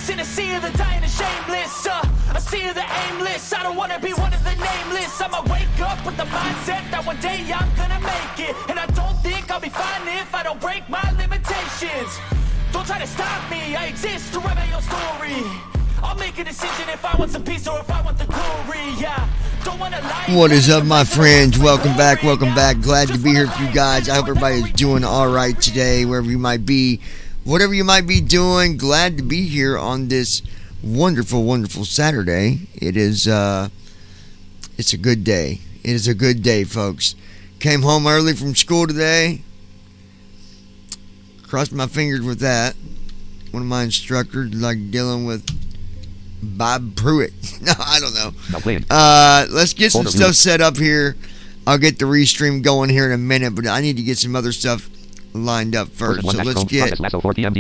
nameless in a sea of the dying and shameless. A sea of the aimless. I don't wanna be one of the nameless. I'ma wake up with the mindset that one day I'm gonna make it, and I don't think I'll be fine if I don't break my limitations. Don't try to stop me, I exist to write my own story. I'll make a decision if I want some peace or if I want the glory, yeah. Don't wanna lie. What is up, my friends? Welcome back. Glad to be here with you guys. I hope everybody's doing alright today, wherever you might be. Whatever you might be doing, glad to be here on this wonderful, wonderful Saturday. It's a good day. It is a good day, folks. Came home early from school today. Crossed my fingers with that. One of my instructors like dealing with Bob Pruitt. No, I don't know. Let's get some stuff set up here. I'll get the restream going here in a minute, but I need to get some other stuff lined up first. So let's get. We're going to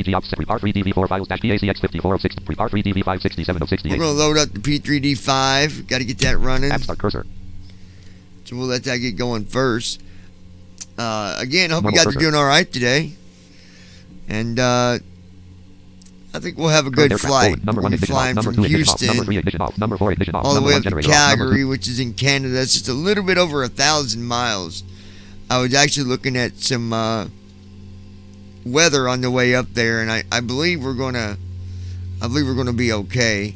load up the P3D5. Got to get that running. So we'll let that get going first. Again, I hope you guys are doing all right today. And I think we'll have a good flight. We'll be flying from Houston all the way up to Calgary, which is in Canada. It's just a little bit over 1,000 miles. I was actually looking at some weather on the way up there, and I believe we're gonna be okay.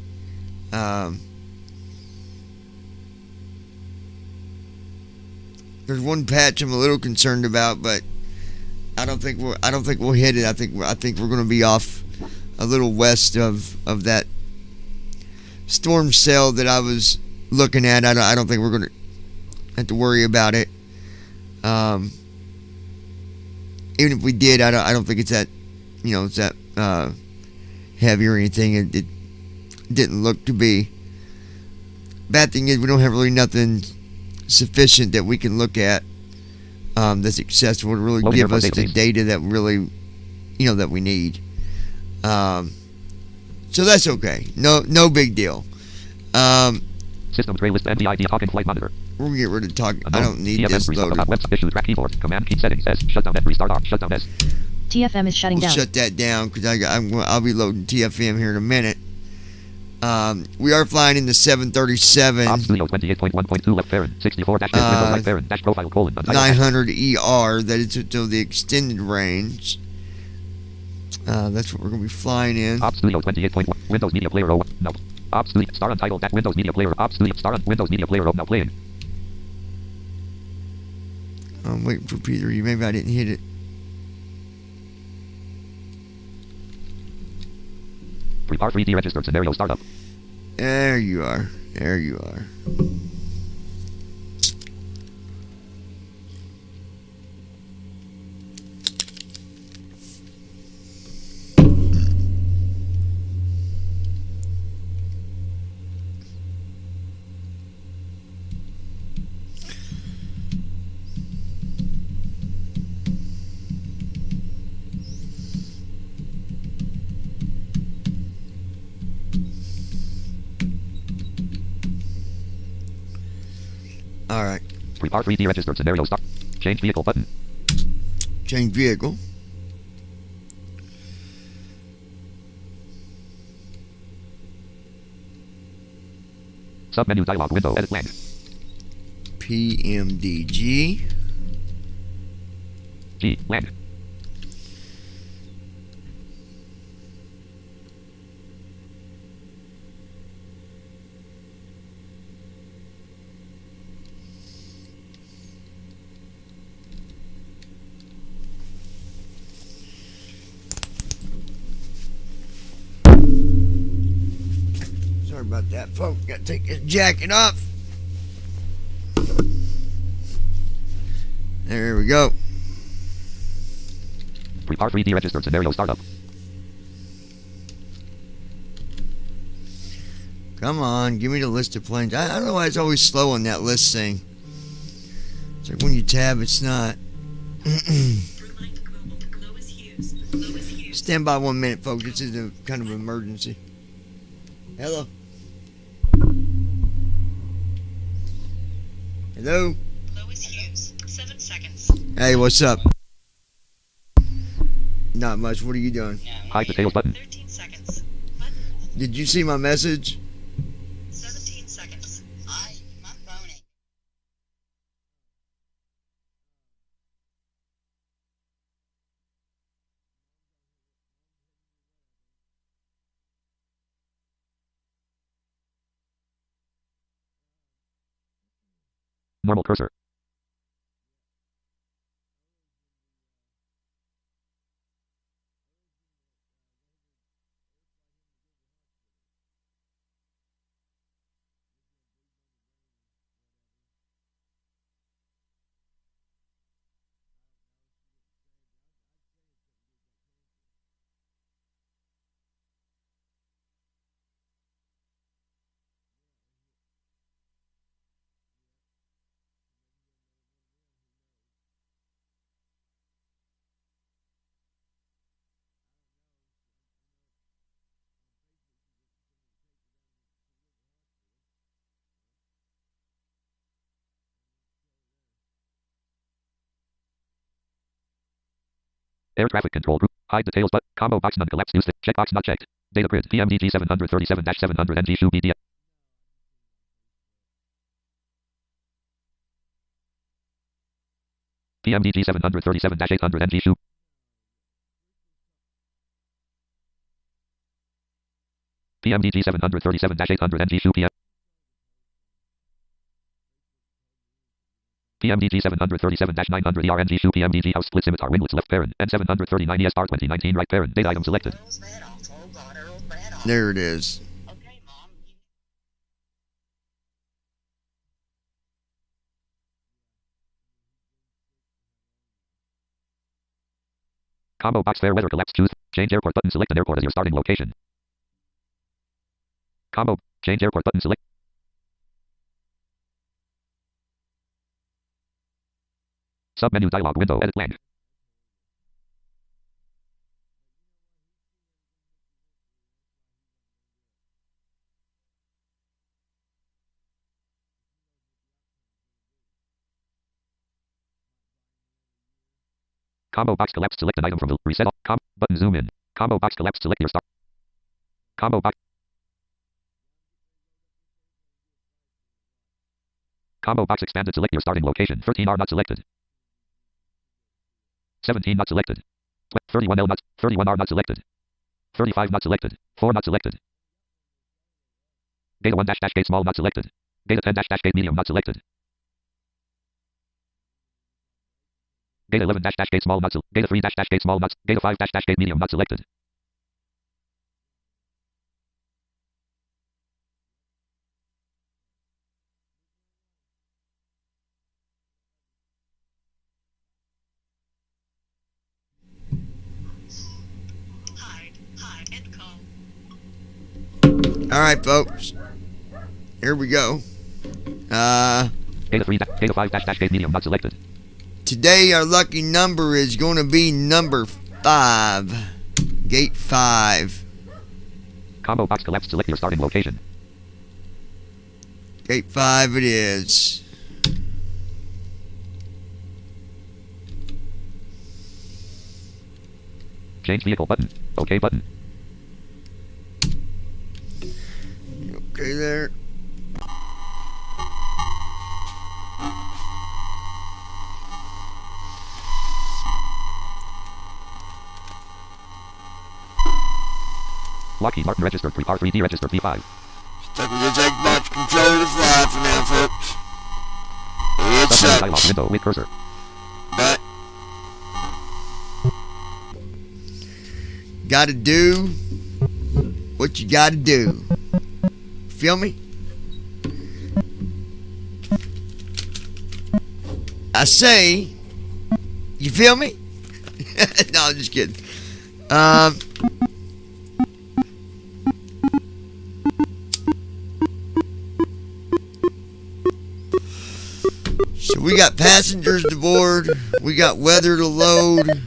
There's one patch I'm a little concerned about, but I don't think we'll hit it. I think we're gonna be off a little west of that storm cell that I was looking at. I don't think we're gonna have to worry about it. Even if we did, I don't think it's that, it's that heavy or anything. It didn't look to be. Bad thing is we don't have really nothing sufficient that we can look at that's accessible to really give us the data that really, that we need. So that's okay. No big deal. System tray list NDID talking flight monitor. We'll get rid of talk. I don't need this loaded. Command key settings S. Shut down restart off. Shut down S. TFM is shutting down. Shut that down because I'll be loading TFM here in a minute. We are flying in the 737. Ops Studio 28.1.2 left Farron 64 dash Windows left Farron dash profile colon 900 ER. That is to the extended range. That's what we're going to be flying in. Ops Studio 28.1 Windows Media Player 0. No. Ops Studio Star Untitled that Windows Media Player. Ops Studio Star Windows Media Player 0 now playing. I'm waiting for P3. Maybe I didn't hit it. Prepare 3D registered scenario startup. There you are. All right. Prepare 3D registered scenario start. Change vehicle button. Change vehicle. Submenu dialog window. Edit blank. PMDG. G. Land. Sorry about that, folks. Got to take this jacket off. There we go. Prepare 3D registered scenario startup. Come on, give me the list of planes. I don't know why it's always slow on that list thing. It's like when you tab, it's not. Stand by 1 minute, folks. This is a kind of emergency. Hello. Hello. Lois Hughes, 7 seconds. Hey, what's up? Not much. What are you doing? Hide details button. 13 seconds. Button. Did you see my message? 17 seconds. My phone ain't. Normal cursor. Air traffic control group. Hide details but combo box none collapse use checkbox not checked. Data grid PMDG 737-700 NG shoe BDF. PMDG 737-800 NG shoe. PMDG 737-800 NG shoe PM. PMDG 737-900 ERNG shoe PMDG house split scimitar winglets left parent and 739 ESR 2019 right parent date item selected. There it is. Okay, Mom. Combo box fair weather collapse choose change airport button select an airport as your starting location. Combo change airport button select. Submenu dialog window edit blank. Combo box collapse select an item from the reset all button zoom in. Combo box collapse select your start. Combo box. Combo box expanded select your starting location. 13 are not selected. 17 not selected. 31 L not 31 are not selected. 35 not selected. 4 not selected. Data 1 dash dash gate small not selected. Data 10 dash dash gate medium not selected. Data 11 dash dash gate small not selected. Data 3 dash dash gate small not. Data 5 dash dash gate medium not selected. Hide, end call. All right, folks. Here we go. Data 3 data 5 dash dash gate medium not selected. Today our lucky number is going to be number 5. Gate 5. Combo box collapse select your starting location. Gate 5 it is. Change vehicle button. OK button. Okay there. Lockheed Martin registered 3R3D registered P5. Step into take back control of the fly for now, folks. It Submenu dialog sucks. window with cursor. But gotta do what you gotta do. Feel me? I say, you feel me? No, I'm just kidding. So we got passengers to board. We got weather to load.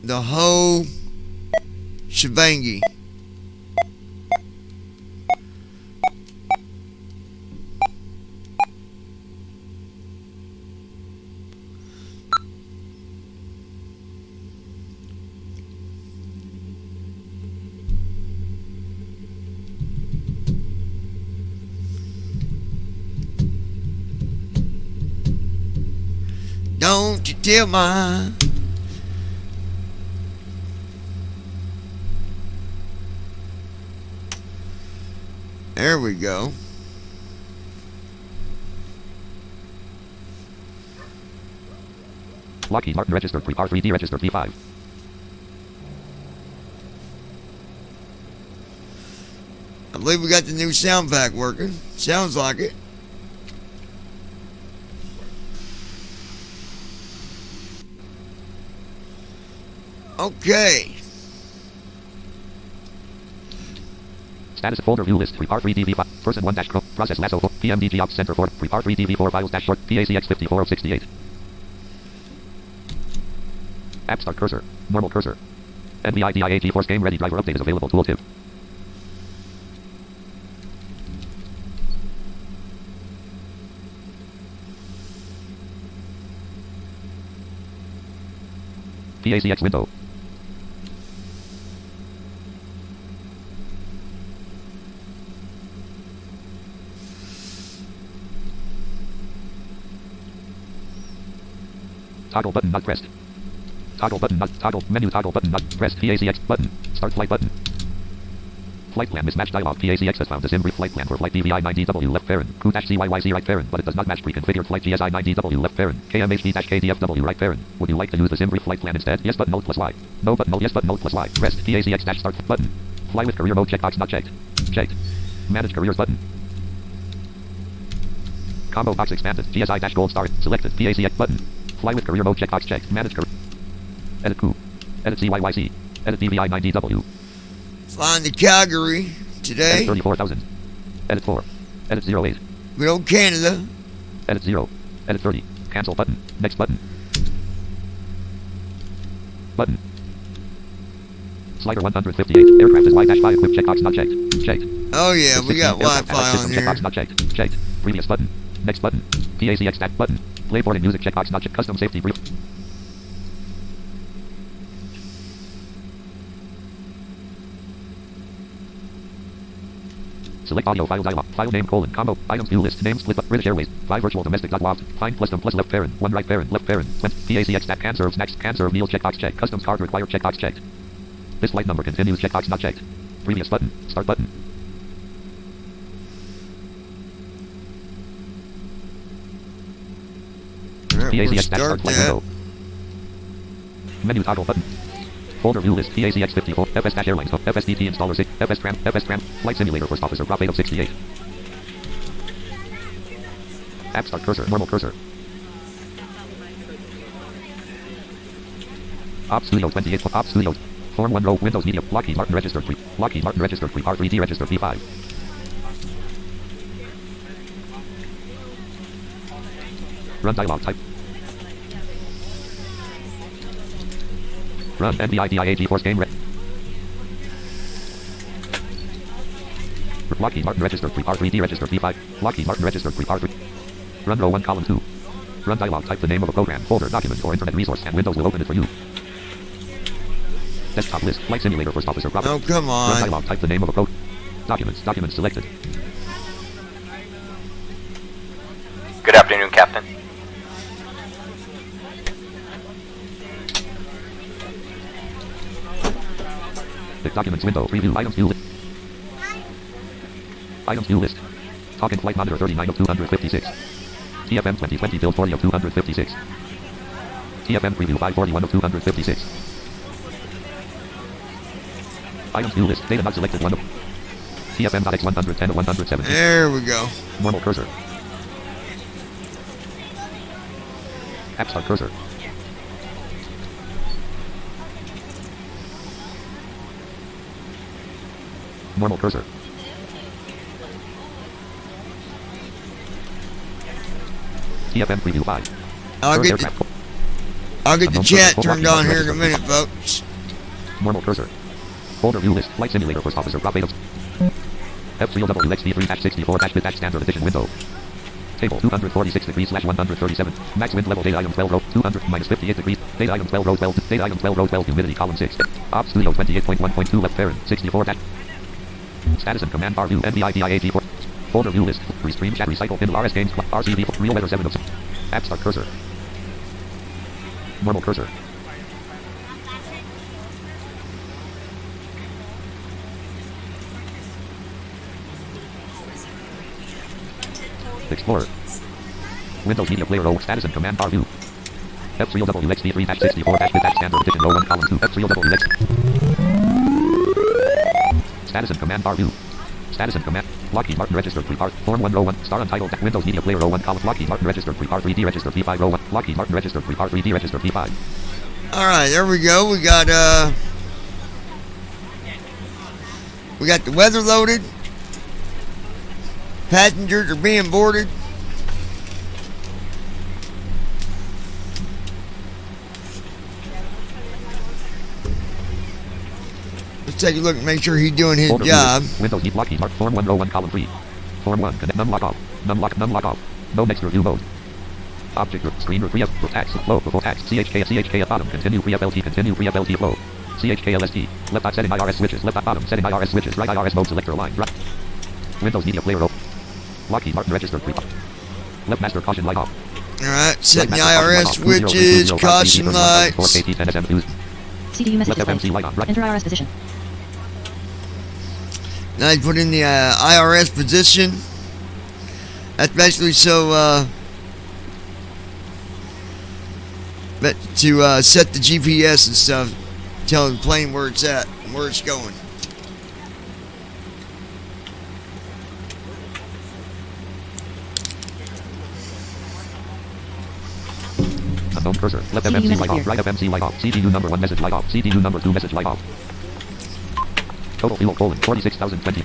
The whole shebangy. till my. There we go. Lockheed Martin registered pre-par 3D registered V5. I believe we got the new sound pack working. Sounds like it. Okay. Status folder view list. Prepar 3 DV5. Person 1 dash process lasso. PMDG ops center 4. Prepar 3 DV4 files dash short. PACX 54 of 68. App start cursor. Normal cursor. NVIDIA GeForce Game Ready driver update is available. Tooltip. PACX window. Toggle button not pressed. Toggle button not toggle menu toggle button not pressed. PACX button. Start flight button. Flight plan mismatch dialog. PACX has found the SIM flight plan for flight DVI-9DW left parent. Crew-CYYC right parent, but it does not match pre-configured flight GSI-9DW left parent. KMHD-KDFW right parent. Would you like to use the SIM flight plan instead? Yes button, no plus Y. No button, no yes button, no plus Y. Pressed. PACX start button. Fly with career mode checkbox not checked. Checked. Manage careers button. Combo box expanded. GSI gold star selected. PACX button. Fly with career mode checkbox checked. Manage career. Edit crew. Edit CYYC. Edit DVI-9DW. Flying to Calgary today. Edit 34,000. Edit 4. Edit 08. Good old Canada. Edit 0. Edit 30. Cancel button. Next button. Button. Slider 158. Aircraft is Y-5 equipped checkbox not checked. Checked. Oh yeah, we got Wi-Fi on here. Checkbox not checked. Checked. Previous button. Next button. PACX stack button. Play board and music checkbox not checked. Custom safety brief. Select audio file dialog. File name colon combo. Items view list. Name split. British Airways. 5 virtual domestic dot WAV. Find plus them plus left parent. 1 right parent. Left parent. PACX stack can serve next. Can serve meal checkbox checked. Customs card required checkbox checked. This flight number continues checkbox not checked. Previous button. Start button. Alright, we'll PACX stack start start flight that. window. Menu toggle button. Folder view list. PACX 54. FS-Airlines. FSDT installer 6. FS-Tram. Flight simulator first officer. Prop 8 of 68. App start cursor. Normal cursor. Op Studio 28. Op Studio. Form 1 row. Windows Media. Lockheed Martin registered. Lockheed Martin registered. R3D registered. V5. Run dialog type. Run NVIDIA GeForce Game Ready. Lockheed Martin registered. R3D registered. V5. Lockheed Martin registered. R3. Run row 1 column 2. Run dialog type the name of a program, folder, document, or internet resource, and Windows will open it for you. Desktop list. Flight simulator first officer. Prop. Oh, come Run on. dialog type the name of a code. Documents. Documents selected. Good afternoon, Captain. The documents window. Preview items view list. Items view list. Talking flight monitor 39 of 256. TFM 2020 build 40 of 256. TFM preview 541 of 256. Items view list. Data not selected 1 of. TFM.x 110 of 170. There we go. Normal cursor. App start cursor. Normal cursor. TFM preview 5. I'll get the chat turned on here in a minute, folks. Normal cursor. Folder view list. Flight simulator first officer. Prop 8 of. F3WXD3-64-bit standard edition window. Table 246 degrees / 137. Max wind level data item 12 row 200 minus 58 degrees. Data item 12 row 12. Data item 12 row 12. Humidity column 6. Op Studio 28.1.2 left parent 64 dash. Status and command bar view. NVIDIA G4. Folder view list. Restream chat recycle pin RS games RCV real weather 7 of. App start cursor. Normal cursor. Explorer. Windows Media Player O. Status and command bar view. F3WXD3-64-bit standard edition O1 column 2. F3WX. Status and command bar view. Status and command. Lockheed Martin registered pre-part. Form 1 row 1. Star untitled. Windows Media Player O1 column. Lockheed Martin registered pre-part 3D registered P5 row 1. Lockheed Martin registered pre-part 3D registered P5. Alright, there we go. We got the weather loaded. Passengers are being boarded. Let's take a look and make sure he's doing his job. Windows Media Lockheed Martin Form 1 row 1 column 3. Form 1 connect none lock off. None lock off. No next review mode. Object group screen free up tax flow before tax CHK at bottom continue free FLT flow CHKLST left dot setting IRS switches left dot bottom setting IRS switches right IRS mode selector line right Windows Media Player O Lockheed Martin registered pre left master caution light off. Alright, setting the IRS switches, caution lights. CDU message display. Enter IRS position. Now you put in the IRS position. That's basically so but to set the GPS and stuff, tell the plane where it's at and where it's going. Unknown cursor. Left FMC light off. Right FMC light off. CDU number 1 message light off. CDU number 2 message light off. Total fuel colon 46,020.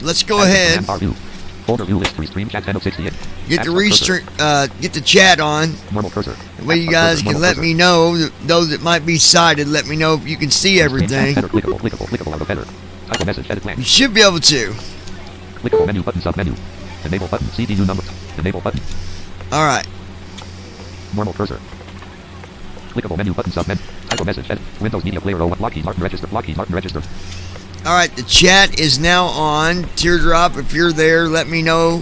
Let's go ahead. Folder view list restream chat 10 of 68. Get the chat on. Normal cursor. That way you guys can let me know. Those that might be sighted, let me know if you can see everything. Clickable out of header. Title message edit blank. You should be able to. Clickable menu button sub menu. Enable button CDU number. Enable button. All right. Normal cursor. Clickable menu button sub menu. Title message edit. Windows Media Player O. Lockheed Martin register. Lockheed Martin register. All right, the chat is now on. Teardrop, if you're there, let me know.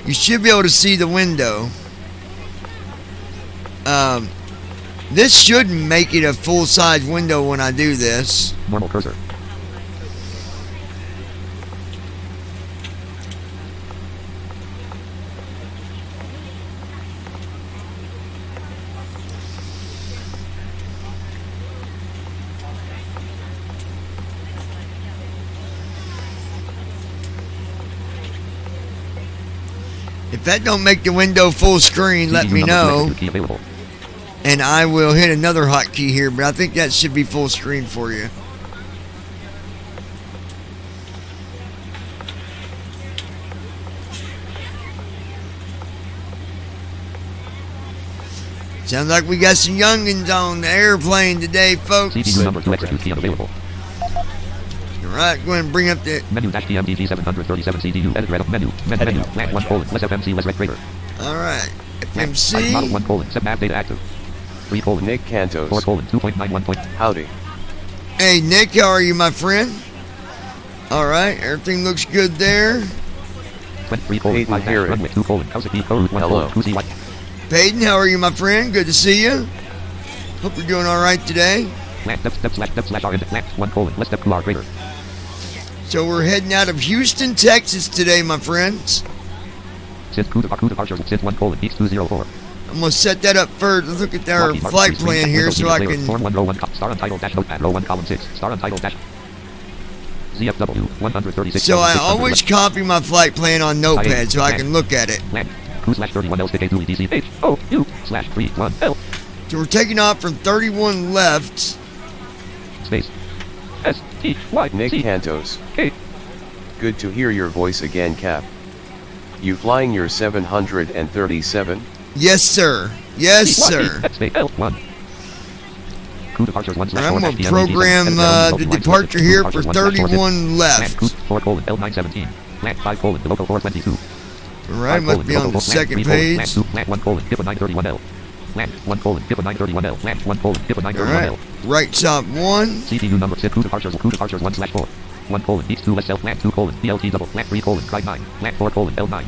You should be able to see the window. This should make it a full-size window when I do this. Normal cursor. If that don't make the window full screen, let me know. And I will hit another hotkey here, but I think that should be full screen for you. Sounds like we got some youngins on the airplane today, folks. CDU number 2 execute key unavailable. Alright, go ahead and bring up the menu dash TMDG 737 CDU edit red menu menu blank 1 colon less FMC less red greater. Alright. FMC model 1 colon set nav data active 3 colon Nick Cantos 4 colon 2.91 point. Howdy. Hey Nick, how are you, my friend? Alright, everything looks good there. 23 colon 5 dash runway 2 colon how's it be code 1 colon 2 CY. Peyton, how are you, my friend? Good to see you. Hope you're doing alright today. Flat step slash R into flat 1 colon less step QR greater. So we're heading out of Houston, Texas today, my friends. Synth crew departure synth 1 colon beats 204. I'm gonna set that up first. Let's look at our flight plan here so I can. Form 1 row 1 star untitled dash notepad row 1 column 6 star untitled dash ZFW 136. So I always copy my flight plan on Notepad so I can look at it. Land crew slash 31L stick A2 EDC H O U slash 31L. So we're taking off from 31 left. Space S T Y Nick C Cantos. K. Good to hear your voice again, Cap. You flying your 737? Yes, sir. Yes, sir. L1. Crew departures 1 I'm going to program the departure here for 31 left. 4 colon L917. Land 5 colon the local 422. Alright, must be on the second page. Land 1 colon Pippa 931L. Land 1 colon Pippa 931L. Land 1 colon Pippa 931L. Right top 1. CTU number 6 crew departures 1/4. 1 colon each 2 less L flat 2 colon BLT double flat 3 colon drive 9 flat 4 colon L9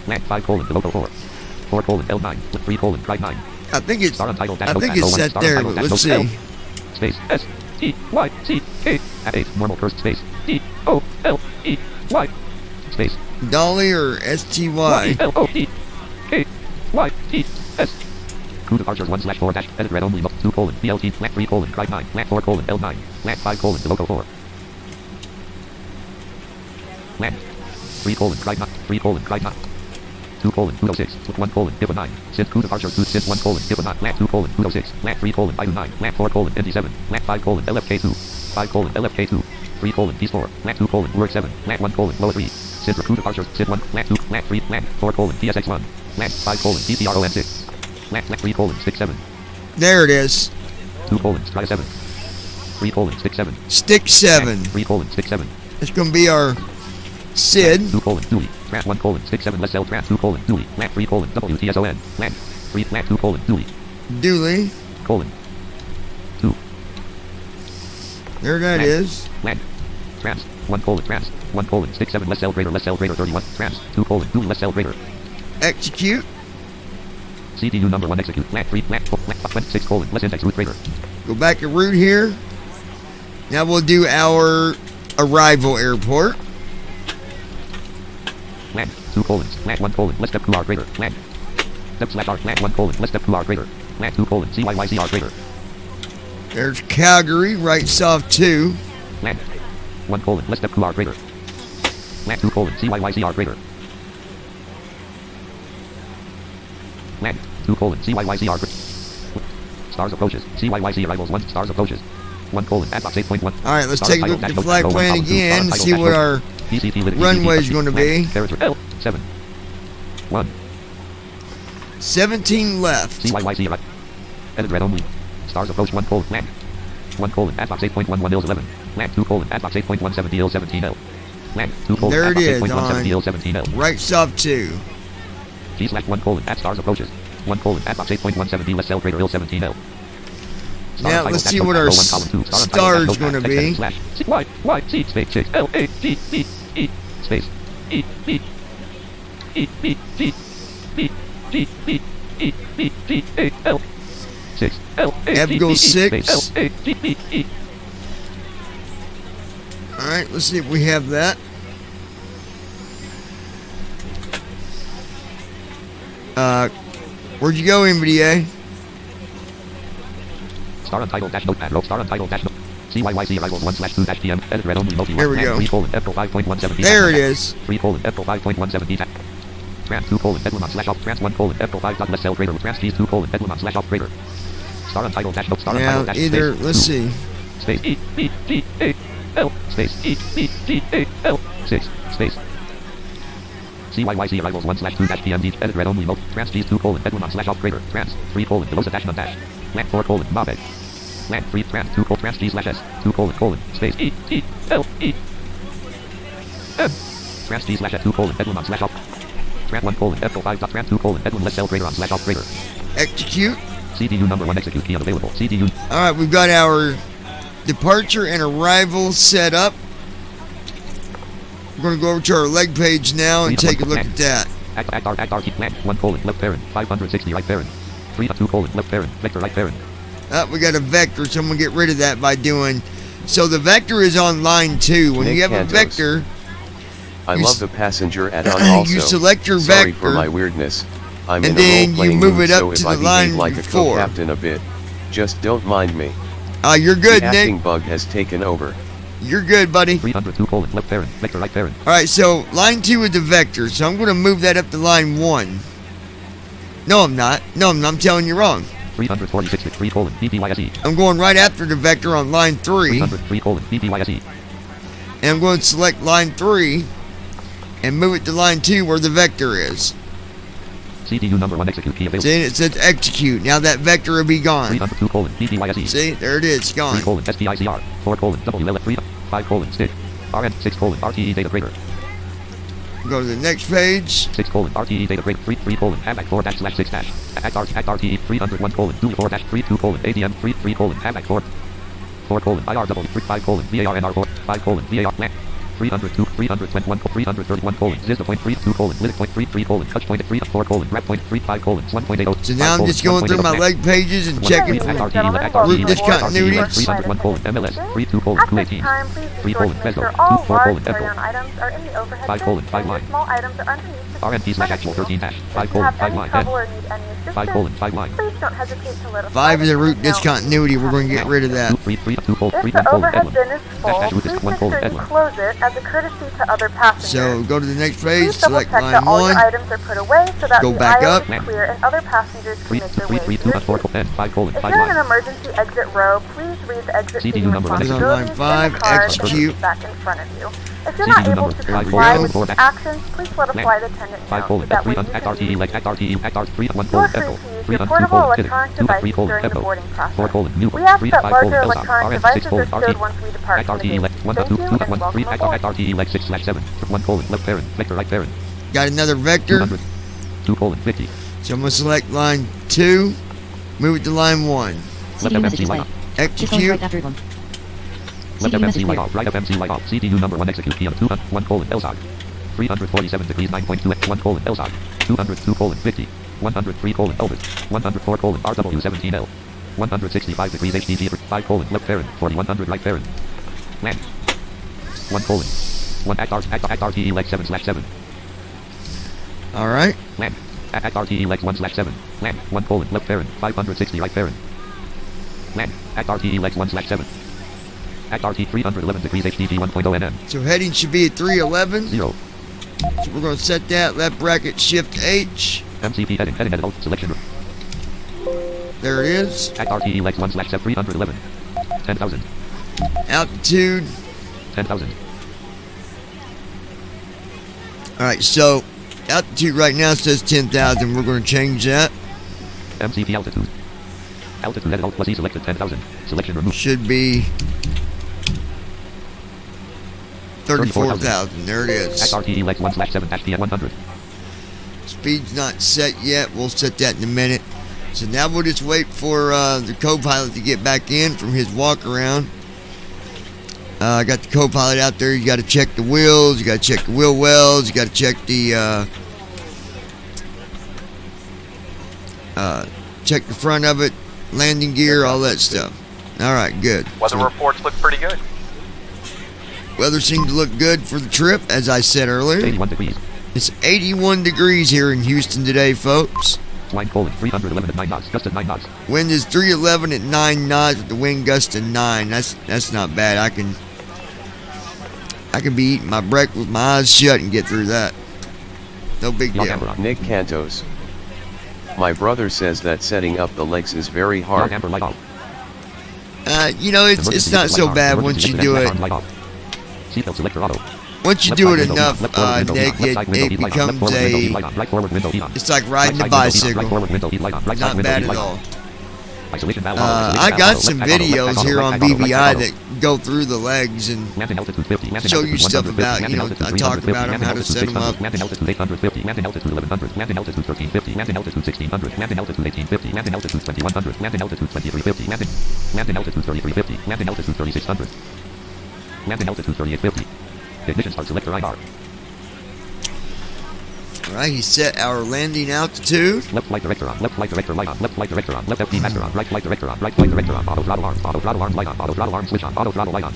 flat 5 colon the local 4 4 colon L9 3 colon drive 9. I think it's Star untitled dash I note think dash it's 01, set star there, untitled but dash let's note L see. space S E Y C K at 8 normal first space D O L E Y space Dolly or STY? L O E K Y E S. Crew departures 1/4 dash edit red only 2 colon BLT flat 3 colon drive 9 flat 4 colon L9 flat 5 colon the local 4 land 3 colon drive 9 3 colon drive 9 2 colon 206 1 colon give a 9 since crew departure 2 since 1 colon give a 9 flat 2 colon 206 flat 3 colon I 9 flat 4 colon ND7 flat 5 colon LFK2 5 colon LFK2 3 colon D4 flat 2 colon work 7 flat 1 colon lower 3 since crew departure sit 1 flat 2 flat 3 flat 4 colon DSX1 flat 5 colon DCRON6 flat 3 colon 6 7 There it is. 2 colon try 7 3 colon 6 7 Stick 7. 3 colon 6 7 It's gonna be our Sid. 2 colon Dooley flat 1 colon 6 7 less L flat 2 colon Dooley flat 3 colon WTSON flat 3 flat 2 colon Dooley Dooley. colon 2 There that is. land trans 1 colon trans 1 colon 6 7 less L greater 31 trans 2 colon Dooley less L greater Execute. CDU number 1 execute flat 3 flat 4 flat 26 colon less index root greater Go back to route here. Now we'll do our arrival airport. land 2 colons flat 1 colon less step 2 R greater land step slash R flat 1 colon less step 2 R greater flat 2 colon CYYCR greater There's Calgary, right south 2. land 1 colon less step 2 R greater flat 2 colon CYYCR greater land 2 colon CYYCR greater stars approaches CYYC arrivals 1 stars approaches 1 colon adbox 8.1. Alright, let's take a look at the flight plan again and see what our runway is going to be. L 7 1 17 left. CYYC right. Edit red only. Stars approach 1 colon land 1 colon adbox 8.11 L 11 land 2 colon adbox 8.17 DL 17L land 2 colon There it is 8.17 on DL 17L right south 2. G slash 1 colon at stars approaches 1 colon adbox 8.17 D less L greater L 17L. Now let's see what our star is going to be. Y Y C space 6 L A G B E space E B E B G B G B E B G A L 6 L A G B E Abgo space 6. L A G B E. Alright, let's see if we have that. Where'd you go, MBDA? Star untitled dash notepad row star untitled dash note CYYC arrivals 1/2 dash PM edit red only multi Here we go. 3 colon F 5.17 There it is. 3 colon F 5.17 D trans 2 colon Edlemont slash off trans 1 colon F 5 dot less L greater trans G 2 colon Edlemont slash off greater star untitled dash note star Now untitled dash either space let's 2 see. space E B G A L space E B G A L 6 space CYYC arrivals 1/2 dash PM D edit red only mode trans G 2 colon Edlemont slash off greater trans 3 colon Delosa dash none dash land 4 colon Mobeg land 3 trans 2 colon trans G slash S 2 colon space E E L E M trans G slash S 2 colon Edlemont slash off trans 1 colon F 5 dot trans 2 colon Edlemont less L greater on slash off greater Execute. CDU number 1 execute key unavailable CDU. Alright, we've got our departure and arrival set up. We're going to go over to our leg page now and take a look at that. Act RT land 1 colon left parent 560 right parent 3 2 colon left parent vector right parent. We got a vector, so I'm going to get rid of that by doing... So the vector is on line 2. When Nick you have Cantos. a vector, I You love s- the passenger add-on also. you select your Sorry vector, for my weirdness. I'm and in a then you role-playing move mood, it up so to if I the line behave like a before. co-captain a bit, just don't mind me. you're good, The acting Nick. bug has taken over. You're good, buddy. 302 colon left parent vector right parent. Alright, so line 2 is the vector, so I'm going to move that up to line 1. No, I'm not. No, I'm telling you wrong. 346 3 colon BPYSE. I'm going right after the vector on line 3, 303 colon BPYSE. and I'm going to select line 3 and move it to line 2 where the vector is. CDU number 1 execute key available. See, it says execute. Now that vector will be gone. 302 colon BPYSE. See, there it is, it's 3 gone. colon SPICR. 4 colon WLF3. 5 colon stick. RN 6 colon RTE data greater. Go to the next page. 6 colon RTE data greater. 3 colon ABAC 4 dash slash 6 dash. Act RTE 301 colon 2 4 dash 3 2 colon ADM 3 colon ABAC 4. 4 colon IRW 5 colon VARNR 4 5 colon VAR land 302 321 331 colon zis point 32 colon lit point 33 colon touch point 3 4 colon rep point 35 colon 1.80. So now I'm just going through my leg pages and checking route discontinuity. 301 colon MLS 32 colon 218 3 colon Bezo 2 4 colon Bezo 5 colon 5 line RNP slash actual 13 hash 5 colon 5 line N 5 colon 5 line 5 is a route discontinuity. We're going to get rid of that. 2 3 2 colon 3 1 colon Edwin dash route is 1 colon Edwin. So go to the next page, select line 1, go back up. 3 3 3 2 4 colon 5 colon 5 line emergency exit row, please read the exit CDU number 1 Click on line 5, execute. back in front of you. If you're not able to comply with these actions, please let a flight attendant 5 know colon that way 3 you act can RTE like act RTE act R 3 1 You colon are free Echo to use 3 your 2 portable colon electronic 2 3 devices colon during the Echo boarding 4 process. colon new We ask 3 that 5 larger colon electronic RN 6 devices colon are stowed once we depart act from the RTE gate. like 1 Thank 2 you 2 and 1 welcome 3 act aboard. RTE like 6 slash 7 1 colon left parent vector right parent Got another vector. 200 2 colon 50 So I'm going to select line 2, move it to line 1. left CDU FMC message light display. off This goes Execute. right after one. left CDU FMC message light clear. off right FMC light off CDU number 1 execute PM 2 1 colon LSOG 347 degrees 9.2 X 1 colon LSOG 202 colon 50 103 colon Elvis 104 colon RW 17L 165 degrees HDG 5 colon left parent 4100 right parent land 1 colon 1 act RTE leg 7 slash 7 All right. land act RTE leg 1 slash 7 land 1 colon left parent 560 right parent land act RTE leg 1 slash 7 act RT 311 degrees HDG 1.0 NM So heading should be at 311. 0 So we're going to set that. Left bracket shift H. MCP heading edit alt selection There it is. act RTE leg 1 slash 7 311 10,000 Altitude. 10,000 All right. So altitude right now says 10,000. We're going to change that. MCP altitude edit alt plus E selected 10,000 selection removed Should be 34,000. There it act is. RTE leg 1 slash 7 dash PM 100 Speed's not set yet. We'll set that in a minute. So now we'll just wait for the co-pilot to get back in from his walk around. I got the co-pilot out there. You got to check the wheels. You got to check the wheel wells. You got to check the front of it, landing gear, all that stuff. All right, good. Weather reports look pretty good. Weather seemed to look good for the trip, as I said earlier. 81 degrees It's 81 degrees here in Houston today, folks. line colon 311 at 9 knots gust at 9 knots Wind is 311 at 9 knots with the wind gust to 9. That's not bad. I can be eating my breakfast with my eyes shut and get through that. No big log deal. amber on Nick Cantos. My brother says that setting up the legs is very log hard. amber light off You know, it's Emergency not exit so light on. bad Emergency once you exit do exit it. alarm light off seatbelt selector auto Once you left do side it window enough, on. Left forward window Nick, on. Left side window it heat light on. Left becomes forward window heat a. light on. Right forward window heat on. It's like riding a Right side window heat on. bicycle. Right forward window heat light on. Right side Not window bad heat at light all. on. Isolation valve auto. I Isolation got valve auto. some Left auto. Left videos auto. here Left on auto. Left BVI auto. that go through the legs and Landing altitude 50. Landing show you altitude stuff 150. about, Landing altitude I talk 350. about them, Landing how to altitude set them 600. up. Landing altitude 850. Landing altitude 1100. Landing altitude 1350. Landing altitude 1600. Landing altitude 1850. Landing altitude 2100. Landing altitude 2350. Landing altitude 3350. Landing altitude 3600. Landing altitude 3850. Ignition start selector IR. All right, he set our landing altitude. Left flight director on. Left flight director light on. Left flight director on. Left FD master on. Right flight director on. Right flight director on. Auto throttle arms. Auto throttle arms light on. Auto throttle arms switch on. Auto throttle light on.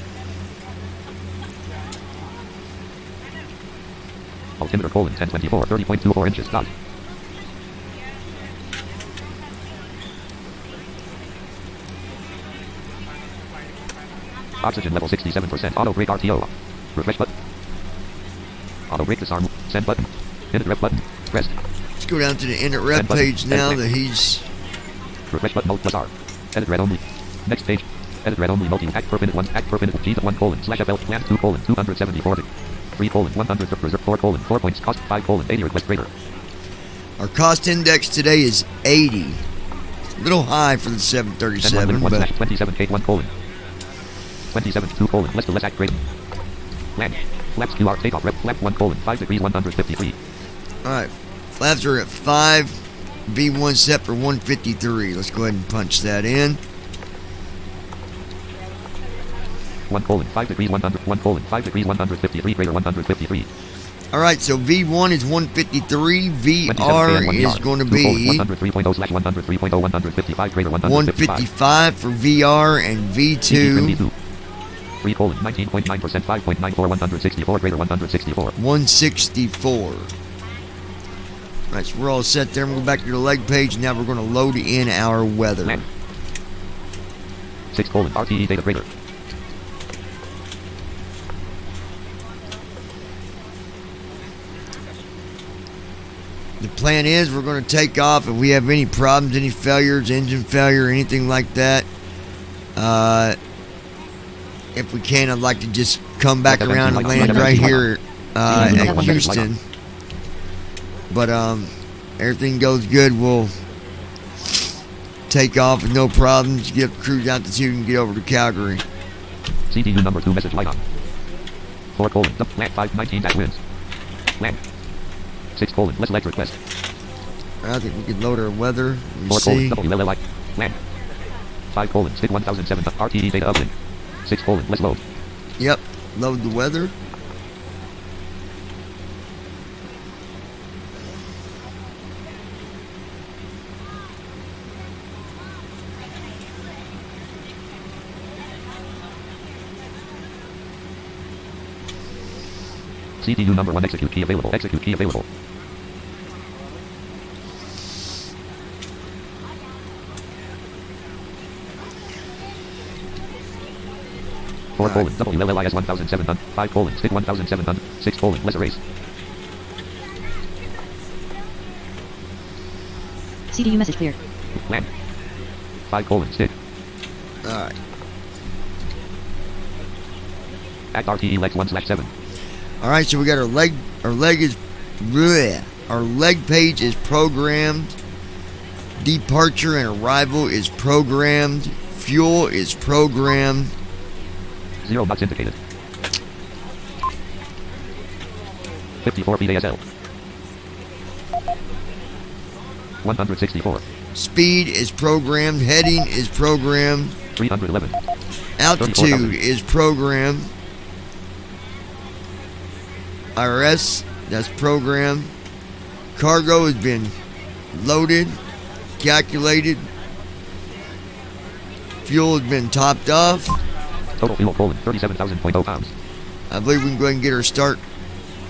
Altimeter colon 1024 30.24 inches. Dot. Oxygen level 67%. Auto brake RTO. Refresh button. Auto brake disarm. Send button. Init rep button. Pressed. Let's go down to the init rep page now that he's. Refresh button. Alt plus R. Edit red only. Next page. Edit red only. Multi act per minute 1. Act per minute. G 1 colon slash FL. Plant 2 colon 274. 3 colon 100. Reserve 4 colon 4 points. Cost 5 colon 80. Request greater. Our cost index today is 80. It's a little high for the 737, 1 but 27 K 1 colon 27 2 colon less to less act rating. Land. Flaps QR takeoff rep flap 1 colon 5 degrees 153. all right. Flaps are at 5. V1 set for 153. Let's go ahead and punch that in. 1:5 degrees 100 1:5 degrees 153 greater 153. All right, so V1 is 153. VR is going to be 103.0/103.0 155 greater 155 for VR, and V2 3:19.9% 5.94 164 greater 164. 164. All right, so we're all set there. We'll go back to the leg page. Now we're going to load in our weather. Land. 6: RTE data greater. The plan is we're going to take off. If we have any problems, any failures, engine failure, anything like that, if we can, I'd like to just come back around and land right here at Houston. But everything goes good, we'll take off with no problems, get cruise altitude, and get over to Calgary. CDU number 2 message light on. 4: land 519 dash winds. Land. 6: let's select request. I think we can load our weather. 4: See. WLLI. Land. 5: stick 1007 RTE data uplink. 6: let's load. Yep, load the weather. CDU number 1 execute key available. Execute key available. 4: WLLIS 1700. 5: stick 1700. 6: let's erase. CDU message clear. Land. 5: stick. Alright. Act RTE legs 1/7. Alright, so we got our leg page is programmed. Departure and arrival is programmed. Fuel is programmed. 0 box indicated. 54 feet ASL. 164. Speed is programmed. Heading is programmed. 311. Altitude is programmed. IRS, that's programmed. Cargo has been loaded, calculated. Fuel has been topped off. Total fuel: 37,000.0 pounds. I believe we can go ahead and get our start.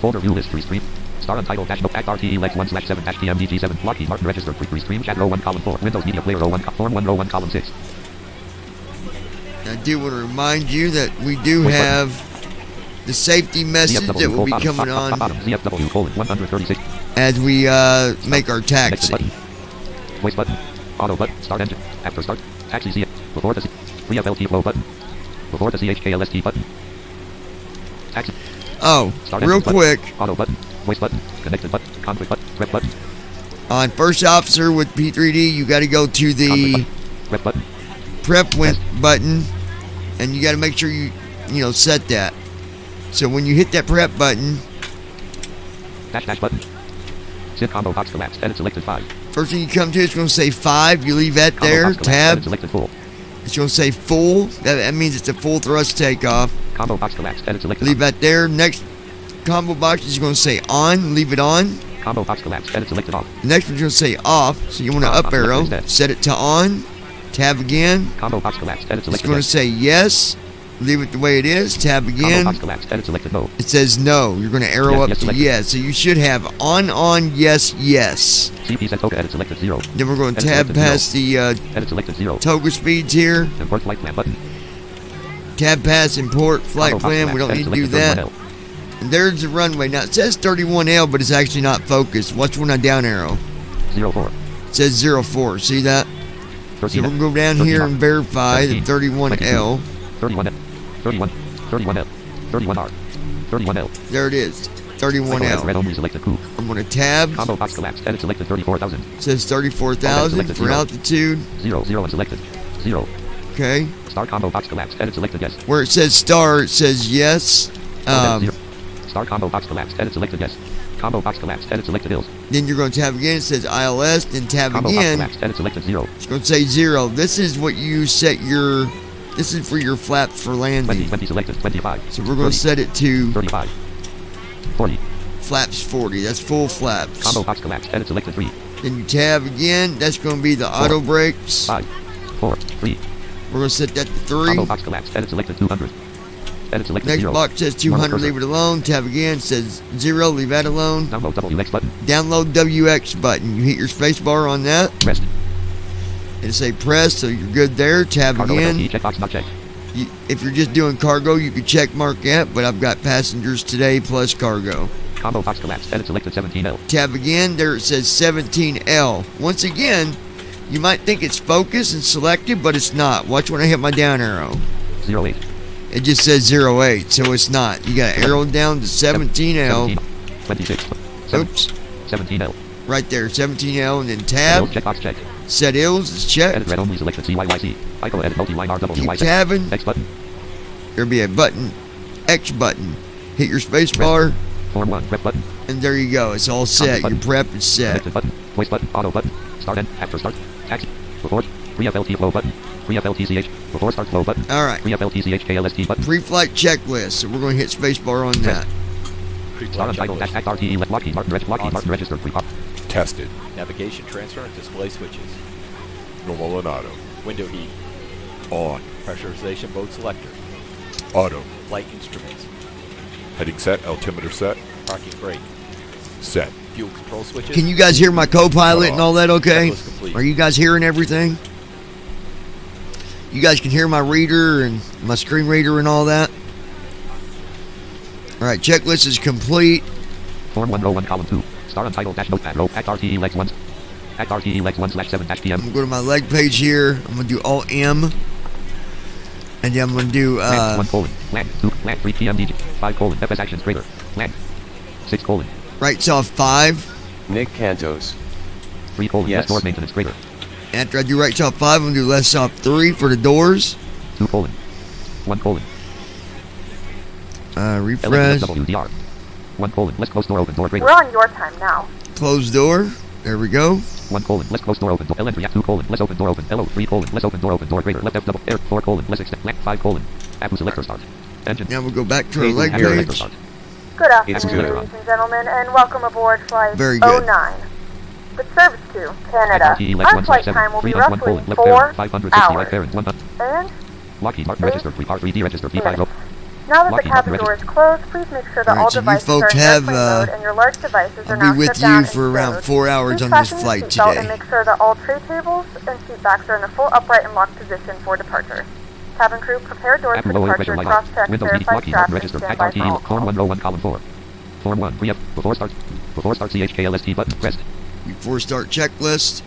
Folder view list: free stream. Star untitled dash act RTE legs 1/7 dash TMDG7 Lockheed Martin registered free stream chat row 1 column 4 Windows Media Player row 1 form 1 row 1 column 6. I do want to remind you that we do have the safety message that will be coming on ZFW: 136. as we make our taxi. Button. Voice button. Auto button. Start engine. After start. Taxi Z. Before the C. Free FLT flow button. Before the CHKLST button. Taxi. Oh, Start real engine quick. Button. Auto button. Voice button. Connected button. Conflict button. Rep button. On first officer with P3D, you got to go to the Rep button. prep button, and you got to make sure you set that. So when you hit that prep button, Dash button. Sit combo box collapsed. Edit selected 5. first thing you come to, it's going to say 5. You leave that Combo there. box collapsed. Tab. Edit selected full. It's going to say full. That means it's a full thrust takeoff. Combo box collapsed. Edit selected. Leave that there. Next combo box is going to say on. Leave it on. Combo box collapsed. Edit selected off. The next one's going to say off. So you want to up arrow. Set it to on. Tab again. Combo box collapsed. Edit It's selected. going to say yes. Leave it the way it is. Tab Combo again. box collapsed. Edit selected no. It says no. You're going to arrow up Yes, to selected. yes. So you should have on, yes, yes. CP set toga. Edit selected 0. Then we're going to Edit tab selected past the Edit selected 0. toga speeds here. Import flight plan button. Tab past import flight Combo box plan. We don't collapsed. need to do Edit that. selected 31L. And there's the runway. Now it says 31L, but it's actually not focused. Watch when I down arrow. 04. It says 04. See that? So 13. we're going to go down here and verify the 31L. 31L. 31. 31L. 31R. 31L. There it is. Red 31L. only selected coup. I'm going to tab. Combo box collapsed. Edit selected 34,000. It says 34,000 for 0. altitude. 0 unselected. 0. Okay. Star combo box collapsed. Edit selected yes. Where it says star, it says yes. 0. Star combo box collapsed. Edit selected yes. Combo box collapsed. Edit selected hills. Then you're going to tab again. It says ILS. Then tab Combo box again. collapsed. Edit selected 0. It's going to say 0. This is what you set your This is for your flaps for 20, landing. 20 selected, 25. So we're going to set it to 35. 40. flaps 40. That's full flaps. Combo box collapse. Edit selected 3. Then you tab again. That's going to be the auto brakes. 5. 4. 3. We're going to set that to 3. Combo box collapse. Edit selected 200. Edit selected Next 0. box says 200, leave it alone. Tab again, says 0, leave that alone. Download WX button. Download WX button. You hit your space bar on that. Rest. It'll say press, so you're good there. Tab Cargo again. FLT checkbox not checked. If you're just doing cargo, you can check mark that, but I've got passengers today plus cargo. Combo box collapse. Edit selected 17L. Tab again, there it says 17L. Once again, you might think it's focused and selected, but it's not. Watch when I hit my down arrow. 08. It just says 08, so it's not. You got to arrow down to 17L. 26. Oops. 17L. Right there, 17L, and then tab. Checkbox checked. Set ills is checked. Edit red only selected CYYC. Ico edit multi-line RWYZ. Keep tabbing. X button. There'll be a button, X button. Hit your space bar, Form 1. Prep button. and there you go. It's all set. Your prep is set. Selected button. Voice button. Auto button. Start end. After start. Taxi. Before. Free FLT flow button. Free FLTCH. Before start flow button. All right. Free FLTCH KLST button. Pre-flight checklist. So we're going to hit space bar on that. Star untitled dash act RTE left Lockheed Martin registered pre-op. Tested. Navigation transfer and display switches. Normal and auto. Window heat. On. Pressurization mode selector. Auto. Flight instruments. Heading set. Altimeter set. Parking brake. Set. Fuel control switches. Can you guys hear my co-pilot and all that okay? Checklist complete. Are you guys hearing everything? You guys can hear my reader and my screen reader and all that? All right, checklist is complete. Form 1 row 1 column 2. Star untitled dash notepad row act RTE legs 1. Act RTE legs 1 /7 dash I'm PM. going to go to my leg page here. I'm going to do Alt M. And then I'm going to do, 1 colon. Land 2. Land 3 PM DJ. 5 colon. FS actions greater. Land 6 colon. right off 5. Nick Cantos. 3 colon. Yes. Left doors maintenance greater. After I do right off 5, I'm going to do left off 3 for the doors. 2 colon. 1 colon. Refresh. WDR. 1 colon. Let's close door open door greater. We're on your time now. Close door. There we go. 1 colon. Let's close door open door. LN 2 colon. Let's open door open. LO 3 colon. Let's open door open door greater. Left F double air 4 colon. Let's extend left 5 colon. Apu selector start. Engine. Now we'll go back to our Hey, leg Apu selector page. start. Good It's afternoon, good. ladies and gentlemen, and welcome aboard Flight Very good. 09. The service to Canada. RTE left Our 1 flight 7. time will be 3 1 roughly colon. Left 4 parent 560 right hours. parent 1. And Lockheed Martin registered 3 R3D registered 3 5 now that the Lockheed cabin Martin door is closed, please make sure that Alright, all so you devices folks are in have, airplane mode and your large devices are I'll now be with shut down you and for around stowed. 4 hours Please on this fasten your flight seatbelt today. and make sure that all tray tables and seat backs are in a full upright and locked position for departure. Cabin crew, prepare doors for Apu low air departure, pressure light cross off. check, Windows meeting verify Lockheed Martin straps, and registered stand act by RTE for Form all 1 row 1 column 4. Form 1 pre-up before start CHKLST button pressed. Before start checklist.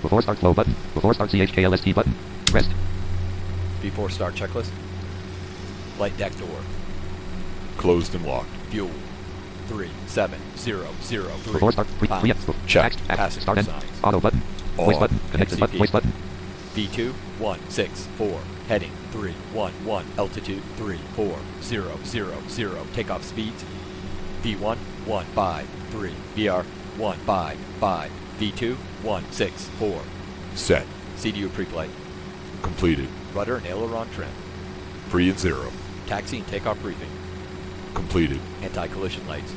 Before start flow button. Before start CHKLST button pressed. Before start checklist. Flight deck door. Closed and locked. Fuel. 37003. Before start pre-up. Check. Passenger Start end. signs. Auto button. Voice On. button. Connected button. NCP. Voice button. V2 164. Heading 311. Altitude 34,000. Takeoff speeds. V1 153. VR 155. V2 164. Set. CDU pre-flight. Completed. Rudder and aileron trim. Free and 0. Taxi and takeoff briefing. Completed. Anti-collision lights.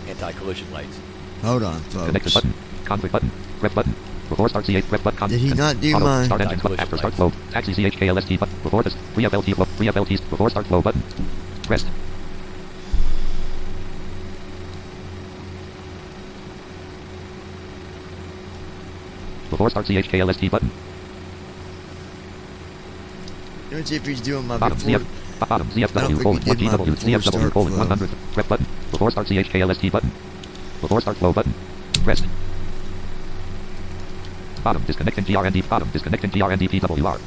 Anti-collision lights. Hold on, Connected folks. button. Conflict button. Ref button. Before start CH ref button. Did he not do Auto. mine? Start engine button. After start flow. Taxi CHKLST button. Before this. Free FLT flow. Free FLTs. Before start flow button. Pressed. Before start CHKLST button. Let me see if he's doing my Bottom before. ZF. Bottom I don't ZFW think colon he did 1 my GW before ZFW start colon flow. 100. Ref button. Before start CHKLST button. Before start flow button. Pressed. Bottom disconnecting GRND. Bottom disconnecting GRND PWR.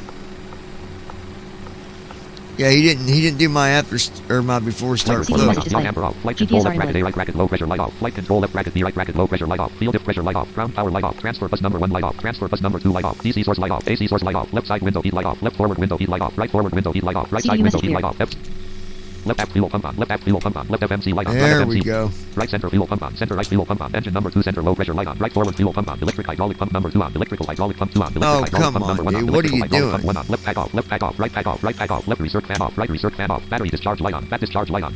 Yeah, he didn't do my after or my before start Flight flow. message display. Amber off. Flight control GPS left are bracket in A right bracket low pressure light off. Flight control left bracket B right bracket low pressure light off. Field if pressure light off. Ground power light off. Transfer bus number 1 light off. Transfer bus number 2 light off. DC source light off. AC source light off. Left side window heat light off. Left forward window heat light off. Right forward window heat light off. Right CDU side window message heat here. light off. F. Left app fuel pump on. Left app fuel pump on. Left FMC light on. There Right we FMC. go. Right center fuel pump on. Center right fuel pump on. Engine number 2 center low pressure light on. Right forward fuel pump on. Electric hydraulic pump number 2 on. Electrical hydraulic pump 2 on. Electric Oh, hydraulic come pump number on, 1 on. dude. What are Electrical you hydraulic pump doing? 1 on. Left pack off. Left pack off. Right pack off. Right pack off. Left research fan off. Right research fan off. Battery discharge light on. Bat discharge light on.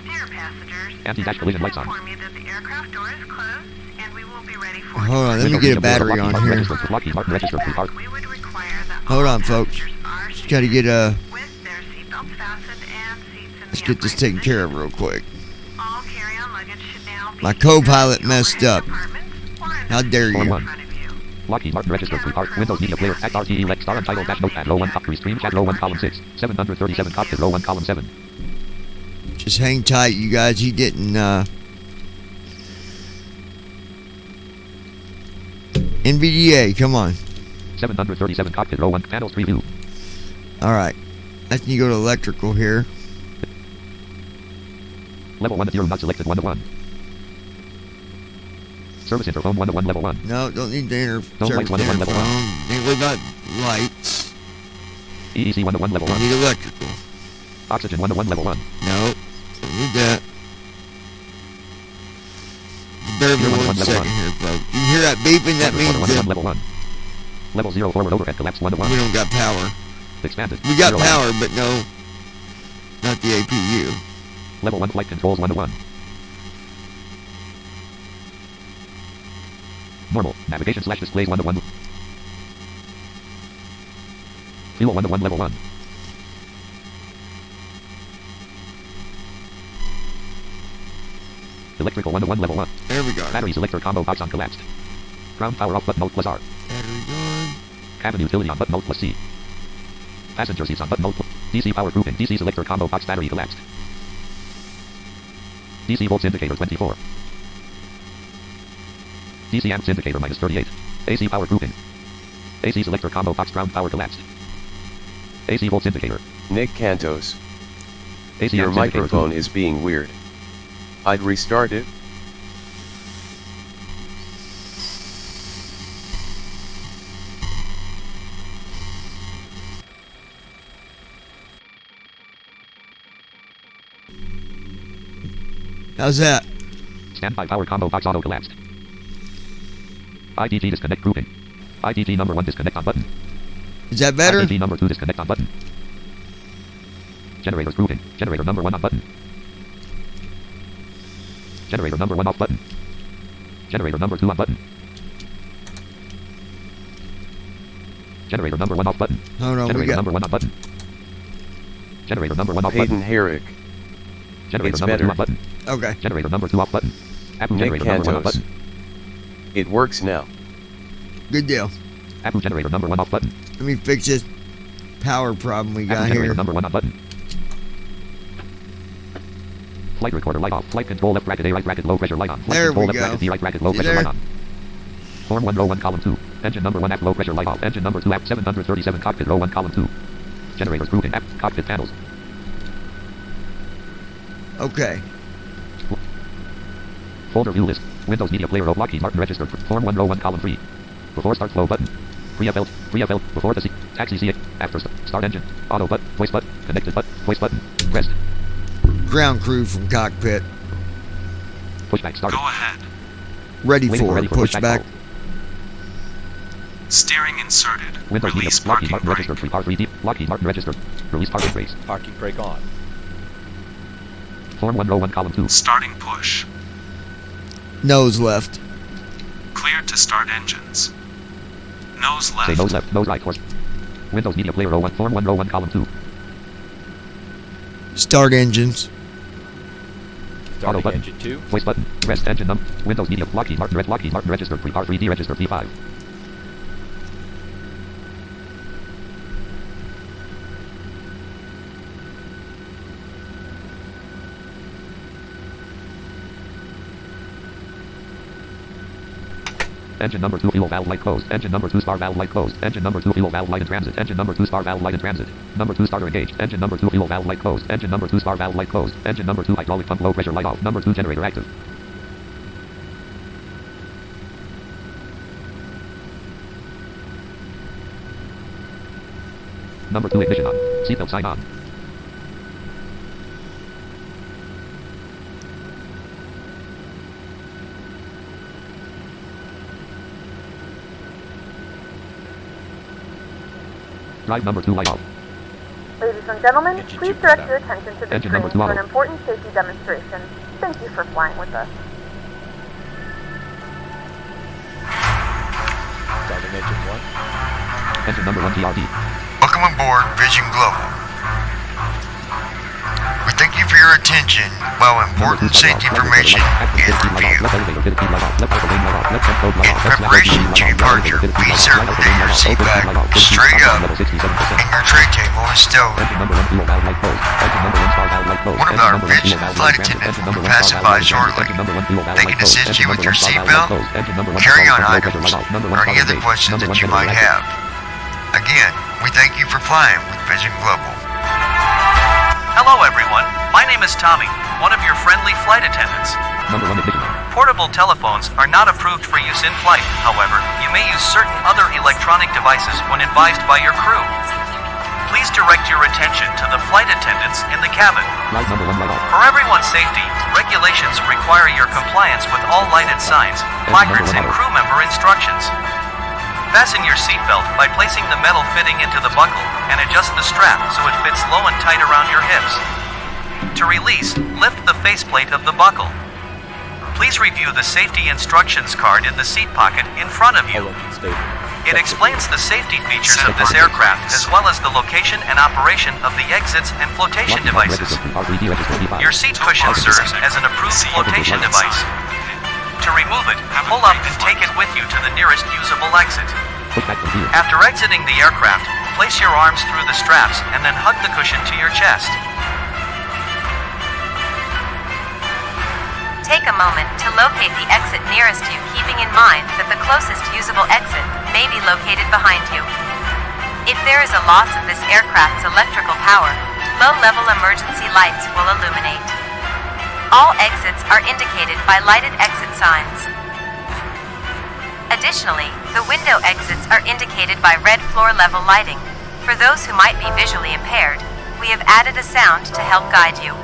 Dear passengers, Anti-dash collision lights on. inform you that the aircraft door is closed and we will be ready for Hold on, let me Windows get a media player battery Lockheed on Martin here. registered. Lockheed Martin registered. Pre-park. We would require that Hold all on, folks. passengers are Just gotta get with their seatbelts fastened and seats in let's the get this upright taken care position. of real quick. All carry-on luggage should now be My co-pilot in the messed overhead up. compartments or in How the dare Form you? 1. Lockheed Martin registered. Pre-park. Windows media player. Act RTE elect star untitled dash notepad. Row 1 top 3 stream chat. Row 1 column 6. 737 cockpit. Row 1 column 7. Just hang tight, you guys. He didn't, NVDA, come on. 737 cockpit. Row 1 panels preview. Alright. Let's you go to electrical here. Level 1 0 not selected 1 to 1. Service interphone 1 to 1 level 1. No, don't need the No lights 1 to 1 level 1. Ain't worried about lights. EEC 1 to 1 level 1. Need electrical. Oxygen 1 to 1 level 1. No, don't need that. Bear with me Level 1 1, level second 1. here, folks. You hear that beeping? That means 1 to 1 that level 1. Level 0 forward overhead collapse 1 to 1. we don't got power. Expanded. We got 0 power, but no, not the APU. Level 1 flight controls 1 to 1. Normal. Navigation slash displays 1 to 1. Fuel 1 to 1 level 1. Electrical 1 to 1 level 1. There we go. Battery selector combo box on collapsed. Ground power off button Alt plus R. Battery gone. Cabin utility on button Alt plus C. Passenger seats on button Alt plus DC power grouping. DC selector combo box battery collapsed. DC volts indicator 24. DC amps indicator minus 38. AC power grouping. AC selector combo box ground power collapsed. AC volts indicator. Nick Cantos. AC Your amps indicator microphone 2. is being weird. I'd restart it. How's that? Standby power combo box auto collapsed. IDG disconnect grouping. IDG number 1 disconnect on button. Is that better? IDG number 2 disconnect on button. Generators grouping. Generator number 1 on button. Generator number 1 off button. Generator number 2 on button. Generator number 1 off button. Hold on, we Generator got number 1 on button. Generator number 1 off Hayden button. Herrick. Generator It's number 2 better. on button. okay. Generator number 2 off button. Apu Nick generator number 1 off Cantos. button. It works now. Good deal. Apu generator number 1 off button. Let me fix this power problem we Apu got generator here. number 1 on button. Flight recorder light off. Flight control left bracket A right bracket low pressure light on. Flight There control we left go. bracket B right bracket low See pressure there? light on. Form 1 row 1 column 2. Engine number 1 app low pressure light off. Engine number 2 app 737 cockpit row 1 column 2. Generators grouping app cockpit panels. Okay. Folder view list. Windows media player of Lockheed Martin registered. Form 1 row 1 column 3. Before start flow button. Pre-FL. Pre-FL. Before the C. Taxi CX. After start engine. Auto button. Voice button. Connected button. Voice button. Rest. Ground crew from cockpit. Pushback started. Go ahead. Ready Waiting for ready it. for Pushback. Steering inserted. Windows media. Release Lockheed parking Martin brake. registered. 3R3D. Lockheed Martin registered. Release parking brakes. Parking brake on. Form 1 row 1 column 2. Starting push. Nose left. Clear to start engines. Nose Say left. nose left. Nose right. Horse. Windows media player row 1. Form 1 row 1 column 2. Start engines. Starting button. engine 2. Voice button. Rest engine num. Windows media. Lockheed Martin registered. 3R3D registered. P5. Engine number 2 fuel valve light closed. Engine number 2 star valve light closed. Engine number 2 fuel valve light in transit. Engine number 2 star valve light in transit. Number 2 starter engaged. Engine number 2 fuel valve light closed. Engine number 2 star valve light closed. Engine number 2 hydraulic pump low pressure light off. Number 2 generator active. Number 2 ignition on. Seatbelt sign on. Drive number 2 light off. Ladies and gentlemen, Engine please two direct cut your out. attention to the Engine screen number two for an auto. important safety demonstration. Thank you for flying with us. Starting engine 1. Engine number 1 TRD. Welcome aboard Vision Global. We thank you for your attention while important safety information is reviewed. In preparation to departure, we circulate your seat back straight up and your tray table is stowed. One of our Vision flight attendants will pass it by shortly. They can assist you with your seatbelt, carry-on items, or any other questions that you might have. Again, we thank you for flying with Vision Global. Hello everyone, my name is Tommy, one of your friendly flight attendants. Number 1 ignition. Portable telephones are not approved for use in flight, however, you may use certain other electronic devices when advised by your crew. Please direct your attention to the flight attendants in the cabin. Light number 1 light off. For everyone's safety, regulations require your compliance with all lighted signs, placards, and crew member instructions. Fasten your seatbelt by placing the metal fitting into the buckle and adjust the strap so it fits low and tight around your hips. To release, lift the faceplate of the buckle. Please review the safety instructions card in the seat pocket in front of you. It explains the safety features of this aircraft as well as the location and operation of the exits and flotation devices. Your seat cushion serves as an approved flotation device. To remove it, pull up and take it with you to the nearest usable exit. After exiting the aircraft, place your arms through the straps and then hug the cushion to your chest. Take a moment to locate the exit nearest you, keeping in mind that the closest usable exit may be located behind you. If there is a loss of this aircraft's electrical power, low-level emergency lights will illuminate. All exits are indicated by lighted exit signs. Additionally, the window exits are indicated by red floor-level lighting. For those who might be visually impaired, we have added a sound to help guide you.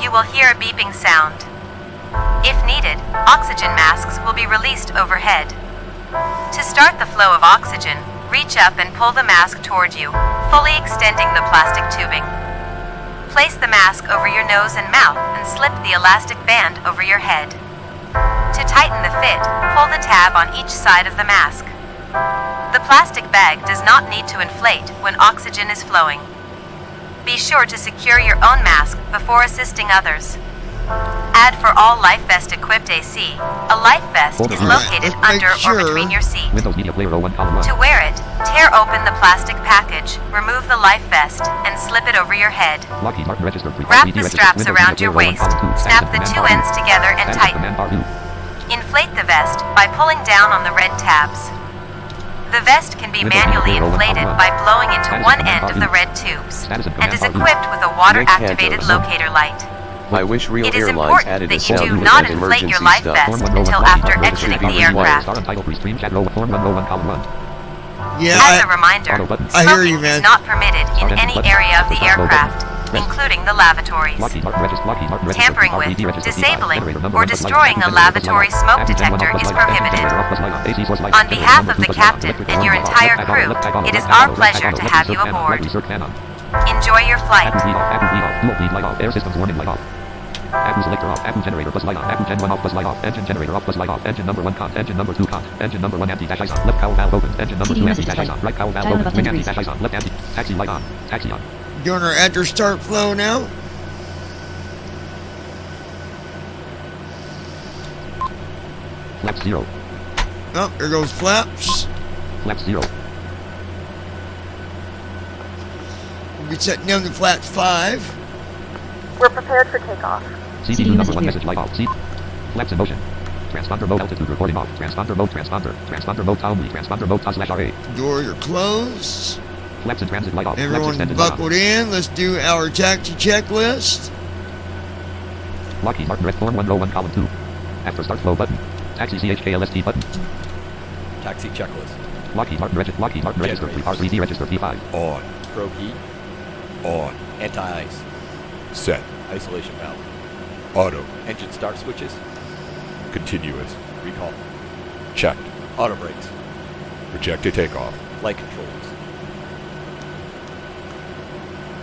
You will hear a beeping sound. If needed, oxygen masks will be released overhead. To start the flow of oxygen, reach up and pull the mask toward you, fully extending the plastic tubing. Place the mask over your nose and mouth and slip the elastic band over your head. To tighten the fit, pull the tab on each side of the mask. The plastic bag does not need to inflate when oxygen is flowing. Be sure to secure your own mask before assisting others. Add for all life vest equipped AC, a life vest is located under or between your seat. To wear it, tear open the plastic package, remove the life vest, and slip it over your head. Wrap the straps around your waist, snap the two ends together and tighten. Inflate the vest by pulling down on the red tabs. The vest can be manually inflated by blowing into one end of the red tubes, and is equipped with a water-activated locator light. I wish Real It is Airlines important added a that you sound do with not that inflate your emergency life stuff. vest until after exiting the aircraft. Yeah, As a reminder, I hear you, smoking man. is not permitted in any area of the aircraft, including the lavatories. Tampering with, disabling, or destroying a lavatory smoke detector is prohibited. On behalf of the captain and your entire crew, it is our pleasure to have you aboard. Enjoy your flight. Air systems warning light off. Accu selector off. Accu generator plus light on. Accu gen 1 off plus light off. Engine generator off plus light off. Engine number 1 con. Engine number 2 con. Engine number 1 anti-dash ice on. Left power valve open. Engine number 2 anti-dash ice on. Right power valve open. Wing anti-dash ice on. Left anti. Taxi light on. Taxi on. Doing our enter start flow now. Flaps 0. Oh, there goes flaps. Flaps 0. We'll be setting down to flaps 5. We're prepared for takeoff. CDU number 1 message light off. C. Flaps in motion. Transponder mode altitude recording off. Transponder mode transponder. Transponder mode only. Transponder mode /RA. Doors are closed. Flaps in transit light off. Everyone buckled in. Let's do our taxi checklist. Lockheed Martin Red Form 1 row 1 column 2. After start flow button. Taxi CHKLST button. Taxi checklist. Lockheed Martin register P3D register P5. On. Probe heat. On. Anti-ice. Set. Isolation valve. Auto. Engine start switches. Continuous. Recall. Checked. Auto brakes. Projected takeoff. Flight controls.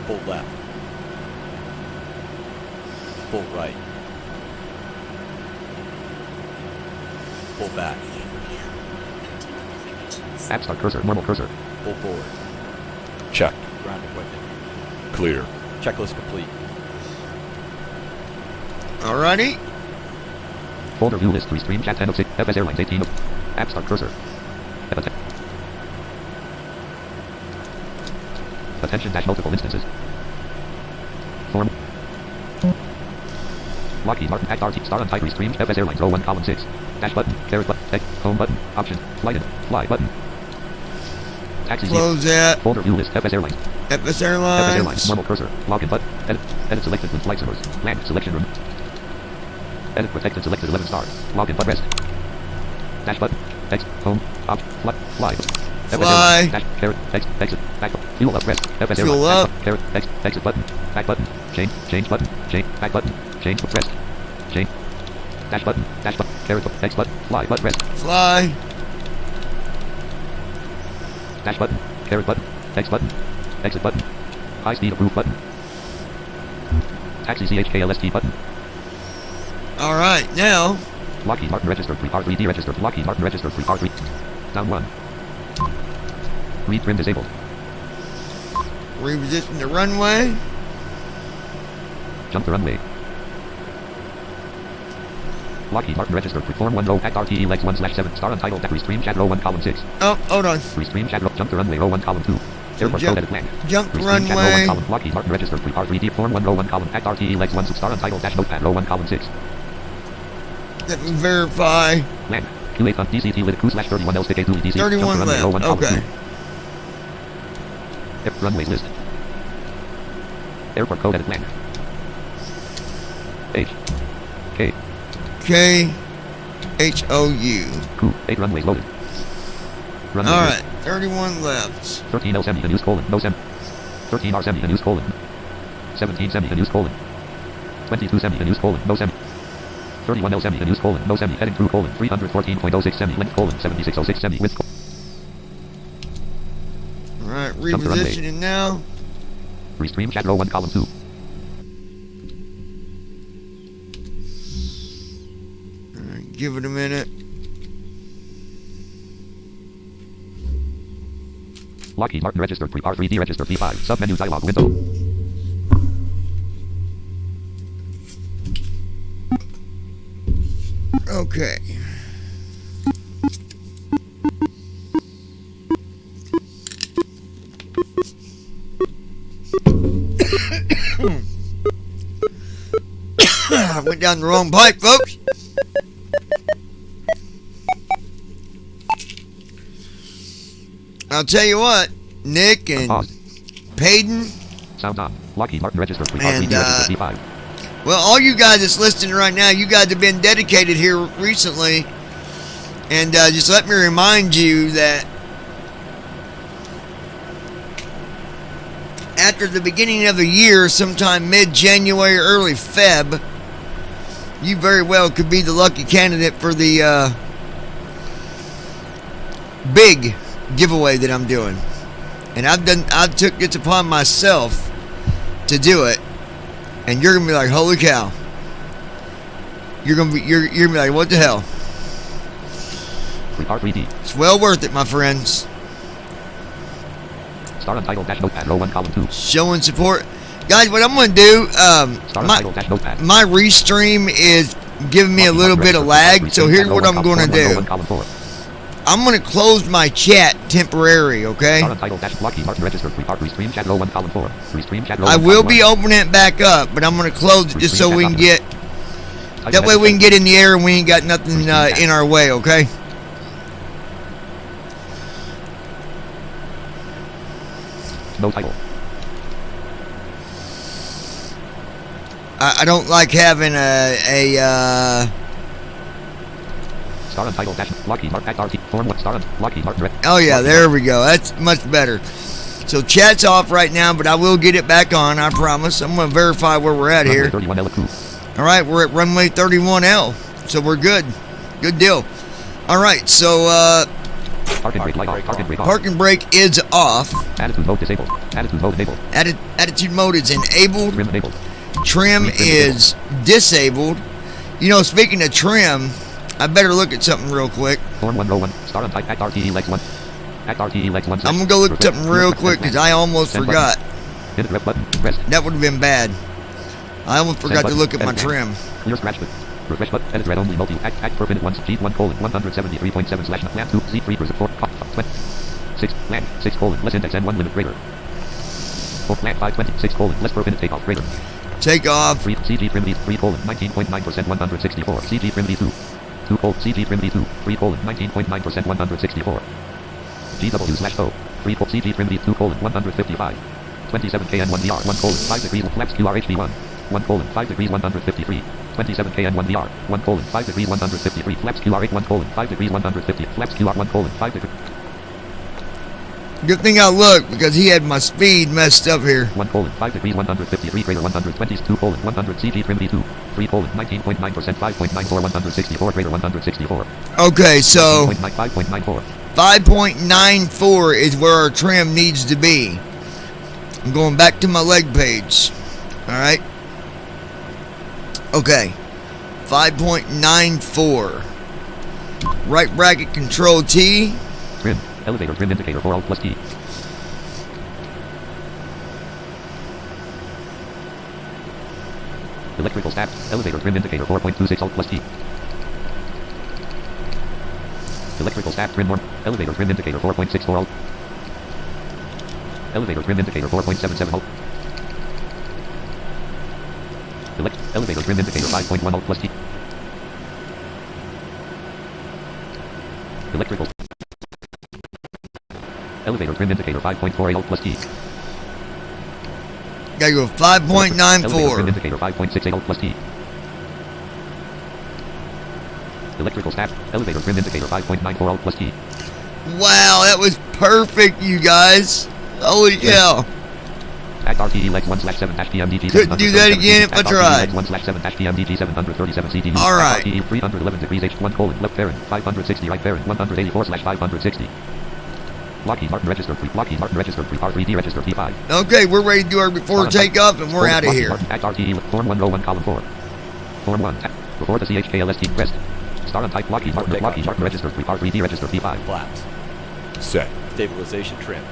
Full left. Full right. Full back. App start cursor, normal cursor. Full forward. Check. Ground equipment. Clear. Checklist complete. Alrighty. Folder view list, restream chat 10 of 6, FS Airlines 18 of. App start cursor. Attention dash multiple instances. Form. Lockheed Martin Act RT star on type restream FS Airlines 01 column 6. Dash button, caret button, text, home button, option, flight in, fly button. Taxi Close that. Folder view list FS Airlines. FS Airlines. FS Airlines normal cursor. Login button. Edit selected with flight servers. Land selection room. Edit protected selected 11 star. Login button rest. Dash button. Text. Home. Op. Fly. Fly. Dash. Caret. Text. Exit. Back. Fuel up. Rest. FS Fuel Airlines. up. Caret. Text. Exit button. Back button. Change button. Change. Back button. Change. Rest. Change. Dash button. Dash button. Caret. Text button. Fly. Button rest. Fly. Dash button. Caret button. Text button. Exit button. High speed approve button. Taxi CHKLST button. Alright, now. Lockheed Martin registered 3R3D registered. Lockheed Martin registered 3R3. Down 1. Read trim disabled. Reposition the runway. Jump the runway. Lockheed Martin registered Form 1 row Act RTE legs 1/7 star untitled at restream chat row 1 column 6. Oh, hold on. Restream chat row jump the runway row 1 column 2. Airport code edit blank. Jump the Restream chat row 1 runway. column. Lockheed Martin registered 3R3D Form 1 row 1 column Act RTE legs 1 star untitled dash notepad row 1 column 6. Let me verify. Land. Q8 on DCT lit Q/31 L stick A2 DC. 31 jump the runway row 1 left. column Okay. 2. Runways list. Airport code edit blank. H. K. KHOU. Q. 8 runways loaded. Runway Alright, 31 left. 13 L semi unused colon. No sem. 13 R semi unused colon. 17 semi unused colon. 22 semi unused colon. No semi. 31 L semi unused colon. No semi heading through colon. 314.06 semi length colon. 7606 semi width. Alright, Jump the runway. repositioning now. Restream chat row 1 column 2. Alright, give it a minute. Lockheed Martin registered 3R3D registered P5. Submenu dialog window. Okay. I went down the wrong pipe, folks. I'll tell you what, Nick and Payton. Sound on. Lockheed Martin registered 3R3D And, registered P5. Well, all you guys that's listening right now, you guys have been dedicated here recently. And just let me remind you that after the beginning of the year, sometime mid-January, early Feb, you very well could be the lucky candidate for the big giveaway that I'm doing. And I took it upon myself to do it. And you're gonna be like, holy cow. You're gonna be like, what the hell? 3R3D. It's well worth it, my friends. Star untitled dash notepad row 1 column 2. Showing support. Guys, what I'm gonna do, Star untitled dash notepad. my restream is giving me a little bit of lag, so here's what I'm gonna do. I'm gonna close my chat temporary, okay? Star untitled dash Lockheed Martin registered 3R restream chat row 1 column 4. Restream chat row I 1 will column be 1. opening it back up, but I'm gonna close it just so we can get. Type That way message we can get in the air and we ain't got nothing in our way, okay? No title. I don't like having a Star untitled dash Lockheed Martin Act RT Form 1 Star Lockheed Martin. oh yeah, there we go. That's much better. So chat's off right now, but I will get it back on, I promise. I'm going to verify where we're at here. 31L approved. All right, we're at runway 31L, so we're good. Good deal. All right, so Parking brake light off. Parking brake off. Parking brake is off. Attitude mode disabled. Attitude mode enabled. Attitude mode is enabled. Trim enabled. Trim is disabled. You know, speaking of trim, I better look at something real quick. Form 1 row 1. Start on type. Act RTE legs 1. Act RTE legs 1. I'm gonna go look at something real quick because I almost forgot. Hit the rep button. Press. That would have been bad. I almost forgot to look at my trim. Clear scratch button. Refresh button. Edit red only multi. Act per minute 1. G1:173.7 slash land 2. Z3 per 4. 20. 6. Land 6 : less index and 1 limit greater. 4. Land 526 : less per minute takeoff greater. Takeoff. 3. CG trim 3 : 19.9% 164. CG trim 2. 2 : CG trim 2. 3 : 19.9% 164. GW/O. 3 : CG trim 2 : 155. 27 kn 1 VR 1 : 5 degrees flex QRHV1 1 : 5 degrees 153. 27 kn 1 VR 1 : 5 degrees 153 flex QRH 1 : 5 degrees 150 flex QR 1 : 5 degrees. Good thing I looked because he had my speed messed up here. 1 : 5 degrees 153 greater 120 2 : 100 CG trim 2 3 : 19.9% 5.94 164 greater 164. Okay, so 5.94 5.94 is where our trim needs to be. I'm going back to my leg page. Alright. Okay. 5.94. Right bracket control T. Trim. Elevator trim indicator for Alt plus T. Electrical stack. Elevator trim indicator 4.26 Alt plus T. Electrical stack trim norm. Elevator trim indicator 4.64 Alt. Elevator trim indicator 4.77 Alt. Elevator trim indicator 5.1 Alt plus T. Electrical. Elevator trim indicator 5.48 Alt plus T. Gotta go Elevator trim 5.94. indicator 5.68 Alt plus T. Electrical stack. Elevator trim indicator 5.94 Alt plus T. Wow, that was perfect, you guys. Holy cow. Act RTE legs 1/7-PMDG. Couldn't do that again if I tried. 1/7-PMDG 737 CD. All right. RTE 311 degrees H1: left parent 560 right parent 184/560. Lockheed Martin registered 3. Lockheed Martin registered 3. R3D registered P5. Okay, we're ready to do our before takeoff and we're out of here. Act RTE Form 1 row 1 column 4. Form 1. Before the CHKLST pressed. Start on type Lockheed Martin. Lockheed Martin registered 3. R3D registered P5. Flaps. Set. Stabilization trim.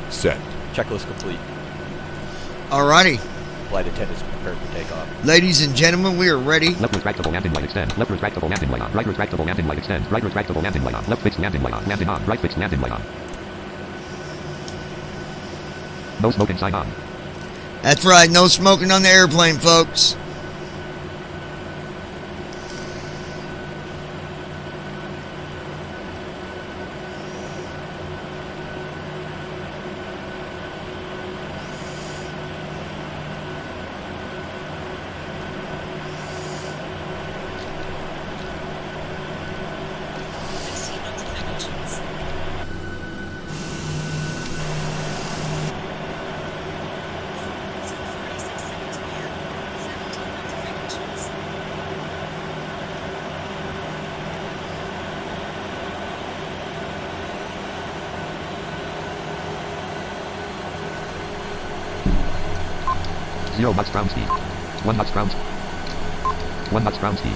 Set. Checklist complete. Alrighty. Flight attendants prepared for takeoff. Ladies and gentlemen, we are ready. Left retractable landing light extend. Left retractable landing light on. Right retractable landing light extend. Right retractable landing light on. Left fixed landing light on. Landing on. Right fixed landing light on. No smoking sign on. That's right, no smoking on the airplane, folks. Zero knots ground speed. 1 knots ground. 1 knots ground speed.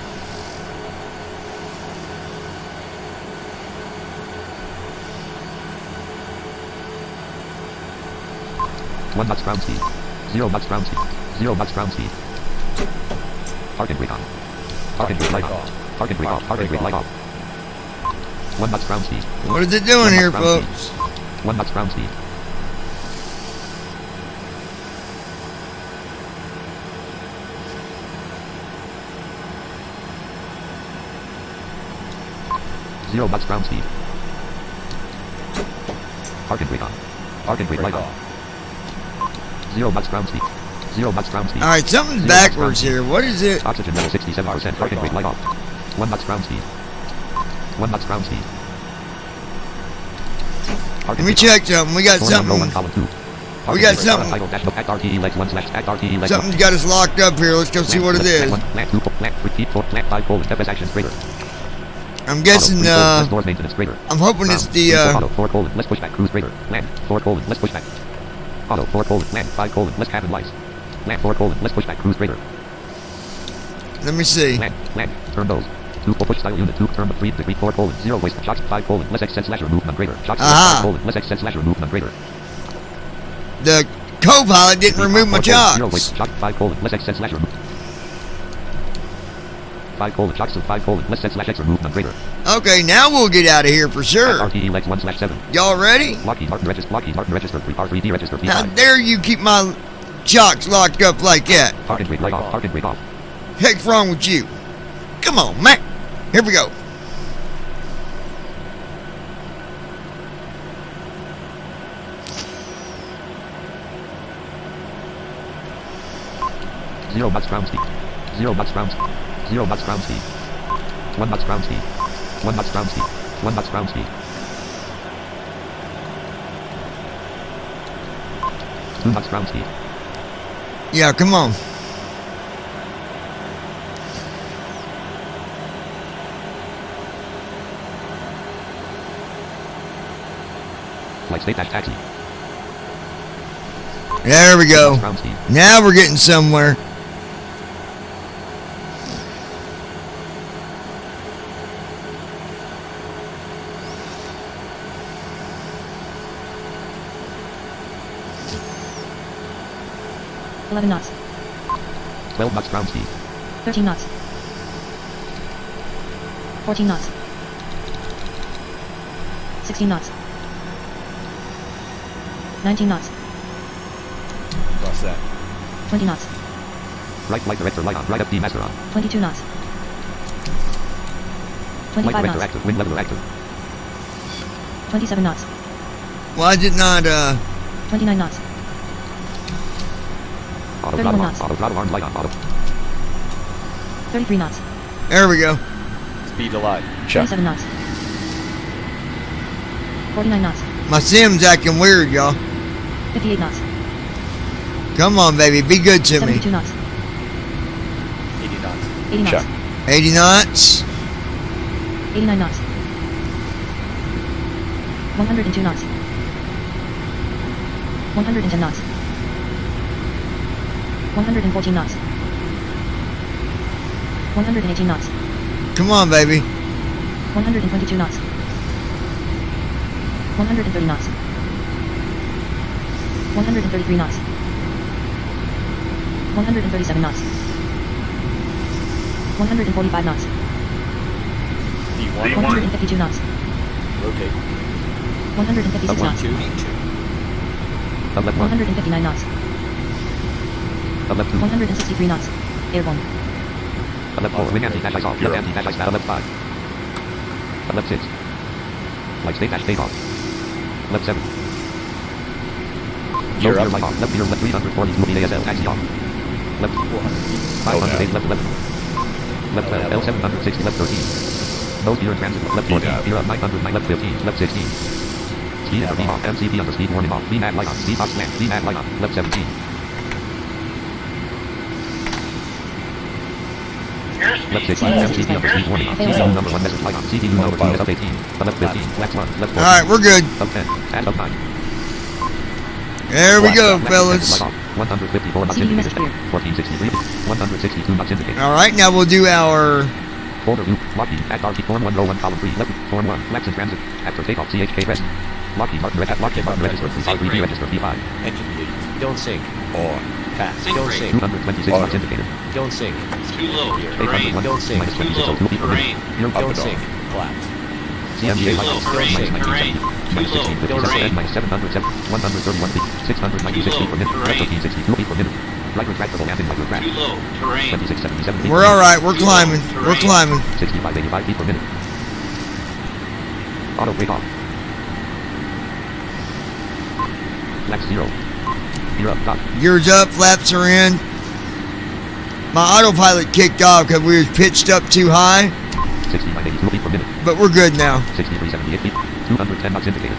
One knots ground speed. 0 knots ground speed. 0 knots ground speed. Parking brake on. Parking brake light off. Parking brake off. Parking brake light off. 1 knots ground speed. What is it doing here, folks? 1 knots ground speed. Zero knots ground speed. Parking brake on. Parking brake light off. 0 knots ground speed. 0 knots ground speed. Alright, something's backwards here. What is it? Oxygen level 67%. Parking brake light off. 1 knots ground speed. 1 knots ground speed. Let me check something. We got something. We got something. Something's got us locked up here. Let's go see what it is. I'm guessing, Less doors maintenance greater. I'm hoping it's the, Auto 4 colon, less pushback cruise greater. Land 4 colon, less pushback. Auto 4 colon, land 5 colon, less cabin lights. Land 4 colon, less pushback cruise greater. let me see. Land, turn those. 2 full push style unit, 2 turn 3 degree 4 colon, 0 waste, shocks 5 colon, less extend slash remove none greater. Shocks 5 colon, less extend slash remove none greater. The co-pilot didn't remove my shocks. 0 waste, shock 5 colon, less extend slash remove. 5 colon, shocks 5 colon, less extend slash X remove none greater. Okay, now we'll get out of here for sure. RTE legs 1/7. Y'all ready? Lockheed Martin registered 3 R3D registered How P5. dare you keep my shocks locked up like that? Target brake light off, target brake off. Heck's wrong with you? Come on, man. Here we go. Zero knots ground speed. 0 knots ground speed. 0 knots ground speed. 1 knots ground speed. 1 knots ground speed. 1 knots ground speed. 2 knots ground speed. Yeah, come on. Flight state dash taxi. There we go. Ground speed. Now we're getting somewhere. $11 knots. 12 knots ground speed. 13 knots. 14 knots. 16 knots. 19 knots. What's that? 20 knots. Right flight director light on. Right FD master on. 22 knots. Flight 25 director knots. active. Wind leveler active. 27 knots. Why did not, 29 knots. Auto 31 throttle on. knots. Auto throttle arm light on. Auto. 33 knots. there we go. Speed to light. Check. 27 knots. 49 knots. My sim's acting weird, y'all. 58 knots. Come on, baby. Be good to me. 72 knots. 80 knots. 80 knots. Check. 80 knots. 89 knots. 102 knots. 110 knots. 114 knots. 118 knots. Come on, baby. 122 knots. 130 knots. 133 knots. 137 knots. 145 knots. D1. 152 knots. Rotate. 156 knots. 2. 159 knots. 11 2. 163 knots. Airborne. 11 4. Wing anti-dash ice off. Left anti-dash ice now. Left 5. Left 6. Flight state dash take off. Left 7. Gear Gear up. light off. Left gear left 340 moving ASL taxi off. Left 508 left 11. Left 12 L760 left 13. Nose gear in transit left 14. Gear up 909 left 15 left 16. Speed under beam off. MCP under speed warning off. VMAG light on. Speed off slant. VMAG light on. Left 17. Left 16. MCP under speed warning off. CPU number 1 message light on. CPU number 2 up 18. Left 15. Left 1. Left 14. Alright, we're good. Up 10. And up 9. There we go, Left fellas. light off. 154 knots CD indicated. message 1463. 162 knots indicated. Alright, now we'll do our... Folder loop. Lockheed. At RT form 1 row 1 column 3. Left. Form 1. Flex in transit. After takeoff. CHK rest. Lockheed Martin at Lockheed Martin register. R3D register P5. Engine leads. Don't sink. On. Pass. Sink Don't rate. sink. 226 knots indicated. Don't sink. Too low. Terrain. 801. Don't sink. Minus Too 2602 low. feet per Terrain. minute. You're Don't up sink. Collapse. CMDA Too light low. on. Terrain. Minus Terrain. 1970. Too Minus low. 1657. Terrain. Minus 707. 131 feet. 696 feet per minute. Terrain. 1362 feet per minute. Right retractable landing right retract. Too low. Terrain. 2677 feet. We're alright. We're climbing. We're climbing. 6585 feet per minute. Auto brake off. Flaps 0. Gear up, dock. Gears up. Flaps are in. My autopilot kicked off because we was pitched up too high. 6582 feet per minute. But we're good now. 6378 feet. 210 knots indicated.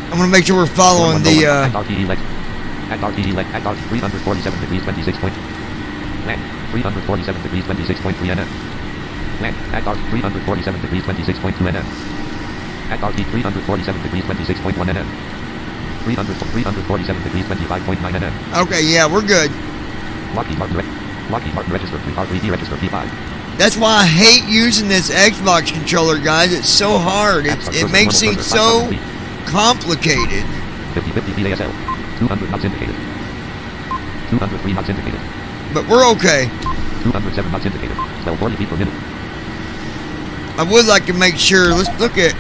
I'm going to make sure we're following the... At RTE leg. At RTE leg. At RT 347 degrees 26 point. Land. 347 degrees 26.3 NM. Land. At RT 347 degrees 26.2 nm. At RT 347 degrees 26.1 nm. 347 degrees 25.9 nm. Okay, yeah, we're good. Lockheed Martin registered 3D register P5. That's why I hate using this Xbox controller, guys. It's so hard. It makes things so complicated. 50-50 VASL. 200 knots indicated. 203 knots indicated. But we're okay. 207 knots indicated. Spell 40 feet per minute. I would like to make sure. Let's look at.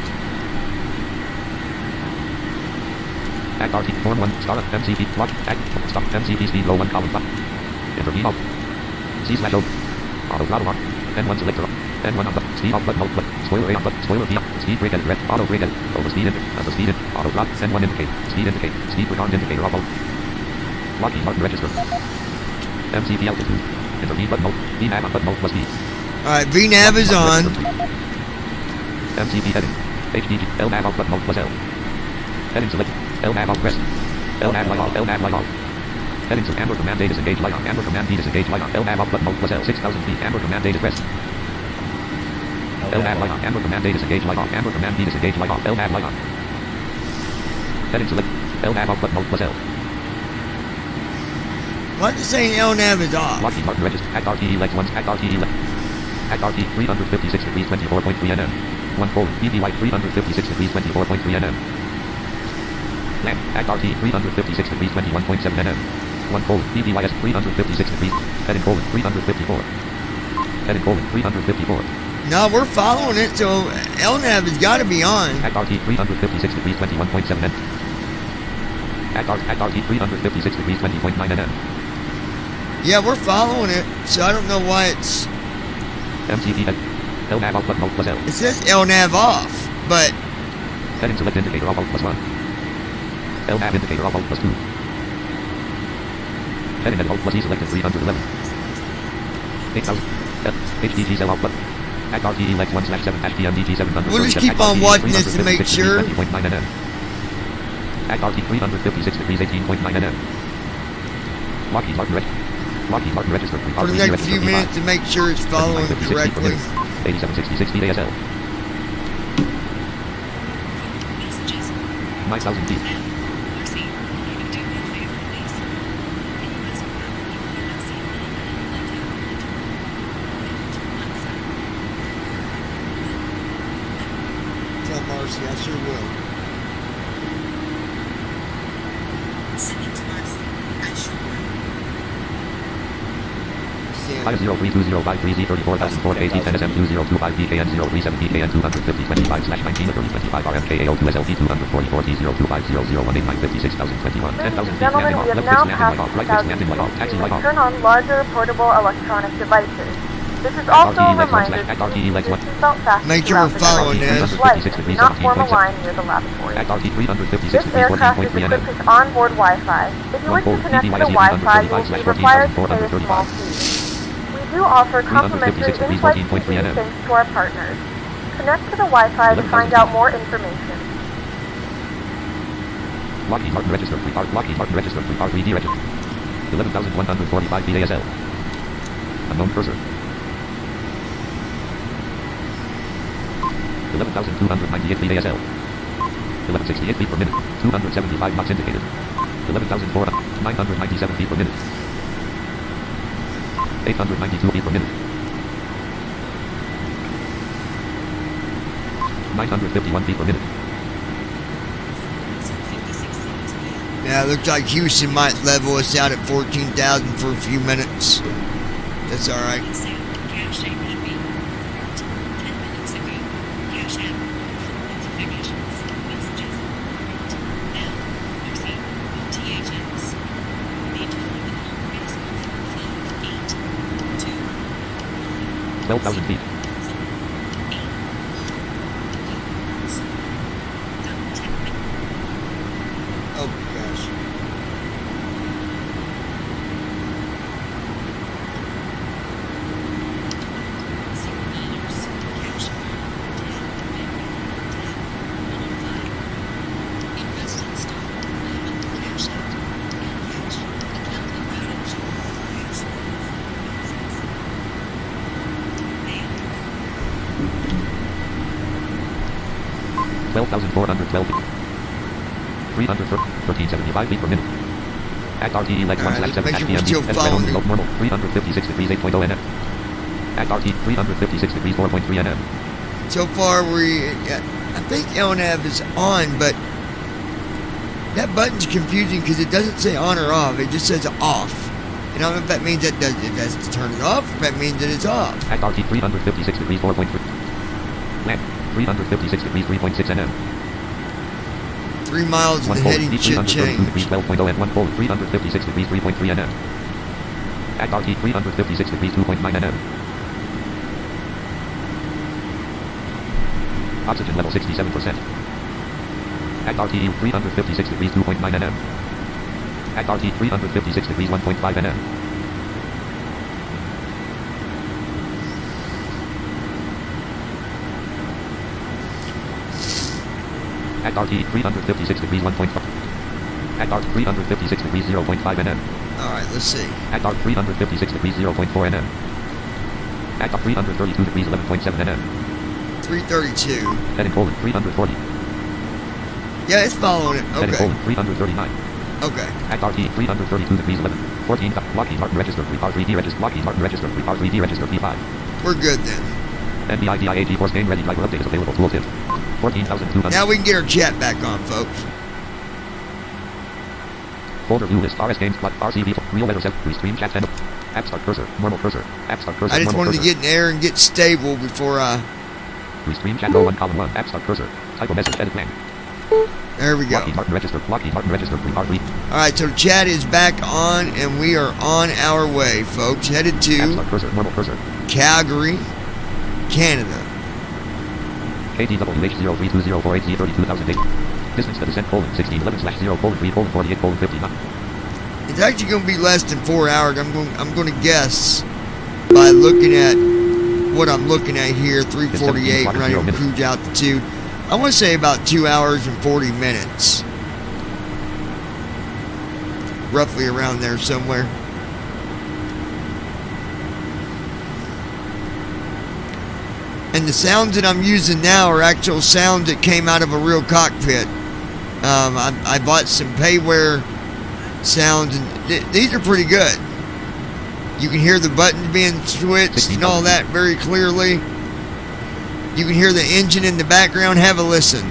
Act RT form 1 star MCP lock act stop MCP speed low 1 column 5. Intervene out. C/O. Auto throttle on. N1 selector. N1 on the speed off button out button. Spoiler A on button. Spoiler B on. Speed brake edit red. Auto brake edit. Over speed in. As the speed in. Auto throttle. N1 indicate. Speed indicate. Speed quick on indicator off out. Lockheed Martin register. MCP altitude. Intervene button out. VNAV on button out plus B. Alright, VNAV is on. MCP heading. HDG. LNAV out button out plus L. Heading selected. LNAV out pressed. LNAV light off. LNAV light off. Heading to Amber Command A disengage light on. Amber Command B disengage light on. LNAV out button out plus L. 6,000 feet. Amber Command A is pressed. LNAV light on. Amber Command A disengage light off. Amber Command B disengage light off. LNAV light on. Heading select. LNAV out button out plus L. What's it saying LNAV is off? Lockheed Martin register. Act RTE left 1. Act RTE left. Act RT 356 degrees 24.3 nm. 1 colon. BBY 356 degrees 24.3 nm. Land. Act RT 356 degrees 21.7 nm. 1 colon. BBYS 356 degrees. Heading colon 354. Heading colon 354. No, we're following it, so LNAV has got to be on. Act RT 356 degrees 21.7 nm. Act RT 356 degrees 20.9 nm. Yeah, we're following it, so I don't know why it's... MCP head. LNAV out button out plus L. It says LNAV off, but... Heading select indicator off out plus 1. LNAV indicator off out plus 2. Heading and alt plus E selected 311. 8,000. HDG cell out button. Act RTE lex 1/7 HDMDG 700. We'll just keep on watching this to make sure. 20.9 nm. Act RT 356 degrees 18.9 nm. Lockheed Martin registered. For the next few minutes to make sure it's following correctly. 8766 VASL. 9,000 feet. Tell Marcy I sure will. Five 030053040,004 Gentlemen, we have now passed 2,000 feet. Turn on larger portable electronic devices. This is also a reminder to use seatbelt fasten make sure we're following this. Do not form a line near the lavatory. This aircraft is equipped with onboard Wi-Fi. If you wish to connect to the Wi-Fi, you will be required to pay a small fee. We do offer complimentary in-flight TV thanks to our partners. Connect to the Wi-Fi to find out more information. Lockheed Martin registered. Lockheed Martin registered. 3D registered. 11,145 VASL. Unknown cursor. 11,298 feet ASL. 1168 feet per minute. 275 knots indicated. 11,997 feet per minute. 892 feet per minute. 951 feet per minute. Yeah, it looks like Houston might level us out at 14,000 for a few minutes. That's alright. $12,000 feet. Oh gosh. 12,412 feet. 1375 feet per minute. Act RTE legs 1/7 make sure we're HPMD. still following it. Normal 356 degrees 8.0 nm. Act RT 356 degrees 4.3 nm. So far, I think LNAV is on, but that button's confusing because it doesn't say on or off. It just says off. And I don't know if that means it has to turn it off, or if that means that it's off. Act RT 356 degrees 4.3. Land 356 degrees 3.6 nm. 3 miles and the heading should change. 12.0 and 1 pole 356 degrees 3.3 nm. Act RT 356 degrees 2.9 nm. Oxygen level 67%. Act RT 356 degrees 2.9 nm. Act RT 356 degrees 1.5 nm. Act RT 356 degrees 1.5. Act RT 356 degrees 0.5 nm. Alright, let's see. Act RT 356 degrees 0.4 nm. Act RT 332 degrees 11.7 nm. 332. Heading colon 340. Yeah, it's following it. Heading Okay. colon 339. Okay. Act RT 332 degrees 11. 14. Lockheed Martin registered 3R3D registered. Lockheed Martin registered 3R3D registered P5. We're good then. NVIDIA Force game ready driver update is available. Tooltip. 14,200. Now we can get our chat back on, folks. Folder view list RS games plus RCV real letter set restream chat and app start cursor normal cursor app start cursor. I just normal wanted to cursor. get in air and get stable before Restream chat row 1 column 1 app start cursor type of message edit plan. There we go. Lockheed Martin registered 3R3. Alright, so chat is back on and we are on our way, folks. Headed App to start cursor normal cursor. Calgary, Canada. KTWH032048Z32008. Distance to descent colon 1611/0 colon 3 colon 48 colon 59. It's actually going to be less than 4 hours. I'm going to guess by looking at what I'm looking at here, 348 running cruise altitude. I want to say about 2 hours and 40 minutes. Roughly around there somewhere. And the sounds that I'm using now are actual sounds that came out of a real cockpit. I bought some payware sounds, and these are pretty good. You can hear the buttons being switched and all that very clearly. You can hear the engine in the background. Have a listen.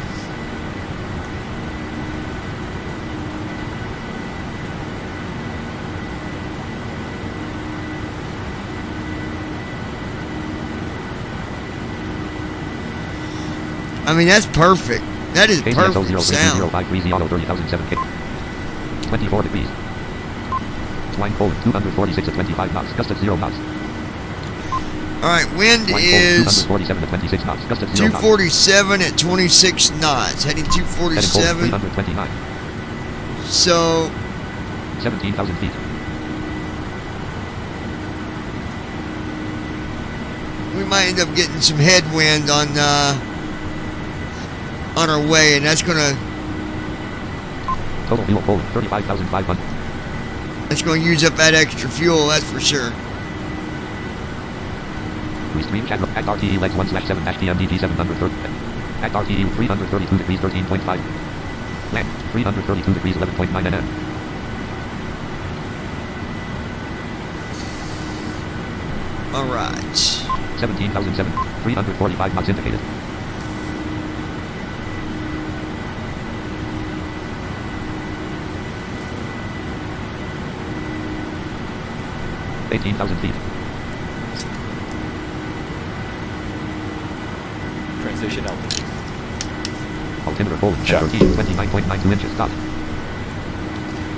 I mean, that's perfect. That is perfect sound. 24 degrees. Flying colon 246 at 25 knots. Gust at 0 knots. Alright, wind is 247 at 26 knots. Gust at 0 knots. 247 at 26 knots. Heading 247. 329. So 17,000 feet. we might end up getting some headwind on our way, and that's gonna Total fuel colon 35,500. that's gonna use up that extra fuel, that's for sure. Restream chat act RTE legs 1/7 HTMDG 730. Act RTE 332 degrees 13.5. Land 332 degrees 11.9 nm. Alright. 17,007. 345 knots indicated. $18,000 feet. Transition altitude. Altimeter colon 29.92 inches. Stop.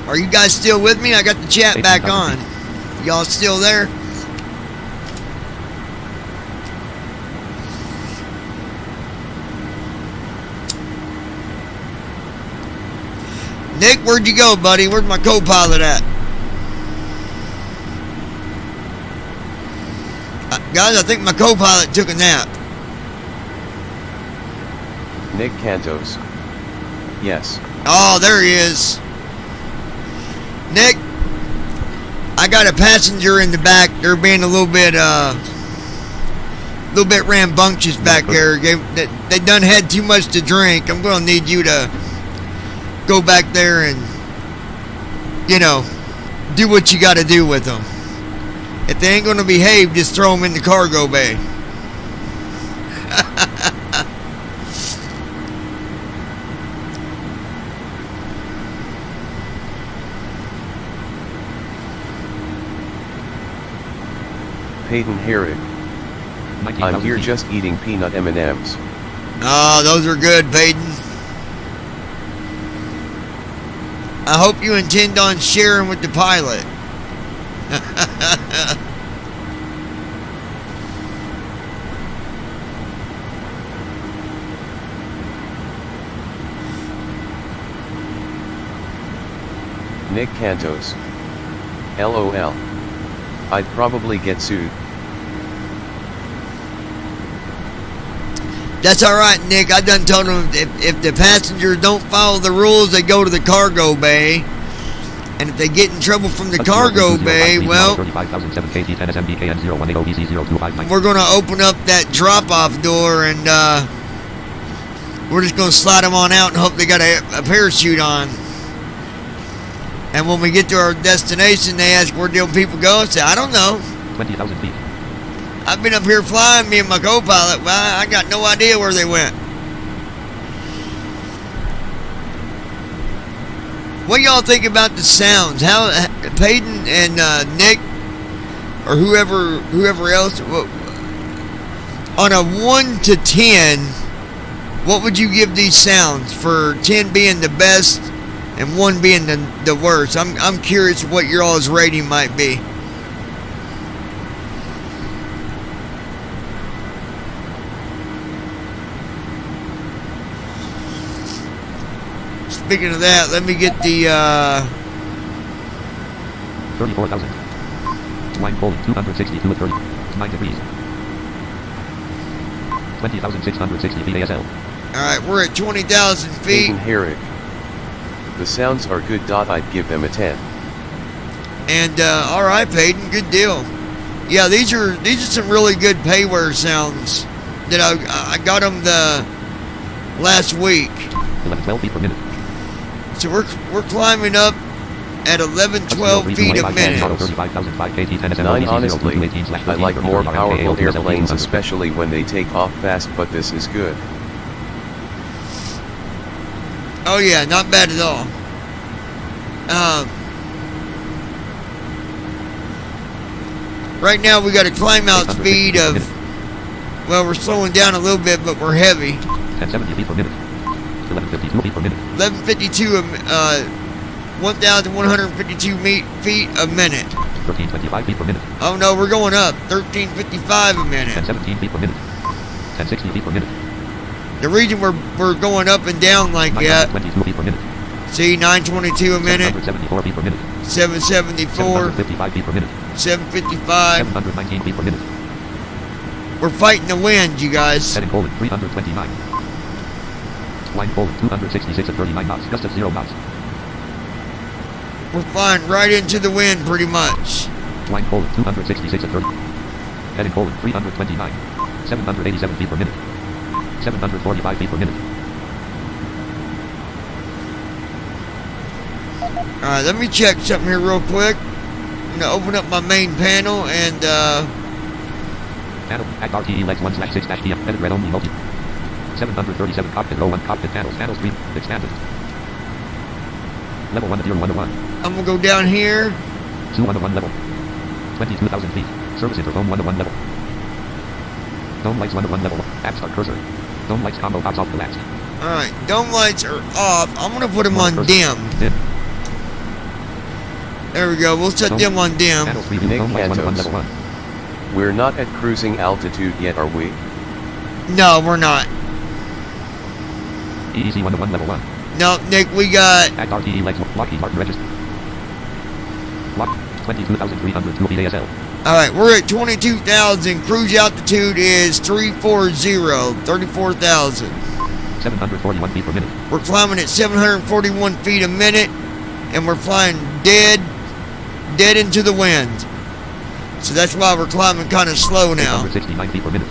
Are you guys still with me? I got the chat back on. Y'all still there? Nick, where'd you go, buddy? Where's my co-pilot at? Guys, I think my co-pilot took a nap. Nick Cantos. Yes. Oh, there he is. Nick, I got a passenger in the back. They're being a little bit little bit rambunctious back there. They done had too much to drink. I'm going to need you to go back there and, you know, do what you got to do with them. If they ain't going to behave, just throw them in the cargo bay. Peyton Herrick. I'm here just eating peanut M&Ms. Oh, those are good, Peyton. I hope you intend on sharing with the pilot. Nick Cantos. LOL. I'd probably get sued. That's alright, Nick. I done told them if the passengers don't follow the rules, they go to the cargo bay. And if they get in trouble from the cargo bay, well, we're going to open up that drop-off door and we're just going to slide them on out and hope they got a parachute on. And when we get to our destination, they ask where do people go. I say, I don't know. 20,000 feet. I've been up here flying, me and my co-pilot. Well, I got no idea where they went. What y'all think about the sounds? How Peyton and Nick or whoever else, on a 1 to 10, what would you give these sounds? For 10 being the best and 1 being the worst. I'm curious what your all's rating might be. Speaking of that, let me get the 34,000. Line pole 262 at 30. 9 degrees. 20,660 feet ASL. Alright, we're at 20,000 feet. Peyton Herrick. The sounds are good. I'd give them a 10. And alright, Peyton, good deal. Yeah, these are some really good payware sounds that I got them the last week. 11-12 feet per minute. So we're climbing up at 11-12 feet a minute. 9 honestly, I like more powerful airplanes, especially when they take off fast, but this is good. Oh yeah, not bad at all. Right now we got a climb out speed of, well, we're slowing down a little bit, but we're heavy. 1070 feet per minute. 1152 feet per minute. 1152, 1,152 feet a minute. 1325 feet per minute. Oh no, we're going up. 1355 a minute. 1017 feet per minute. 1060 feet per minute. The reason we're going up and down like that. 22 feet per minute. See, 922 a minute. 774 feet per minute. 774. 755 feet per minute. 755. 719 feet per minute. We're fighting the wind, you guys. Heading forward 329. Line forward 266 at 39 knots. Gust of 0 knots. We're flying right into the wind pretty much. Line forward 266 at 30. Heading forward 329. 787 feet per minute. 745 feet per minute. Alright, let me check something here real quick. I'm going to open up my main panel and Panel, act RTE legs 1/6-DM, edit red only multi. 737 cockpit row 1 cockpit panels, panel screen, expanded. Level 1 at 101. I'm going to go down here. 201 level. 22,000 feet. Service interphone 101 level. Dome lights 101 level. App start cursor. Dome lights combo pops off collapsed. Alright, dome lights are off. I'm going to put them on dim. Dim. There we go. We'll set them on dim. Nick Cantos. We're not at cruising altitude yet, are we? No, we're not. EEC 101 level 1. No, Nick, we got... Act RTE legs, Lockheed Martin register. Lock, 22,302 feet ASL. Alright, we're at 22,000. Cruise altitude is 34,000. 741 feet per minute. We're climbing at 741 feet a minute. And we're flying dead into the wind. So that's why we're climbing kind of slow now. 69 feet per minute.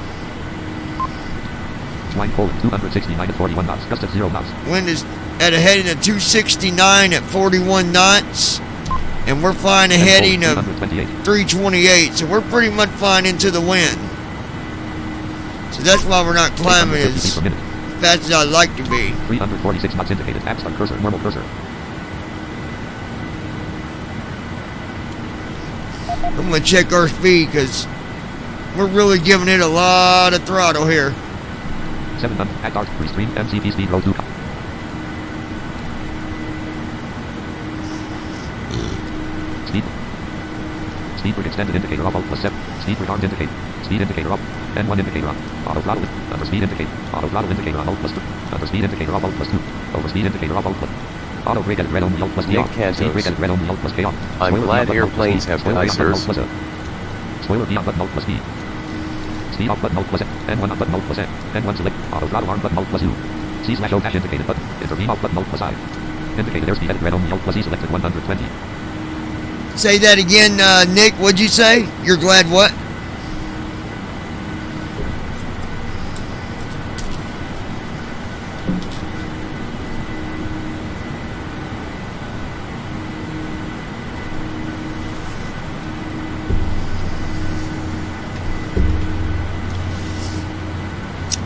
Line colon 269 at 41 knots. Gust of 0 knots. Wind is at a heading of 269 at 41 knots. And we're flying a heading of 328. So we're pretty much flying into the wind. So that's why we're not climbing as fast as I'd like to be. 346 knots indicated. App start cursor. Normal cursor. I'm going to check our speed because we're really giving it a lot of throttle here. 700 at dark. Restream MCP speed row 2. Speed brake extended indicator up, alt plus 7. Speed brake armed indicator. Speed indicator up. N1 indicator up. Auto throttle. Under speed indicator. Auto throttle indicator on alt plus 2. Under speed indicator up, alt plus 2. Over speed indicator up, alt plus. Auto brake at red only, alt plus K off. Speed brake at red only, alt plus K off. I'm glad airplanes have deicers. Spoiler D on button, alt plus B. Speed off button, alt plus N. N1 on button, alt plus N. N1 select. Auto throttle arm button, alt plus U. C/O dash indicated button. Intervene off button, alt plus I. Indicated airspeed at red only, alt plus E selected 120. Say that again, Nick. What'd you say? You're glad what?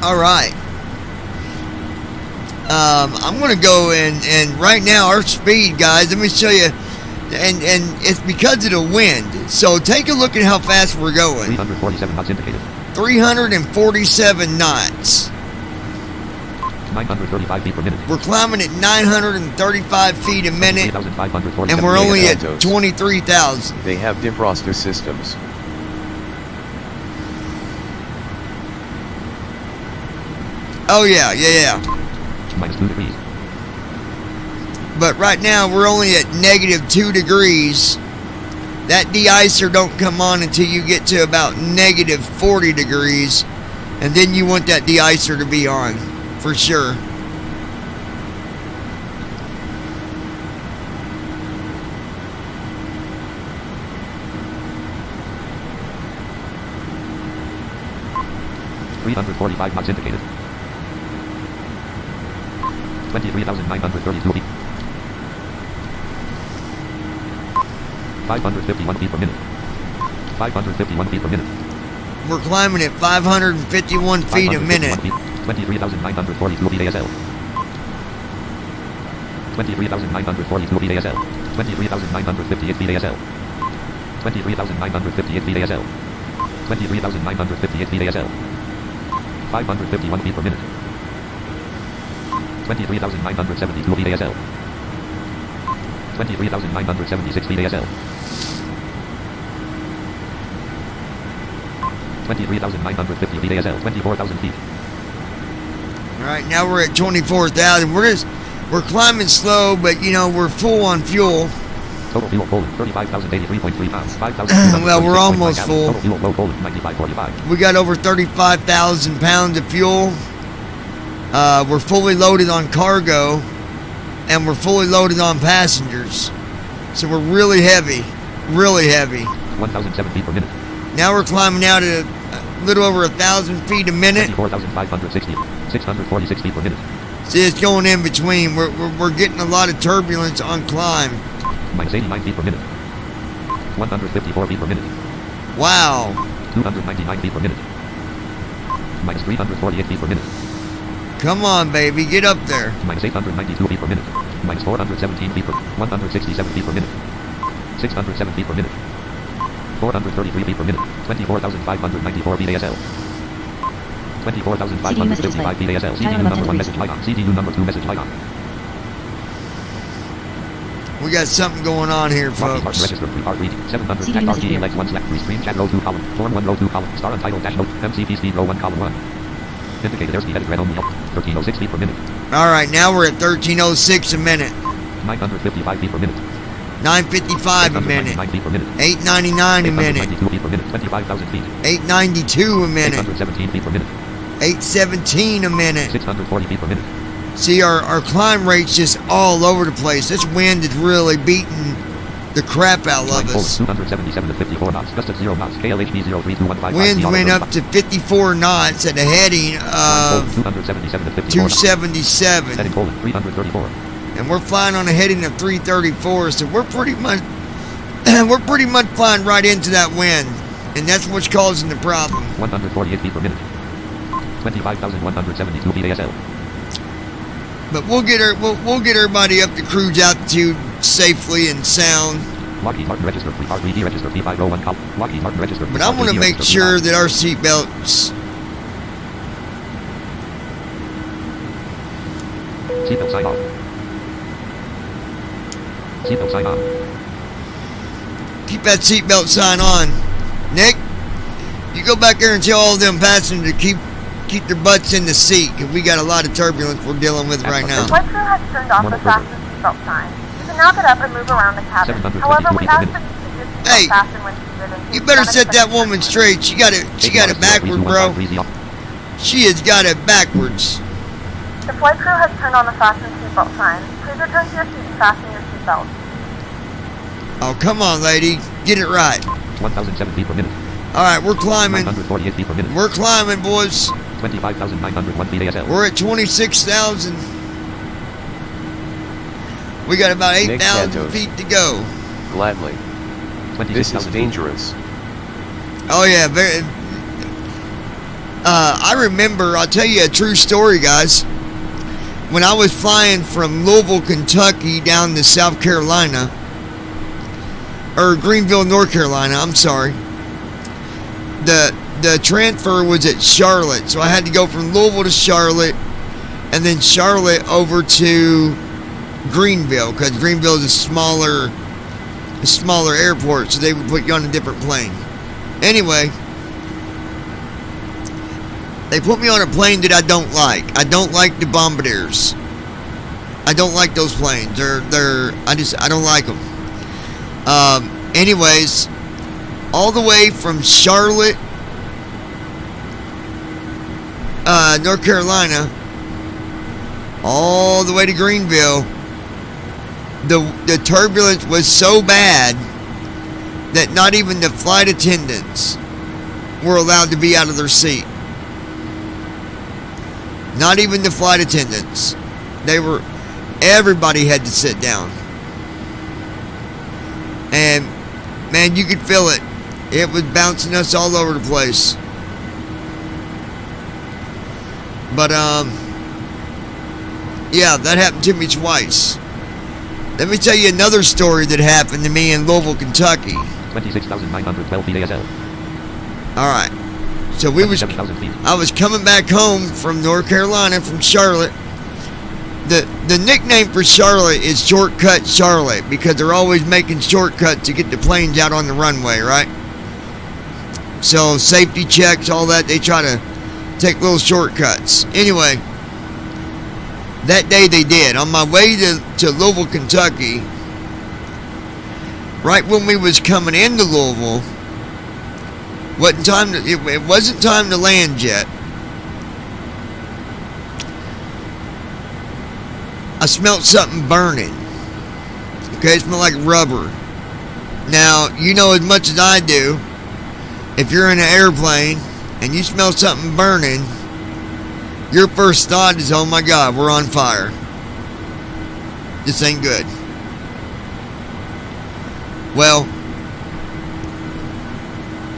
All right. I'm going to go and right now our speed, guys, let me show you. And it's because of the wind. So take a look at how fast we're going. 347 knots indicated. 347 knots. 935 feet per minute. We're climbing at 935 feet a minute. And we're only at 23,000. They have defroster systems. Oh yeah. Minus 2 degrees. But right now we're only at negative 2 degrees. That de-icer don't come on until you get to about negative 40 degrees. And then you want that de-icer to be on, for sure. $345 knots indicated. 23,932 feet. 551 feet per minute. 551 feet per minute. We're climbing at 551 feet a minute. 23,942 feet ASL. 23,942 feet ASL. 23,958 feet ASL. 23,958 feet ASL. 23,958 feet ASL. 551 feet per minute. 23,972 feet ASL. 23,976 feet ASL. 23,950 feet ASL. 24,000 feet. All right, now we're at 24,000. We're climbing slow, but you know we're full on fuel. Total fuel colon 35,083.3 pounds. 5,000. Well, we're almost full. Total fuel low colon 95.45. We got over 35,000 pounds of fuel. We're fully loaded on cargo, and we're fully loaded on passengers. So we're really heavy, really heavy. 1,007 feet per minute. Now we're climbing out at a little over 1,000 feet a minute. 24,560. 646 feet per minute. See, it's going in between. We're getting a lot of turbulence on climb. Minus 89 feet per minute. 154 feet per minute. Wow. 299 feet per minute. Minus 348 feet per minute. Come on, baby, get up there. Minus 892 feet per minute. Minus 417 feet per 167 feet per minute. 607 feet per minute. 433 feet per minute. 24,594 feet ASL. 24,555 feet ASL. CDU number 1 message icon. CDU number 2 message icon. We got something going on here, folks. Registered pre-part reading. 700 at RG Lex 1 select restream chat row 2 column. Form 1 row 2 column. Star untitled dash note. MCP speed row 1 column 1. Indicated airspeed headed red only up. 1306 feet per minute. All right, now we're at 1306 a minute. 955 feet per minute. 955 a minute. 899 a minute. 892 feet per minute. 25,000 feet. 892 a minute. 817 feet per minute. 817 a minute. 640 feet per minute. See, our climb rate's just all over the place. This wind is really beating the crap out of us. 277 to 54 knots. Gust of 0 knots. KLHB 032155. Winds went up to 54 knots at a heading of 277 to 54 277. Heading Poland 334. And we're flying on a heading of 334, so we're pretty much flying right into that wind, and that's what's causing the problem. 148 feet per minute. 25,172 feet ASL. But we'll get everybody up to cruise altitude safely and sound. Lockheed Martin register 3D register 3501 call. Lockheed Martin register. But I want to make sure that our seatbelts. Seatbelt sign off. Seatbelt sign on. Keep that seatbelt sign on. Nick, you go back there and tell all them passengers to keep their butts in the seat, because we got a lot of turbulence we're dealing with right now. The flight crew has turned off the fasten seatbelt sign. You can now get up and move around the cabin. However, we ask that you keep your seatbelt fastened when seated. You better set that woman straight. She got it backwards, bro. She has got it backwards. The flight crew has turned on the fasten seatbelt sign. Please return to your seat and fasten your seatbelt. Oh, come on, lady. Get it right. 1,007 feet per minute. All right, we're climbing. 948 feet per minute. We're climbing, boys. 25,901 feet ASL. We're at 26,000. We got about 8,000 feet to go. Gladly. This is dangerous. Oh, yeah. Very. I remember, I'll tell you a true story, guys. When I was flying from Louisville, Kentucky down to South Carolina, or Greenville, North Carolina, I'm sorry. The transfer was at Charlotte, so I had to go from Louisville to Charlotte, and then Charlotte over to Greenville, because Greenville is a smaller airport, so they would put you on a different plane. Anyway, they put me on a plane that I don't like. I don't like the Bombardiers. I don't like those planes. I don't like them. Anyways, all the way from Charlotte, North Carolina, all the way to Greenville, the turbulence was so bad that not even the flight attendants were allowed to be out of their seat. Not even the flight attendants. Everybody had to sit down. And man, you could feel it. It was bouncing us all over the place. But yeah, that happened to me twice. Let me tell you another story that happened to me in Louisville, Kentucky. 26,912 feet ASL. All right. So I was coming back home from North Carolina, from Charlotte. The nickname for Charlotte is Shortcut Charlotte, because they're always making shortcuts to get the planes out on the runway, right? So safety checks, all that, they try to take little shortcuts. Anyway, that day they did. On my way to Louisville, Kentucky, right when we was coming into Louisville, it wasn't time to land yet. I smelled something burning. Okay, it smelled like rubber. Now, you know as much as I do, if you're in an airplane and you smell something burning, your first thought is, oh my God, we're on fire. This ain't good. Well,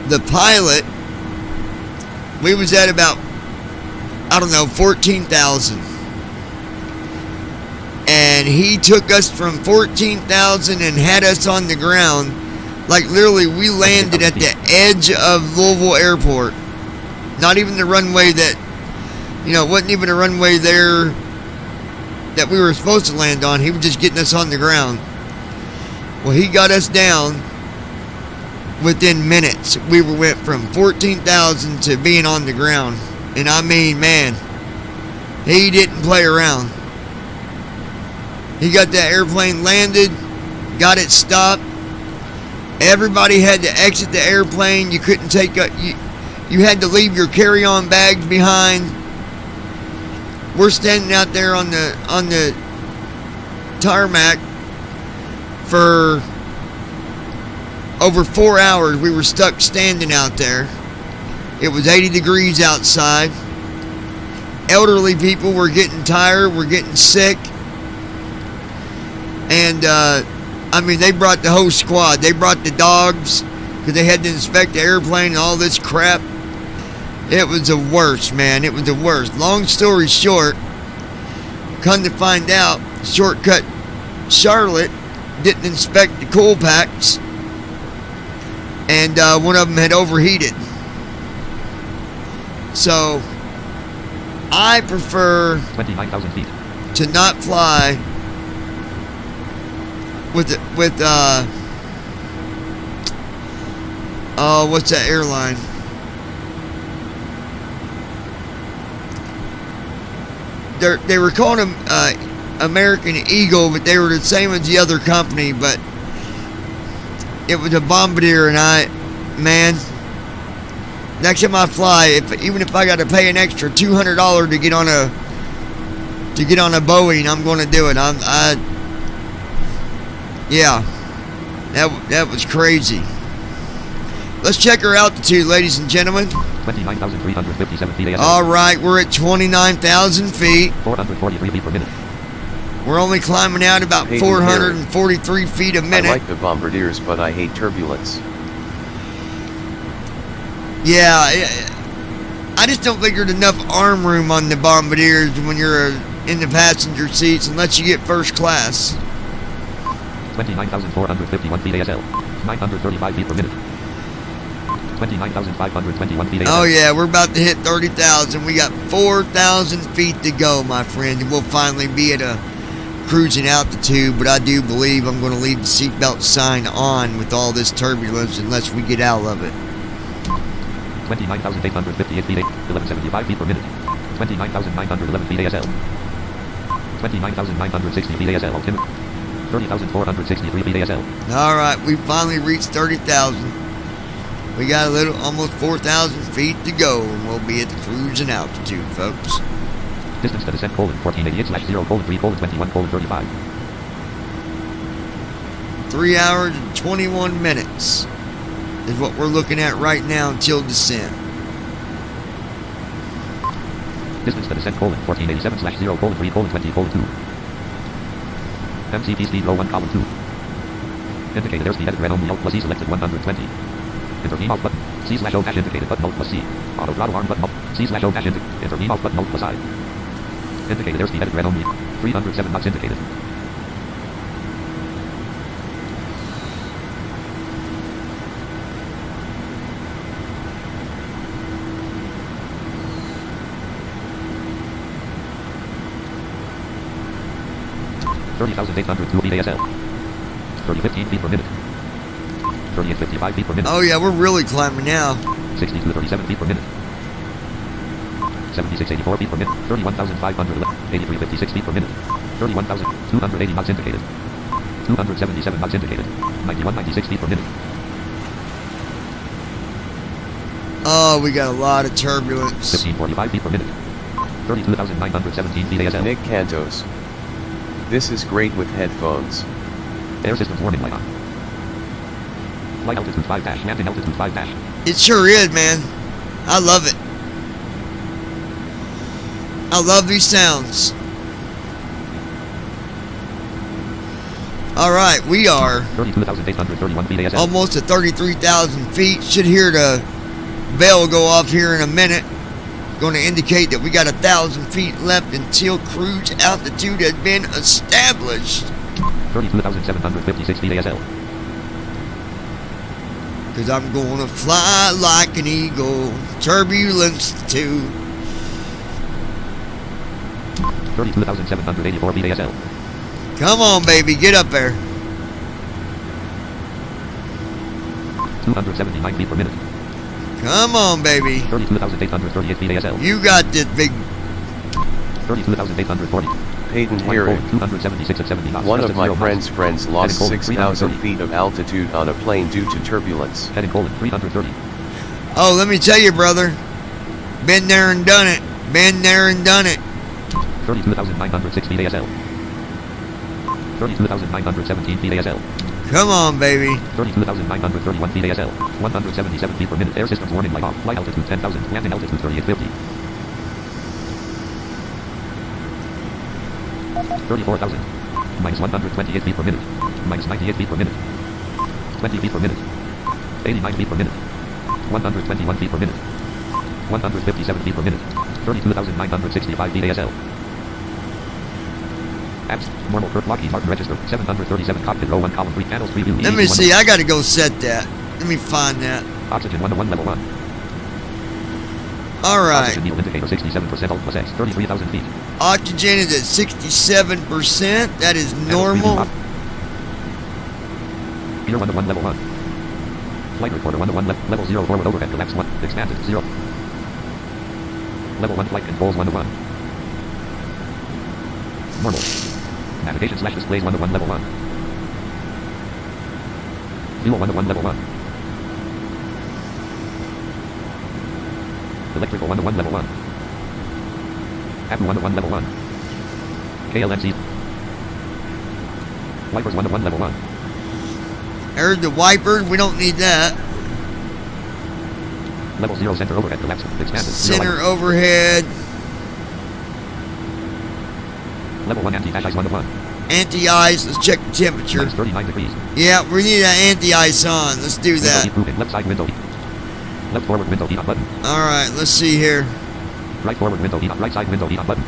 the pilot, we was at about, 14,000. And he took us from 14,000 and had us on the ground. Like literally, we landed at the edge of Louisville Airport. Not even the runway that, it wasn't even a runway there that we were supposed to land on. He was just getting us on the ground. Well, he got us down within minutes. We went from 14,000 to being on the ground. And I mean, man, he didn't play around. He got that airplane landed, got it stopped. Everybody had to exit the airplane. You couldn't take you had to leave your carry-on bags behind. We're standing out there on the tarmac for over 4 hours we were stuck standing out there. It was 80 degrees outside. Elderly people were getting tired, were getting sick. And, I mean, they brought the whole squad. They brought the dogs because they had to inspect the airplane and all this crap. It was the worst, man. It was the worst. Long story short, come to find out, Shortcut Charlotte didn't inspect the cool packs, and one of them had overheated. So I prefer 29,000 feet to not fly with what's that airline? They were calling them American Eagle, but they were the same as the other company, but it was a Bombardier, and next time I fly, even if I got to pay an extra $200 to get on a Boeing, I'm going to do it. Yeah, that was crazy. Let's check our altitude, ladies and gentlemen. 29,357 feet ASL. All right, we're at 29,000 feet. 443 feet per minute. We're only climbing out about 443 feet a minute. I like the Bombardiers, but I hate turbulence. Yeah, I just don't think there's enough arm room on the Bombardiers when you're in the passenger seats unless you get first class. 29,451 feet ASL. 935 feet per minute. 29,521 feet ASL. Oh yeah, we're about to hit 30,000. We got 4,000 feet to go, my friend, and we'll finally be at a cruising altitude, but I do believe I'm going to leave the seatbelt sign on with all this turbulence unless we get out of it. 29,858 feet, 1175 feet per minute. 29,911 feet ASL. 29,960 feet ASL. Altimeter. 30,463 feet ASL. All right, we finally reached 30,000. We got almost 4,000 feet to go, and we'll be at the cruising altitude, folks. Distance to descent, 1488/0:3:21:35. 3 hours and 21 minutes is what we're looking at right now until descent. Distance to descent, 1487/0:3:20:2. MCP speed row 1, column 2. Indicated airspeed edit red only, Alt plus E selected 120. Intervene off button. C/O dash indicated button, Alt plus C. Auto throttle arm button, C/O dash indicated. Intervene off button, Alt plus I. Indicated airspeed edit red only. 307 knots indicated. $30,802 feet ASL. 3015 feet per minute. 3855 feet per minute. Oh yeah, we're really climbing now. 6237 feet per minute. 7684 feet per minute. 31,511. 8356 feet per minute. 31,280 knots indicated. 277 knots indicated. 9196 feet per minute. Oh, we got a lot of turbulence. 1545 feet per minute. 32,917 feet ASL. Nick Cantos. This is great with headphones. Air systems warning light on. Flight altitude 5 dash. Landing altitude 5 dash. It sure is, man. I love it. I love these sounds. All right, we are 32,831 feet ASL. almost at 33,000 feet. Should hear the bell go off here in a minute. Going to indicate that we got 1,000 feet left until cruise altitude has been established. 32,756 feet ASL. Cause I'm gonna fly like an eagle. Turbulence 2. 32,784 feet ASL. Come on, baby, get up there. 279 feet per minute. Come on, baby. 32,838 feet ASL. You got this big. 32,840. Peyton Herrick. 276 at 70 knots. One Just of at my 0 friend's miles. friends lost Heading 6,000 330. feet of altitude on a plane due to turbulence. Heading colon 330. Oh, let me tell you, brother. Been there and done it. Been there and done it. 32,906 feet ASL. 32,917 feet ASL. Come on, baby. 32,931 feet ASL. 177 feet per minute. Air systems warning light off. Flight altitude 10,000. Landing altitude 3850. 34,000. Minus 128 feet per minute. Minus 98 feet per minute. 20 feet per minute. 89 feet per minute. 121 feet per minute. 157 feet per minute. 32,965 feet ASL. Apps. Normal Kirk Lockheed Martin register. 737 cockpit row 1 column 3 panels preview. Let me see. I gotta go set that. Let me find that. Oxygen 101 level 1. Alright. Oxygen needle indicator 67% alt plus X. 33,000 feet. Oxygen is at 67%. That is normal. Gear 101 level 1. Flight recorder 101 level 0 forward overhead collapse 1. Expanded 0. Level 1 flight controls 101. Normal. Navigation / displays 101 level 1. Fuel 101 level 1. Electrical 101 level 1. App 101 level 1. KLMC. Wipers 101 level 1. There's the wipers. We don't need that. Level 0 center overhead collapse. Expanded. Center overhead. Level 1 anti-ice 101. Anti-ice. Let's check the temperature. Minus 39 degrees. Yeah, we need that anti-ice on. Let's do that. Left side window. Left forward window heat on button. Alright, let's see here. Right forward window heat on. Right side window heat on button.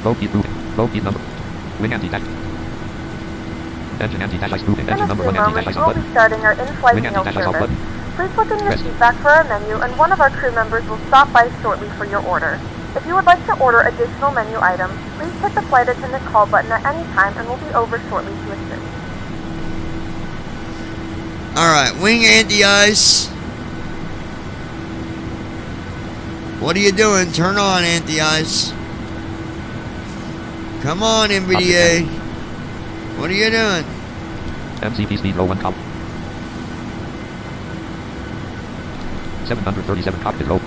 Both heat proofing. Both heat number. Wing anti-tax. Engine anti-tax ice proofing. Engine number 1 anti-tax ice on We'll button. be starting our in-flight Wing meal anti-tax ice on service. button. Please look in your Rest. seat back for our menu, and one of our crew members will stop by shortly for your order. If you would like to order additional menu items, please hit the flight attendant call button at any time, and we'll be over shortly to assist. Alright, wing anti-ice. What are you doing? Turn on anti-ice. Come on, NVDA. What are you doing? MCP speed row 1 column. 737 cockpit row.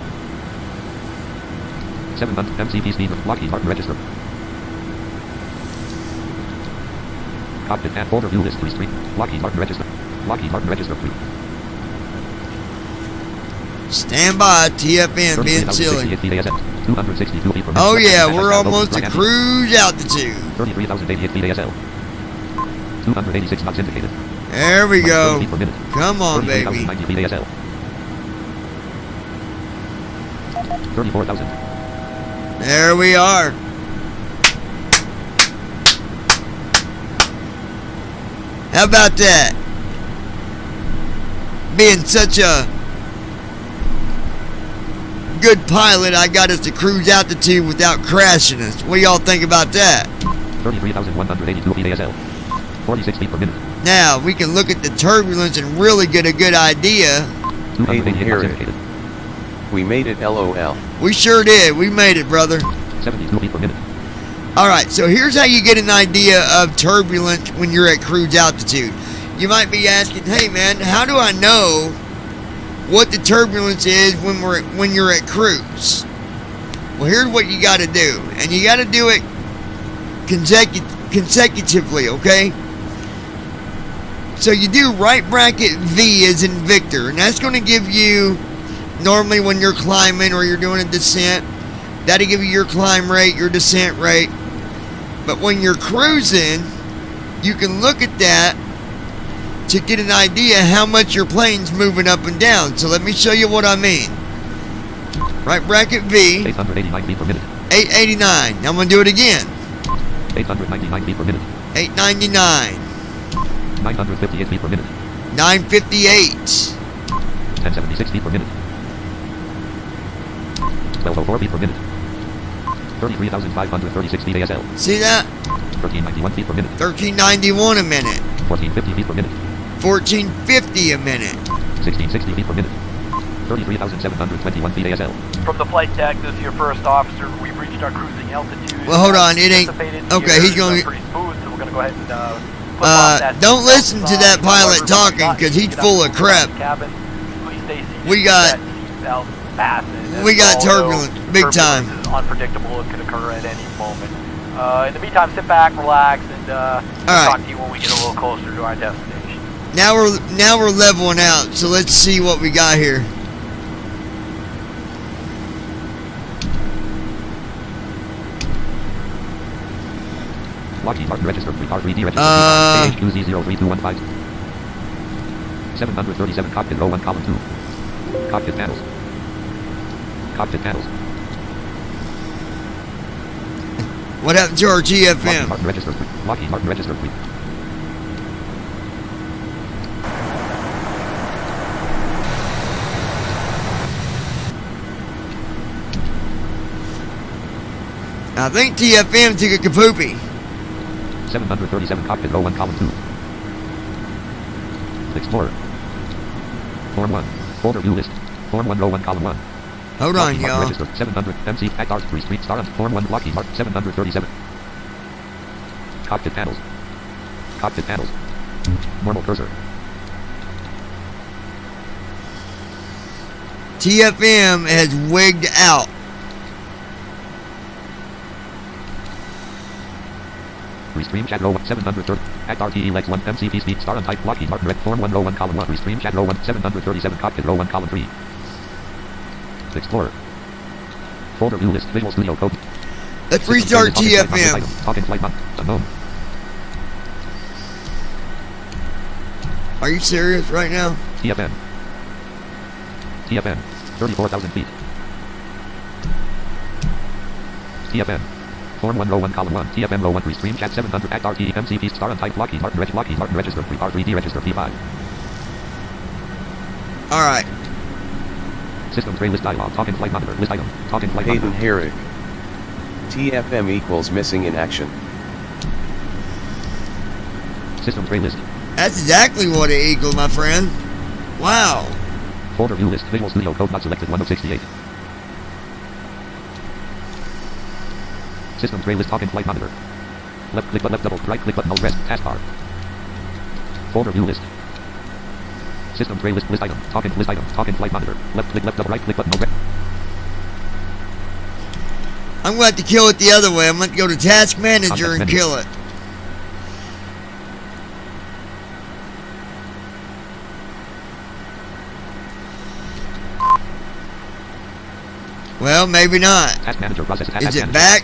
700 MCP speed Lockheed Martin register. Cockpit and folder view list 3 street. Lockheed Martin register. Lockheed Martin register 3. Stand by, TFN being silly. 262 feet per minute. Oh yeah, we're almost at cruise altitude. 33,088 feet ASL. 286 knots indicated. There we go. Feet per minute. Come on, baby. 33,090 feet ASL. 34,000. There we are. How about that? Being such a good pilot, I got us to cruise altitude without crashing us. What do y'all think about that? 33,182 feet ASL. 46 feet per minute. Now, we can look at the turbulence and really get a good idea. Hey, hear it. We made it, LOL. We sure did. We made it, brother. 72 feet per minute. Alright, so here's how you get an idea of turbulence when you're at cruise altitude. You might be asking, hey man, how do I know what the turbulence is when you're at cruise? Well, here's what you got to do. And you got to do it consecutively, okay? So you do right bracket V as in Victor, and that's going to give you, normally when you're climbing or you're doing a descent, that'll give you your climb rate, your descent rate. But when you're cruising, you can look at that to get an idea how much your plane's moving up and down. So let me show you what I mean. Right bracket V. 889 feet per minute. 889. Now I'm going to do it again. 899 feet per minute. 899. 958 feet per minute. 958. 1076 feet per minute. 1204 feet per minute. 33,536 feet ASL. See that? 1391 feet per minute. 1391 a minute. 1450 feet per minute. 1450 a minute. 1660 feet per minute. 33,721 feet ASL. From the flight deck, this is your first officer. We've reached our cruising altitude. Well, hold on. It ain't. Okay, he's going to. Pretty smooth, so we're going to go ahead and don't listen to that pilot talking because he's full of crap. We got turbulence, big time. Unpredictable. It could occur at any moment. In the meantime, sit back, relax, and we'll right. talk to you when we get a little closer to our destination. Now we're leveling out, so let's see what we got here. Lockheed Martin registered R3D registered AHQZ03215. 737 cockpit row 1 column 2. Cockpit panels. Cockpit panels. What happened to our Lockheed TFM? Martin registered. Lockheed Martin registered. I think TFM took a kapoopy. 737 cockpit row 1 column 2. Explorer. Form 1. Folder view list. Form 1 row 1 column 1. Hold on, y'all. Registered 700 MC at R3 Street Star on Form 1 Lockheed Martin 737. Cockpit panels. Cockpit panels. Normal cursor. TFM has wigged out. Restream chat row 1 730. Act RTE Lex 1 MCP speed star on type Lockheed Martin red form 1 row 1 column 1. Restream chat row 1 737 cockpit row 1 column 3. Explorer. Folder view list Visual Studio Code. Let's restart TFM. Talking flight on. Unknown. Are you serious right now? TFM. TFM. 34,000 feet. TFM. Form 1 row 1 column 1. TFM row 1 restream chat 700 act RTE MCP star on type Lockheed Martin register 3 R3D register P5. Alright. System tray list dialog. Talking flight monitor. List item. Talking flight Hayden monitor. Herrick. TFM equals missing in action. System tray list. That's exactly what it equaled, my friend. Wow. Folder view list. Visual Studio Code not selected 1 of 68. System tray list. Talking flight monitor. Left click but left double right click button rest taskbar. Folder view list. System tray list item. Talking flight monitor. Left click left double right click button rest. I'm going to have to kill it the other way. I'm going to go to Task Manager Context and menu. kill it. Well, maybe not. Task manager process. Is it back?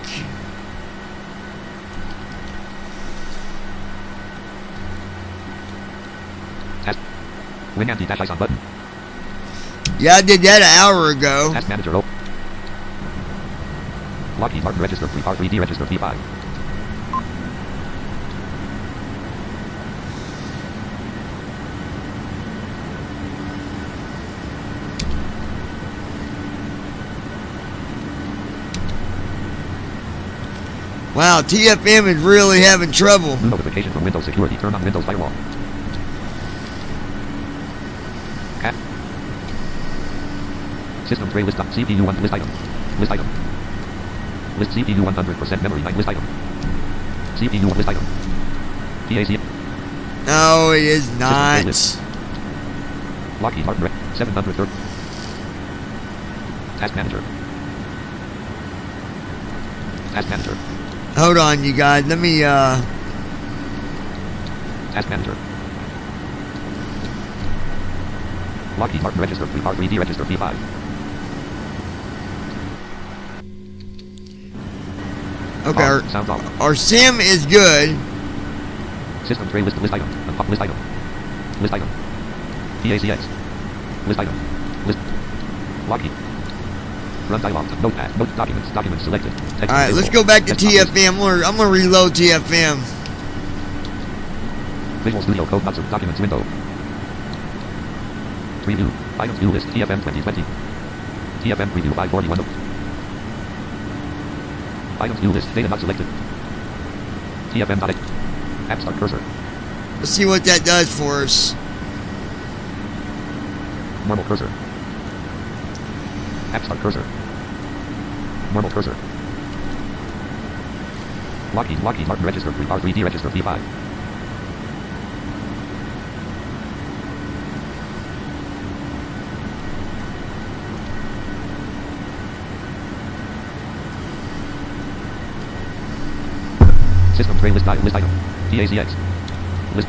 Task. Win anti dash icon button. Yeah, I did that an hour ago. Task manager open. Lockheed Martin register 3 R3D register P5. Wow, TFM is really having trouble. New notification from Windows Security. Turn on Windows Firewall. Cat. System tray list. CPU 1 list item. List item. List CPU 100% memory 9 list item. CPU 1 list item. PAC. No, it is not. Lockheed Martin 730. Task manager. Task manager. Hold on, you guys. Let me, Task manager. Lockheed Martin register 3 R3D register P5. okay, Sounds off. our sim is good. System tray list item. List item. List item. PACX. List item. List. Lockheed. Run dialog. Notepad. Note documents. Documents selected. Alright, let's go back to TFM. I'm gonna reload TFM. Visual Studio Code Nuts Documents window. Preview. Items view list. TFM 2020. TFM preview 541. Items view list. Data not selected. TFM dot. App start cursor. Let's see what that does for us. Normal cursor. App start cursor. Normal cursor. Lockheed Martin register 3 R3D register P5. System tray list item. PACX. List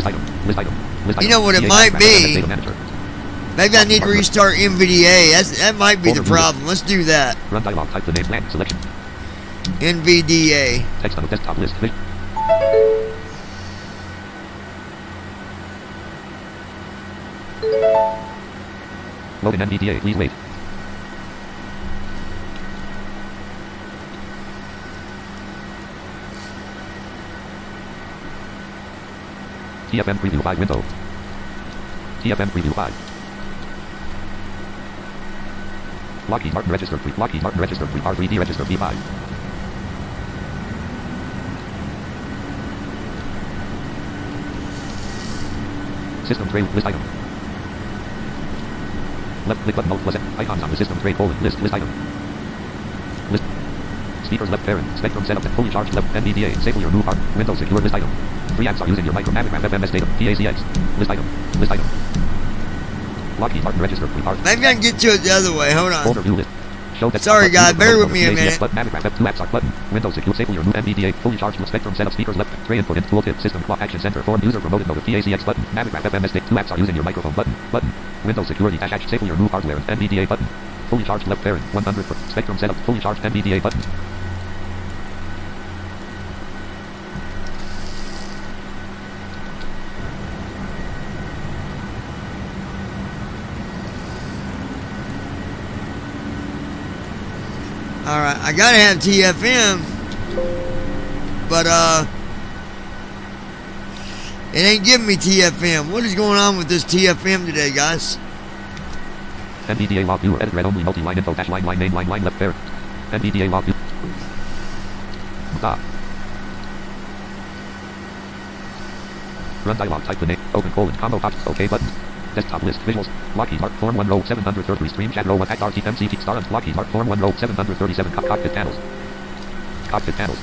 item. List item. List item. You know what it PACX might be? data manager. Maybe I need to restart NVDA. That might be the problem. Let's do that. Run dialog. Type the name. Land selection. NVDA. Text on the desktop list. Load in NVDA. Please wait. TFM preview 5 window. TFM preview 5. Lockheed Martin registered 3. Lockheed Martin registered 3. R3D registered V5. System tray list item. Left click button alt plus icons on the system tray colon list item. List. Speakers left parent. Spectrum setup and fully charged left NVDA. Disable your new part. Windows secure list item. 3 apps are using your micro Navigraph FMS data. PACX. List item. List item. Lockheed Martin registered 3 parts. Maybe I can get to it the other way. Hold on. Folder view list. Show that Sorry, guys. Bear with me a minute. Navigraph F2 apps are button. Windows secure. Disable your new NVDA. Fully charged with Spectrum setup. Speakers left. Tray input in tooltip. System clock action center. Form user promoted mode. PACX button. Navigraph FMS data. 2 apps are using your microphone button. Button. Windows security dash disable your new hardware. NVDA button. Fully charged left parent. 100 for Spectrum setup. Fully charged NVDA button. Alright, I gotta have TFM, but it ain't giving me TFM. What is going on with this TFM today, guys? NVDA log viewer edit read only multi-line info dash line name line left parent. NVDA log view. Run dialog type the name open colon combo box OK button. Desktop list visuals. Lockheed Mark form 1 row 733 stream chat row 1 act RTMCT star and Lockheed Mark form 1 row 737 cockpit panels. Cockpit panels.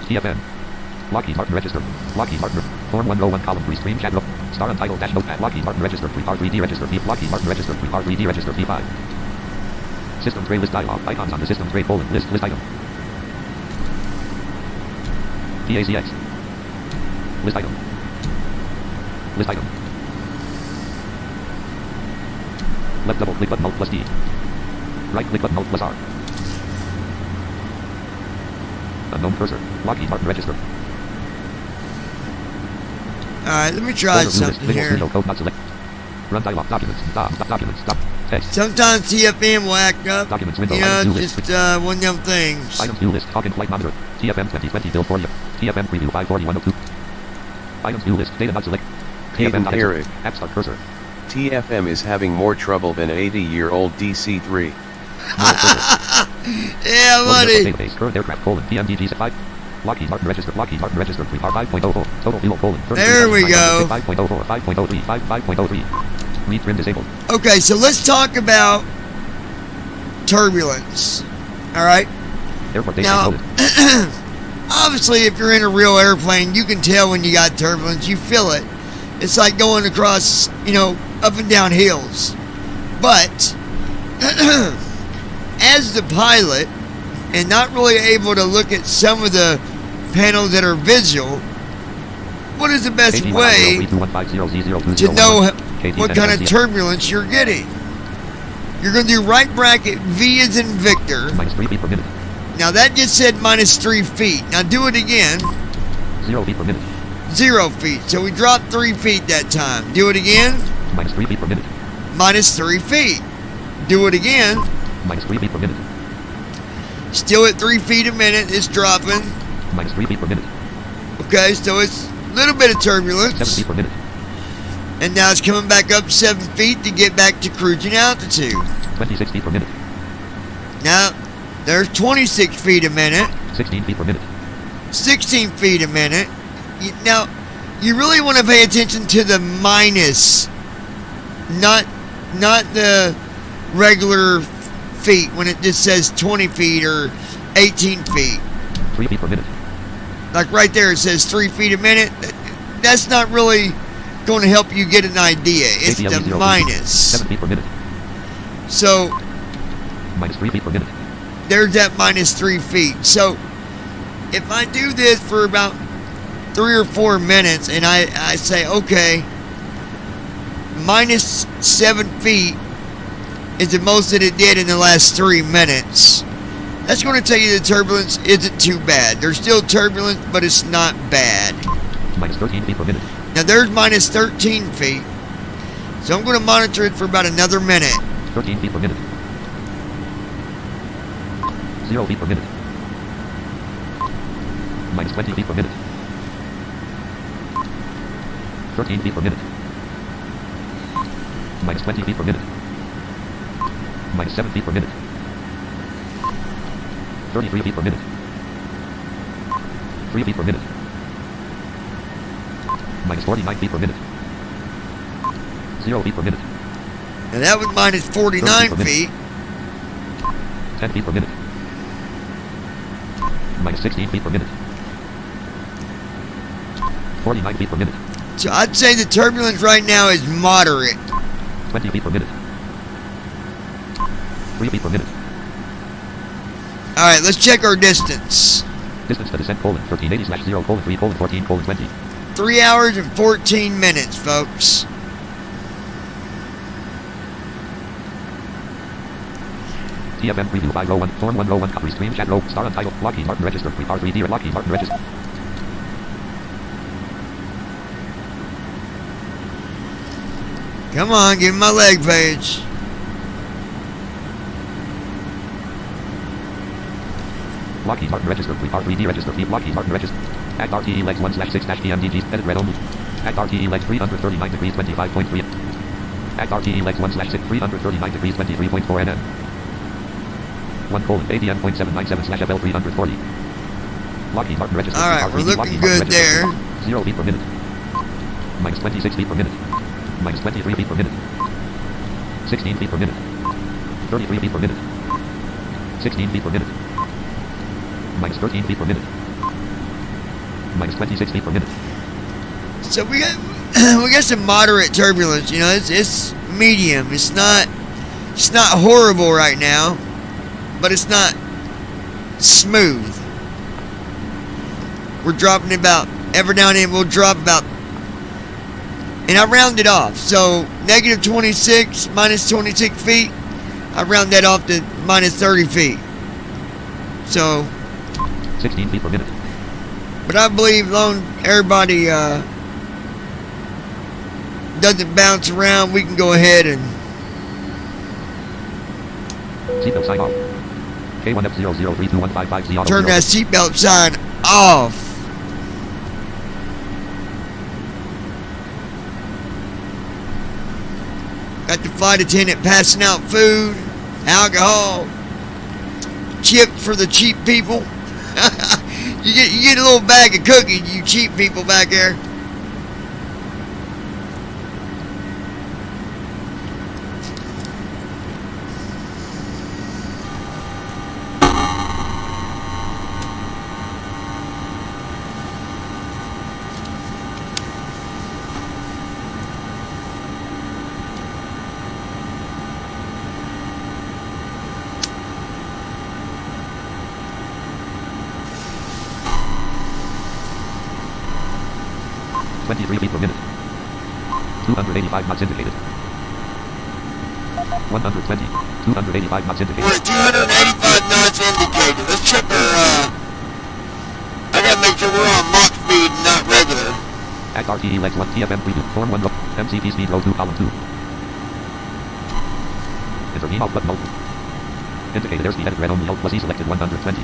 TFN. Lockheed Martin registered. Lockheed Martin form 1 row 1 column 3 stream chat row. Star and title dash notepad. Lockheed Martin registered 3 R3D registered V. Lockheed Martin registered 3 R3D registered V5. System tray list dialog. Icons on the system tray colon list item. PACX. List item. List item. Left double click button alt plus D. Right click button alt plus R. Unknown cursor. Lockheed Martin register. Alright, let me try something here. Code not select. Run dialog documents. Documents. Text. Sometimes TFM will act up. Documents window. You know, just one of them things. Items view list. Talk in flight monitor. TFM 2020 build 40. TFM preview 54102. Items view list. Data not select. Hayden Eric. App start cursor. TFM is having more trouble than 80-year-old DC-3. Yeah, buddy. Database. Current aircraft colon PMDG 5. Lockheed Martin registered. Lockheed Martin registered 3 R5.04. Total fuel colon. There we go. 5.04. 5.03. 5.03. Read trim disabled. Okay, so let's talk about turbulence. All right. Airport data Now, loaded. obviously, if you're in a real airplane, you can tell when you got turbulence. You feel it. It's like going across, up and down hills. But as the pilot, and not really able to look at some of the panels that are visual, what is the best way to know what kind of turbulence you're getting? You're going to do right bracket V as in Victor. Minus 3 feet per minute. Now that just said minus 3 feet. Now do it again. 0 feet per minute. 0 feet. So we dropped 3 feet that time. Do it again. Minus 3 feet per minute. Minus 3 feet. Do it again. Minus 3 feet per minute. Still at 3 feet a minute. It's dropping. Minus 3 feet per minute. Okay, so it's a little bit of turbulence. 7 feet per minute. And now it's coming back up 7 feet to get back to cruising altitude. 26 feet per minute. Now, there's 26 feet a minute. 16 feet per minute. 16 feet a minute. Now, you really want to pay attention to the minus, not the regular feet when it just says 20 feet or 18 feet. 3 feet per minute. Like right there, it says 3 feet a minute. That's not really going to help you get an idea. It's the minus. 7 feet per minute. So, minus 3 feet per minute. There's that minus 3 feet. So, if I do this for about 3 or 4 minutes and I say, okay, minus 7 feet is the most that it did in the last 3 minutes, that's going to tell you the turbulence isn't too bad. There's still turbulence, but it's not bad. Minus 13 feet per minute. Now there's minus 13 feet. So I'm going to monitor it for about another minute. 13 feet per minute. 0 feet per minute. Minus 20 feet per minute. 13 feet per minute. Minus 20 feet per minute. Minus 7 feet per minute. 33 feet per minute. 3 feet per minute. Minus 49 feet per minute. 0 feet per minute. And that was minus 49 feet. 10 feet per minute. Minus 16 feet per minute. 49 feet per minute. So I'd say the turbulence right now is moderate. 20 feet per minute. 3 feet per minute. Alright, let's check our distance. Distance to descent, 1380/0:3:14:20. 3 hours and 14 minutes, folks. TFM preview 501, form 101, copy stream chat low, star untitled, Lockheed Martin register, R3D at Lockheed Martin register. Come on, give me my leg page. Lockheed Martin register, R3D register, Lockheed Martin register. Act RTE legs 1/6-PMDG, edit red only. Act RTE legs 339 degrees 25.3. Act RTE legs 1/6 339 degrees 23.4 nm. 1:ADM.797/FL 340. Lockheed Martin register. Alright, we're looking good there. 0 feet per minute. Minus 26 feet per minute. Minus 23 feet per minute. 16 feet per minute. 33 feet per minute. 16 feet per minute. Minus 13 feet per minute. Minus 26 feet per minute. So we got some moderate turbulence. You know, it's medium. It's not horrible right now, but it's not smooth. We're dropping about every now and then. We'll drop about, and I round it off. So negative 26, minus 26 feet. I round that off to minus 30 feet. So 16 feet per minute. But I believe long everybody doesn't bounce around, we can go ahead and seatbelt sign off. K1F00321550. turn that seatbelt sign off. Got the flight attendant passing out food, alcohol, chips for the cheap people. You get a little bag of cookies, you cheap people back there. Feet per minute. 285 knots indicated. 120. 285 knots indicated. We're at 285 knots indicated. Let's check our, I gotta make sure we're on Mach speed, not regular. Act RTE legs 1 TFM preview. Form 1 MCP speed row 2 column 2. Intervene alt button open. Indicated airspeed edit red only alt plus E selected 120.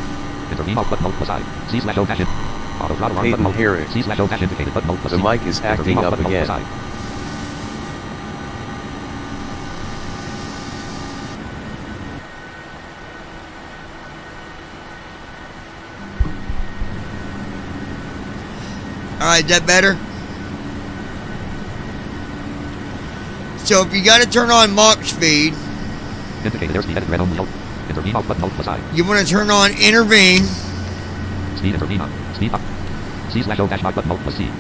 Intervene alt button alt plus I. C/O dash in. Hayden Herrick. The mic is acting up again. Alright, is that better? So if you gotta turn on Mach speed, indicated airspeed edit red only alt. Intervene alt button alt plus I. You want to turn on intervene. Speed intervene on. Speed up. C/O dash Mach button alt plus C.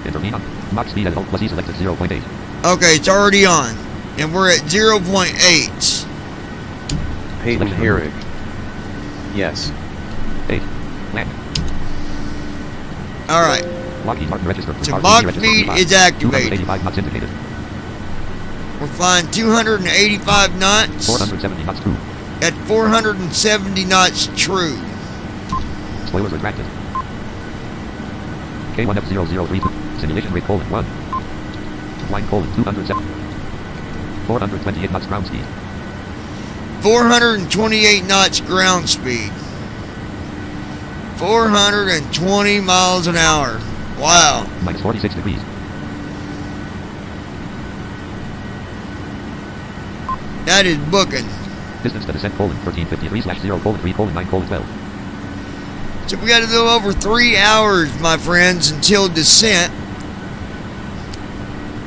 Intervene on. Mach speed at alt plus E selected 0.8. Okay, it's already on. And we're at 0.8. Hayden Herrick. Yes. 8. Land. Alright. Lockheed Martin registered. So Mach speed is activated. 285 knots indicated. We're flying 285 knots. 470 knots true. At 470 knots true. Spoilers retracted. K1F0032. Simulation rate colon 1. Flying colon 207. 428 knots ground speed. 428 knots ground speed. 420 miles an hour. Wow. Minus 46 degrees. That is booking. Distance to descent colon 1353/0 colon 3 colon 9 colon 12. So we got a little over 3 hours, my friends, until descent.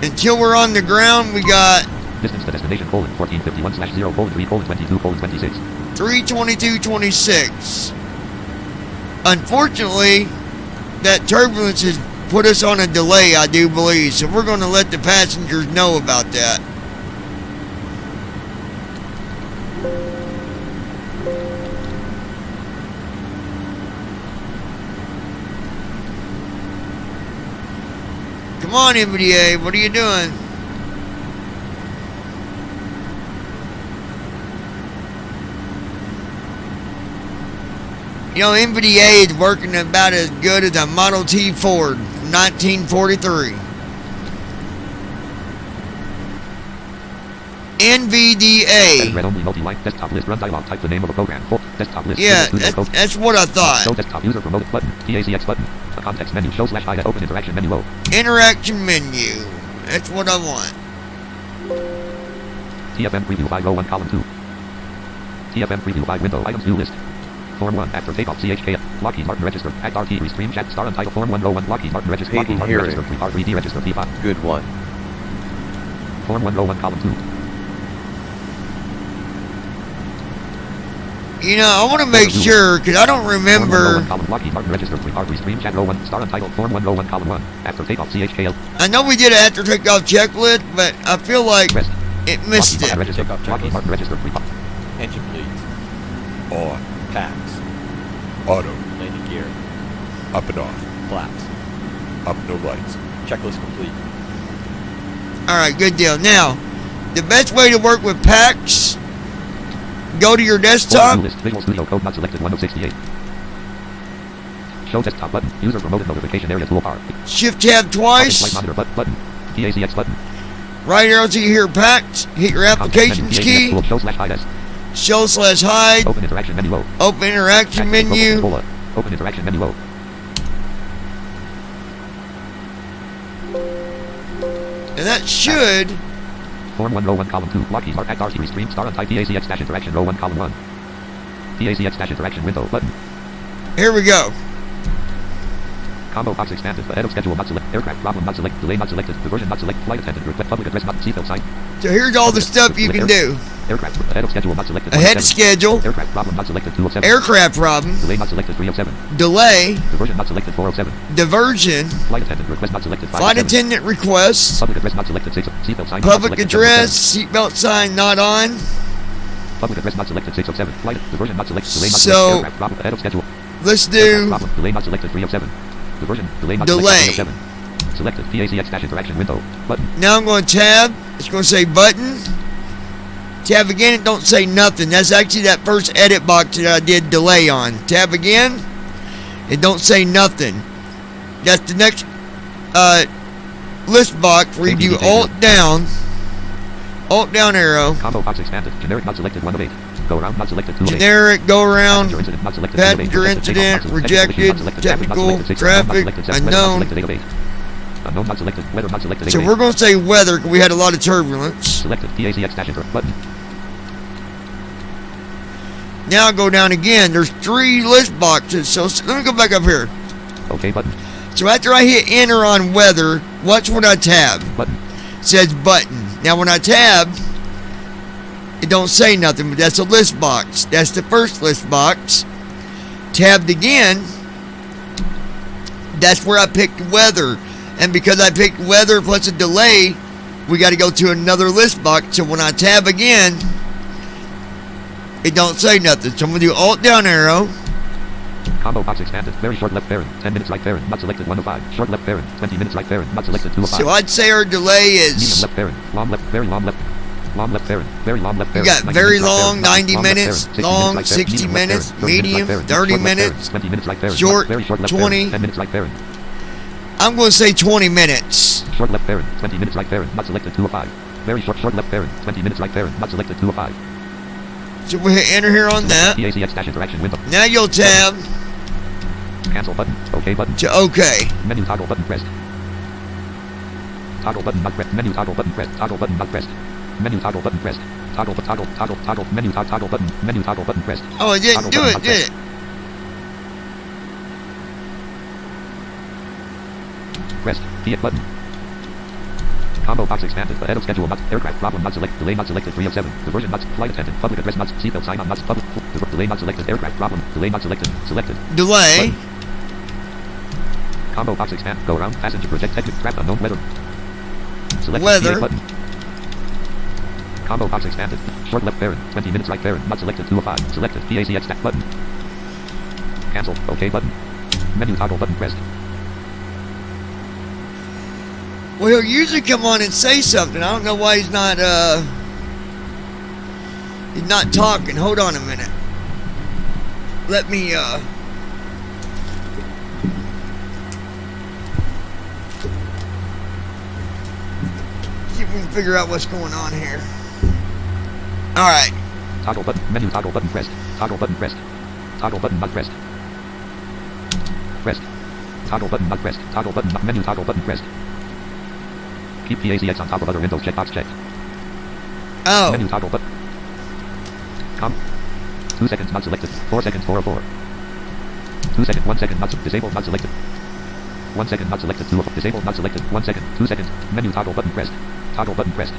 Until we're on the ground, we got distance to destination colon 1451/0 colon 3 colon 22 colon 26. 322.26. Unfortunately, that turbulence has put us on a delay, I do believe. So we're going to let the passengers know about that. Come on, NVDA, what are you doing? You know, NVDA is working about as good as a Model T Ford from 1943. NVDA. Read-only multi-line desktop list run dialog. Type the name of a program. Desktop list. Yeah, that's what I thought. Show desktop user promoted button. PACX button. A context menu. Show /I open interaction menu O. Interaction menu. That's what I want. TFM preview 501 column 2. TFM preview 5 window items view list. Form 1 after takeoff CHK. Lockheed Martin registered. Act RT restream chat star untitled Form 101 Lockheed Martin registered. Lockheed Martin registered. R3D registered P5. Good one. Form 101 column 2. You know, I want to make sure, because I don't remember. Lockheed Martin registered. Restream chat row 1 star untitled Form 101 column 1 after takeoff CHK. I know we did an after takeoff checklist, but I feel like it missed it. Lockheed Martin registered. Engine bleeds. On. Packs. Auto. Landing gear. Up and off. Flaps. Up, no lights. Checklist complete. Alright, good deal. Now, the best way to work with packs, go to your desktop. Visual Studio Code not selected 1068. Show desktop button. User promoted notification area toolbar. Shift tab twice. Flight monitor button. PACX button. Right arrow to here packs. Hit your applications key. Show /hide. Show/hide. Open interaction menu O. Open interaction menu. Open interaction menu O. And that should. Form 1 row 1 column 2. Lockheed Martin Act RT restream star untype PACX dash interaction row 1 column 1. PACX dash interaction window button. Here we go. Combo box expanded. Ahead of schedule not select. Aircraft problem not select. Delay not selected. Diversion not select. Flight attendant request. Public address not seatbelt sign. So here's all the stuff you can do. Aircraft ahead of schedule not selected. Ahead of schedule. Aircraft problem not selected 207. Aircraft problem. Delay not selected 307. Delay. Diversion not selected 407. Diversion. Flight attendant request not selected 507. Flight attendant requests. Public address not selected 6. Seatbelt sign. Public address. Seatbelt sign not on. Public address not selected 607. Flight diversion not selected. Delay not selected. Aircraft problem ahead of schedule. Let's do. Problem. Delay not selected 307. Diversion. Delay not selected 307. Selected PACX dash interaction window button. Now I'm going to tab. It's going to say button. Tab again. It don't say nothing. That's actually that first edit box that I did delay on. Tab again. It don't say nothing. That's the next list box where you do alt down arrow. Combo box expanded. Generic not selected 1 of 8. Go around not selected 2 of 8. Generic go around. Passenger incident rejected. Technical traffic unknown. Unknown not selected. Weather not selected. So we're going to say weather because we had a lot of turbulence. Selected PACX dash enter button. Now go down again. There's 3 list boxes. So let me go back up here. Okay button. So after I hit enter on weather, watch when I tab. Button. It says button. Now when I tab, it don't say nothing, but that's a list box. That's the first list box. Tabbed again. That's where I picked weather. And because I picked weather plus a delay, we got to go to another list box. So when I tab again, it don't say nothing. So I'm going to do alt down arrow. Combo box expanded. Very short left parent. 10 minutes right parent. Not selected 105. Short left parent. 20 minutes right parent. Not selected 205. So I'd say our delay is... Medium left parent. Long left. Very long left. Long left parent. Very long left You parent. got very long, 90 minutes, long, 60 minutes, medium, 30 minutes, 20 minutes right parent. short, Very short left 20. parent. 10 minutes right parent. I'm going to say 20 minutes. Short left parent. 20 minutes right parent. Not selected 205. Very short left parent. 20 minutes right parent. Not selected 205. So we hit enter here on that. PACX dash interaction window. Now you'll tab Cancel button. OK button. to OK. Menu toggle button pressed. Toggle button not pressed. Menu toggle button pressed. Toggle button not pressed. Menu toggle button pressed. Toggle menu toggle button. Menu toggle button pressed. Oh, it didn't Toggle do button it, not did it? Pressed. P button. Combo box expanded. Ahead of schedule not aircraft problem not selected. Delay not selected 307. Diversion not flight attendant. Public address not seatbelt sign on not public. Delay not selected. Aircraft problem. Delay not selected. Selected. Delay. Button. Combo box expand. Go around. Passenger project exit. Craft unknown weather. Select Weather. PA button. Combo box expanded. Short left parent. 20 minutes right parent. Not selected 205. Selected. PACX stack button. Cancel. OK button. Menu toggle button pressed. Well, he'll usually come on and say something. I don't know why he's not talking. Hold on a minute. Let me, see if we can figure out what's going on here. Alright. Toggle button. Menu toggle button pressed. Toggle button pressed. Toggle button not pressed. Pressed. Toggle button not pressed. Toggle button not menu toggle button pressed. Keep PACX on top of other windows. Checkbox checked. Oh. Menu toggle button. 2 seconds not selected. 4 seconds 404. 2 seconds 1 second not disabled not selected. 1 second not selected. 2 disabled not selected. 1 second. 2 seconds. Menu toggle button pressed. Toggle button pressed.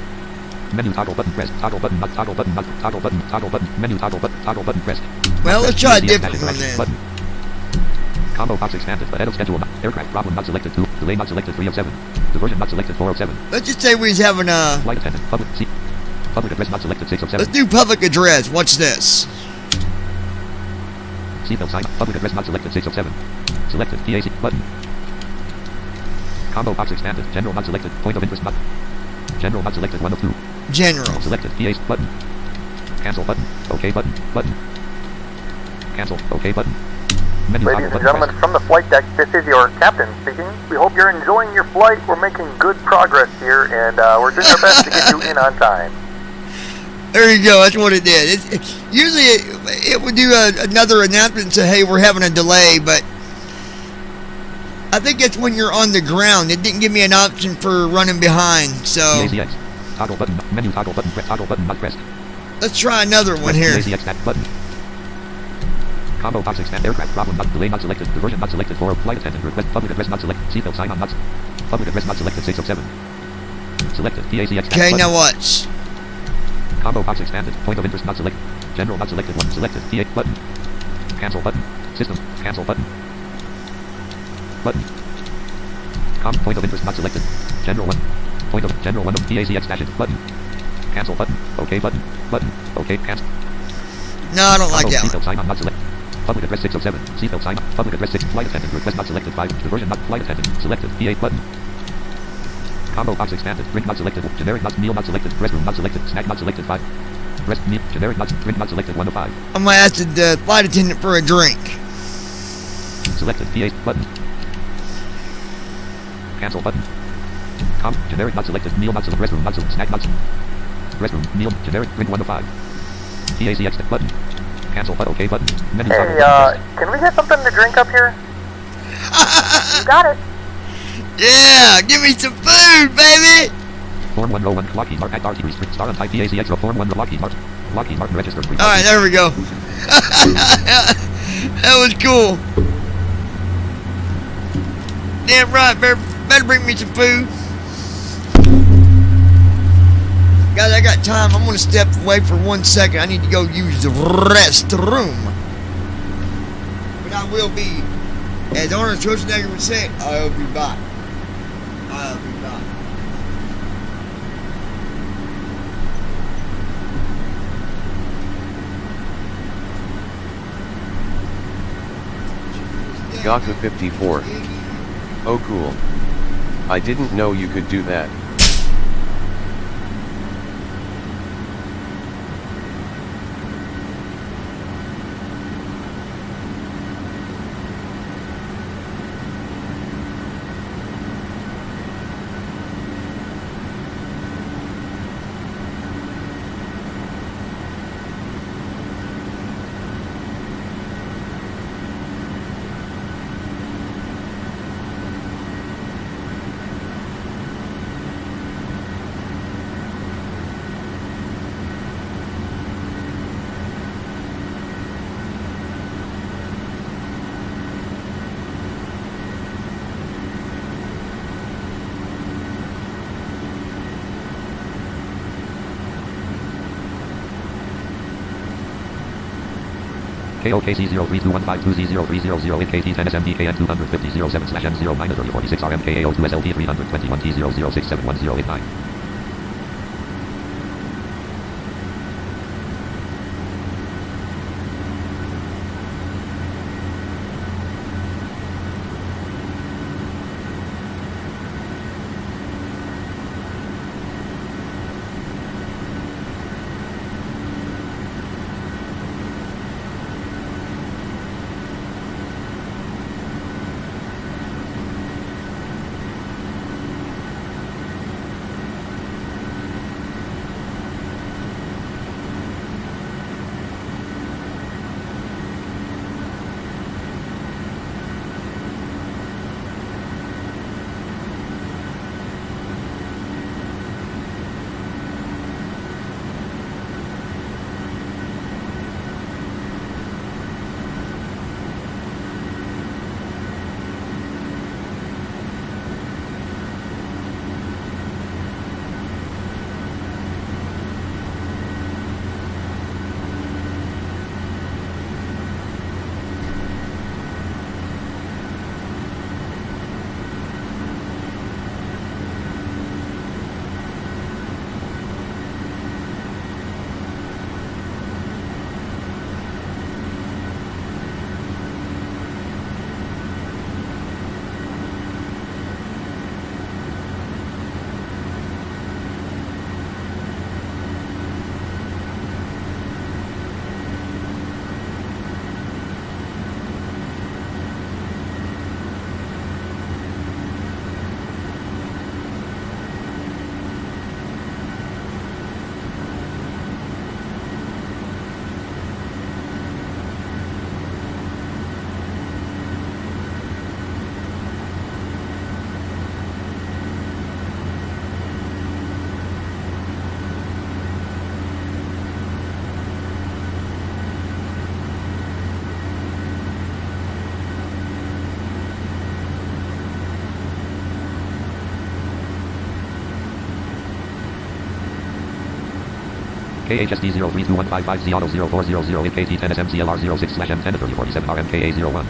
Menu toggle button pressed. Toggle button not toggle button not toggle button toggle button menu toggle button pressed. Well, let's try a different one then. Button. Combo box expanded. Ahead of schedule. Aircraft problem not selected 2. Delay not selected 307. Diversion not selected 407. Let's just say we was having a... Flight attendant. Public address not selected 607. Let's do public address. Watch this. Seatbelt sign. Public address not selected 607. Selected. PAC button. Combo box expanded. General not selected. Point of interest not. General not selected 1 of 2. General. Selected. PA button. Cancel button. OK button. Button. Cancel. OK button. Menu Ladies and gentlemen, from the flight deck, this is your captain speaking. We hope you're enjoying your flight. We're making good progress here, and we're doing our best to get you in on time. There you go. That's what it did. Usually it would do another announcement and say, hey, we're having a delay, but I think it's when you're on the ground. It didn't give me an option for running behind, so... PACX. Toggle button. Menu toggle button. Toggle button not pressed. Let's try another one here. PACX back button. Combo box expand. Aircraft problem not delay not selected. Diversion not selected. For flight attendant request. Public address not selected. Seatbelt sign on not. Public address not selected 607. Selected. PACX. Okay, now watch. Combo box expanded. Point of interest not selected. General not selected 1. Selected. PA button. Cancel button. System. Cancel button. Button. Point of interest not selected. General 1. Point of general 1 of PACX dash it. Button. Cancel button. OK button. Button. OK cancel. No, I don't like that one. Seatbelt sign on not selected. Public address 607. Seatbelt sign. Public address 6. Flight attendant request not selected 5. Diversion not flight attendant. Selected. PA button. Combo box expanded. Drink not selected. Generic not meal not selected. Restroom not selected. Snack not selected 5. Rest meal. Generic not drink not selected 1 of 5. I'm gonna ask the flight attendant for a drink. Selected. PA button. Cancel button. Generic not selected. Meal not selected. Restroom not selected. Snack not selected. Restroom. Meal. Generic. Drink 1 of 5. PACX button. Cancel button. OK button. Menu hey, can we get something to drink up here? You got it. Yeah, give me some food, baby. Form 101 Lockheed Martin at RT restrict star on type PACX Form 1 Lockheed Martin. Lockheed Martin registered. All right, there we go. That was cool. Damn right, better bring me some food. Guys, I got time. I'm going to step away for 1 second. I need to go use the restroom. But I will be, as Arnold Schwarzenegger would say, I'll be back. I'll be back. Gaku 54. Oh cool. I didn't know you could do that. KOKC032152Z0300 AKT10SMDKN25007/M096RMKAO2SLT321T006710889. KHSD032155Z Auto 0400 AKT10SMCLR06/M103047 RMKA01.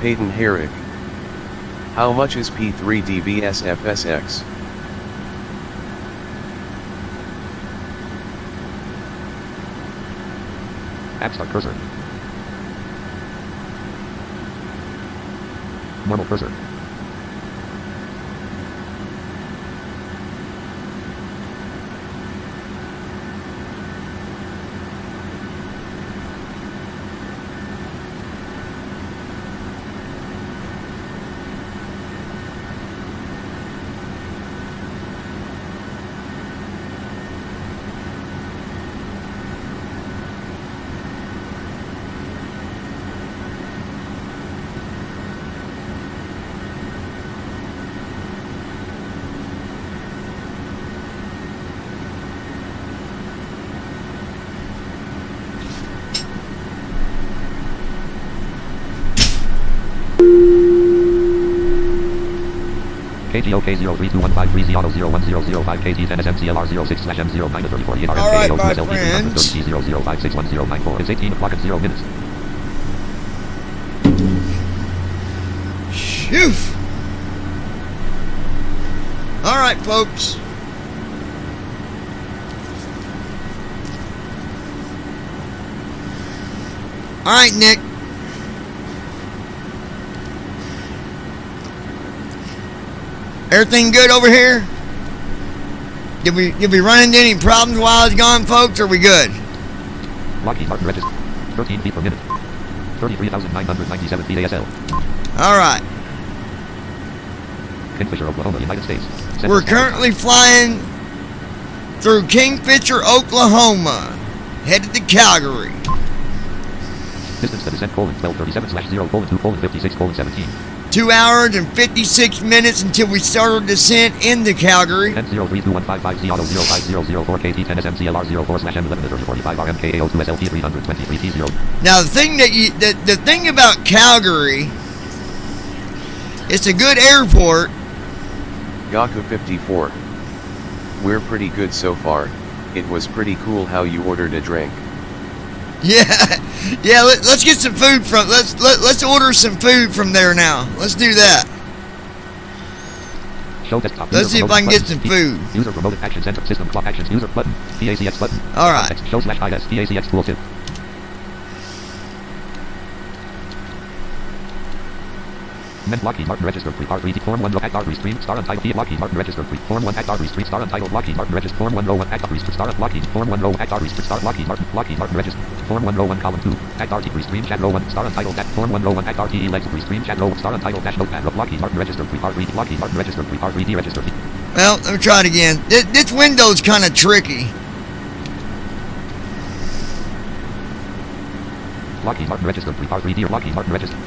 Peyton Herrick. How much is P3DBSFSX? App start cursor. Normal cursor. KTOK032153Z Auto 01005 KT10SMCLR06/M0934 All right, my friends. 00561094. It's 18 o'clock and 0 minutes. Phew. All right, folks. All right, Nick. Everything good over here? Did we run into any problems while I was gone, folks? Or are we good? Lockheed Martin register. 13 feet per minute. 33,997 feet ASL. All right. Kingfisher, Oklahoma, United States. We're currently flying through Kingfisher, Oklahoma, headed to Calgary. Distance to descent, :1237/0:2:56:17. 2 hours and 56 minutes until we start our descent into Calgary. 10-032155Z Auto 05004 KT10SMCLR 04/M11:45 RMKAO2SLT 323 T0. Now the thing the thing about Calgary, it's a good airport. Gaku 54. We're pretty good so far. It was pretty cool how you ordered a drink. Yeah, yeah. Let's get some food from. Let's order some food from there now. Let's do that. Show desktop. Let's see if I can get some food. User remote action center system clock actions user button PACX button. All right. Show /IS PACX tooltip. Lockheed Martin registered free R3D Form 1 Act R3 stream star untitled Lockheed Martin registered free Form 1 Act R3 stream star untitled Lockheed Martin registered Form 1 row 1 Act R3 star Lockheed Form 1 row Act R3 star Lockheed Martin registered Form 1 row 1 column 2 Act R3 stream chat row 1 star untitled Act Form 1 row 1 Act RTE legs free stream chat row star untitled dash notepad of Lockheed Martin registered free R3 Lockheed Martin registered free R3D registered. Well, let me try it again. This window's kind of tricky. Lockheed Martin registered free R3D Lockheed Martin registered.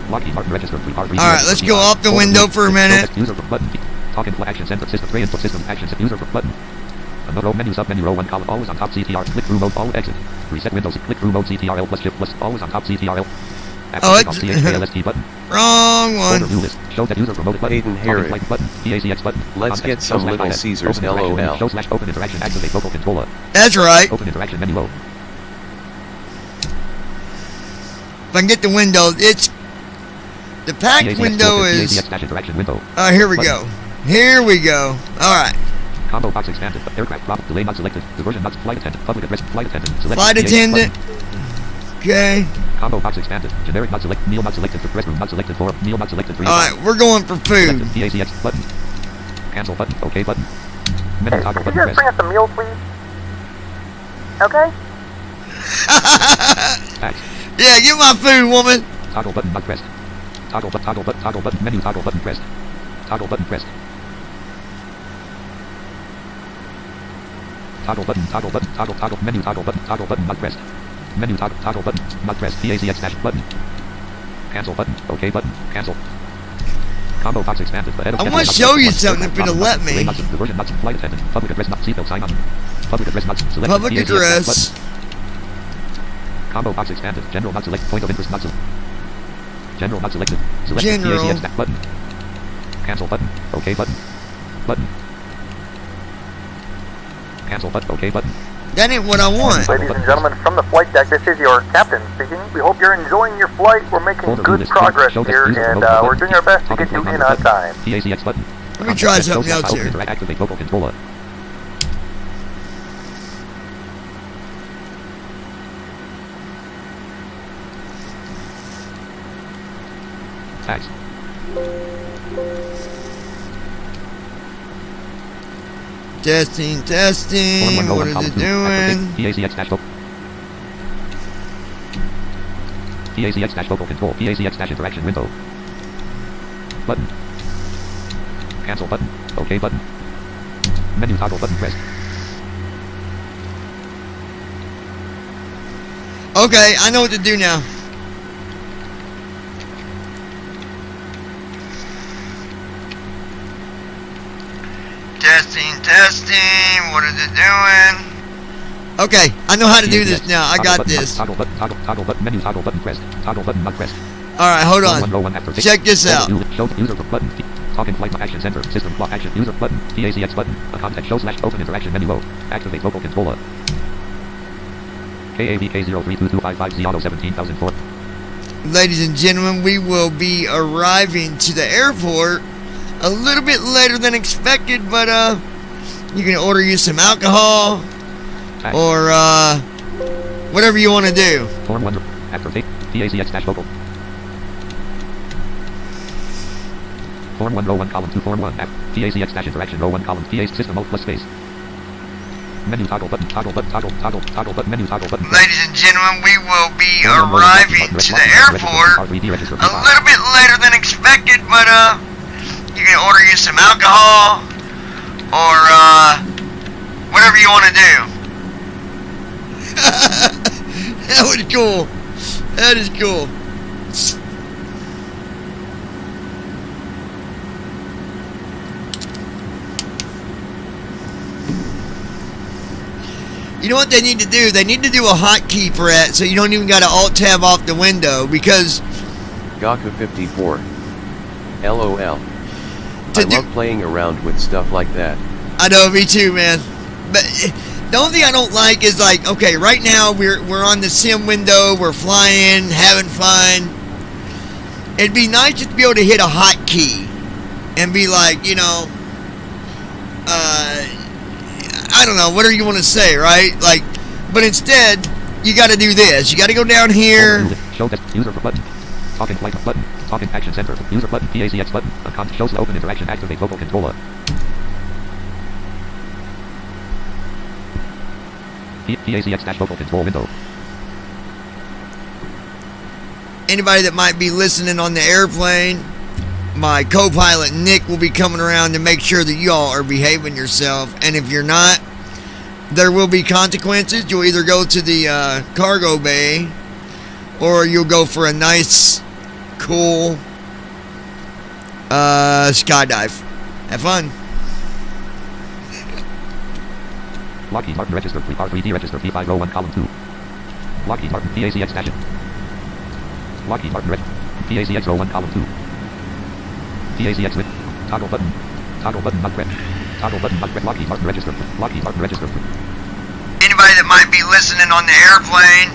Lockheed Martin registered free R3D. All right, let's go off the window for a minute. User button. Talk input action center system tray input system actions user button. Another row menu sub menu row 1 column always on top CTR click through mode all exit. Reset windows click through mode CTRL plus shift plus always on top CTRL. Oh, it's button. Wrong one. Overview list. Show that user remote button. Peyton Herrick. Button. PACX button. Let's get some Little Caesars LOL. Show / open interaction activate vocal controller. That's right. Open interaction menu low. If I can get the window, it's the packed window is. Oh, here we go. Here we go. All right. Combo box expanded. Aircraft prop delay not selected. Diversion not flight attendant. Public address flight attendant. Select flight attendant. Okay. Combo box expanded. Generic not selected. Meal not selected. For restroom not selected. For meal not selected. All right, we're going for food. PACX button. Cancel button. OK button. Menu toggle Could button. you guys bring us some meals, please? Okay. Yeah, get my food, woman. Toggle button not pressed. Toggle button menu toggle button pressed. Toggle button pressed. Toggle button menu toggle button not pressed. Menu toggle button not pressed. PACX dash button. Cancel button. OK button. Cancel. Combo box expanded. I want to show you something if it'll let me. Diversion not flight attendant. Public address not seatbelt sign on. Public address not selected. Public address. Combo box expanded. General not select. Point of interest not selected. General not selected. Select General. PACX back button. Cancel button. OK button. Button. Cancel button. OK button. That ain't what I want. Ladies and gentlemen, from the flight deck, this is your captain speaking. We hope you're enjoying your flight. We're making good progress here, and we're doing our best to get you in on time. Let me try something else here. Activate vocal controller. Tags. Testing, testing. What is it doing? PACX vocal control. PACX interaction window. Button. Cancel button. OK button. Menu toggle button pressed. Okay, I know what to do now. Testing, testing. What is it doing? Okay, I know how to do this now. I got this. Toggle button, menu toggle button pressed. Toggle button not pressed. Alright, hold on. Check this out. Show user button. Talking flight action center. System clock action user button. PACX button. A context show / open interaction menu O. Activate vocal controller. KAVK032255Z auto 17004. Ladies and gentlemen, we will be arriving to the airport a little bit later than expected, but you can order you some alcohol or whatever you want to do. Form 1 after take PACX vocal. Form 1 row 1 column 2 form 1 PACX interaction row 1 column PA system mode plus space. Menu toggle button toggle button menu toggle button. Ladies and gentlemen, we will be arriving to the airport a little bit later than expected, but you can order you some alcohol or whatever you want to do. That was cool. That is cool. You know what they need to do? They need to do a hotkey for that so you don't even got to alt-tab off the window because... Gaka54. LOL. I love playing around with stuff like that. I know, me too, man. But the only thing I don't like is like, okay, right now we're on the sim window, we're flying, having fun. It'd be nice just to be able to hit a hotkey and be like, you know, I don't know, whatever you want to say, right? Like, but instead, you got to do this. You got to go down here. Show user button. Talking flight button. Talking action center. User button. PACX button. A shows open interaction. Activate vocal controller. PACX vocal control window. Anybody that might be listening on the airplane, my co-pilot Nick will be coming around to make sure that y'all are behaving yourself. And if you're not, there will be consequences. You'll either go to the cargo bay or you'll go for a nice, cool skydive. Have fun. Lockheed Martin register R3D register P5 row 1 column 2. Lockheed Martin PACX station. Lockheed Martin PACX row 1 column 2. PACX with toggle button not pressed. Toggle button not pressed. Lockheed Martin register. Lockheed Martin register. Anybody that might be listening on the airplane,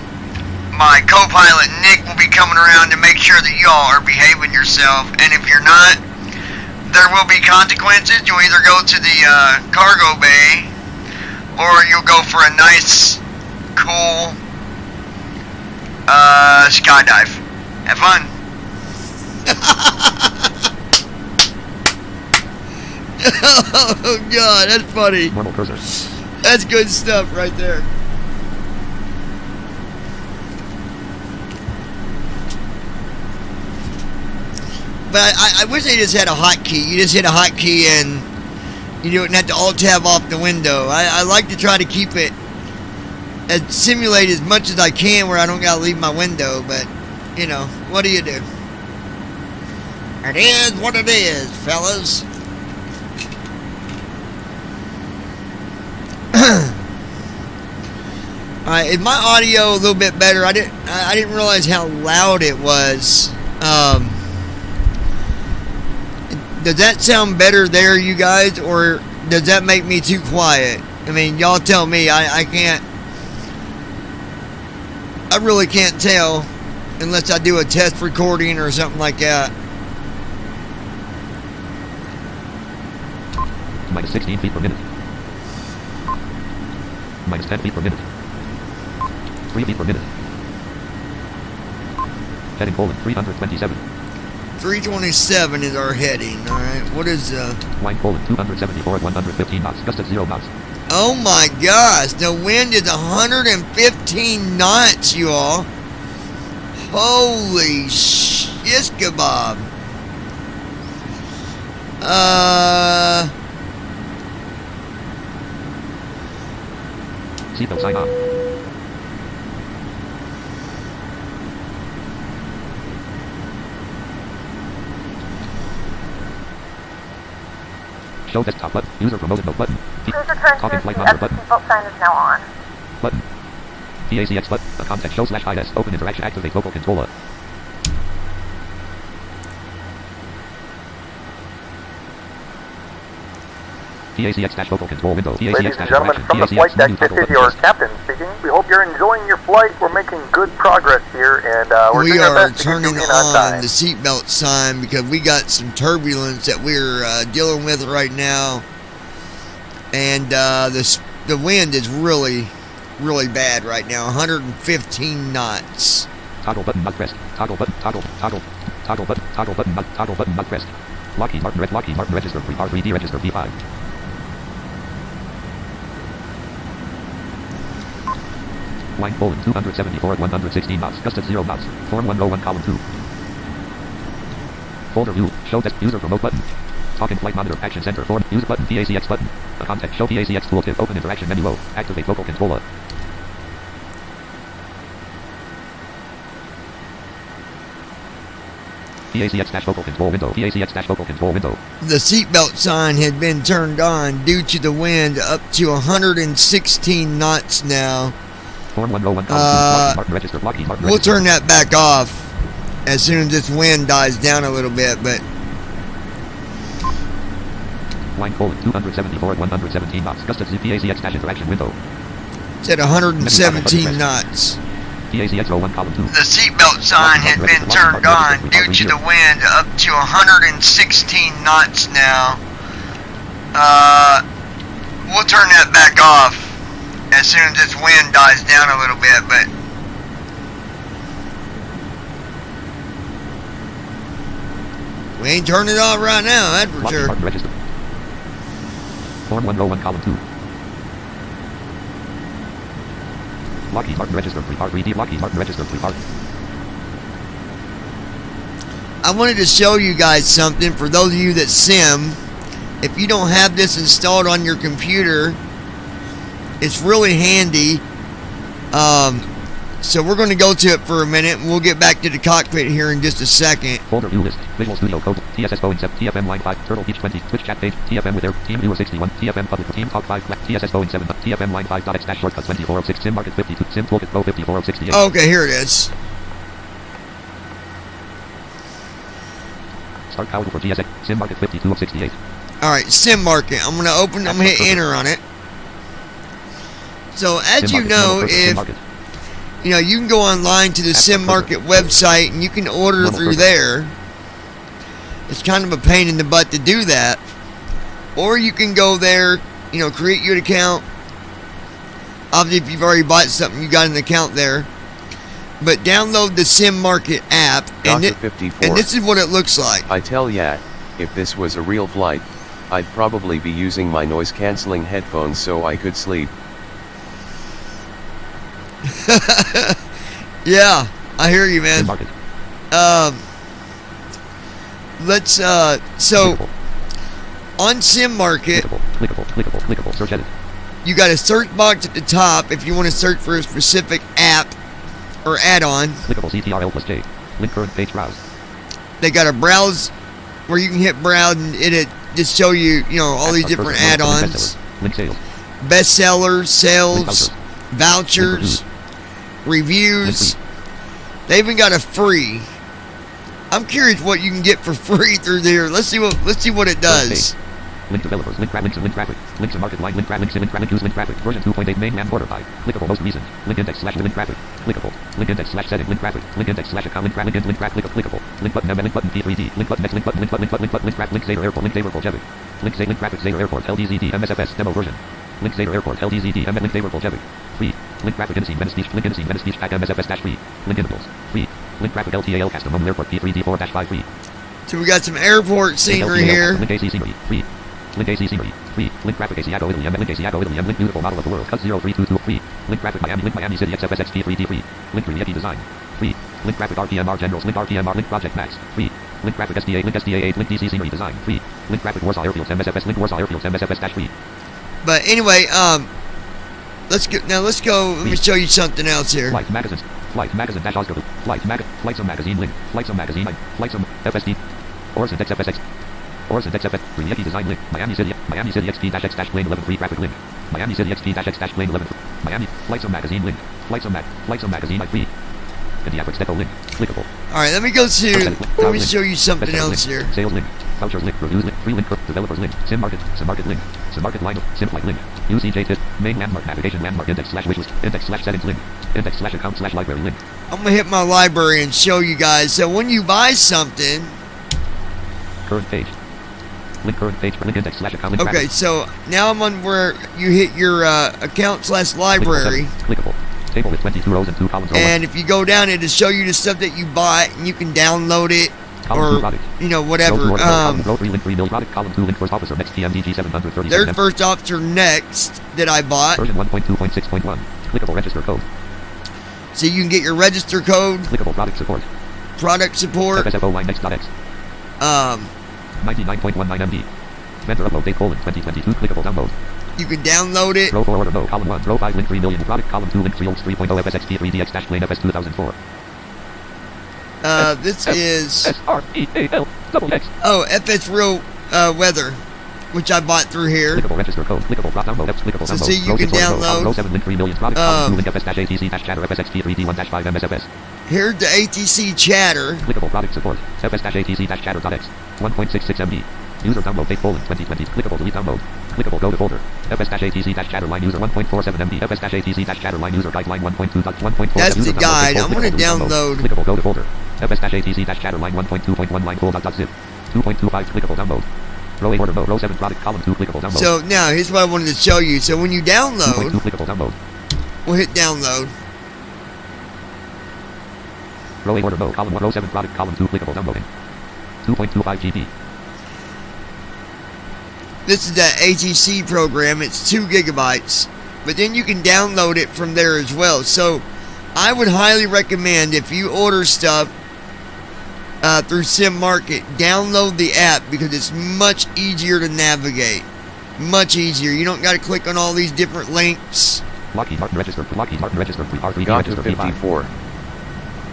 my co-pilot Nick will be coming around to make sure that y'all are behaving yourself. And if you're not, there will be consequences. You'll either go to the cargo bay or you'll go for a nice, cool skydive. Have fun. Oh God, that's funny. Normal cursor. That's good stuff right there. But I wish they just had a hotkey. You just hit a hotkey and you don't have to alt-tab off the window. I like to try to keep it as simulate as much as I can where I don't gotta leave my window, but you know, what do you do? It is what it is, fellas. Alright, is my audio a little bit better? I didn't realize how loud it was. Does that sound better there, you guys, or does that make me too quiet? I mean, y'all tell me. I can't. I really can't tell unless I do a test recording or something like that. Minus 16 feet per minute. Minus 10 feet per minute. 3 feet per minute. Heading colon 327. 327 is our heading. All right. What is Line colon 274 at 115 knots. Gust at 0 knots. Oh my gosh, the wind is 115 knots, you all. Holy shish kebab. Seatbelt sign on. Show desktop button. User promoted no button. Please return to your seat as the seatbelt sign is now on. Button. PACX button. A context show /IS. Open interaction. Activate vocal controller. PACX-vocal control window. Ladies and gentlemen, from the flight deck, this is your captain speaking. We hope you're enjoying your flight. We're making good progress here, and we're doing our best to get you in on time. The seatbelt sign because we got some turbulence that we're dealing with right now, and the wind is really bad right now. 115 knots. Toggle button not pressed. Toggle button. Toggle button. Toggle button not pressed. Lockheed Martin register. R3D register V5. Line colon 274 at 116 knots. Gust at 0 knots. Form 101 column 2. Folder view. Show desk. User remote button. Talk in flight monitor. Action center. Form. User button. PACX button. A context. Show PACX tooltip. Open interaction menu O. Activate vocal controller. PACX-vocal control window. PACX-vocal control window. The seatbelt sign had been turned on due to the wind up to 116 knots now. Form 101 Martin register. Lockheed Martin we'll register. turn that back off as soon as this wind dies down a little bit, but line colon 274 at 117 knots. Gust at PACX interaction window. It's at 117 knots. PACX-01 column 2. The seatbelt sign had been turned on due to the wind up to 116 knots now. We'll turn that back off as soon as this wind dies down a little bit, but we ain't turning it off right now, that's for sure. Register. Form 101 column 2. Lockheed Martin register. R3D. Lockheed Martin register. I wanted to show you guys something for those of you that sim. If you don't have this installed on your computer, it's really handy. So we're going to go to it for a minute, and we'll get back to the cockpit here in just a second. Folder view list. Visual Studio Code. TSS Boeing 7. TFM Line 5. Turtle Beach 20. Twitch chat page. TFM with Air. Team Viewer 61. TFM Public. Team Talk 5. TSS Boeing 7. TFM Line 5. X dash shortcut 2406. Sim Market 52. Sim Toolkit Pro 54068. Okay, here it is. Start power for GSX. Sim Market 5268. Alright, Sim Market. I'm going to open. I'm going to hit enter on it. So, as you know, if you know, you can go online to the Sim Market website and you can order through there. It's kind of a pain in the butt to do that. Or you can go there, you know, create your account. Obviously, if you've already bought something, you got an account there. But download the Sim Market app, and this is what it looks like. I tell ya, if this was a real flight, I'd probably be using my noise-canceling headphones so I could sleep. Yeah, I hear you, man. Let's so on Sim Market, clickable, search edit. You got a search box at the top if you want to search for a specific app or add-on. Clickable CTRL+J. Link current page browse. They got a browse where you can hit browse and it just show you, you know, all these different add-ons. Link sales. Bestsellers, sales, vouchers, reviews. They even got a free. I'm curious what you can get for free through there. Let's see what it does. Link developers. Link links and link traffic. Links and market line. Link links and link use link traffic. Version 2.8 mainland border by. Clickable most recent. Link index slash link traffic. Clickable. Link index slash setting link traffic. Link index slash account link traffic. Link traffic clickable. Link button link button P3D. Link button next link button link button link button link button link traffic. Link Zader airport. Link Zader Bolshevik. Link Zader link traffic Zader airport. LDZD MSFS demo version. Link Zader airport. LDZD link Zader Bolshevik. Free. Link traffic Indicine Venice Beach. Link Indicine Venice Beach pack MSFS dash free. Link intervals. Free. Link traffic LTAL Castor Mobile Airport P3D4 dash 5 free. So we got some airport scenery here. Link AC scenery. Free. Link AC scenery. Free. Link traffic Asiago Italy. Link Asiago Italy. Link beautiful model of the world. Cut 0322. Free. Link traffic Miami. Link Miami City XFSX P3D. Free. Link Rieti design. Free. Link traffic RPMR Generals. Link RPMR. Link Project Max. Free. Link traffic SDA. Link SDA 8. Link DC scenery design. Free. Link traffic Warsaw Airfields MSFS. Link Warsaw Airfields MSFS dash free. But anyway, let's go. Now let's go. Let me show you something else here. Flight magazines. Flight magazine dash Oscar. Flights of magazine link. Flights of magazine. Flights of FSD. Orson XFSX. Orson XFS. Rieti design link. Miami City XP dash X dash plane 11 free traffic link. Miami City XP dash X dash plane 11. Miami. Flights of magazine link. Flights of magazine free. Indianapolis Depot link. Clickable. All right, let me go to. Let me show you something else here. Sales link. Vouchers link. Reviews link. Free link. Developers link. Sim market link. Sim market line. Sim flight link. UCJ tip. Main landmark navigation landmark index slash wishlist. Index slash settings link. Index slash account slash library link. I'm gonna hit my library and show you guys. So when you buy something. Current page. Link current page for link index slash account link. Okay, traffic. so now I'm on where you hit your account slash library. Clickable. Table with 22 rows and 2 columns. And if you go down, it'll show you the stuff that you bought, and you can download it, or you know whatever. There's first officer next that I bought. Version 1.2.6.1. Clickable register code. So you can get your register code. Clickable product support. Product support. FSFO line next.x. 99.19 MB. Vendor upload date : 2022. Clickable download. You can download it. Row 4 order row column 1 row 5 link 3 million product column 2 link 3 olds 3.0 FSXP 3DX dash plane FS 2004. This is SREALXX. Oh, FS real weather, which I bought through here. Clickable register code. Clickable drop download. Clickable so download. see you can download. Row 7 link 3 million product column 2 link FS dash ATC dash chatter FSXP 3D1 dash 5 MSFS. Here's the ATC chatter. Clickable product support. FS dash ATC dash chatter.x 1.66 MB. User download date : 2020. Clickable delete download. Clickable go to folder. FS-ATC dash chatter line user 1.47 MB. FS-ATC dash chatter line user guideline 1.2.1.4. That's the guide. I'm going to download. Clickable go to folder. FS-ATC dash chatter line 1.2.1 line full.zip. 2.25 clickable download. Row 8 order row 7 product column 2 clickable download. So now here's what I wanted to show you. So when you download, 2.2 clickable download. We'll hit download. Row 8 order row column 1 row 7 product column 2 clickable downloading. 2.25 GB. This is the ATC program. It's 2 gigabytes, but then you can download it from there as well. So I would highly recommend, if you order stuff through Sim Market, download the app, because it's much easier to navigate. Much easier. You don't got to click on all these different links. Lockheed Martin registered. Lockheed Martin registered. Got to 54.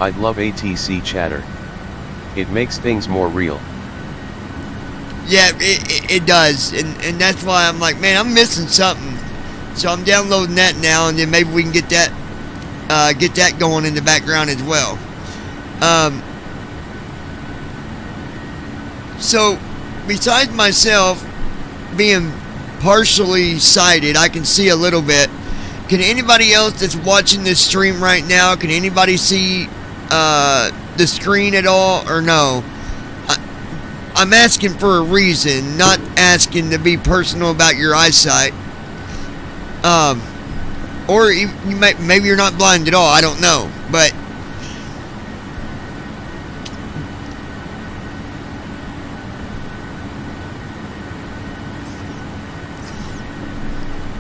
I'd love ATC chatter. It makes things more real. Yeah, it does, and that's why I'm like, man, I'm missing something. So I'm downloading that now, and then maybe we can get that going in the background as well. So besides myself being partially sighted, I can see a little bit. Can anybody else that's watching this stream right now, can anybody see the screen at all, or no? I'm asking for a reason, not asking to be personal about your eyesight. Or maybe you're not blind at all, I don't know. But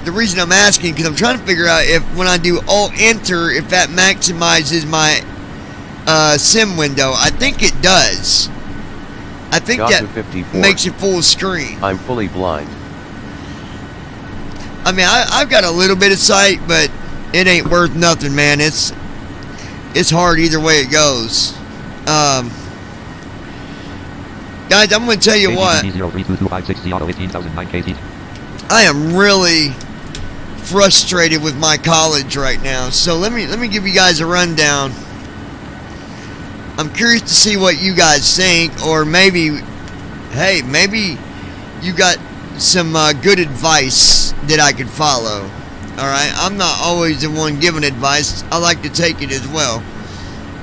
the reason I'm asking, because I'm trying to figure out if when I do Alt-Enter, if that maximizes my sim window. I think it does. I think that makes it full screen. I'm fully blind. I mean, I've got a little bit of sight, but it ain't worth nothing, man. It's hard either way it goes. Guys, I'm going to tell you what. I am really frustrated with my college right now. So let me give you guys a rundown. I'm curious to see what you guys think, or maybe, hey, maybe you got some good advice that I could follow. Alright, I'm not always the one giving advice. I like to take it as well.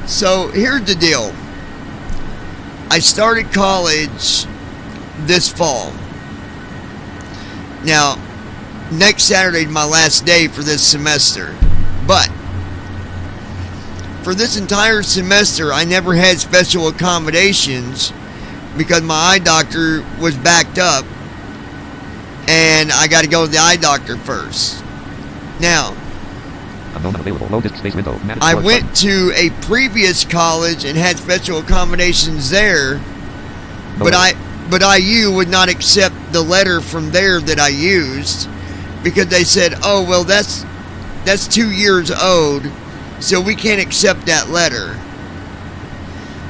So here's the deal. I started college this fall. Now, next Saturday is my last day for this semester. But for this entire semester, I never had special accommodations because my eye doctor was backed up and I got to go to the eye doctor first. Now, I went to a previous college and had special accommodations there, but IU would not accept the letter from there that I used because they said, oh, well, that's 2 years old, so we can't accept that letter.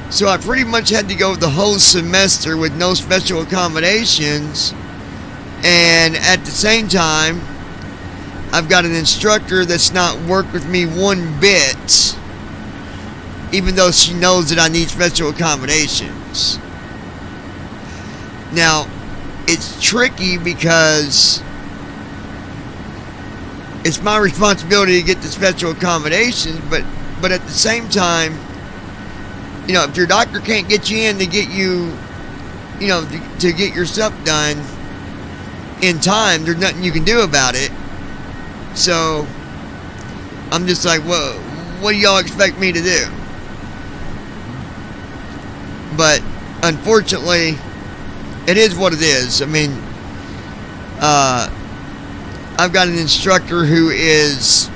So I pretty much had to go the whole semester with no special accommodations, and at the same time, I've got an instructor that's not worked with me one bit, even though she knows that I need special accommodations. Now, it's tricky because it's my responsibility to get the special accommodations, but at the same time, you know, if your doctor can't get you in to get you, you know, to get your stuff done in time, there's nothing you can do about it. So, I'm just like, well, what do y'all expect me to do? But, unfortunately, it is what it is. I mean, I've got an instructor who is,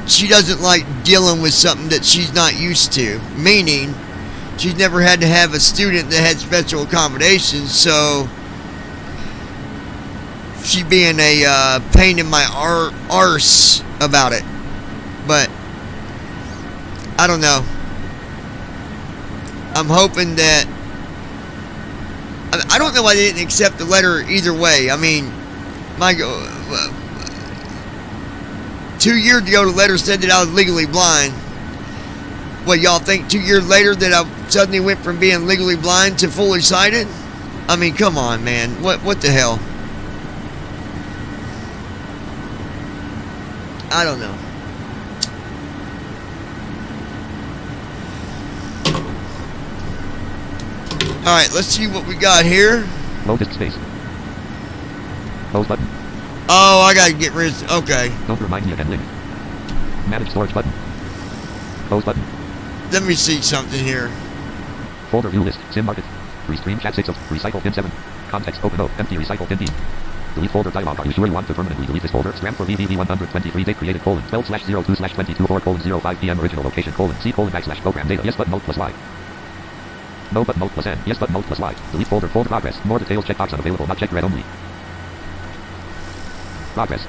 she doesn't like dealing with something that she's not used to. Meaning, she's never had to have a student that had special accommodations, so she being a pain in my arse about it. But I don't know. I'm hoping that, I don't know why they didn't accept the letter either way. I mean, 2 years ago the letter said that I was legally blind. What, y'all think 2 years later that I suddenly went from being legally blind to fully sighted? I mean, come on, man. What the hell? I don't know. Alright, let's see what we got here. Load disk space. Close button. Oh, I gotta get rid of... Okay. Don't remind me again, link. Manage storage button. Close button. Let me see something here. Folder view list. Sim market. Restream chat 6 of. Recycle pin 7. Context open O. Empty recycle pin D. Delete folder dialog. Are you sure you want to permanently delete this folder? Scram for VVV 123 date created colon 12/02/22/4 0 original location colon C colon /program data. Yes but Alt plus Y. No but Alt plus N. Yes but Alt plus Y. Delete folder progress. More details checkbox unavailable. Not checked read only. Progress.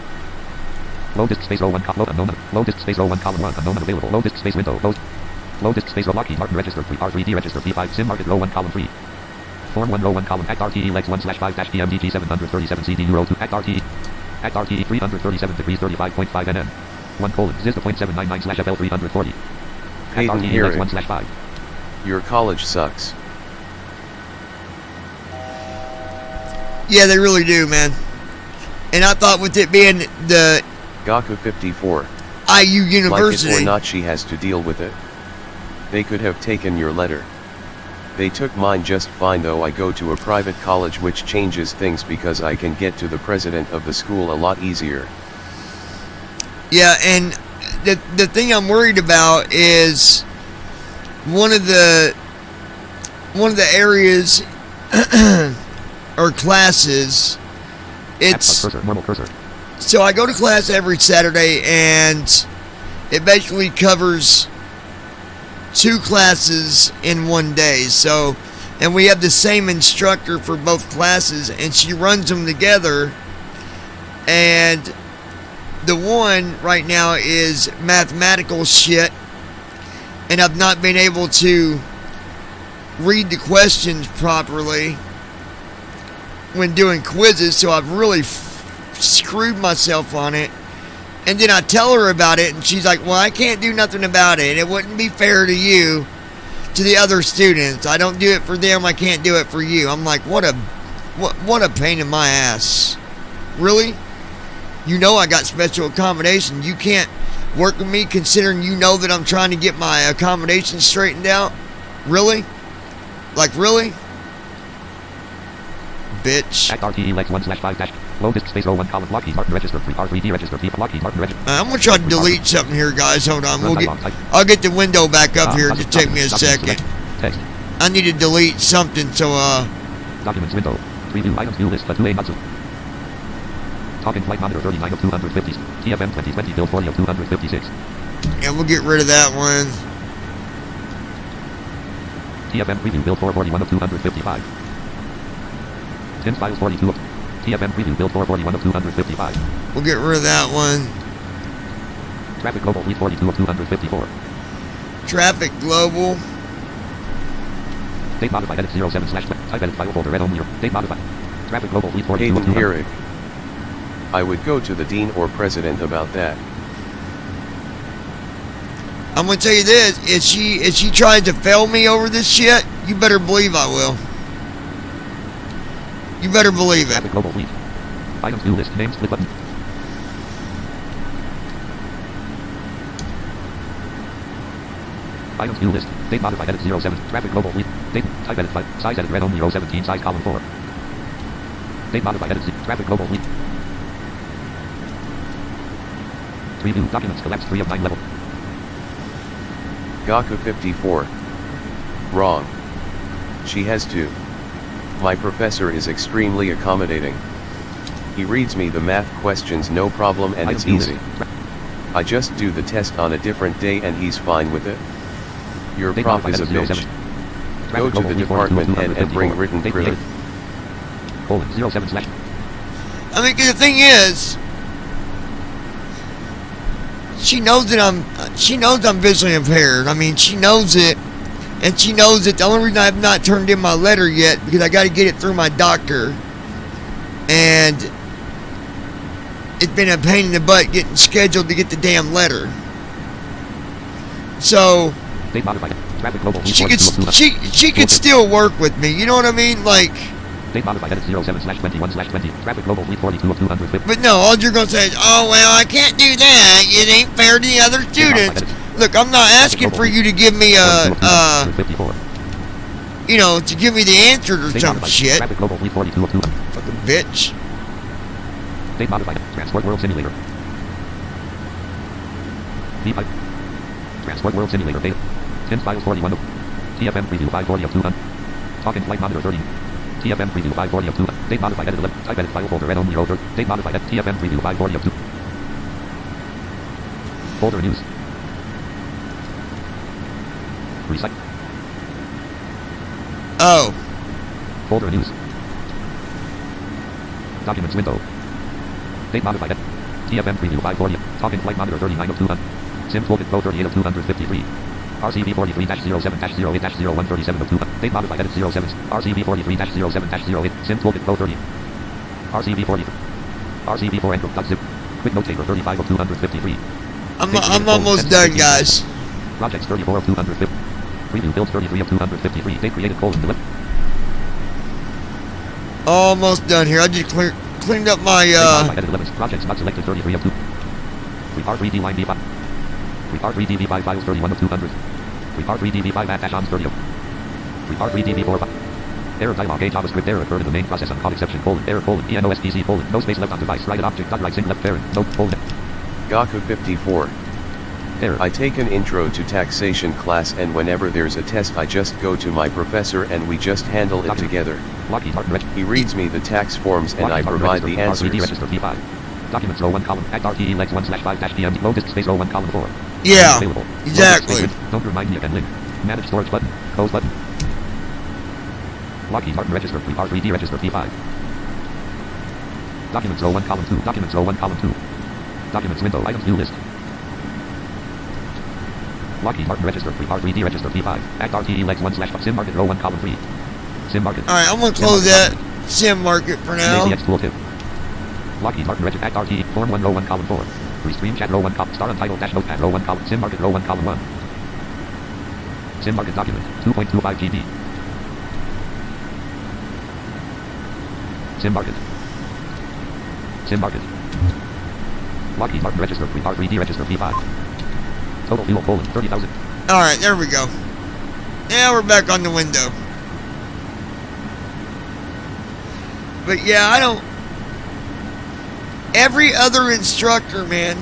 Load disk space 01 load unknown. Load disk space 01 column 1 unknown available. Load disk space window closed. Load disk space Lockheed Martin registered 3 R3D register P5 sim market row 1 column 3. Form 1 row 1 column act RTE legs 1/5-PMDT 737 CD row 2 act RTE 337 degrees 35.5 nm 1 colon zis 0.799/FL 340 act RTE legs 1/5. Your college sucks. Yeah, they really do, man. And I thought with it being the Gaku 54 IU University, like it or not, she has to deal with it. They could have taken your letter. They took mine just fine, though I go to a private college, which changes things because I can get to the president of the school a lot easier. Yeah, and the thing I'm worried about is one of the areas or classes. It's normal cursor. So I go to class every Saturday, and it basically covers 2 classes in one day. So, and we have the same instructor for both classes, and she runs them together. And the one right now is mathematical shit, and I've not been able to read the questions properly when doing quizzes, so I've really screwed myself on it. And then I tell her about it, and she's like, well, I can't do nothing about it. It wouldn't be fair to you, to the other students. I don't do it for them, I can't do it for you. I'm like, what a What a pain in my ass. Really? You know I got special accommodation. You can't work with me considering you know that I'm trying to get my accommodation straightened out? Really? Like, really? Bitch. RTE legs 1/5 low disk space 01 column Lockheed Martin register 3 R3D register 3 Lockheed Martin register. I'm gonna try to delete something here, guys. Hold on. I'll get the window back up here. Just take me a second. Text. I need to delete something, so Documents window. Preview items view list. 2A not. Talking flight monitor 39 of 250. TFM 2020 build 40 of 256. Yeah, we'll get rid of that one. TFM preview build 441 of 255. Tim files 42 of TFM preview build 441 of 255. We'll get rid of that one. Traffic global fleet 42 of 254. Traffic global. Date modified edit 07 slash type edit file folder read only. Date modified. Traffic global fleet 42 of 200. Herrick. I would go to the dean or president about that. I'm gonna tell you this: if she tries to fail me over this shit, you better believe I will. You better believe it. Traffic global fleet. Items view list name split button. Items view list. Date modified edit 07. Traffic global fleet. Date type edit file. Size edit read only 017 size column 4. Date modified edit traffic global fleet. Preview documents collapse 3 of 9 level. Gaku 54. Wrong. She has to. My professor is extremely accommodating. He reads me the math questions no problem and it's easy. I just do the test on a different day and he's fine with it. Your prof is a bitch. Go to the department head and bring written proof. I mean, the thing is, she knows that I'm visually impaired. I mean, she knows it, and she knows that the only reason I have not turned in my letter yet because I got to get it through my doctor, and it's been a pain in the butt getting scheduled to get the damn letter. So she could still work with me. You know what I mean? Like. Date modified edit 07/21/20. Traffic global fleet 42 of 250. But no, all you're going to say is, oh, well, I can't do that. It ain't fair to the other students. Look, I'm not asking for you to give me you know, to give me the answer or some shit. Traffic global fleet 42 of 200. Fucking bitch. Date modified. Transport World Simulator. V-pipe. Transport World Simulator data. Tim files 41 of TFM preview 540 of 200. Talking flight monitor 30. TFM preview 540 of 2. Date modified edit 11. Type edit file folder read only over. Date modified edit TFM preview 540 of 2. Folder news. Recycle. Oh. Folder news. Documents window. Date modified edit. TFM preview 540. Talking flight monitor 39 of 200. Sim toolkit Pro 38 of 253. RCV 43-07-0137 of 2. Date modified edit 07. RCV 43-07-08. Sim toolkit Pro 30. RCV 43. RCV 4 entropy.zip. Quick notator 35 of 253. I'm almost done, guys. Projects 34 of 250. Preview builds 33 of 253. Date created delete. Almost done here. I just cleaned up my projects not selected 33 of 2. Repart 3D line B5. Repart 3D V5 files 31 of 200. Repart 3D V5 at -ons 30 of. Repart 3D V4 error dialog. A JavaScript error occurred in the main process on call exception : error : ENOSPC : no space left on device. Write object dot right sync left parent. Note : Gaku 54. Error. I take an intro to taxation class and whenever there's a test I just go to my professor and we just handle it together. He reads me the tax forms and I provide the answers. Documents 01 column at RTE legs 1/5-PM low disk space 01 column 4. Yeah, exactly. Don't remind me again link. Manage storage button. Close button. Lockheed Martin register R3D register P5. Documents 01 column 2. Documents 01 column 2. Documents window items view list. Lockheed Martin register R3D register P5. Act RTE legs 1/ sim market 01 column 3. Sim market. Alright, I'm gonna close that sim market for now. Tooltip. Lockheed Martin register Act RTE form 1 1 column 4. Restream chat 1 column star untitled dash notepad 1 column sim market 1 column 1. Sim market document 2.25 GB. Sim market. Sim market. Lockheed Martin register 3D register V5. Total fuel Poland 30,000. Alright, there we go. Now we're back on the window. But yeah, I don't... Every other instructor, man,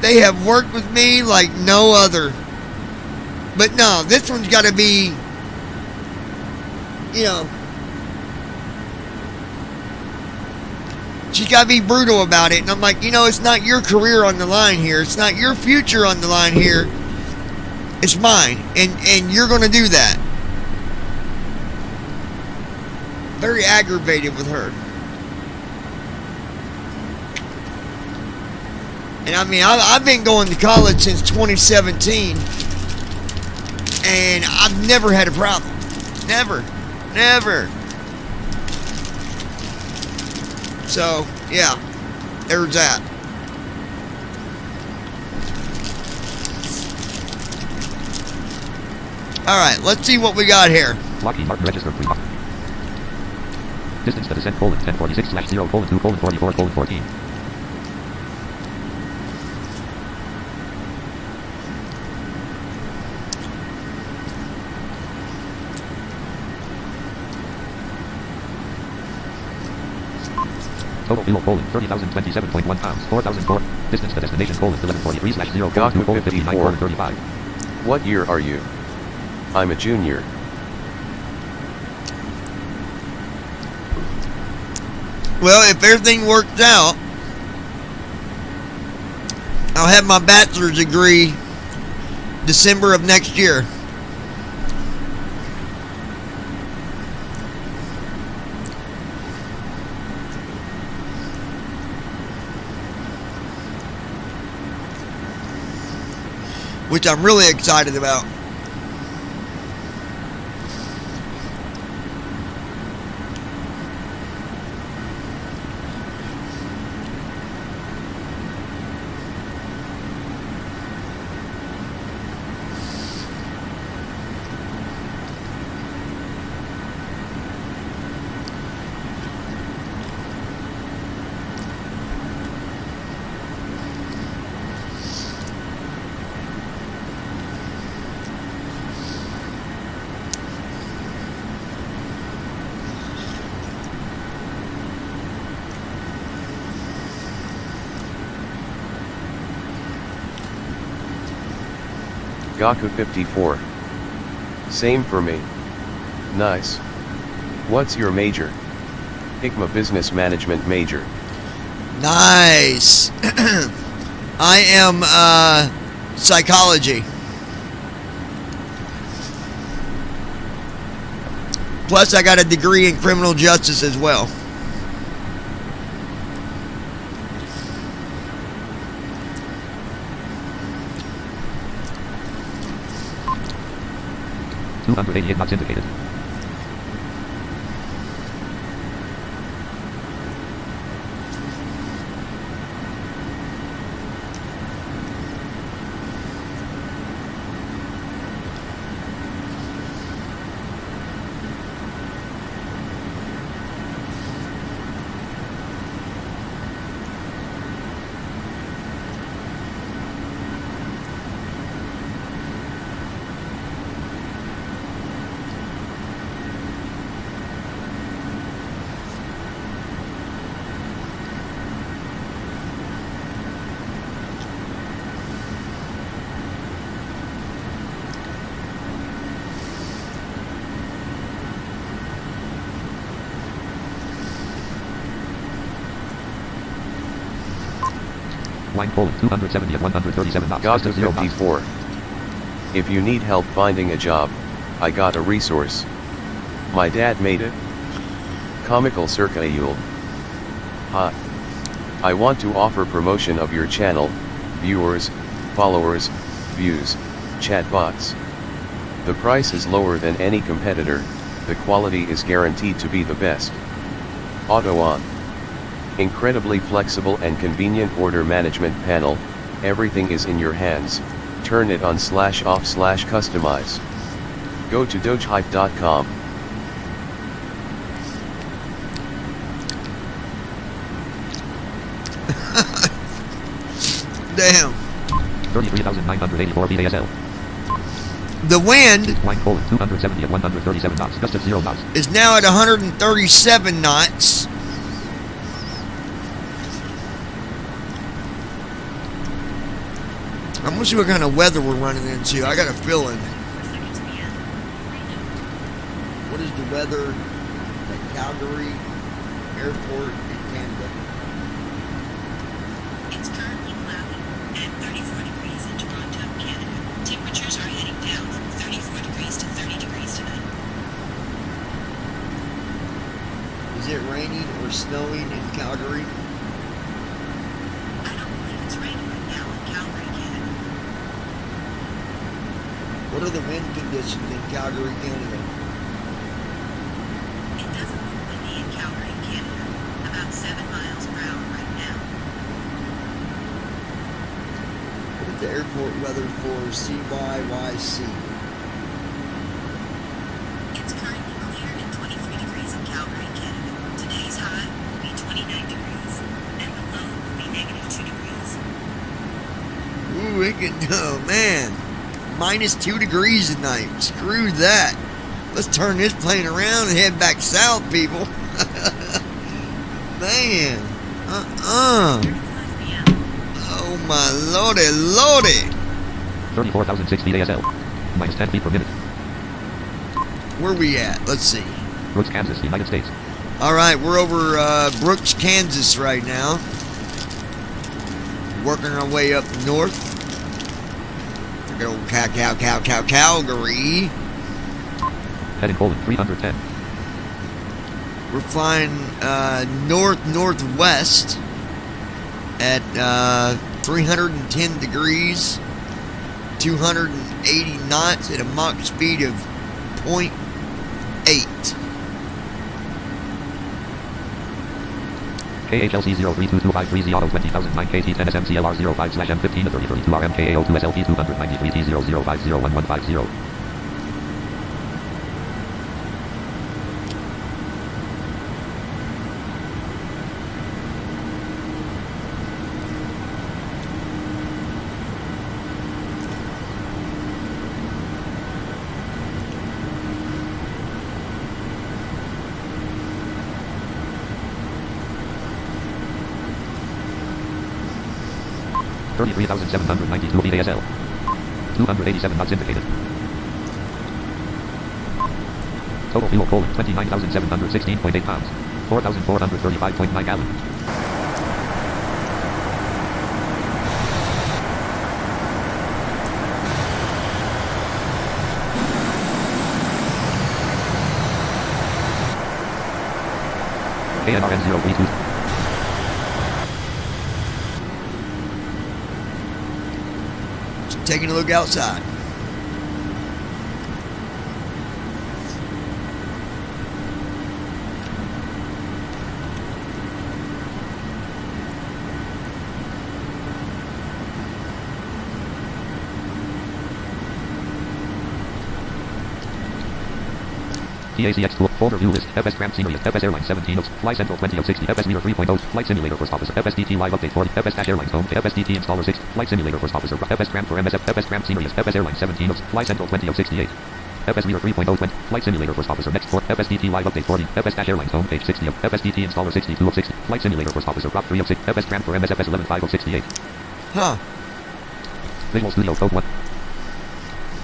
they have worked with me like no other. But no, this one's got to be, you know, she's got to be brutal about it. And I'm like, you know, it's not your career on the line here. It's not your future on the line here. It's mine. And you're going to do that. Very aggravated with her. And I mean, I've been going to college since 2017. And I've never had a problem. Never. Never. So, yeah. There's that. Alright, let's see what we got here. Lockheed Martin register 3. Distance to descent Poland 1046/0 Poland 2 Poland 44 Poland 14. Total fuel Poland 30,027.1 pounds 4,004. Distance to destination Poland 1143/0 Poland 2 Poland 59 Poland 35. What year are you? I'm a junior. Well, if everything works out, I'll have my bachelor's degree December of next year. Which I'm really excited about. Gaku 54. Same for me. Nice. What's your major? ICMA Business Management major. Nice. I am psychology. Plus I got a degree in criminal justice as well. $288 knots indicated. Line Poland 270 at 137 knots. Gaku 54. If you need help finding a job, I got a resource. My dad made it. Comical circa Yule. Ha. I want to offer promotion of your channel, viewers, followers, views, chatbots. The price is lower than any competitor, the quality is guaranteed to be the best. Auto on. Incredibly flexible and convenient order management panel, everything is in your hands, turn it on /off /customize. Go to dogehype.com. down. 33,984 VASL. The wind Line colon 270 at 137 knots. Gust of 0 knots. is now at 137 knots. I'm gonna see what kind of weather we're running into. I got a feeling. What is the weather at Calgary Airport in Canada? It's currently cloudy and 34 degrees in Toronto, Canada. Temperatures are heading down from 34 degrees to 30 degrees tonight. Is it raining or snowing in Calgary? I don't believe it's raining right now in Calgary, Canada. What are the wind conditions in Calgary, Canada? It doesn't look windy in Calgary, Canada. About 7 miles per hour right now. What is the airport weather for CYYC? It's currently clear and 23 degrees in Calgary, Canada. Today's high will be 29 degrees, and the low will be -2 degrees. Ooh, it can, oh man, -2 degrees tonight. Screw that. Let's turn this plane around and head back south, people. Man. Oh my lordy, lordy. 34,006 VASL. Minus 10 feet per minute. Where we at? Let's see. Brooks, Kansas, United States. All right, we're over Brooks, Kansas right now. Working our way up north. Good old Calgary. Heading colon 310. We're flying northwest at 310 degrees, 280 knots at a Mach speed of 0.8. KHLC 032253Z Auto 20009 KT10 SMCLR 05/M15 3032 RMKAO2 SLT 293 T00501150. $33,792 VASL. 287 knots indicated. Total fuel colon 29,716.8 pounds. 4,435.9 gallon. KNRN 032. Taking a look outside. TACX tool, folder view list, FS Tram Scenery, FS Airlines 17 notes, Fly Central 2060, FS Meter 3.0, Flight Simulator First Officer, FSDT Live Update 40, FS Dash Airlines Home, FSDT Installer 6, Flight Simulator First Officer, FS Tram for MSF, FS Tram Scenery, FS Airlines 17 notes, Fly Central 2068. FS Meter 3.0 20, Flight Simulator First Officer next 4, FSDT Live Update 40, FS Dash Airlines Home page 60 of, FSDT Installer 62 of 60, Flight Simulator First Officer Prop 3 of 6, FS Tram for MSFS 11.5 of 68. Huh. Visual Studio Code 1.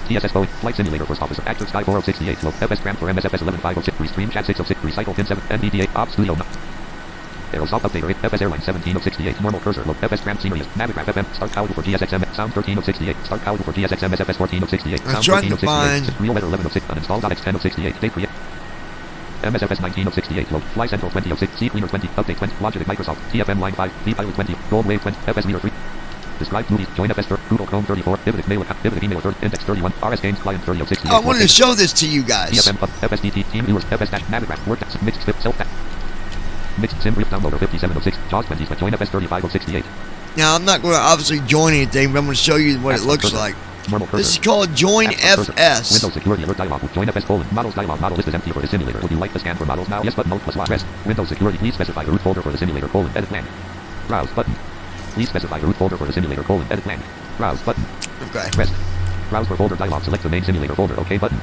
TSS Boeing, Flight Simulator First Officer, Active Sky 4 of 68, Flow, FS Tram for MSFS 11.5 of 6, Restream Chat 6 of 6, Recycle Pin 7, NVDA, Ops Studio 9. Aerosoft Updater 8, FS Airline 17 of 68, Normal Cursor, Low, FS Tram Scenery, Navigraph FM, Start Cowable for GSXM, Sound 13 of 68, Start Cowable for GSXM, SFS 14 of 68, Sound 13 of 68, Real Weather 11 of 6, Uninstall.x 10 of 68, Date Create. MSFS 19 of 68, Low, Fly Central 20 of 6, C Cleaner 20, Update 20, Logitech Microsoft, TFM Line 5, V-Pilot 20, Gold Wave 20, FS Meter 3. Describe movies, join FS 30, Google Chrome 34, Vivid Mail account, Vivid Email 30, Index 31, RS Games Client 30 of 68. I wanted to show this to you guys. TFM Pub, FSDT, Team Viewers, FS Dash, Navigraph, Word Text, Mixed Flip, Self Mixed Sim Brief Downloader 57 of 6, JAWS 20, but join FS 35 of 68. Now, I'm not going to obviously join anything, but I'm going to show you what it looks like. This is called Join FS. Windows Security Alert Dialog. Join FS colon. Models Dialog. Model list is empty for the simulator. Would you like to scan for models now? Yes, button. Alt plus Y. Press. Windows Security. Please specify the root folder for the simulator colon. Edit plan. Browse button. Please specify the root folder for the simulator: edit blank. Browse button. Okay. Rest. Browse for folder dialog. Select the main simulator folder. OK button.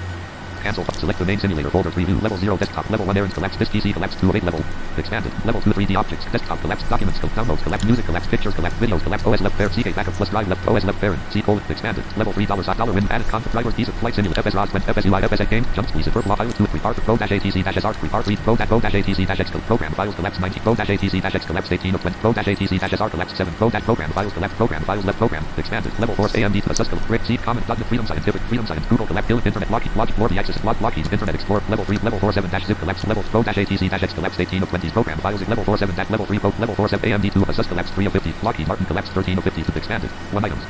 Cancel. Select the main simulator folder. Preview. Level 0 desktop. Level 1 errands collapsed. This PC collapsed to 8 level. Expanded. Level 2 3D objects. Desktop collapsed. Documents downloads collapsed. Music collapsed. Pictures collapsed. Videos collapsed. OS left parent. CK backup plus drive left. OS left parent. C: expanded. Level 3 $. Win. Added content drivers. Piece of flight simulator. FS ROS. FSUI. FS game. Jump squeeze. Verb pilot 2 3 part pro ATC SR 3 part 3 pro ATC X program files collapsed 90 pro ATC X collapsed 18 of 20 pro ATC SR collapsed 7 pro program files collapsed program files left program expanded. Level 4 AMD to assist break seed comment dot freedom scientific freedom science Google collapsed internet logic lore the access log keys internet explorer level 3 level 4 7 zip collapse level pro ATC X collapsed 18 of 20 program files level 4 7 level 3 pro level 4 7 AMD 2 assist collapsed 3 of 50 Lockheed Martin collapsed 13 of 50 expanded 1 items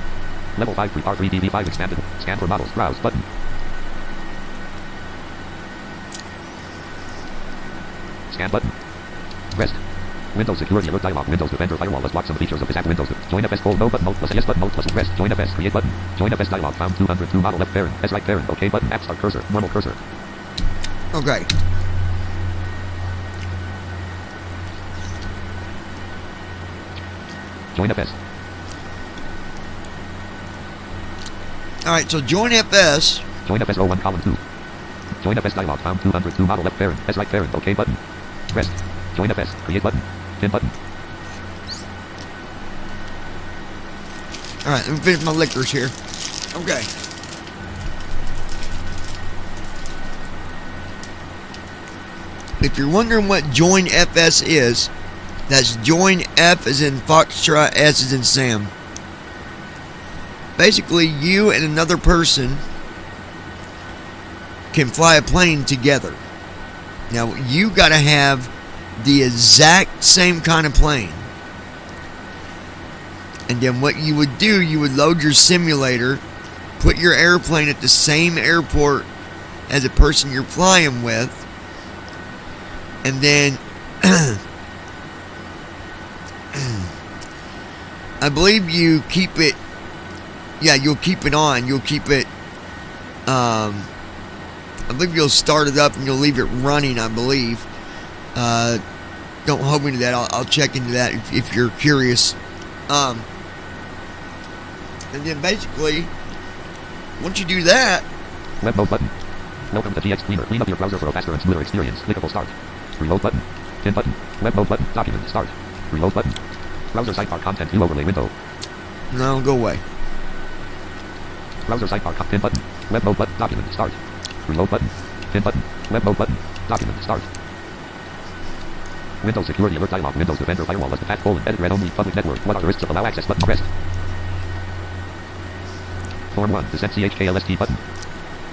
level 5 3 R3 DV5 expanded scan for models browse button. Scan button. Rest. Windows security alert dialog. Windows Defender firewall has blocked some features of this app. Windows. Join FS call no button mode plus yes button mode plus rest. Join FS create button. Join FS dialog found 202 model left parent. S right parent. OK button. App start cursor. Normal cursor. Okay. Join FS. Alright, so join FS. Join FS 01 column 2. Join FS dialog found 202 model left parent. S right parent. OK button. Rest. Join FS. Create button. Pin button. Alright, let me finish my liquors here. Okay. If you're wondering what Join FS is, that's Join F as in Foxtrot, S as in Sam. Basically, you and another person can fly a plane together. Now, you got to have the exact same kind of plane. And then what you would do, you would load your simulator, put your airplane at the same airport as the person you're flying with, and then I believe you keep it, yeah, you'll keep it on, you'll keep it, I believe you'll start it up and you'll leave it running, I believe. Don't hold me to that, I'll check into that if you're curious. And then basically, once you do that... Web mode button. Welcome to GX Cleaner. Clean up your browser for a faster and smoother experience. Clickable start. Reload button. Pin button. Web mode button. Document start. Reload button. Browser sidebar content view overlay window. No, go away. Browser sidebar pin button. Web mode button. Document start. Reload button. Pin button. Web mode button. Document start. Windows security alert dialog. Windows Defender firewall as the path edit read only public network. What are the risks of allow access button pressed? Form 1. Descent CHKLST button.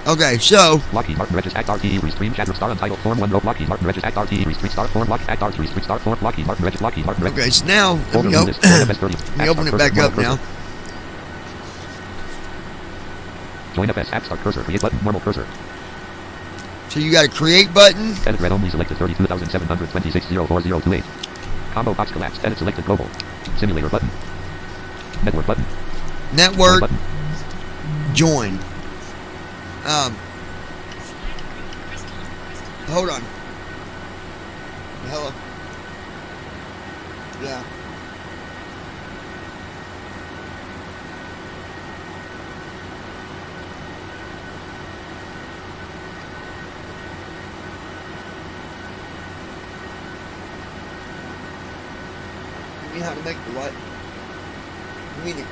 Okay, so... Lockheed Martin Regis Act RTE Restream Shadow Star Untitled Form 1 Rope Lockheed Martin Regis Act RTE Restream Star Form Lockheed Act RTE Restream Star Form Lockheed Martin Regis Okay, so now, let me open it back up now. Join FS App Start Cursor Create button Normal cursor. So you got a create button. Edit read only selected 32,726.04028. Combo box collapsed. Edit selected global. Simulator button. Network button. Network. Button. Join. Hold on. Hello. Yeah. You mean how to make the what? You mean it?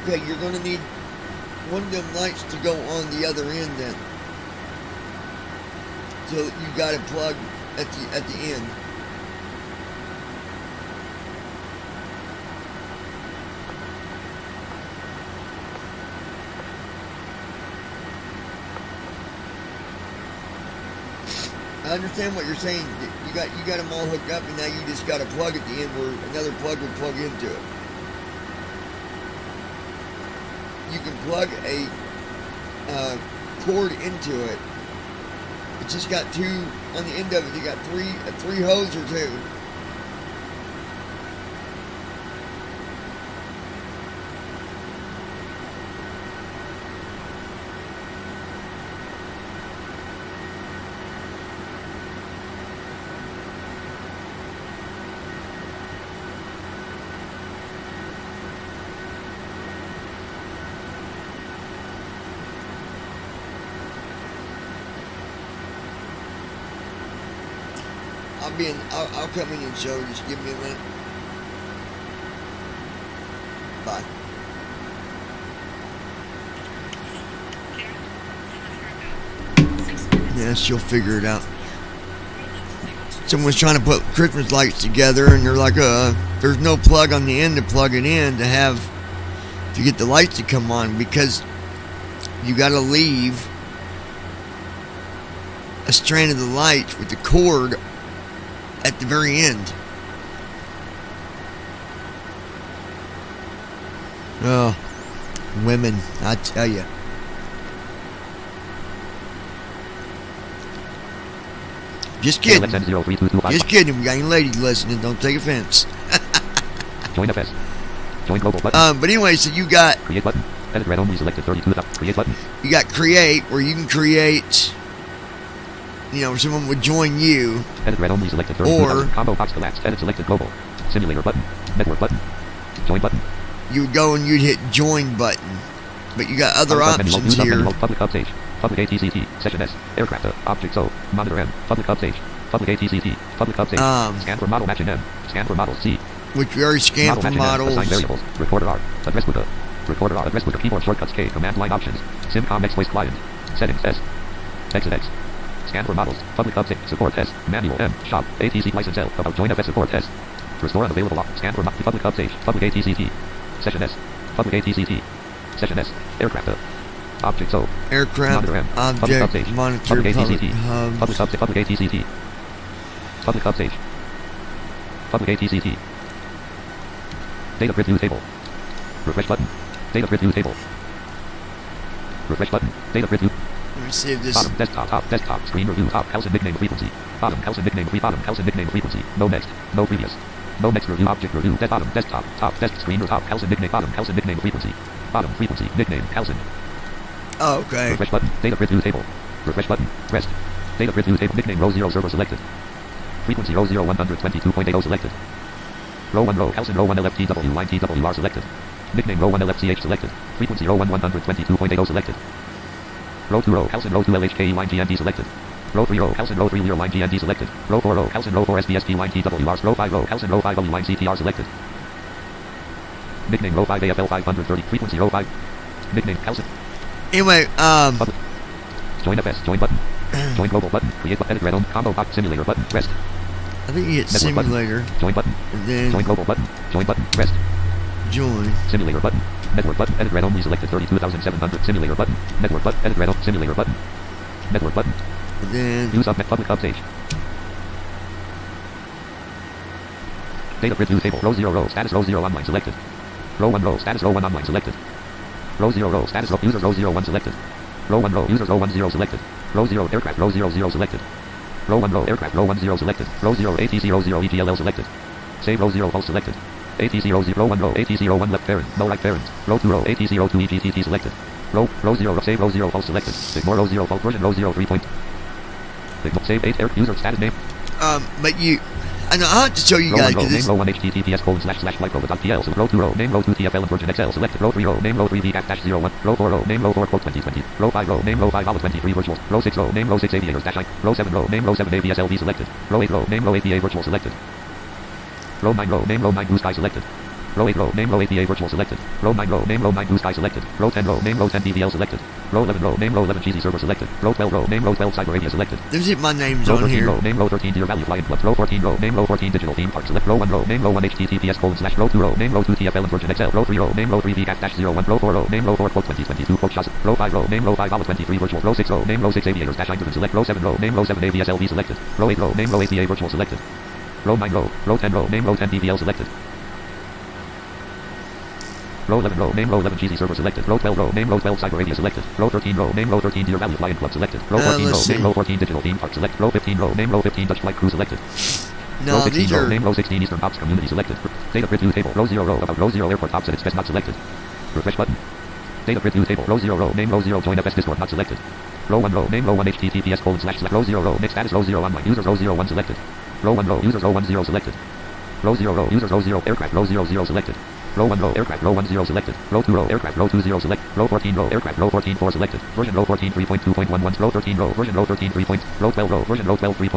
Okay, you're going to need one of them lights to go on the other end then. So you got it plugged at the end. I understand what you're saying. You got them all hooked up, and now you just got a plug at the end where another plug will plug into it. you can plug a cord into it. It's just got two on the end of it. You got three hoses or two. I'll come in and show you. Just give me a minute. Bye. Yeah, she'll figure it out. Someone's trying to put Christmas lights together, and they're like, there's no plug on the end to plug it in to get the lights to come on, because you got to leave a strand of the lights with the cord at the very end. Oh, women, I tell you. Just kidding. Just kidding. We got any ladies listening. Don't take offense. Join FS. Join global button. But anyway, so you got create button. Edit red only selected 32. Create button. You got create, where you can create. You know, someone would join you. Edit red only selected 32. Or combo box collapsed. Edit selected global. Simulator button. Network button. Join button. You would go and you'd hit join button. But you got other options here. Public hub stage. Public ATCT. Session S. Aircraft. Object O. Monitor M. Public hub stage. Public ATCT. Public hub stage. Scan for model matching M. Scan for model C. Which we already scanned for models. Assign variables. Recorder R. Address book. Recorder R. Address book. Keyboard shortcuts K. Command line options. SimCom X voice client. Settings S. Exit X. Scan for models. Public hub stage. Support S. Manual M. Shop. ATC license L. About join FS support S. Restore unavailable lock. Scan for public hub stage. Public ATCT. Session S. Public ATCT. Session S. Aircraft. Object O. Aircraft. Monitor M. Object. Monitor. Public ATCT. Hubs. Public hub stage. Public ATCT. Public hub stage. Public ATCT. Data grid view table. Refresh button. Data grid view table. Refresh button. Data grid view. Let me see if this. Bottom desktop screen review. Top house and nickname frequency. Bottom house and nickname bottom house and nickname frequency. No next. No previous. No next review object review. Bottom desktop. Top desk screen top house and nickname bottom house and nickname frequency. Bottom frequency nickname house and. Oh, okay. Refresh button. Data grid view table. Refresh button. Rest. Data grid view table. Nickname row 0 server selected. Frequency row 0 122.80 selected. Row 1 row house and row 1 LFTW line TWR selected. Nickname row 1 LFCH selected. Frequency row 1 122.80 selected. Row 2 row house and row 2 LHKE line GND selected. Row 3 row house and row 3 Lear line GND selected. Row 4 row house and row 4 SBSP line TWR. Row 5 row house and row 5 W line CTR selected. Nickname row 5 AFL 530. Frequency row 5. Nickname house. Anyway, Public. Join FS. Join button. Join global button. Create edit red on combo box simulator button. Rest. I think you hit Network simulator. Button. Join button. And then join global button. Join button. Rest. Join. Simulator button. Network button. Edit red only selected 32,700. Simulator button. Network button. Edit red on simulator button. Network button. And then use subnet public hub stage. Data grid view table. Row 0 row status row 0 online selected. Row 1 row status row 1 online selected. Row 0 row status row user row 0 1 selected. Row 1 row user row 1 0 selected. Row 0 aircraft row 0 0 selected. Row 1 row aircraft row 1 0 selected. Row 0 ATC row 0 EGLL selected. Save row 0 pulse selected. ATC row 0 1 row ATC row 1 left parent no right parent. Row 2 row ATC row 2 EGTT selected. Row 0 save row 0 pulse selected. Ignore row 0 pulse version row 0 3 point. Ignore save 8 air user status name. But you. I know I'll have to show you guys. Row 1 row name row 1 https://micro.pl. So row 2 row name row 2 TFL and version XL selected. Row 3 row name row 3 VCAT-01. Row 4 row name row 4 quote 2020. Row 5 row name row 5 Alpha 23 virtual. Row 6 row name row 6 aviators-I. Row 7 row name row 7 AVSLV selected. Row 8 row name row 8 VA virtual selected. Row 9 row name row 9 blue sky selected. Row 8 row name row 8 VA virtual selected. Row 9 row name row 9 blue sky selected. Row 10 row name row 10 DVL selected. Row 11 row name row 11 cheesy server selected. Row 12 row name row 12 cyber radio selected. There's it my name's row on 13 here. Row name row 13 dear value flying club. Row 14 row name row 14 digital theme park select. Row 1 row name row 1 https:/. Row 2 row name row 2 TFL and version XL. Row 3 row name row 3 VCAT-01. Row 4 row name row 4 quote 2022 quote shots. Row 5 row name row 5 Alpha 23 virtual. Row 6 row name row 6 aviators-I select. Row 7 row name row 7 AVSLV selected. Row 8 row name row 8 VA virtual selected. Row 9 row 10 row name row 10 DVL selected. Row 11 row, name row 11 GZ server selected. Row 12 row, name row 12 cyber radio selected. Row 13 row, name row 13 Deer Valley Flying Club selected. Row 14 row, name row 14 Digital Theme Park select. Row 15 row, name row 15 Dutch Flight Crew selected. No, row 16 these row, are... name row 16 Eastern Ops Community selected. Data grid view table. Row 0 row, about row 0 airport ops at its best not selected. Refresh button. Data grid view table. Row 0 row, name row 0 join FS Discord not selected. Row 1 row, name row 1 https:// row 0 row, next status row 0 online users row 0 1 selected. Row 1 row, users row 1 0 selected. Row 0 row, users row 0 aircraft row 0 0 selected. Row 1 row, aircraft row 1 0 selected. Row 2 row, aircraft row 2 0 select. Row 14 row, aircraft row 14 4 selected. Version row 14 3.2.11. Row 13 row, version row 13 3. Row 12 row, version row 12 3.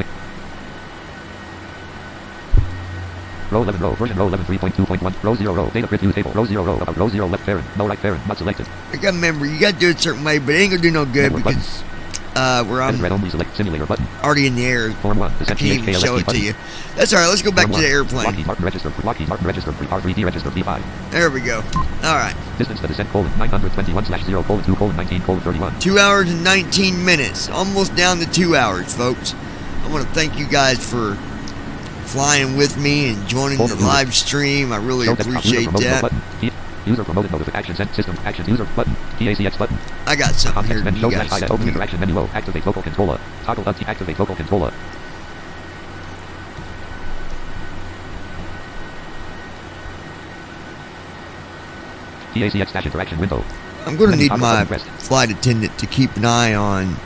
Row 11 row, version row 11 3.2.1. Row 0 row, data grid view table. Row 0 row, about row 0 left parent, no right parent, not selected. I gotta remember, you gotta do it a certain way, but it ain't gonna do no good Network because where I'm red only select simulator button. already in the air. Form 1, I can't even show it to you. That's alright, let's go back to the airplane. Lockheed Martin registered, Lockheed Martin registered, R3D registered, V5. There we go. Alright. Distance to descent, 921/0:2:19:31. 2 hours and 19 minutes. Almost down to 2 hours, folks. I want to thank you guys for flying with me and joining the live stream. I really appreciate that. User promoted notification sent system action user button TACX button. I got something here. You guys open interaction menu. Activate vocal controller. Toggle up. Activate vocal controller. TACX dash interaction window. I'm going to need my flight attendant to keep an eye on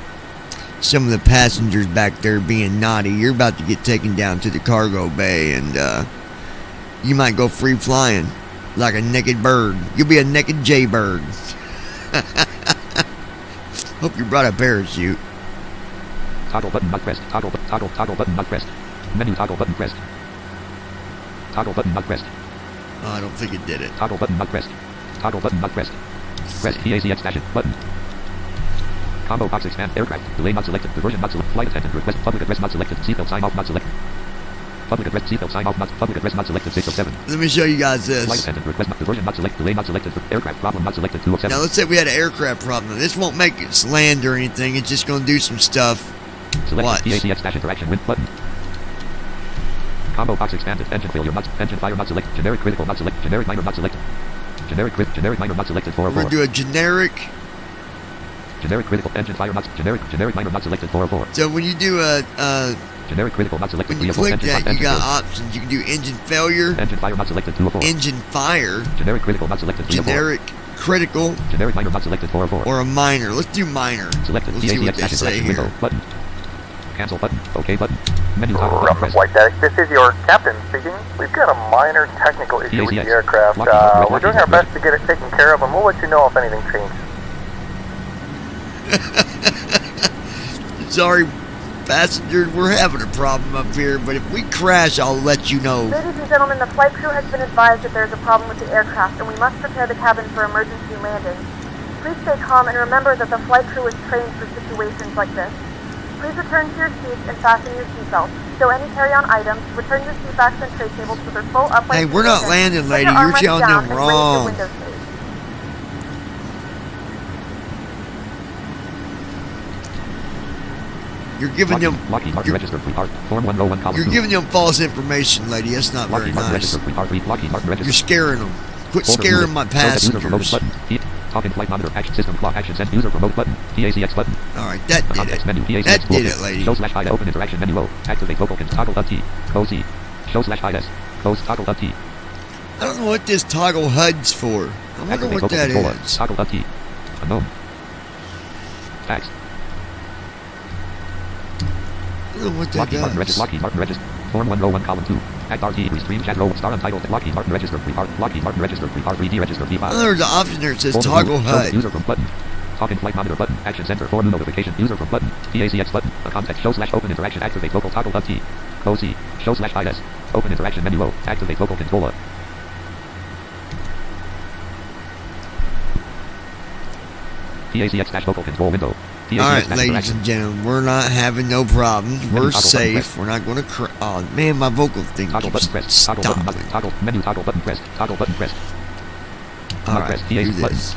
some of the passengers back there being naughty. You're about to get taken down to the cargo bay, and you might go free flying like a naked bird. You'll be a naked jaybird. Hope you brought a parachute. Toggle button not pressed. Toggle button not pressed. Menu toggle button pressed. Toggle button not pressed. Oh, I don't think it did it. Toggle button not pressed. Toggle button not pressed. Press TACX dash button. Combo box expand aircraft. Delay not selected. Diversion not selected. Flight attendant request. Public address not selected. Seatbelt sign off not selected. Public address seatbelt sign off not. Public address not selected. 607. Let me show you guys this. Flight attendant request not. Diversion not selected. Delay not selected. Aircraft problem not selected. 207. Now let's say we had an aircraft problem. This won't make it land or anything. It's just going to do some stuff. Select TACX dash interaction with button. Combo box expanded. Engine failure not. Engine fire not selected. Generic critical not selected. Generic minor not selected. Generic minor not selected. 404. We're going to do a generic critical engine fire not generic minor not selected. 404. So when you do a generic critical not selected. When you click that, you got options. You can do engine failure. Engine fire not selected. 204. Engine fire. Generic critical not selected. 304. Generic critical. Generic minor not selected. 404. Or a minor. Let's do minor. Selected. Let's see what they say here. Window button. Cancel button. OK button. Menu toggle button. Press. White Deck, this is your captain speaking. We've got a minor technical issue with the aircraft. We're doing our best to get it taken care of, and we'll let you know if anything changes. Sorry, passengers, we're having a problem up here, but if we crash, I'll let you know. Ladies and gentlemen, the flight crew has been advised that there's a problem with the aircraft, and we must prepare the cabin for emergency landing. Please stay calm and remember that the flight crew is trained for situations like this. Please return to your seats and fasten your seatbelts. Stow any carry-on items. Return your seat backs and tray tables to their full upright. Hey, we're not landing, lady. You're telling them wrong. You're giving them. You're giving them false information, lady. That's not very nice. You're scaring them. Quit scaring my passengers. Talking flight monitor action system clock action send user promote button TACX button. Alright, that did it. Menu, that did it, lady. Show /hide open interaction menu O. Activate vocal can toggle up T. Close C. Show /hide S. Close toggle up T. I don't know what this toggle HUD's for. I wonder what that is. Toggle up T. Unknown. Fax. I don't know what that does. Lockheed Martin register. Form 1 row 1 column 2. Act RT restream chat row star untitled Lockheed Martin register Lockheed Martin register R3D register V5. Oh, there's an option there that says toggle HUD. User from button. Talking flight monitor button. Action center for new notification. User from button. TACX button. A context show /open interaction activate vocal toggle up T. Close C. Show /hide S. Open interaction menu O. Activate vocal controller. TACX dash vocal control window. Alright, ladies and gentlemen, we're not having no problems. We're safe. We're not going to oh, man, my vocal thing toggle button pressed. Toggle menu toggle button pressed. Toggle button pressed. Alright, do this.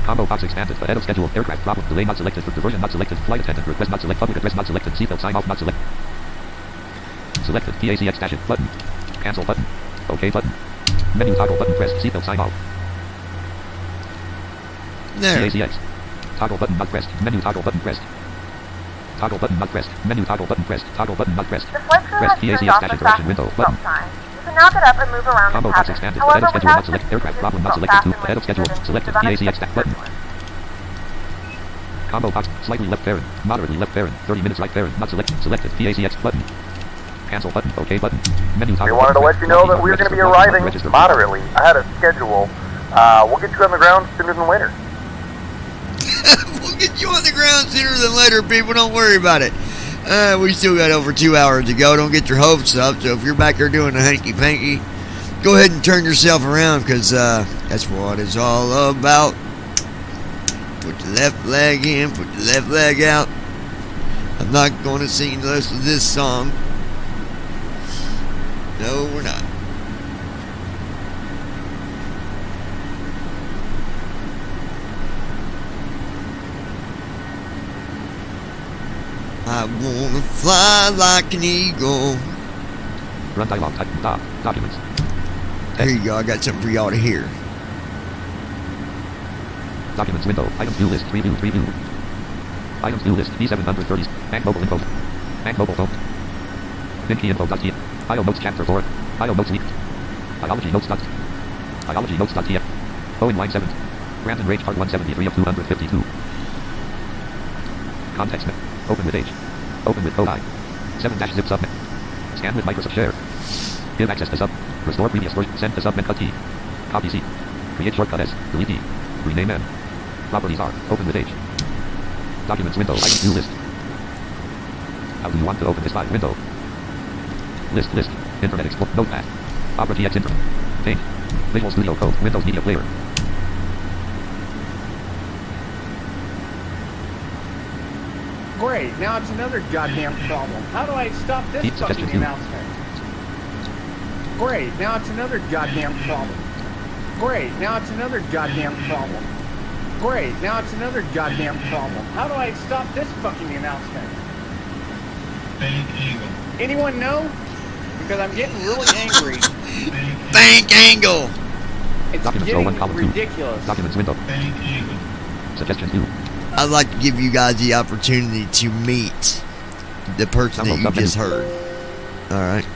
Combo box expanded. Ahead of schedule. Aircraft problem. Delay not selected. Diversion not selected. Flight attendant request not selected. Public address not selected. Seatbelt sign off not selected. Selected. TACX dash button. Cancel button. OK button. Menu toggle button pressed. Seatbelt sign off. There. PACX. Toggle button not pressed. Menu toggle button pressed. Toggle button not pressed. Menu toggle button pressed. Toggle button not pressed. The flight crew Press has turned PACX off the dash fasten interaction window seatbelt button. sign. You can now get up and move around Combo the box cabin. expanded. However, Ahead of schedule not without selected. safety Aircraft features, problem not don't selected. fasten Ahead of when schedule seated selected. due to PACX unexpected back button. turbulence. Combo box slightly left parent. Moderately left parent. 30 minutes right parent not selected. Selected. PACX button. Cancel button. OK button. Menu We toggle wanted to button let you know that we were going to be arriving moderately ahead of schedule. We'll get you on the ground sooner than later. We'll get you on the ground sooner than later, people. Don't worry about it. We still got over 2 hours to go. Don't get your hopes up. So if you're back there doing the hanky-panky, go ahead and turn yourself around, because that's what it's all about. Put your left leg in, put your left leg out. I'm not going to sing the rest of this song. No, we're not. I wanna fly like an eagle. Run dialog type top documents. Here you go. I got something for y'all to hear. Documents window. Items view list. Review. Items view list. B730. Bank mobile info. Bank mobile phone. Binky info.tf. IO notes chapter 4. IO notes leaked. Biology notes. Biology notes.tf. Boeing line 7. Brandon range part 173 of 252. Context menu. Open with H. Open with OI. 7-zip subnet. Scan with Microsoft Share. Give access to sub. Restore previous version. Send to subnet cut T. Copy C. Create shortcut S. Delete E. Rename N. Properties R. Open with H. Documents window. Items view list. How do you want to open this file window? List. Internet Explorer. Notepad. Opera GX Intro. Paint. Visual Studio Code. Windows Media Player. Great, now it's another goddamn problem. How do I stop this fucking announcement? Great, now it's another goddamn problem. Great, now it's another goddamn problem. Great, now it's another goddamn problem. How do I stop this fucking announcement? Bank angle. Anyone know? Because I'm getting really angry. Bank angle. It's Documents getting 1 column 2. ridiculous. Documents window. Bank angle. Suggestions view. I'd like to give you guys the opportunity to meet the person that you just heard. Alright.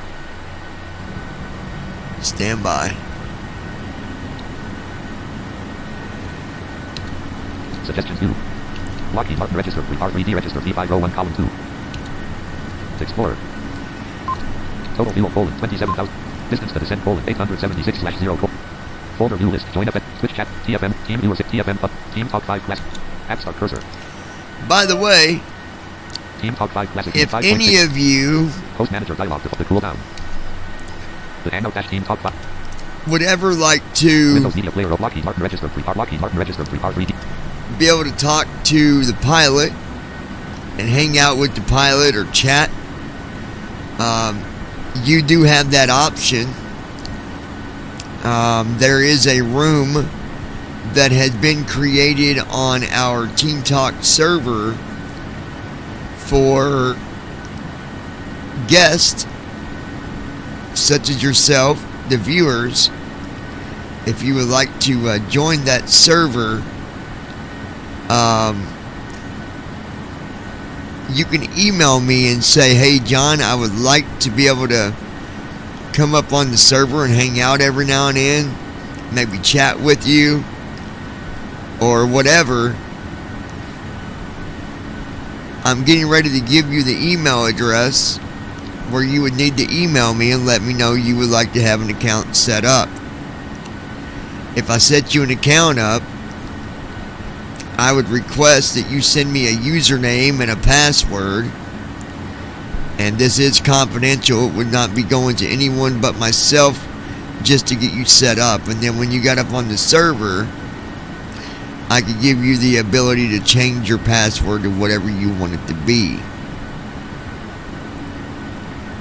Stand by. Suggestions view. Lockheed Martin register R3D register V501 column 2. Explorer. Total fuel colon 27,000. Distance to descent colon 876/0. Folder view list. Join FF. Switch chat. TFM. Team viewer 6. TFM up. Team talk 5 class. App start cursor. By the way, Team talk 5 classic. if 5. any 6. of you Host manager dialog to cool down. The hangout dash team talk 5. would ever like to Windows Media Player of Lockheed Martin register 3. Lockheed Martin register 3 R3D. be able to talk to the pilot and hang out with the pilot or chat, you do have that option. There is a room that has been created on our Team Talk server for guests such as yourself, the viewers. If you would like to join that server, you can email me and say, hey John, I would like to be able to come up on the server and hang out every now and then, maybe chat with you or whatever. I'm getting ready to give you the email address where you would need to email me and let me know you would like to have an account set up. If I set you an account up, I would request that you send me a username and a password, and this is confidential. It would not be going to anyone but myself, just to get you set up. And then when you got up on the server, I could give you the ability to change your password to whatever you want it to be.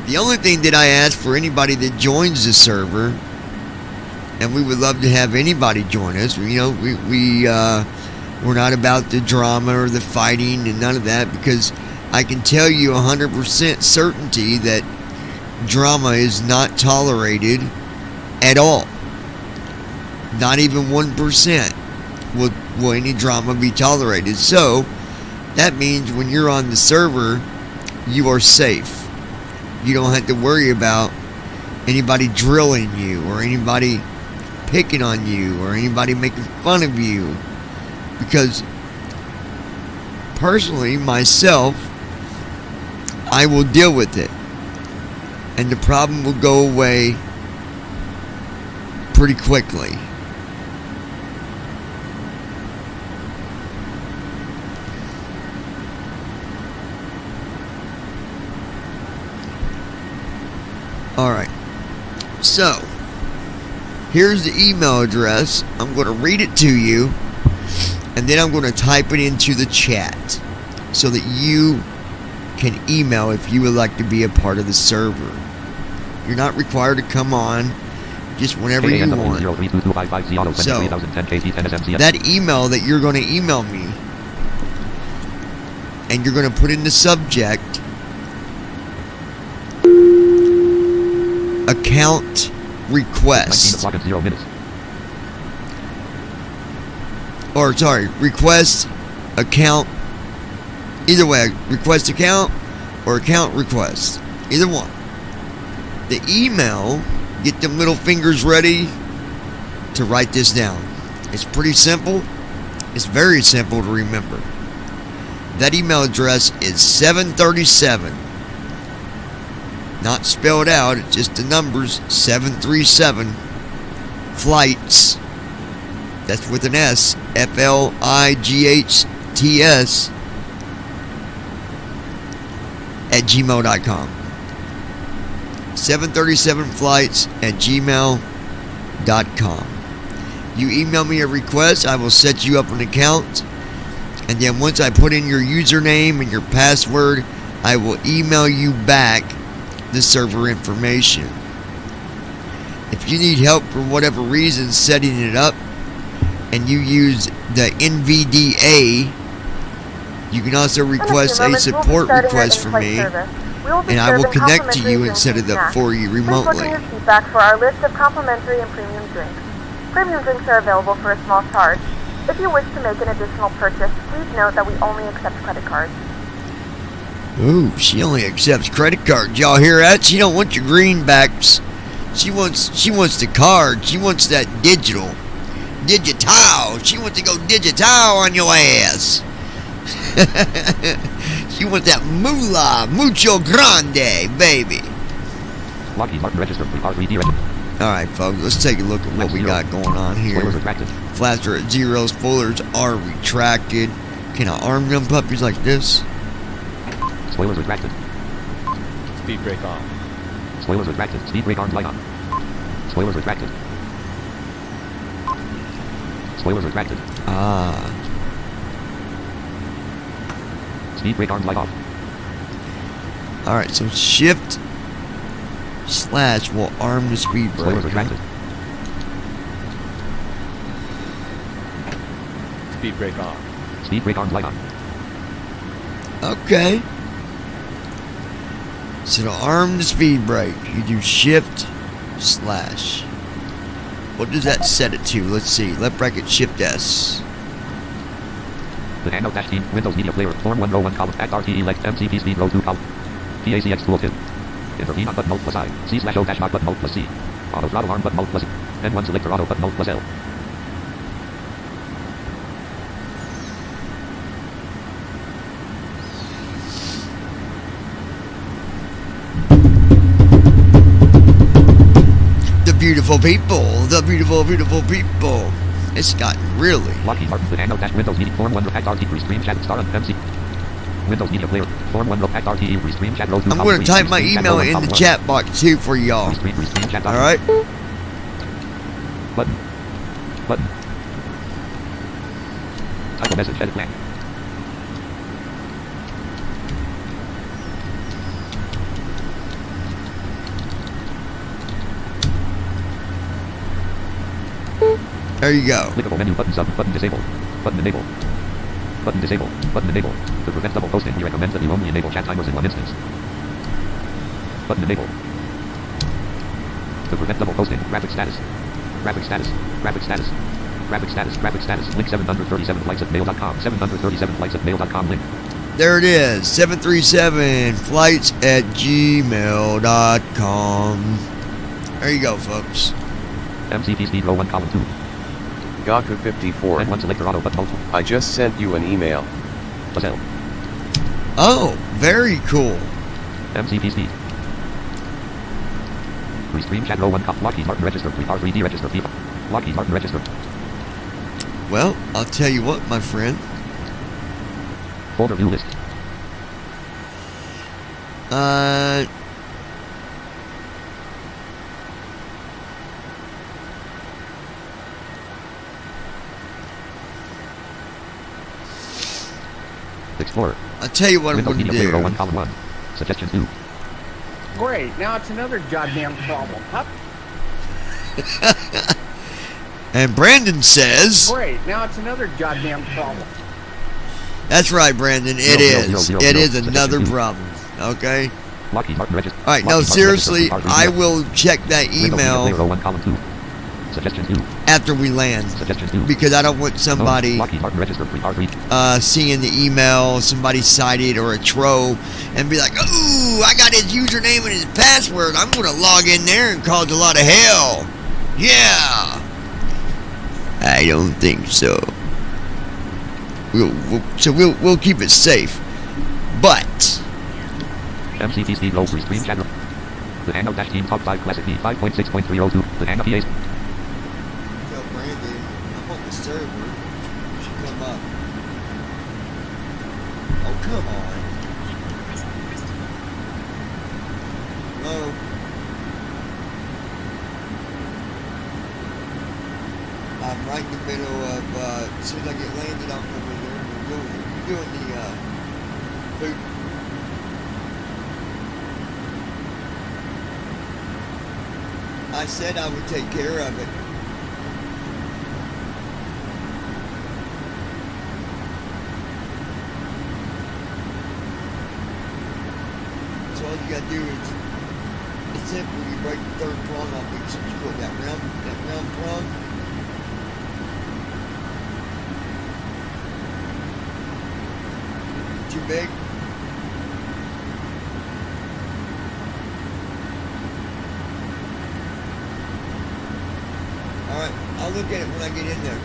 The only thing that I ask for anybody that joins the server, and we would love to have anybody join us, you know, we're not about the drama or the fighting and none of that, because I can tell you 100% certainty that drama is not tolerated at all. Not even 1%. will any drama be tolerated. So that means when you're on the server, you are safe. You don't have to worry about anybody drilling you or anybody picking on you or anybody making fun of you, because personally, myself, I will deal with it and the problem will go away pretty quickly. Alright, so here's the email address. I'm going to read it to you, and then I'm going to type it into the chat so that you can email if you would like to be a part of the server. You're not required to come on, just whenever you want. So, that email that you're going to email me, and you're going to put in the subject account request. Or sorry, request account. Either way, request account or account request. Either one. The email, get them little fingers ready to write this down. It's pretty simple. It's very simple to remember. That email address is 737. Not spelled out, it's just the numbers, 737 flights. That's with an S. FLIGHTS at gmail.com. 737flights at gmail.com. You email me a request, I will set you up an account, and then once I put in your username and your password, I will email you back the server information. If you need help for whatever reason setting it up and you use the NVDA, you can also request a support request from me, and I will connect to you and set it up for you remotely. Please look in your feedback for our list of complimentary and premium drinks. Premium drinks are available for a small charge. If you wish to make an additional purchase, please note that we only accept credit cards. Ooh, she only accepts credit cards. Y'all hear that? She don't want your greenbacks. She wants the card. She wants that digital. She wants to go digital on your ass. She wants that moolah, mucho grande, baby. Alright, folks, let's take a look at what we got going on here. Flaps are at 0, spoilers are retracted. Can I arm them puppies like this? Spoilers retracted. Speed brake on. Spoilers retracted. Speed brake armed light on. Spoilers retracted. Spoilers retracted. Ah. Speed brake armed light off. Alright, so shift / will arm the speed brake. Spoilers retracted. Speed brake on. Speed brake armed light on. Okay. So to arm the speed brake, you do shift / what does that set it to? Let's see. Left bracket shift S. The Handout Dash Team, Windows Media Player, Form 1 row 1 column, Act RTE Left MCP Speed row 2 column. PACX tooltip. Intervene on button alt +I. C/O dash bar button alt +C. Auto throttle arm button alt +E. N1 selector auto button alt +L. Beautiful people, the beautiful, beautiful people. It's gotten really. Lockheed Martin, the Handout Dash Windows Media Form 1 row Act RT Restream Chat Star on MC. Windows Media Player, Form 1 row Act RTE Restream Chat row 2. I'm going to type my email in the chat box too for y'all. Alright? Button. Type a message, edit plan. There you go. Clickable menu button sub, button disabled. Button enable. Button disabled. Button enable. To prevent double posting, he recommends that you only enable chat timers in one instance. Button enable. To prevent double posting, graphic status. Graphic status. Graphic status. Graphic status. Link 737 flights at mail.com. 737 flights at mail.com link. There it is. 737 flights at gmail.com. There you go, folks. MCP speed row 1 column 2. Gaku 54. And 1 selector auto button multiple. I just sent you an email. Puzzle. Oh, very cool. MCP speed. Restream chat row 1 column. Lockheed Martin register. R3D register. Lockheed Martin register. Well, I'll tell you what, my friend. Folder view list. Explorer. I'll tell you what I'm going to do. Row 1 column 1. Suggestions 2. Great, now it's another goddamn problem. And Brandon says... Great, now it's another goddamn problem. That's right, Brandon. It is. It is another problem. Okay? Alright, no, seriously, I will check that email after we land. Because I don't want somebody seeing the email, somebody cited or a tro, and be like, ooh, I got his username and his password. I'm going to log in there and cause a lot of hell. Yeah. I don't think so. We'll keep it safe. But MCP speed low restream channel. The Hangout Dash Team Top 5 Classic V 5.6.302. The Hangout PAs. Tell Brandon, I'm on the server. You should come up. Oh, come on. Hello? I'm right in the middle of, as soon as I get landed, I'll come in there. We're doing the, food. I said I would take care of it. So all you gotta do is, it's simple. You break the third prong off each screw. That round prong. Too big. Alright, I'll look at it when I get in there.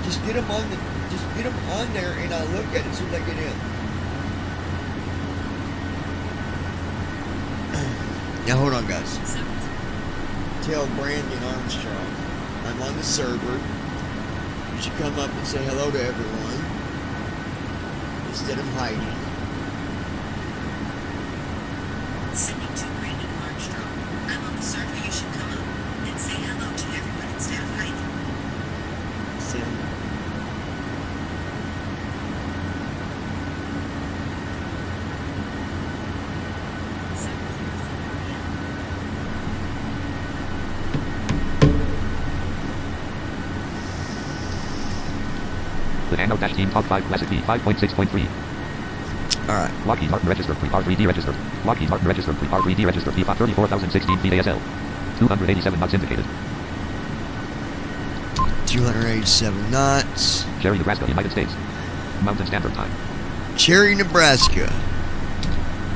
Just get them on there and I'll look at it as soon as I get in. Now hold on, guys. Tell Brandon Armstrong I'm on the server. You should come up and say hello to everyone instead of hiding. Sending to Brandon Armstrong. I'm on the server. You should come up and say hello to everyone instead of hiding. Send. The Hangout Dash Team Top 5 Classic V 5.6.3. Alright. Lockheed Martin registered. R3D registered. Lockheed Martin registered. R3D registered. FIFA 34,016 VASL. 287 knots indicated. 287 knots. Cherry, Nebraska, United States. Mountain Standard Time. Cherry, Nebraska.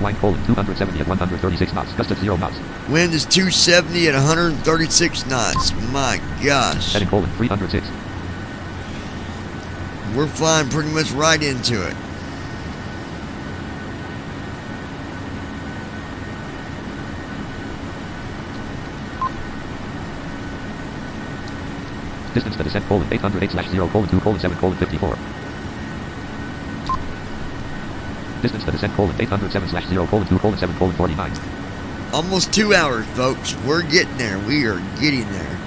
Line colon 270 at 136 knots. Gust at 0 knots. Wind is 270 at 136 knots. My gosh. Heading colon 306. We're flying pretty much right into it. Distance to descent colon 808/0 colon 2 colon 7 colon 54. Distance to descent colon 807/0 colon 2 colon 7 colon 49. Almost 2 hours, folks. We're getting there. We are getting there.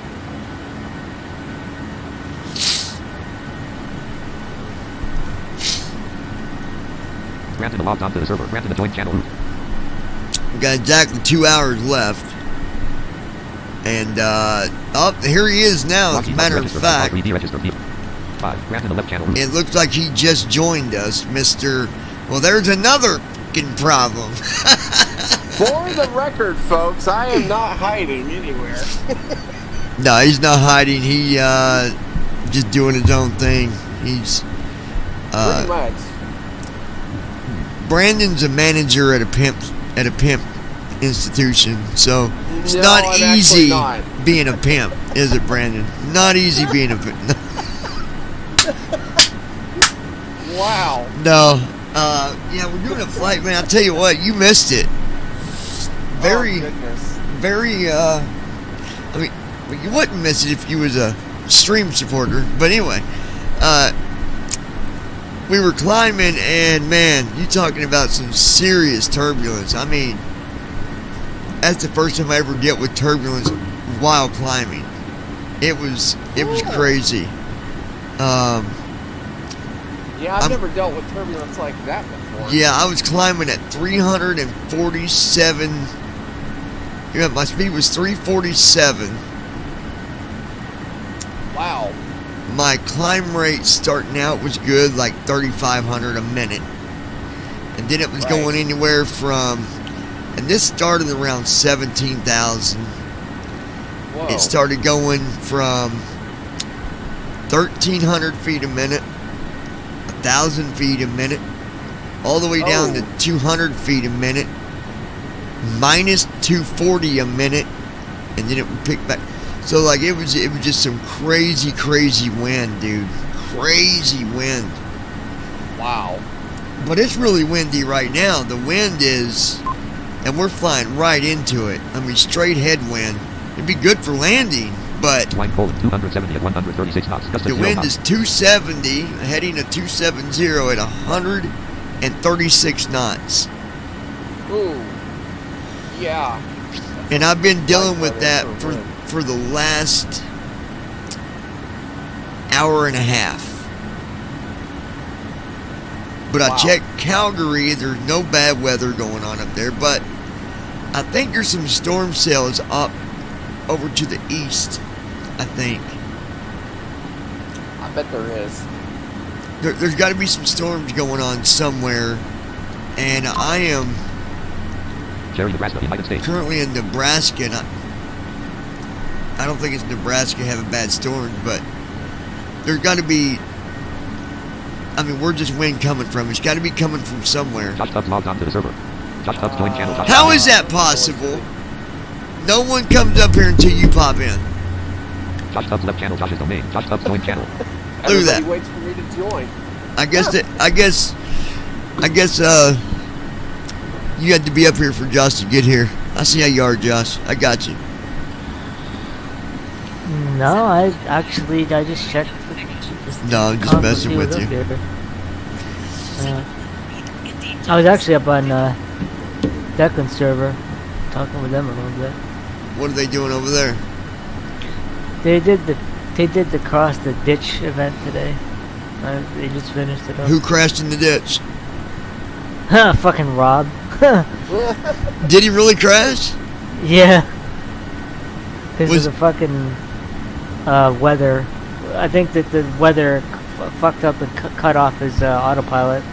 Granted logged onto the server. Granted the joint channel route. We got exactly 2 hours left. And, here he is now, as a matter of fact. It looks like he just joined us, Mr. Well, there's another fucking problem. For the record, folks, I am not hiding anywhere. No, he's not hiding. He just doing his own thing. He's Pretty much. Brandon's a manager at a pimp institution, so it's No, not I'm easy actually not. being a pimp, is it, Brandon? Not easy being a pimp. Wow. No. Yeah, we're doing a flight, man. I'll tell you what, you missed it. Very, very, I mean, well, you wouldn't miss it if you was a stream supporter. But anyway, we were climbing, and man, you talking about some serious turbulence. I mean, that's the first time I ever dealt with turbulence while climbing. It was crazy. Yeah, I've never dealt with turbulence like that before. Yeah, I was climbing at 347. Yeah, my speed was 347. Wow. My climb rate starting out was good, like 3,500 a minute. And then it was going anywhere from, and this started around 17,000. It started going from 1,300 feet a minute, 1,000 feet a minute, all the way down to 200 feet a minute, minus 240 a minute, and then it would pick back. So like it was just some crazy wind, dude. Crazy wind. Wow. But it's really windy right now. The wind is, and we're flying right into it. I mean, straight headwind. It'd be good for landing, but 270 at 136 knots. the wind is 270, heading to 270 at 136 knots. Ooh. Yeah. And I've been dealing with that for the last hour and a half. But I checked Calgary, there's no bad weather going on up there, but I think there's some storm cells up over to the east, I think. I bet there is. There's got to be some storms going on somewhere, and I am Cherry, Nebraska, United States. Currently in Nebraska, and I don't think it's Nebraska having bad storms, but there's got to be. I mean, where's this wind coming from? It's got to be coming from somewhere. Josh Tubbs logged onto the server. Josh Tubbs joined channel. How is that possible? No one comes up here until you pop in. Josh Tubbs left channel. Josh's domain. Josh Tubbs joined channel. Look at that. Waits for me to join. I guess you had to be up here for Josh to get here. I see how you are, Josh. I got you. No, I just checked. No, I'm just messing with you. I was actually up on Declan's server, talking with them a little bit. What are they doing over there? They did the cross the ditch event today. They just finished it up. Who crashed in the ditch? Fucking Rob. Did he really crash? Yeah. Because of the fucking weather. I think that the weather fucked up and cut off his autopilot,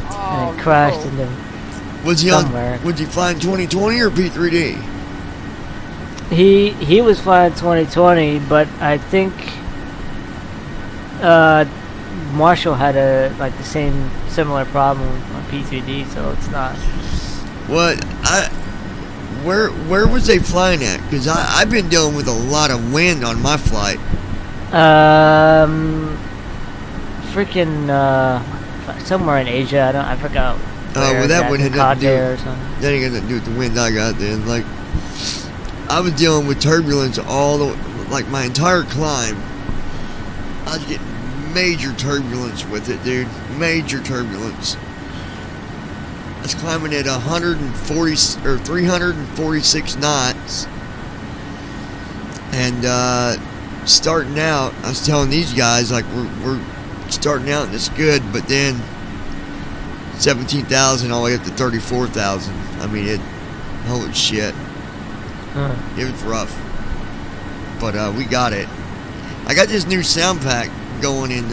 and it crashed into somewhere. Was he flying 2020 or P3D? He was flying 2020, but I think Marshall had the same similar problem on P3D, so it's not. What where was they flying at? Because I've been dealing with a lot of wind on my flight. Freaking somewhere in Asia. I forgot. Oh, well, that wouldn't have nothing to do. Or something. That ain't got nothing to do with the wind I got then. Like, I was dealing with turbulence like my entire climb. I was getting major turbulence with it, dude. Major turbulence. I was climbing at 140 or 346 knots, and starting out, I was telling these guys like we're starting out and it's good, but then 17,000 all the way up to 34,000. I mean, holy shit. It was rough, but we got it. I got this new sound pack going in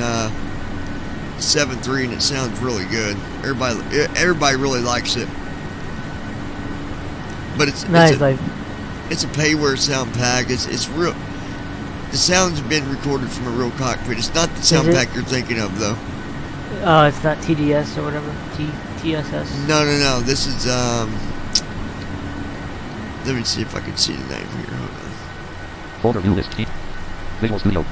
7.3, and it sounds really good. Everybody really likes it, but it's nice. It's a payware sound pack. It's real. the sound's been recorded from a real cockpit. It's not the sound it? pack you're thinking of, though. Oh, it's not TDS or whatever. TSS. No. This is Let me see if I can see the name here. Hold on. Folder view list. Visual Studio.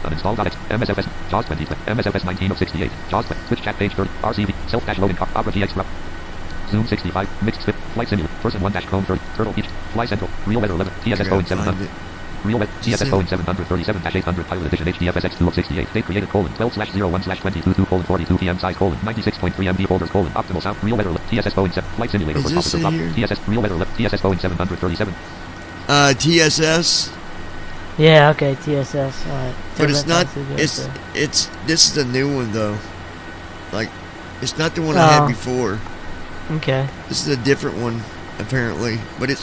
Uninstall.exe. MSFS. JAWS 20. MSFS 19 of 68. JAWS. Switch chat page 30. RCV. Self-loading. Opera GX. Zoom 65. Mixed Swift. Flight Simulator. Person 1 Chrome 30. Turtle Beach. Fly Central. Real Weather 11. TSS Boeing 700. Real Weather. TSS Boeing 737-800 Pilot Edition HDFSX 2 of 68. Date created : 12/01/22 PM size : 96.3 MB folders : optimal sound. Real Weather TSS Boeing 7 Flight Simulator for officer top. TSS Real Weather TSS Boeing 737. TSS. Yeah, okay, TSS. Alright. But it's not. It's this is a new one though. Like, it's not the one I had before. Okay. This is a different one apparently, but it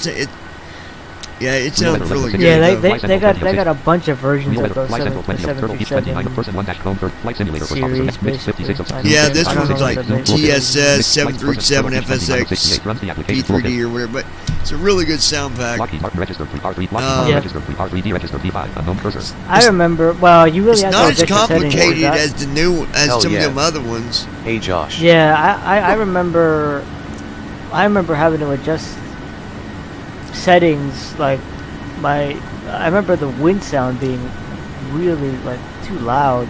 it sounds really good. Yeah, they got a bunch of versions of those 737 series, basically. Yeah, this one's like TSS 737 FSX P3D or whatever, but it's a really good sound pack. I remember. Well, you really it's not as complicated as the new some of them other ones. Hey Josh. Yeah, I remember. I remember having to adjust settings, like I remember the wind sound being really like too loud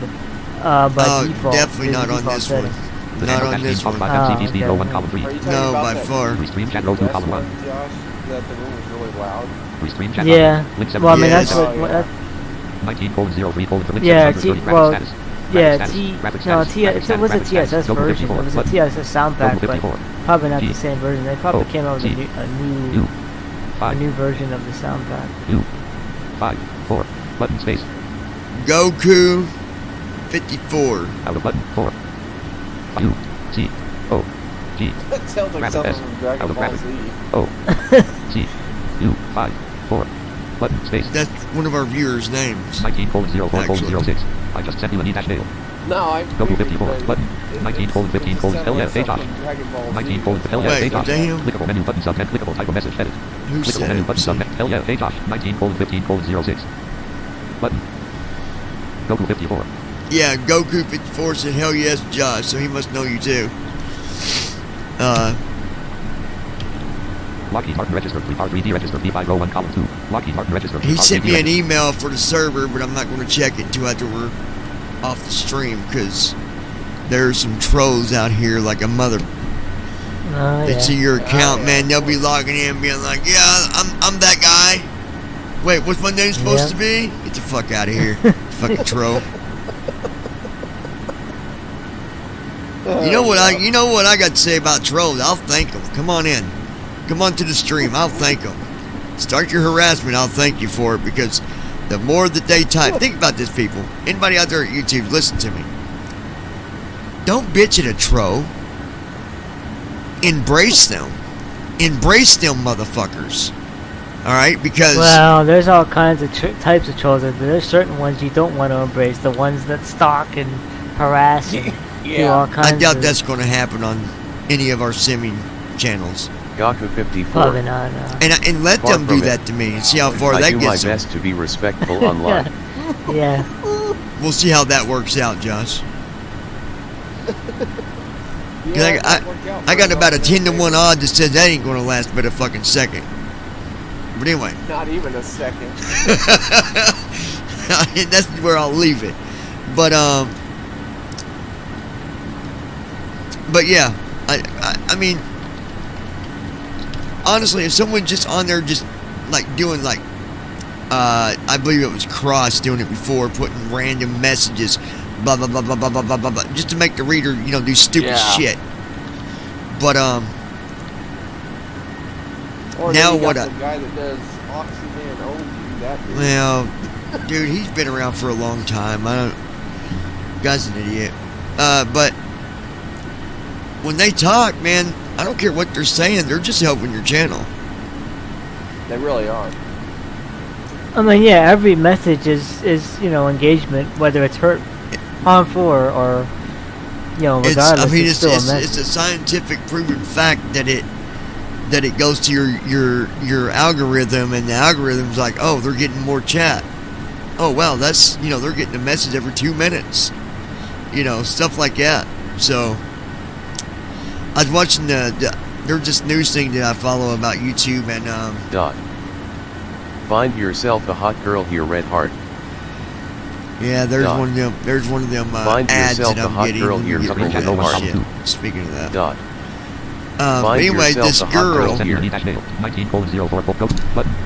by default. Definitely not on this one. Not on this one. No, by far. Yeah. Well, I mean that's what. Yeah. It was a TSS version. It was a TSS sound pack, but probably not the same version. They probably came out with a new version of the sound pack. 5, 4, button space. Goku 54. Out of button 4. U, C, O, G. That sounds like something from Dragon Ball Z. O, C, U, 5, 4. Button space. That's one of our viewers' names. 19:04:06. I just sent you an e-mail. No, I. Goku 54 button. 19:15: hell yeah, hey Josh. 19: hell yeah, hey Josh. Clickable menu button subhead. Clickable type of message edit. Clickable menu button subhead. Hell yeah, hey Josh. 19:15:06. Button. Goku 54. Yeah, Goku 54 said hell yes, Josh. So he must know you too. Lockheed Martin registered R3D registered P501 column 2. Lockheed Martin registered. He sent me an email for the server, but I'm not going to check it until after we're off the stream because there's some trolls out here like a mother. They see your account, man. They'll be logging in, being like, "Yeah, I'm that guy." Wait, what's my name supposed to be? Get the fuck out of here, fucking troll. You know what I got to say about trolls? I'll thank them. Come on in. Come on to the stream. I'll thank them. Start your harassment. I'll thank you for it because the more that they type. Think about this, people. Anybody out there at YouTube, listen to me. Don't bitch at a troll. Embrace them. Embrace them, motherfuckers. All right, because well, there's all kinds of types of trolls. There's certain ones you don't want to embrace. The ones that stalk and harass and do all kinds. I doubt that's going to happen on any of our simming channels. Goku 54. Probably not. No. And let them do that to me and see how far that gets them. I do my best to be respectful online. Yeah. We'll see how that works out, Josh. I got about a 10-to-1 odd that says that ain't going to last but a fucking second. But anyway. Not even a second. That's where I'll leave it. But yeah, I mean, honestly, if someone just on there just like doing like, I believe it was Cross doing it before, putting random messages, blah blah blah blah blah blah blah blah, just to make the reader, do stupid shit. But or now what? The guy that does Oxyman OG, that dude. Well, dude, he's been around for a long time. Guy's an idiot. But when they talk, man, I don't care what they're saying. They're just helping your channel. They really are. I mean, yeah, every message is engagement, whether it's harmful or regardless. It's a scientific proven fact that it goes to your algorithm, and the algorithm's like, oh, they're getting more chat. oh wow, that's, you know, they're getting a message every 2 minutes, you know, stuff like that. So I was watching there's this news thing that I follow about YouTube, and Find yourself a hot girl here, Red Heart. yeah, there's one of them. There's one of them Find ads yourself that a I'm hot getting. girl when here, you get Red rid of Heart. shit. Speaking of that, Find anyway, yourself this a hot girl, here.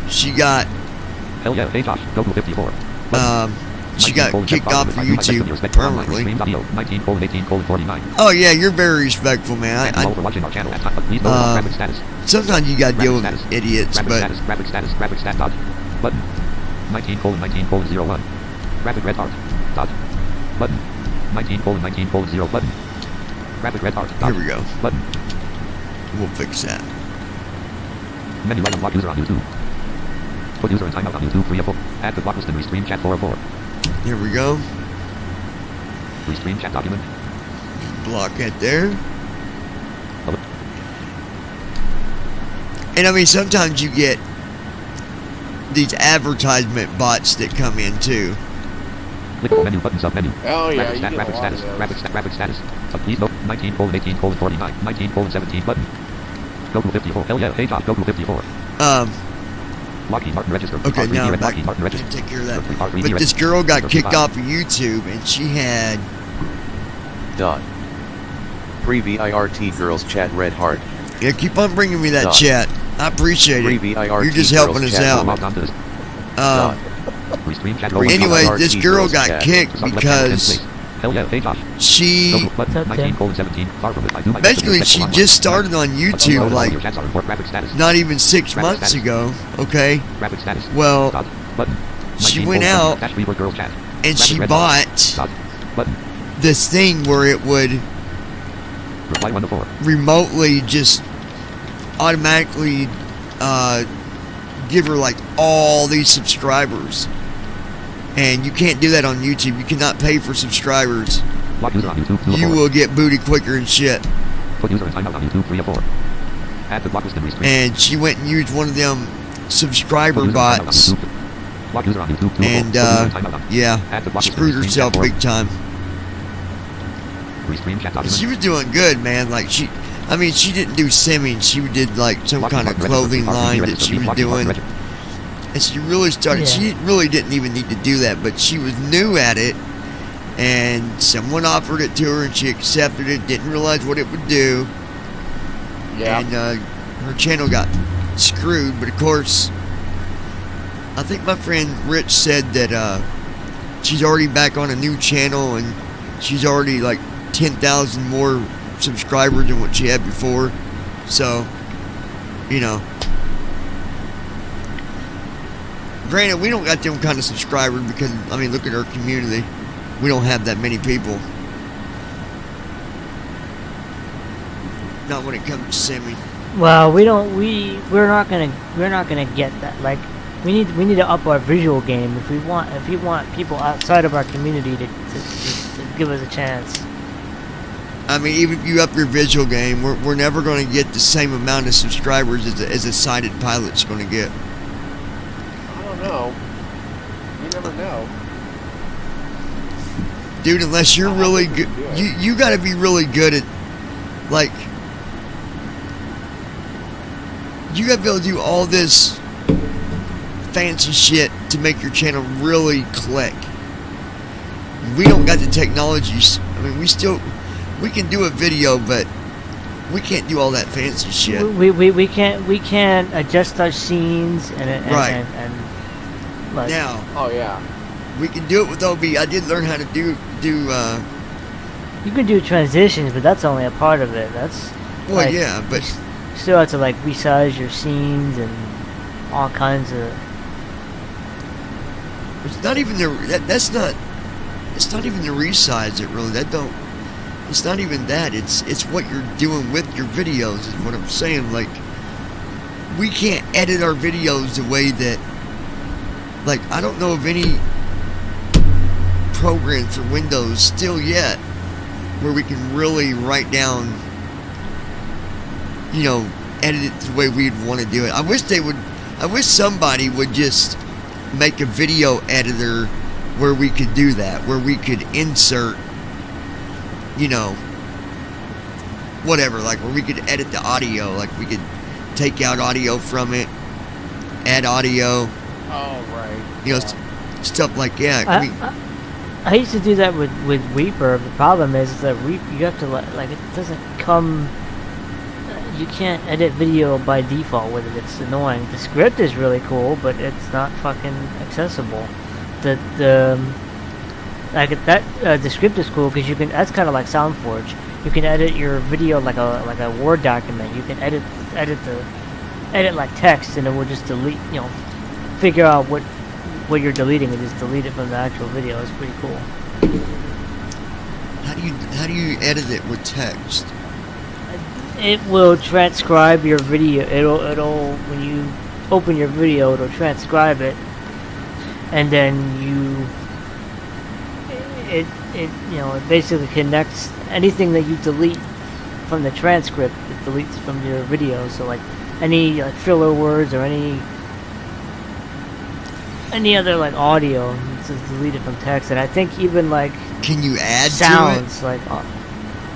she got Hell yeah, hey Josh, go to 54. she got kicked off of YouTube permanently. Oh yeah, you're very respectful, man. Sometimes you gotta deal with idiots, but graphic status dot button 19:19:01 graphic red heart dot button 19:19:0 button graphic red heart dot here we go. button. We'll fix that. Menu item block user on YouTube. Put user in timeout on YouTube 3 of 4. Add to block list and restream chat 4 of 4. Here we go. Restream chat document. Block it there. And I mean, sometimes you get these advertisement bots that come in too. Clickable menu button sub menu. Oh yeah, graphic status. Graphic status. Please note 19:18:49 19:17 button. Go to 54. Hell yeah, hey Josh, go to 54. Lockheed Martin register. Okay, now I'm back. Lockheed Martin register. Take care of that. But this girl got kicked off of YouTube, and she had Pre-VIRT girls chat Red Heart. Yeah, keep on bringing me that chat. I appreciate it. You're just helping us out. Anyway, this girl got kicked because she basically she just started on YouTube like not even 6 months ago. Okay, well, she went out and she bought this thing where it would remotely just automatically give her like all these subscribers, and you can't do that on YouTube. You cannot pay for subscribers. You will get booty quicker and shit. And she went and used one of them subscriber bots, and yeah, screwed herself big time. She was doing good, man. Like she didn't do simming. She did like some kind of clothing line that she was doing. And she really started, she really didn't even need to do that, but she was new at it. And someone offered it to her and she accepted it, didn't realize what it would do. Yeah. And her channel got screwed, but of course, I think my friend Rich said that she's already back on a new channel and she's already like 10,000 more subscribers than what she had before. So, you know, granted, we don't got them kind of subscribers because, I mean, look at our community. We don't have that many people. Not when it comes to simming. Well, we're not gonna get that. Like, we need to up our visual game if we want people outside of our community to give us a chance. I mean, even if you up your visual game, we're never going to get the same amount of subscribers as a sighted pilot's going to get. I don't know. You never know. Dude, unless you're really good, you got to be really good at, like, you got to be able to do all this fancy shit to make your channel really click. We don't got the technologies. I mean, we can do a video, but we can't do all that fancy shit. We can't adjust our scenes and like, now. Oh yeah. We can do it with OB. I did learn how to do. You can do transitions, but that's only a part of it. That's. Well, like, yeah, but you still have to like resize your scenes and all kinds of. It's not even the that's not. It's not even the resize it really. It's not even that. It's what you're doing with your videos is what I'm saying. Like, we can't edit our videos the way that, like, I don't know of any program for Windows still yet where we can really write down, you know, edit it the way we'd want to do it. I wish somebody would just make a video editor where we could do that, where we could insert, whatever, like where we could edit the audio, like we could take out audio from it, add audio. Oh, right. Stuff like that. I used to do that with Reaper. The problem is that you have to like it doesn't come. You can't edit video by default with it. It's annoying. The script is really cool, but it's not fucking accessible. The script is cool because you can. That's kind of like SoundForge. You can edit your video like a Word document. You can edit like text, and it will just delete. Figure out what you're deleting and just delete it from the actual video. It's pretty cool. How do you edit it with text? It will transcribe your video. It'll when you open your video, it'll transcribe it, and then it basically connects anything that you delete from the transcript. It deletes from your video. So like any filler words or any other like audio, it's just deleted from text. And I think even like can you add sounds to it?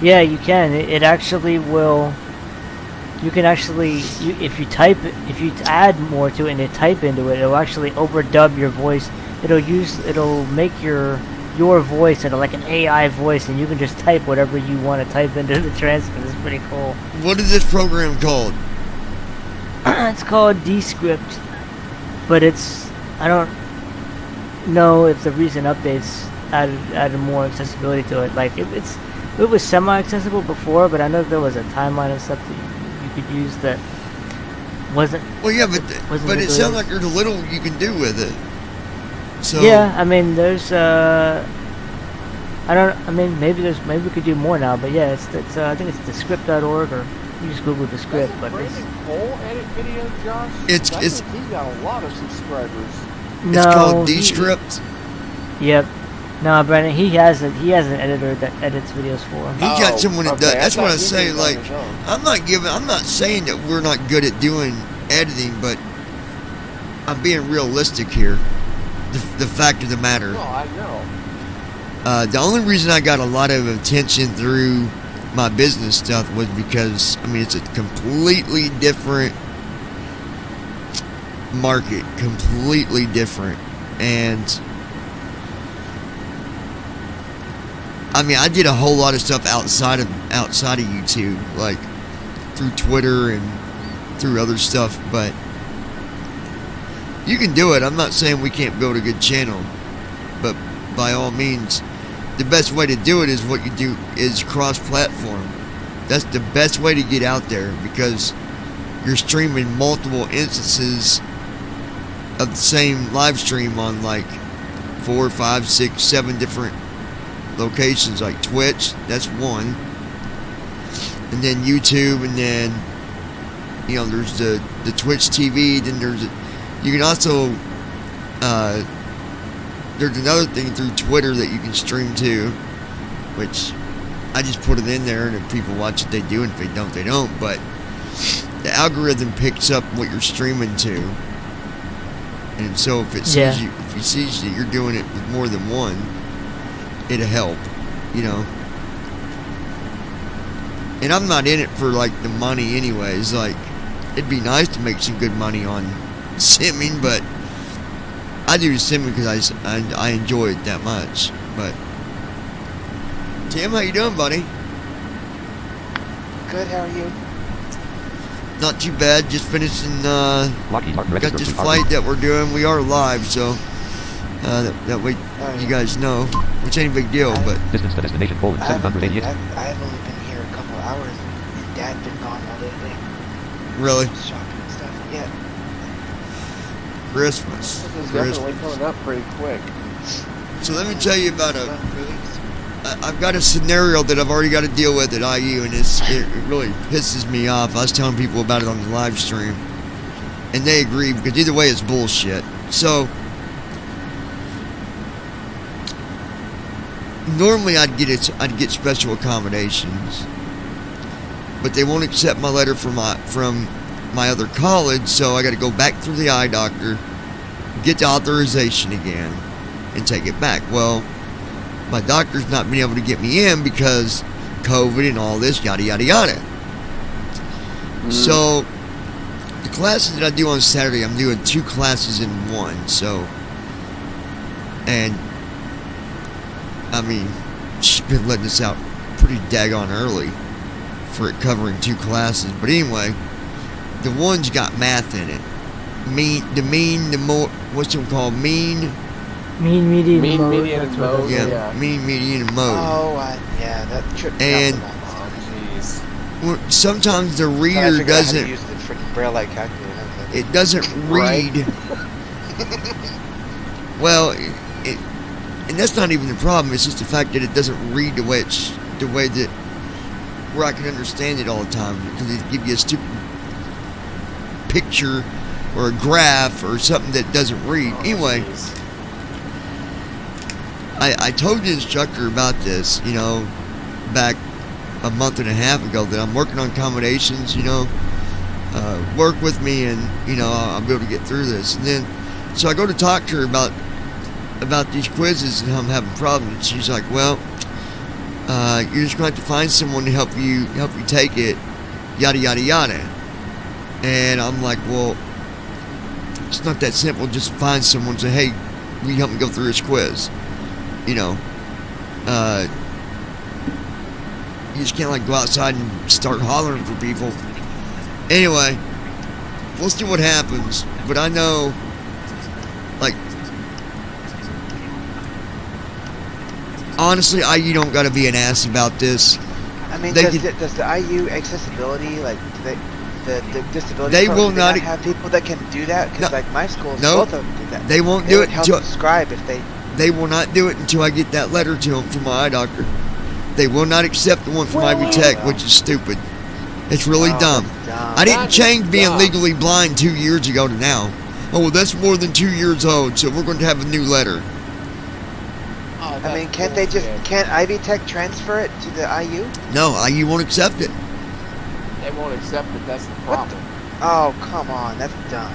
Yeah, you can. It actually will. You can actually, if you add more to it and you type into it, it'll actually overdub your voice. It'll make your voice into like an AI voice, and you can just type whatever you want to type into the transcript. It's pretty cool. What is this program called? It's called Descript, but I don't know if the recent updates added more accessibility to it. Like it was semi-accessible before, but I know there was a timeline and stuff that you could use that wasn't. Well, yeah, but it sounds like there's a little you can do with it. So yeah, I mean, there's maybe we could do more now, but yeah, it's I think it's descript.org, or you just Google Descript. Doesn't But Brandon Cole edit video, Josh? I think he's got a lot of subscribers. It's called Descript. Yep. No, Brandon, he has an editor that edits videos for him. He got someone that does. That's what I say. Like, I'm not saying that we're not good at doing editing, but I'm being realistic here. The fact of the matter. No, I know. The only reason I got a lot of attention through my business stuff was because, it's a completely different market, completely different, and I did a whole lot of stuff outside of YouTube, like through Twitter and through other stuff, but you can do it. I'm not saying we can't build a good channel, but by all means, the best way to do it is what you do is cross-platform. That's the best way to get out there, because you're streaming multiple instances of the same live stream on like 4, 5, 6, 7 different locations, like Twitch. That's one, and then YouTube, and then there's the Twitch TV. Then you can also there's another thing through Twitter that you can stream to, which I just put it in there, and if people watch it, they do, and if they don't, they don't. But the algorithm picks up what you're streaming to, and so if it sees if it sees that you're doing it with more than one, it'll help, And I'm not in it for like the money, anyways. Like, it'd be nice to make some good money on simming, but I do simming because I enjoy it that much. But Tim, how you doing, buddy? Good. How are you? Not too bad. Just finishing. Got this flight that we're doing. We are live, so that way you guys know, which ain't a big deal. But distance to destination Poland 788. I've only been here a couple hours, and Dad been gone all day today. Really? Shopping and stuff. Yeah. Christmas. This is definitely coming up pretty quick. So let me tell you about I've got a scenario that I've already got to deal with at IU, and it really pisses me off. I was telling people about it on the live stream, and they agree, because either way it's bullshit. So normally I'd get special accommodations, but they won't accept my letter from my other college, so I got to go back through the eye doctor, get the authorization again and take it back. Well, my doctor's not been able to get me in because COVID and all this, yada, yada, yada. So, the classes that I do on Saturday, I'm doing 2 classes in one. So, and, I mean, she's been letting us out pretty daggone early for it covering 2 classes. But anyway, the one's got math in it. What's it called? Mean, median, and mode. Yeah, mean, median, and mode. Oh, yeah, that tripped me and out. sometimes the reader doesn't. Use the freaking braille-like calculator. It doesn't read. Well, and that's not even the problem. It's just the fact that it doesn't read the way that where I can understand it all the time, because it gives you a stupid picture or a graph or something that doesn't read. Anyway, I told the instructor about this, back a month and a half ago, that I'm working on accommodations, work with me, and I'll be able to get through this. And then so I go to talk to her about these quizzes, and I'm having problems. And she's like, well, you're just going to have to find someone to help you take it, yada yada yada. And I'm like, well, it's not that simple. Just find someone and say, hey, will you help me go through this quiz? You just can't like go outside and start hollering for people. Anyway, we'll see what happens. But I know, like, honestly, IU don't got to be an ass about this. I mean, does the IU accessibility, like, the disability they program, will not have people that can do that? Because like my schools, both of them do that. They won't do it until subscribe if they. They will not do it until I get that letter to them from my eye doctor. They will not accept the one from Ivy Tech, which is stupid. It's really dumb. I didn't change being legally blind 2 years ago to now. Oh, well, that's more than 2 years old, so we're going to have a new letter. I mean, can't Ivy Tech transfer it to the IU? No, IU won't accept it. They won't accept it, that's the problem. Oh, come on, that's dumb.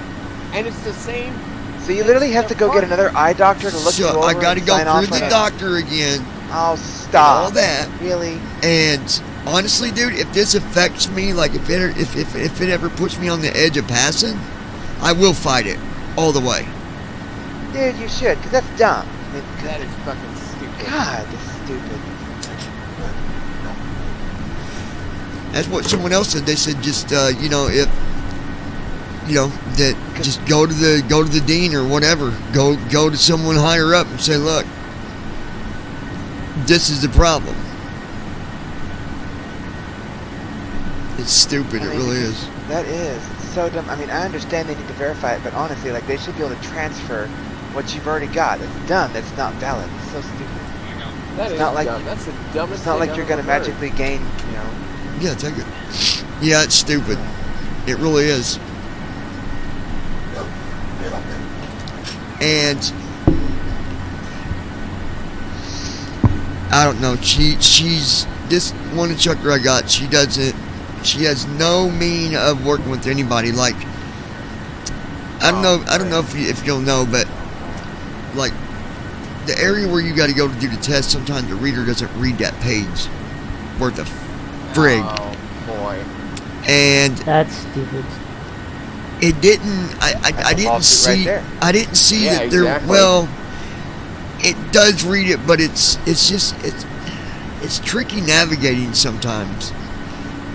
And it's the same. So you literally have to go get another eye doctor to look you over. I got to and go sign off through the doctor again. Oh, stop. All that. Really? And honestly, dude, if this affects me, like if it ever puts me on the edge of passing, I will fight it all the way. Dude, you should, because that's dumb. I mean, that is fucking stupid. God, that's stupid. That's what someone else said. They said just if that just go to the dean or whatever. Go to someone higher up and say, look, this is the problem. It's stupid. It really is. That is. It's so dumb. I mean, I understand they need to verify it, but honestly, like, they should be able to transfer what you've already got. It's done. That's not valid. It's so stupid. That is not like dumb. That's the dumbest It's not like you're going to magically gain, Yeah, take it. Yeah, it's stupid. It really is. And I don't know. She's this one instructor I got. She has no mean of working with anybody. Like, I don't know if you'll know, but like the area where you got to go to do the test, sometimes the reader doesn't read that page worth of frig. Oh boy. And that's stupid. It didn't. I didn't see. Right I didn't see yeah, that there. Exactly. Well, it does read it, but it's tricky navigating sometimes. So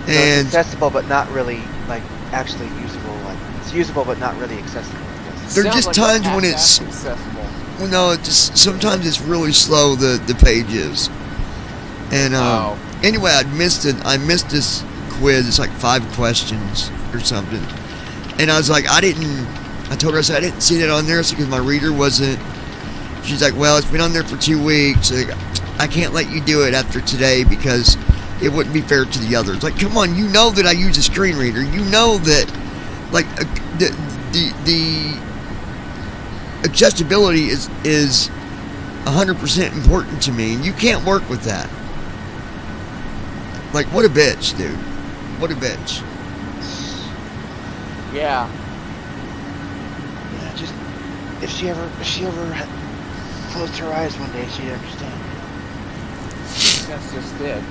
And it's accessible, but not really like actually usable. Like it's usable, but not really accessible. there are just times when it's. accessible. Well, no, it just sometimes it's really slow. The page is. And anyway, I missed this quiz. It's like 5 questions or something. And I was like, I told her, I said, I didn't see that on there because my reader wasn't. She's like, well, it's been on there for 2 weeks. I can't let you do it after today because it wouldn't be fair to the others. Like, come on, you know that I use a screen reader. You know that, like, the accessibility is 100% important to me, and you can't work with that. Like, what a bitch, dude. What a bitch. Yeah. if she ever closed her eyes one day, she'd understand. That's just it.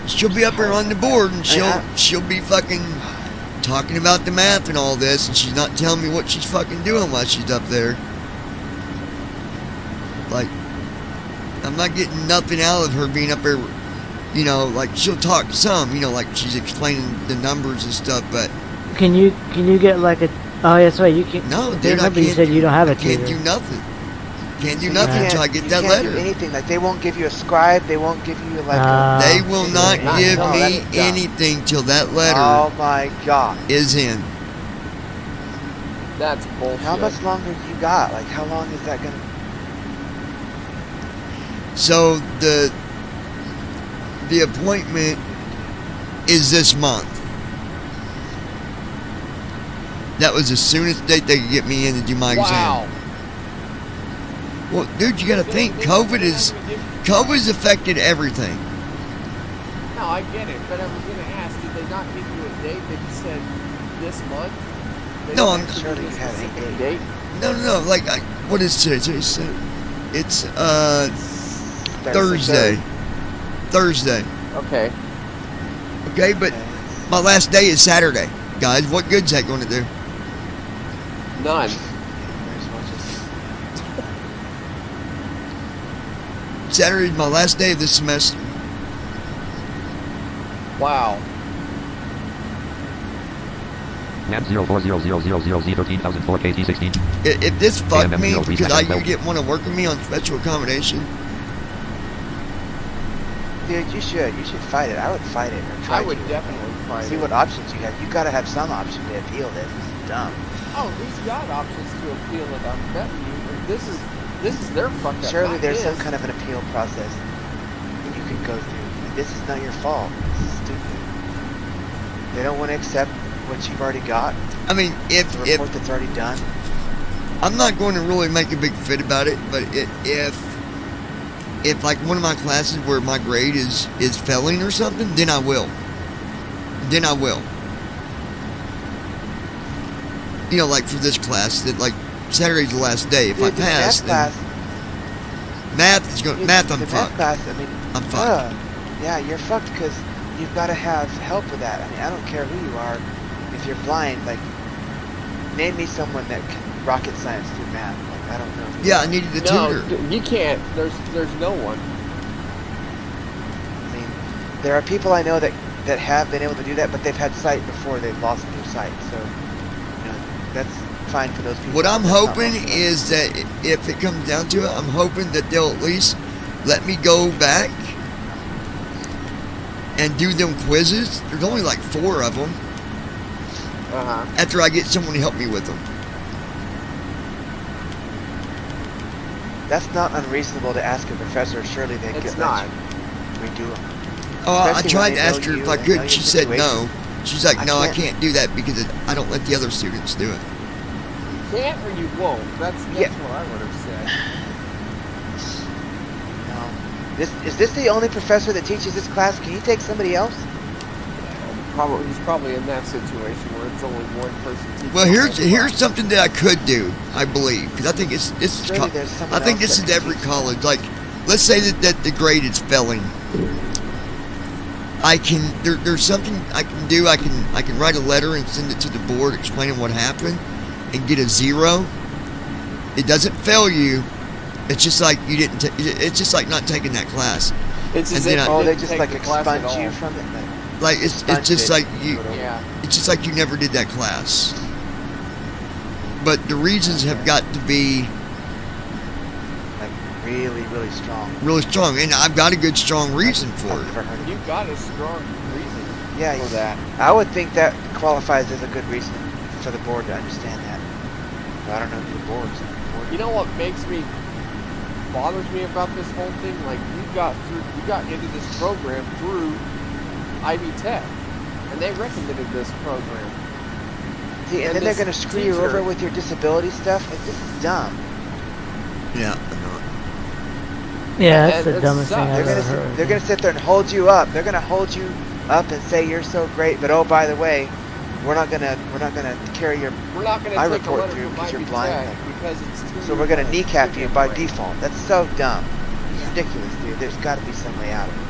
She'll be up there on the board, and she'll be fucking talking about the math and all this, and she's not telling me what she's fucking doing while she's up there. Like, I'm not getting nothing out of her being up there. You know, like she'll talk some. You know, like she's explaining the numbers and stuff. But can you get like a? Oh, that's right. You can. No, dude, I can't. You said you don't have a tutor. Can't do nothing. Can't do nothing until I get that letter. Do anything. Like they won't give you a scribe. They won't give you like. They will not give me anything till that letter. Oh my god. Is in. That's bullshit. How much longer you got? Like how long is that gonna? So the appointment is this month. That was the soonest date they could get me in to do my exam. Well, dude, you got to think COVID's affected everything. No, I get it, but I was going to ask, did they not give you a date? They just said this month. No, I'm sure you had a date. No. Like, what is today? It's Thursday. Thursday. Okay. Okay, but my last day is Saturday, guys. What good's that going to do? None. Saturday is my last day of this semester. Wow. Lamp 04000Z13004KT16. If this fucked me, could you get want to work with me on special accommodation? Dude, you should fight it. I would fight it. Or try I would definitely fight it. See what options you have. You gotta have some option to appeal this. This is dumb. Oh, he's got options to appeal it. I'm betting you. This is their fucked up. Surely there's some kind of an appeal process that you can go through. This is not your fault. This is stupid. They don't want to accept what you've already got. I mean, the report that's already done. I'm not going to really make a big fit about it, but if like one of my classes where my grade is failing or something, then I will. You know, like for this class, that like Saturday's the last day. If I pass, then math is going. Math, I'm fucked. Class, I mean, I'm fucked. Yeah, you're fucked because you've got to have help with that. I mean, I don't care who you are. If you're blind, like, name me someone that can rocket science through math. Like, I don't know. Yeah, I needed a tutor. You can't. There's no one. I mean, there are people I know that have been able to do that, but they've had sight before they've lost their sight. So, you know, that's fine for those people. What I'm hoping is that if it comes down to it, I'm hoping that they'll at least let me go back and do them quizzes. There's only like 4 of them. After I get someone to help me with them. That's not unreasonable to ask a professor. Surely they could let you redo them. Oh, I tried to ask her if I could. She said no. She's like, no, I can't do that because I don't let the other students do it. You can't or you won't. That's what I would have said. No. Is this the only professor that teaches this class? Can you take somebody else? He's probably in that situation where it's only one person teaching. Well, here's something that I could do, I believe, because I think this is every college. Like, let's say that the grade is failing. There's something I can do. I can write a letter and send it to the board explaining what happened and get a 0. It doesn't fail you. It's just like you didn't. It's just like not taking that class. It's as if they just like expunge you from it. Like it's just like you. Yeah. It's just like you never did that class. But the reasons have got to be like really, really strong. Really strong, and I've got a good, strong reason for it. You've got a strong reason for that. I would think that qualifies as a good reason for the board to understand that. But I don't know who the board's. You know what bothers me about this whole thing? Like you got into this program through Ivy Tech, and they recommended this program. See, and then they're going to screw you over with your disability stuff. Like, this is dumb. Yeah. Yeah, that's the dumbest thing I've ever heard. They're going to sit there and hold you up. They're going to hold you up and say you're so great, but oh, by the way, we're not gonna carry your We're not going to eye take a report letter through from because you're IB blind. Tech because it's too. So we're gonna kneecap you by default. That's so dumb. It's ridiculous, dude. There's got to be some way out of it.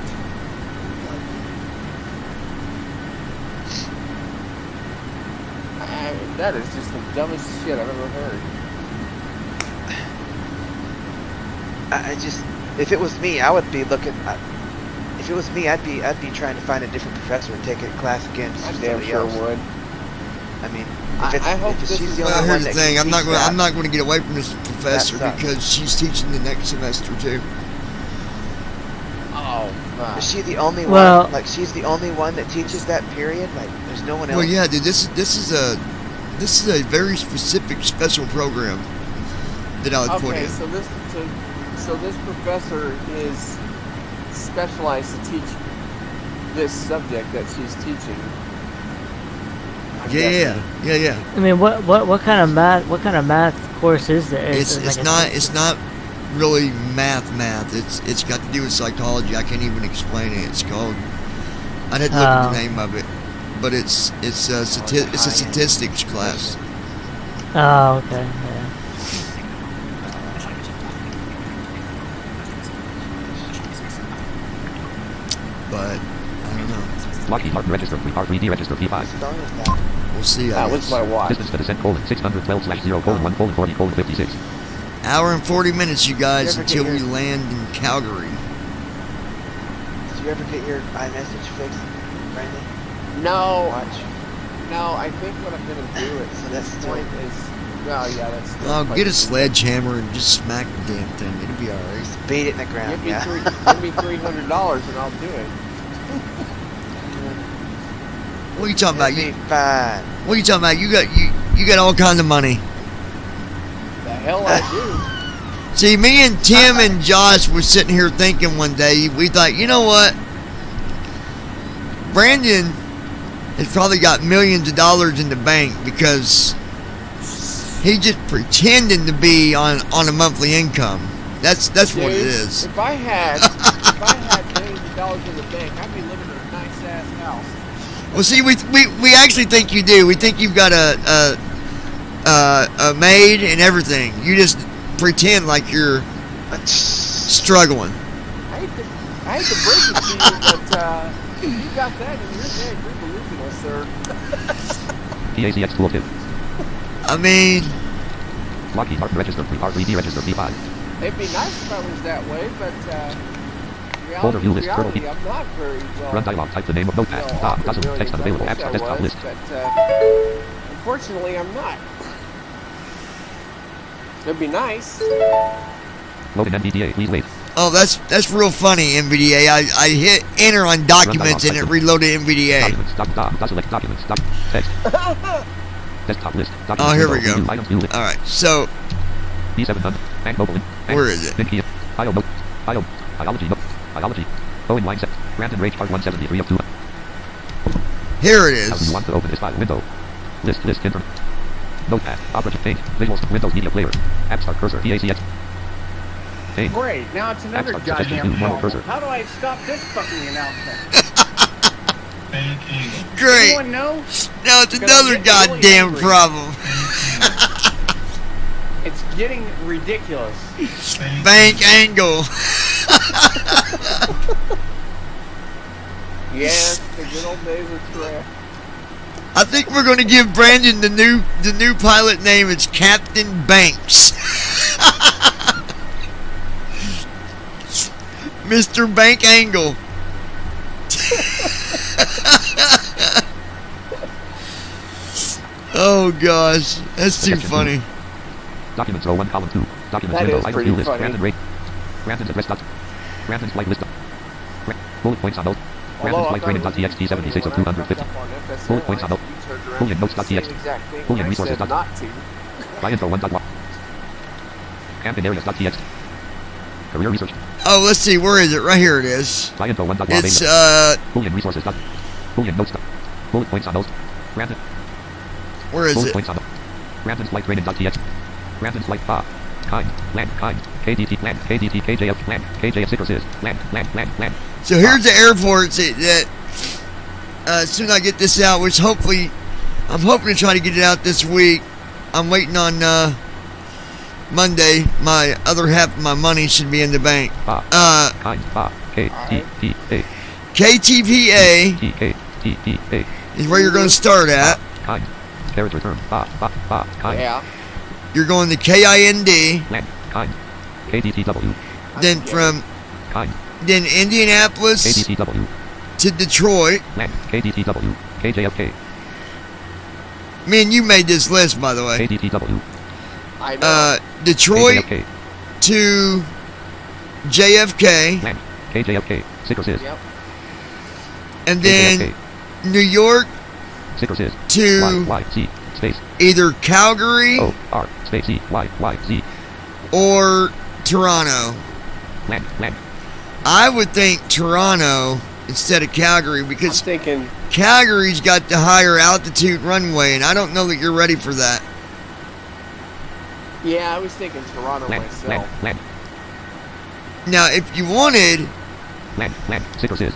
That is just the dumbest shit I've ever heard. I just, if it was me, I would be looking. If it was me, I'd be trying to find a different professor and take a class again. I damn sure would. I mean, I hope if this she's is the Well, only here's one the that thing. can I'm not teach going. that, I'm not going to get away from this professor That sucks. because she's teaching the next semester too. Oh, fuck. Is she the only Well- one? Like, she's the only one that teaches that period? Like, there's no one else? Well, yeah, dude. This is a very specific special program that I was put Okay, in. so this professor is specialized to teach this subject that she's teaching. I'm guessing. Yeah. I mean, what kind of math? What kind of math course is there? It's it like a- it's not really math. It's got to do with psychology. I can't even explain it. It's called. I'd have to look at the name of it, but it's a statistics class. Oh, okay. Yeah. But I don't know. Lockheed Martin register, R3D register, P5. We'll see. I That was guess. my watch. Distance to descent, :612/0:1:40:56. Hour and 40 minutes, you guys, You ever until get we your- land in Calgary. Did you ever get your iMessage fixed, Brandon? No, Watch. no. I think what I'm gonna do at So this that's point is, well, yeah, that's. Oh, get a sledgehammer and just smack the damn thing. It'll be all right. Just beat it in the ground. Give me Yeah. give me $300 and I'll do it. What are you talking about? It'll You, be fine. what are you talking about? You got all kinds of money. The hell I do. See, me and Tim and Josh were sitting here thinking one day. We thought, you know what? Brandon has probably got millions of dollars in the bank because he just pretending to be on a monthly income. That's what it Dude, is. If I had millions of dollars in the bank, I'd be living in a nice ass house. Well, see, we actually think you do. We think you've got a maid and everything. You just pretend like you're struggling. I hate to break it to you, but if you got that in your head, you're delusional, sir. PACX tool tip. I mean, Lockheed Martin register, R3D register, P5. It'd be nice if I was that way, but Folder view list, reality, turtle I'm not very well. Run dialog, type the name of notepad. Doesn't text unavailable. Apps on desktop list. But unfortunately, I'm not. It'd be nice. Load in NVDA, please wait. oh, that's real funny, NVDA. I hit enter on documents and it reloaded NVDA. Documents, select documents, text. Desktop list. Oh, here we go. Items, view list. All right, so B700, bank mobile link. where is it? Link here. IO note. IO. Biology note. Biology. Owen line set. Brandon Rage part 173 of 2. Here it How do you is. want to open this file window? List info. Notepad. Operative page. Visuals. Windows Media Player. App Start cursor. PACX. Page. Great, now it's another Excellent. Suggestions, goddamn view normal problem. cursor. How do I stop this fucking announcement? Bank Eagle. Great. Anyone know? Now it's Because another I'm getting really goddamn angry. problem. It's getting ridiculous. Bank angle. Yes, the good old days of trash. I think we're going to give Brandon the new pilot name. It's Captain Banks. Mr. Bank Angle. Oh gosh, that's too funny. Documents 01 column 2. Documents That window. is Item pretty view list. funny. Brandon Rage. Brandon's address dot. Brandon's flight list. Bullet points on note. Brandon's flight training.txt 76 of 250. Bullet points on note. Boolean notes.txt. Boolean resources. Not to. By info 1. Camping areas.txt. Career research. Oh, let's see, where is it? Right here it is. By info 1. It's Boolean resources. Boolean notes. Bullet points on note. Brandon. where is Bullet it? points on note. Brandon's flight training.txt. Brandon's flight kind, land, kind, KDT, land, KDT, KJF, land, KJF, Citrus, land. So here's the airports that as soon as I get this out, which hopefully I'm hoping to try to get it out this week. I'm waiting on Monday. My other half of my money should be in the bank. KTPA is where you're going to start at. Yeah. You're going to KIND. KDTW. Then from then Indianapolis to Detroit. KDTW. KJFK. Man, you made this list, by the way. KDTW. I know. Detroit KJFK. to JFK. KJFK. Citrus. Yep. And then New York Citrus. to Y, space. either Calgary O-R, space E-Y-Y-Z. or Toronto. Land. I would think Toronto instead of Calgary because I'm thinking Calgary's got the higher altitude runway, and I don't know that you're ready for that. Yeah, I was thinking Toronto myself. Land. Now, if you wanted, Land. Citrus.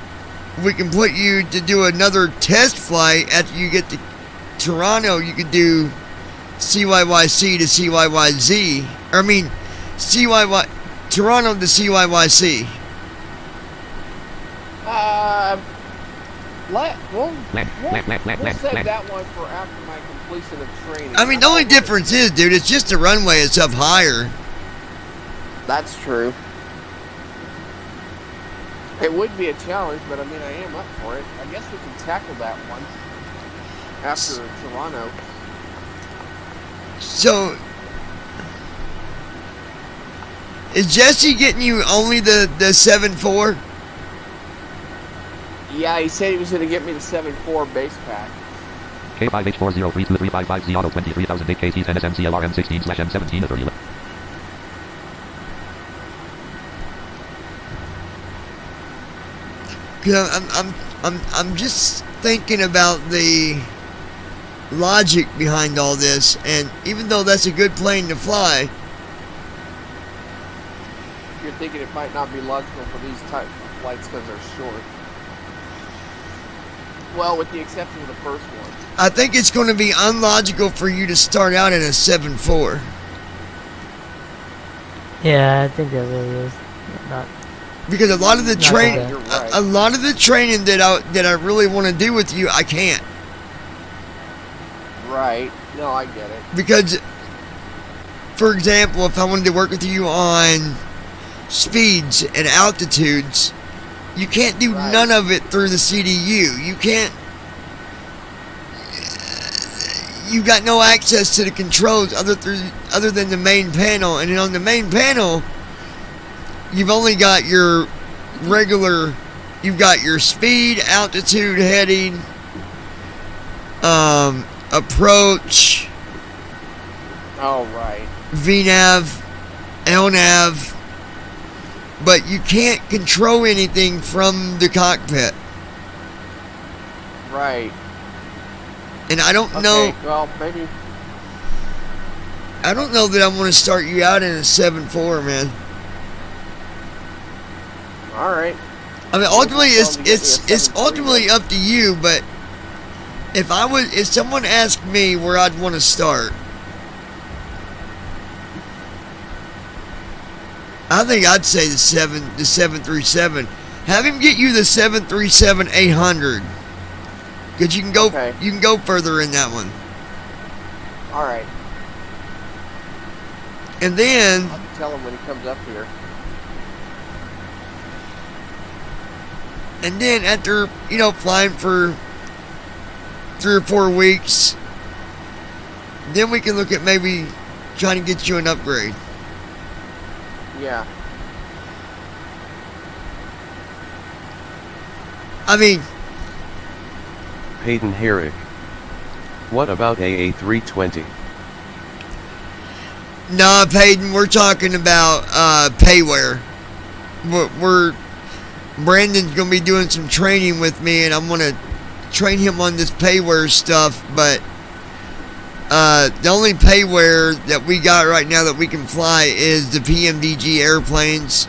we can put you to do another test flight after you get to Toronto. You could do CYYC to CYYZ. Or, I mean, Toronto to CYYC. We'll save that one for after my completion of training. I mean, the only difference is, dude, it's just the runway is up higher. That's true. It would be a challenge, but I mean, I am up for it. I guess we can tackle that one after Toronto. So, is Jesse getting you only the 7.4? Yeah, he said he was going to get me the 7.4 base pack. K5H40323550 auto 23,008 KTs NSMC LRM16/M17 at 30. I'm just thinking about the logic behind all this, and even though that's a good plane to fly, You're thinking it might not be logical for these type of flights because they're short. Well, with the exception of the first one. I think it's going to be unlogical for you to start out in a 7.4. Yeah, I think that really is not. Because a lot of the training, right. a lot of the training that I really want to do with you, I can't. Right. No, I get it. Because, for example, if I wanted to work with you on speeds and altitudes, you can't do none of it through the CDU. You can't. You got no access to the controls other than the main panel, and then on the main panel, you've only got your regular. You've got your speed, altitude, heading, approach. Oh, right. VNAV, LNAV, but you can't control anything from the cockpit. Right. And I don't Okay, know. well, maybe. I don't know that I want to start you out in a 7.4, man. All right. I mean, ultimately, it's ultimately up to you. But if someone asked me where I'd want to start, I think I'd say the 737. Have him get you the 737-800, because you can go further in that one. All right. And then I'll tell him when he comes up here. And then after flying for 3 or 4 weeks, then we can look at maybe trying to get you an upgrade. Yeah. I mean, Peyton Herrick. What about AA320? nah, Peyton, we're talking about payware. Brandon's gonna be doing some training with me, and I'm gonna train him on this payware stuff. But the only payware that we got right now that we can fly is the PMDG airplanes,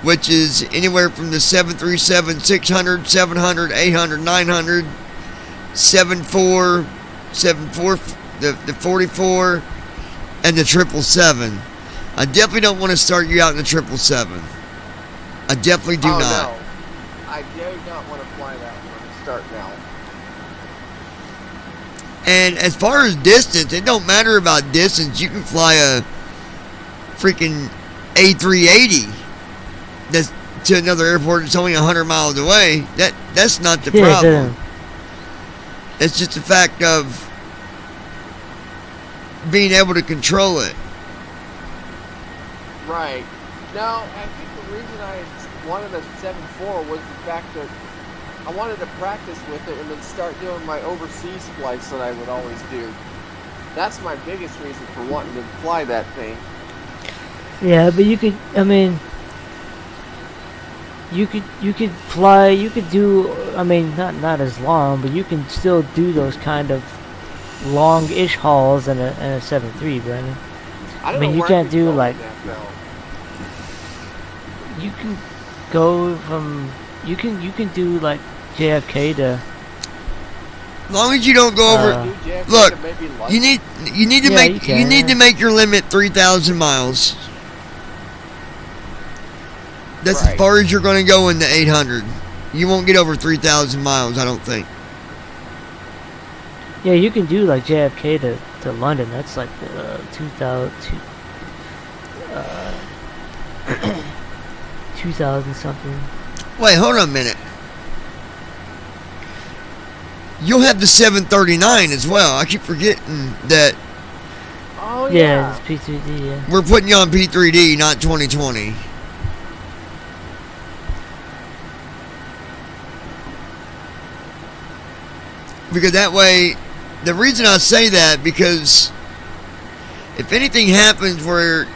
which is anywhere from the 737, 600, 700, 800, 900, 74, 7.4, the 44, and the 777. I definitely don't want to start you out in the 777. I definitely do not. No. I do not want to fly that one. Start now. And as far as distance, it don't matter about distance. You can fly a freaking A380 that's to another airport that's only 100 miles away. That's not the problem. It's just the fact of being able to control it. Right. No, I think the reason I wanted a 7.4 was the fact that I wanted to practice with it and then start doing my overseas flights that I would always do. That's my biggest reason for wanting to fly that thing. Yeah, but you could, I mean, you could fly, you could do, I mean, not as long, but you can still do those kind of long-ish hauls in a 7.3, Brandon. I mean, you can't do like, you can go from, you can do like JFK to. As long as you don't go over. Look, you need to make your limit 3,000 miles. That's as far as you're going to go in the 800. You won't get over 3,000 miles, I don't think. Yeah, you can do like JFK to London. That's like 2,000 something. Wait, hold on a minute. You'll have the 739 as well. I keep forgetting that. Oh yeah, it's P3D. Yeah. We're putting you on P3D, not 2020. Because that way, the reason I say that, because if anything happens where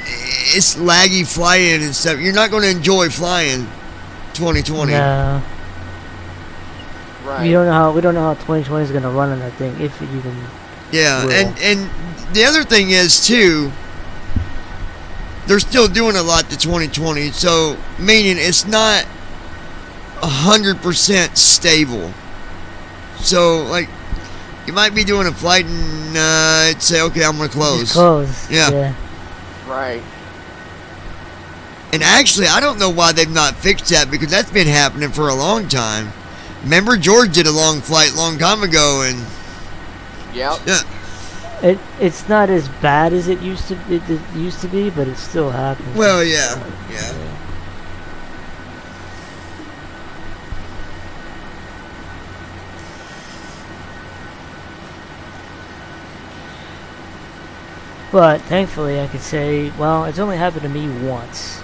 it's laggy flying and stuff, you're not going to enjoy flying 2020. No. Right. We don't know how 2020 is going to run on that thing, if it even. Yeah, will. and the other thing is too, they're still doing a lot to 2020, so meaning it's not 100% stable. So like, you might be doing a flight and it'd say, okay, I'm gonna close. Just close. Yeah. Right. And actually, I don't know why they've not fixed that, because that's been happening for a long time. Remember, George did a long flight long time ago, and yeah. It's not as bad as it used to be, but it still happens. Well, yeah. But thankfully, I could say, well, it's only happened to me once.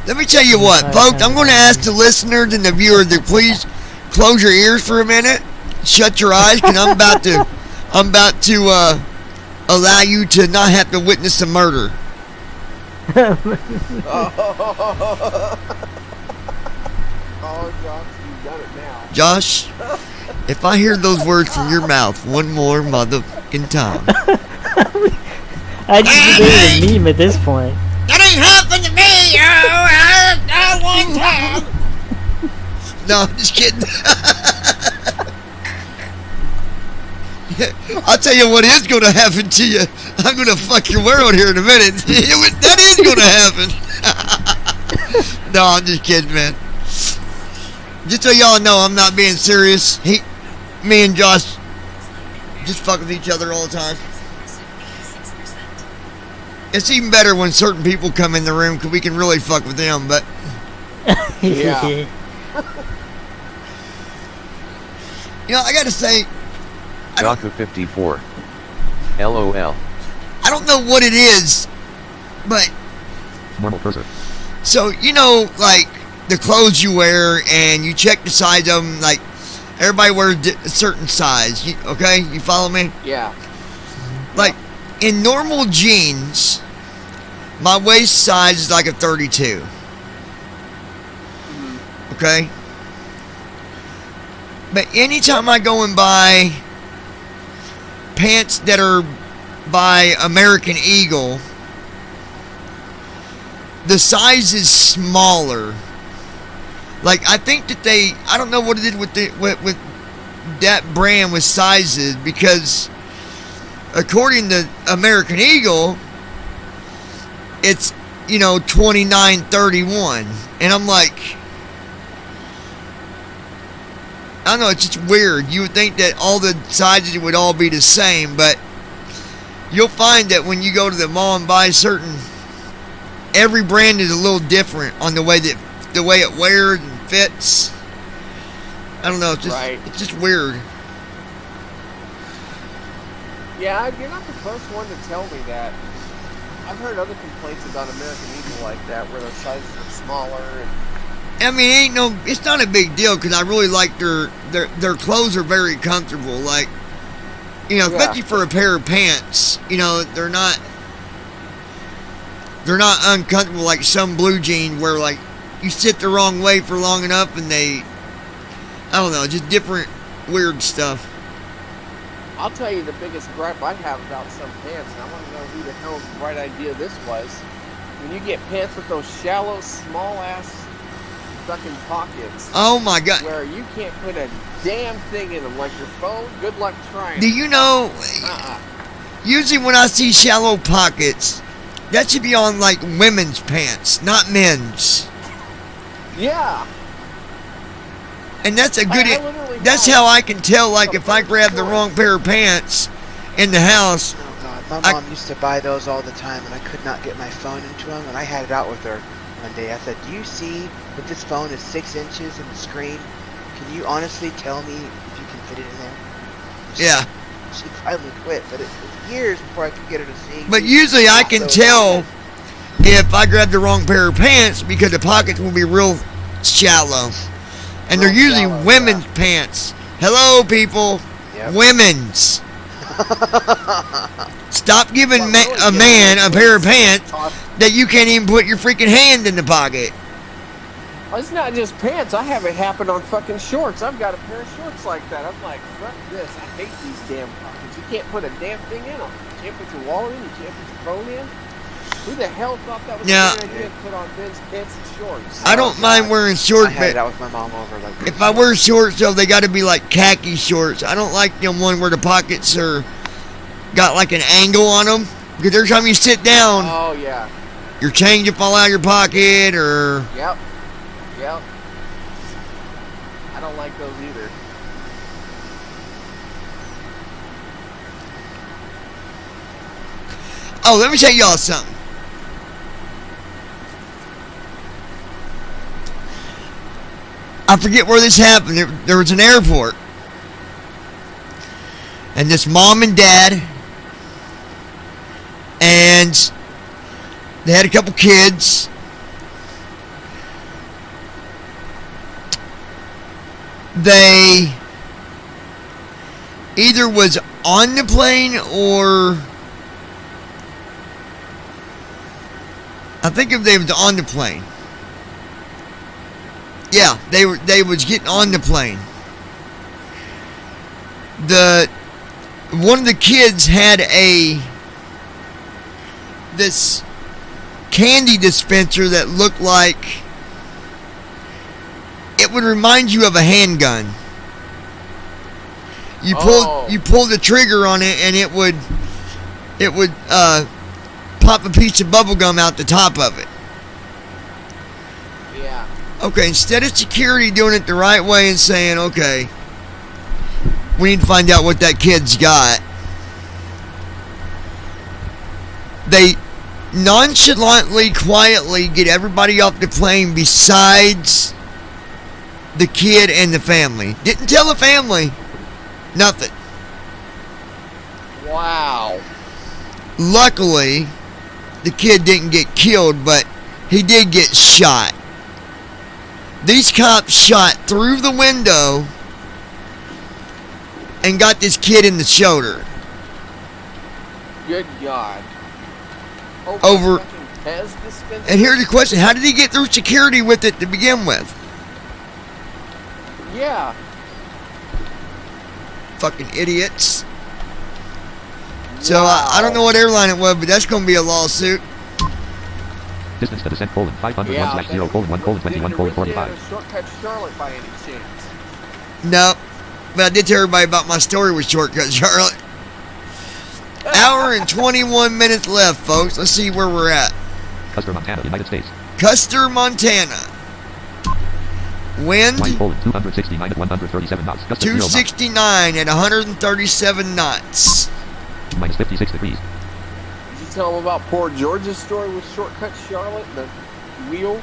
Let me tell you what, folks. I'm going to ask the listeners and the viewers to please close your ears for a minute, shut your eyes, because I'm about to allow you to not have to witness a murder. Oh, Josh, you got it now. Josh, if I hear those words from your mouth one more motherfucking time. I just made a meme at this point. That ain't happened to me, one time. No, I'm just kidding. I'll tell you what is going to happen to you. I'm going to fuck your world here in a minute. That is going to happen. No, I'm just kidding, man. Just so y'all know, I'm not being serious. Me and Josh just fuck with each other all the time. It's even better when certain people come in the room, because we can really fuck with them, but... Yeah. You know, I gotta say... Gaka 54. LOL. I don't know what it is, but... Normal cursor. So, you know, like, the clothes you wear, and you check the size of them, like, everybody wears a certain size, okay? You follow me? Yeah. Like, in normal jeans, my waist size is like a 32. Okay? But anytime I go and buy pants that are by American Eagle, the size is smaller. Like, I think that I don't know what it did with that brand with sizes, because according to American Eagle, it's, 29.31, and I'm like, I don't know, it's just weird. You would think that all the sizes would all be the same, but you'll find that when you go to the mall and buy every brand is a little different on the way it wears and fits. I don't know, it's just weird. Yeah, you're not the first one to tell me that. I've heard other complaints about American Eagle like that, where their sizes are smaller. I mean, it's not a big deal, because I really like their clothes are very comfortable. Like, especially for a pair of pants, they're not uncomfortable like some blue jean where like you sit the wrong way for long enough and I don't know, just different weird stuff. I'll tell you the biggest gripe I have about some pants, and I want to know who the hell's bright idea this was. When you get pants with those shallow, small-ass fucking pockets. Oh my God. Where you can't put a damn thing in them, like your phone. Good luck trying. Do you know, usually when I see shallow pockets, that should be on like women's pants, not men's. Yeah. And that's a good. That's how I can tell. Like if I grab the wrong pair of pants in the house. Oh God, my mom used to buy those all the time, and I could not get my phone into them. And I had it out with her one day. I said, "Do you see that this phone is 6 inches in the screen? Can you honestly tell me if you can fit it in there?" Yeah. She finally quit, but it was years before I could get her to see. But usually I can tell if I grab the wrong pair of pants because the pockets will be real shallow. And they're usually women's pants. Hello, people. Yep. Women's. Stop giving a man a pair of pants that you can't even put your freaking hand in the pocket. Well, it's not just pants. I have it happen on fucking shorts. I've got a pair of shorts like that. I'm like, fuck this. I hate these damn pockets. You can't put a damn thing in them. You can't put your wallet in. You can't put your phone in. Who the hell thought that was a good idea to put on men's pants and shorts? I don't mind wearing shorts, I had it out with my mom over like this. If I wear shorts, though, they got to be like khaki shorts. I don't like them one where the pockets are got like an angle on them. Because every time you sit down, oh yeah, your change will fall out of your pocket, or yep. I don't like those either. Oh, let me tell y'all something. I forget where this happened. There was an airport. And this mom and dad. And they had a couple kids. They either was on the plane or I think if they was on the plane. Yeah, they was getting on the plane. One of the kids had this candy dispenser that looked like it would remind you of a handgun. You pull the trigger on it and it would pop a piece of bubble gum out the top of it. Yeah. Okay, instead of security doing it the right way and saying, okay, we need to find out what that kid's got, they nonchalantly, quietly get everybody off the plane besides the kid and the family. Didn't tell the family nothing. Wow. Luckily, the kid didn't get killed, but he did get shot. These cops shot through the window and got this kid in the shoulder. Good God. Over. And here's the question: how did he get through security with it to begin with? Yeah. Fucking idiots. So I don't know what airline it was, but that's going to be a lawsuit. Distance to descent, 501/0:1:21:45. Shortcut Charlotte by any chance? No. But I did tell everybody about my story with Shortcut Charlotte. Hour and 21 minutes left, folks. Let's see where we're at. Custer, Montana, United States. Custer, Montana. Wind 269 at 137 knots. 269 at 137 knots. Minus 56 degrees. Did you tell them about poor George's story with Shortcut Charlotte, the wheel?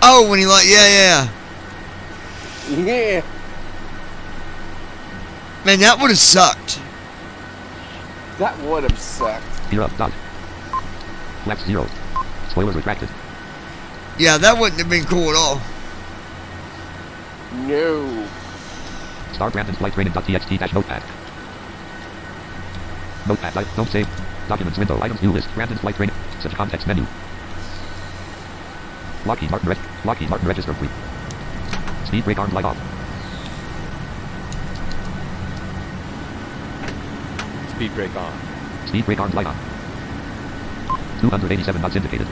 Oh, when he like, yeah. Yeah. Man, that would have sucked. That would have sucked. Gear up, dot. Flaps 0. Spoilers retracted. Yeah, that wouldn't have been cool at all. No. Star Brandon's flight training.txt-notepad. Notepad, don't save. Documents window, items new list, Brandon's flight training. Such context menu. Lockheed Martin register complete. Speed brake arm light off. Speed brake on. Speed brake arm light on. 287 knots indicated.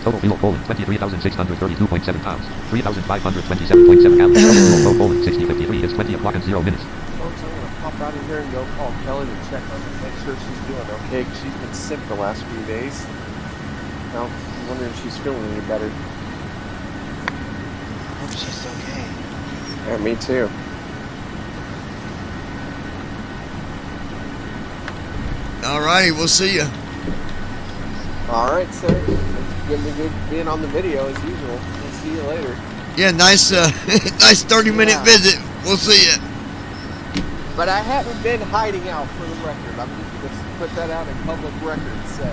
Total fuel Poland 23,632.7 pounds. 3,527.7 gallons. Total fuel low Poland 6053. It's 20 o'clock and 0 minutes. Folks, I'm going to pop out of here and go call Kelly to check on her, make sure she's doing okay, because she's been sick the last few days. Now, I'm wondering if she's feeling any better. I hope she's okay. Yeah, me too. Alrighty, we'll see you. Alright, sir. It's gonna be good being on the video as usual. We'll see you later. Yeah, nice 30-minute visit. We'll see you. But I haven't been hiding out, for the record. I'm just going to put that out in public record, so.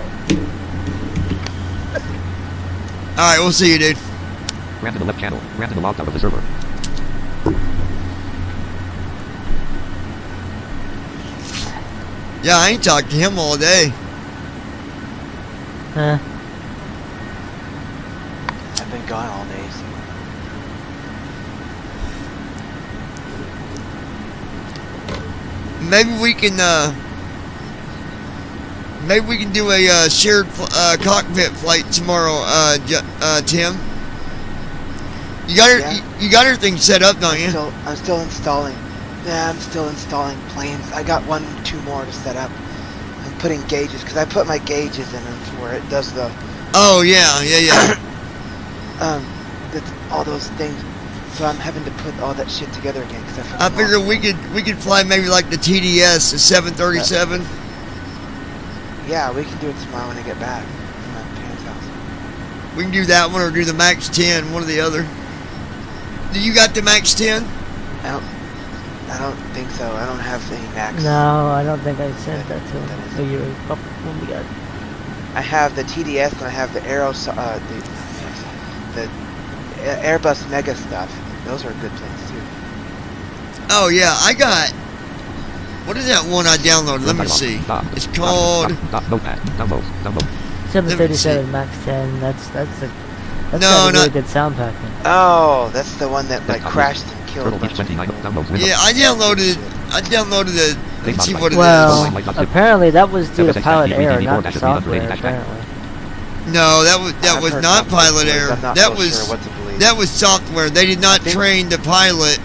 Alright, we'll see you, dude. Ran to the left channel. Ran to the logged out of the server. Yeah, I ain't talked to him all day. Huh? I've been gone all day, so. Maybe we can do a shared cockpit flight tomorrow, Tim. You got everything set up, don't you? I'm still installing. Yeah, I'm still installing planes. I got 2 more to set up. I'm putting gauges, because I put my gauges in them to where it does the... Oh, yeah. all those things. So I'm having to put all that shit together again. Cause I figure we could fly maybe like the TDS, the 737. Yeah, we can do it tomorrow when I get back from my parents' house. We can do that one or do the Max 10, one or the other. Do you got the Max 10? I don't think so. I don't have any Max. No, I don't think I sent that to him. When we got. I have the TDS and I have the the Airbus Mega stuff. Those are good planes too. Oh yeah, I got. What is that one I downloaded? Let me see. It's called 737 Max 10. That's got a really good sound package. Oh, that's the one that like crashed and killed a bunch of people. Yeah, I downloaded it. Let's see what it is. Well, apparently that was due to Pilot Air, not the software. Apparently. No, that was not Pilot Air. That was software. They did not train the pilot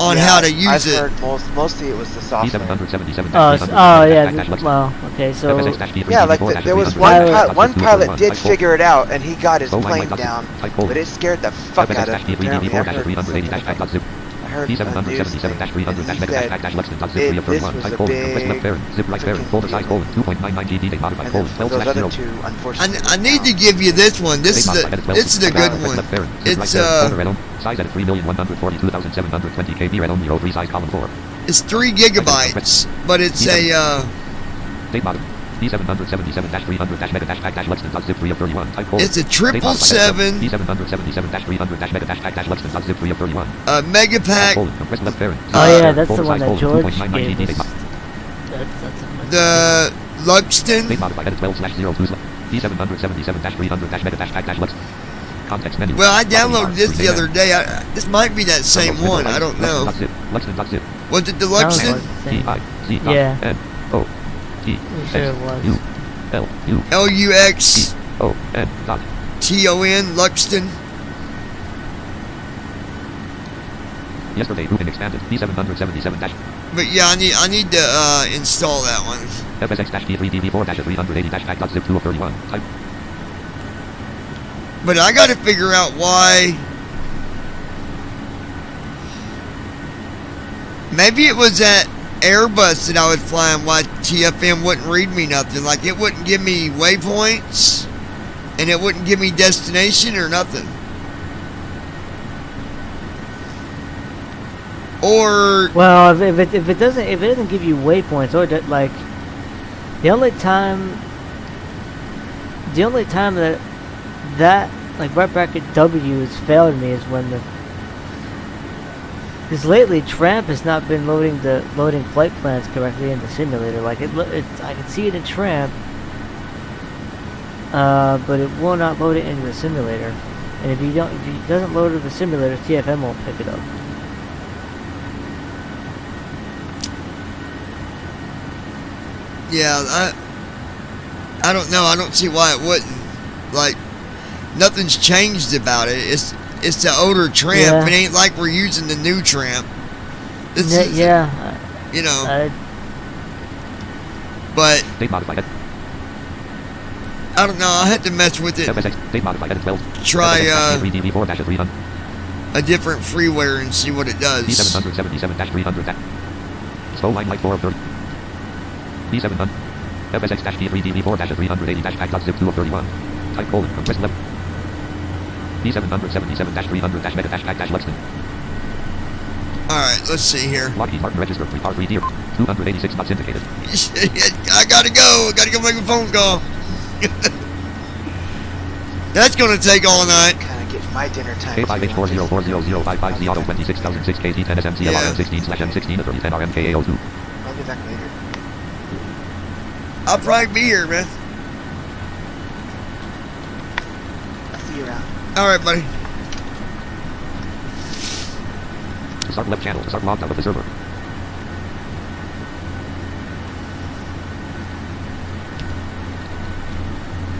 on how to use it. I've heard mostly it was the software. Oh yeah. Well, okay, so yeah, like there was one pilot did figure it out and he got his plane down, but it scared the fuck out of him. Apparently, I heard on the news thing, and he said this was a big and then those other two, unfortunately. I need to give you this one. This is the good one. It's size at 3,142,720 kb red only 03 size column 4. It's 3 gigabytes, but it's a Date bottom. D777-300-mega-pack-zip 3 of 31. Type code. It's a 777. D777-300-mega-pack-zip 3 of 31. Mega pack. Oh yeah, that's the one that George gave us. The Luxton. Date modified at 12/02. D777-300-mega-pack-zip. Context menu. Well, I downloaded this the other day. This might be that same one. I don't know. Was it the Luxton? Yeah. T sure it was. LUX O N dot T T-O-N, Luxton. Yesterday, grouping expanded. P777 dash. But yeah, I need to install that one. FSX-P3DV4-380 pack.zip 2 of 31. Type. But I got to figure out why. Maybe it was that Airbus that I was flying, why TFM wouldn't read me nothing. Like, it wouldn't give me waypoints, and it wouldn't give me destination or nothing. Or well, if it doesn't give you waypoints, or like the only time that like right bracket W has failed me is when because lately Tramp has not been loading flight plans correctly in the simulator. Like I can see it in Tramp, but it will not load it into the simulator. And if it doesn't load it in the simulator, TFM won't pick it up. yeah, I don't know. I don't see why it wouldn't. Like, nothing's changed about it. It's the older Tramp. Yeah. It ain't like we're using the new Tramp. This is, yeah. You know. But They modified it. I don't know. I had to mess with it. They modified it 12. Try FSX-P3DV4-300. a different freeware and see what it does. P777-300. Slow line light 4 of 30. P700. FSX-P3DV4-380 pack.zip 2 of 31. Type colon compressed level. P777-300 mega pack Luxton. Alright, let's see here. Lockheed Martin registered 3 deer. 286 knots indicated. I gotta go. I gotta go make a phone call. That's gonna take all night. Kind of get my dinner time. K5H4040055Z Auto 26006 KT10SMC LRM 16/M16 at 3010 RMKA02. I'll get back later. I'll probably be here, man. I'll see you around. Alright, buddy. Start left channel. Start logged out of the server.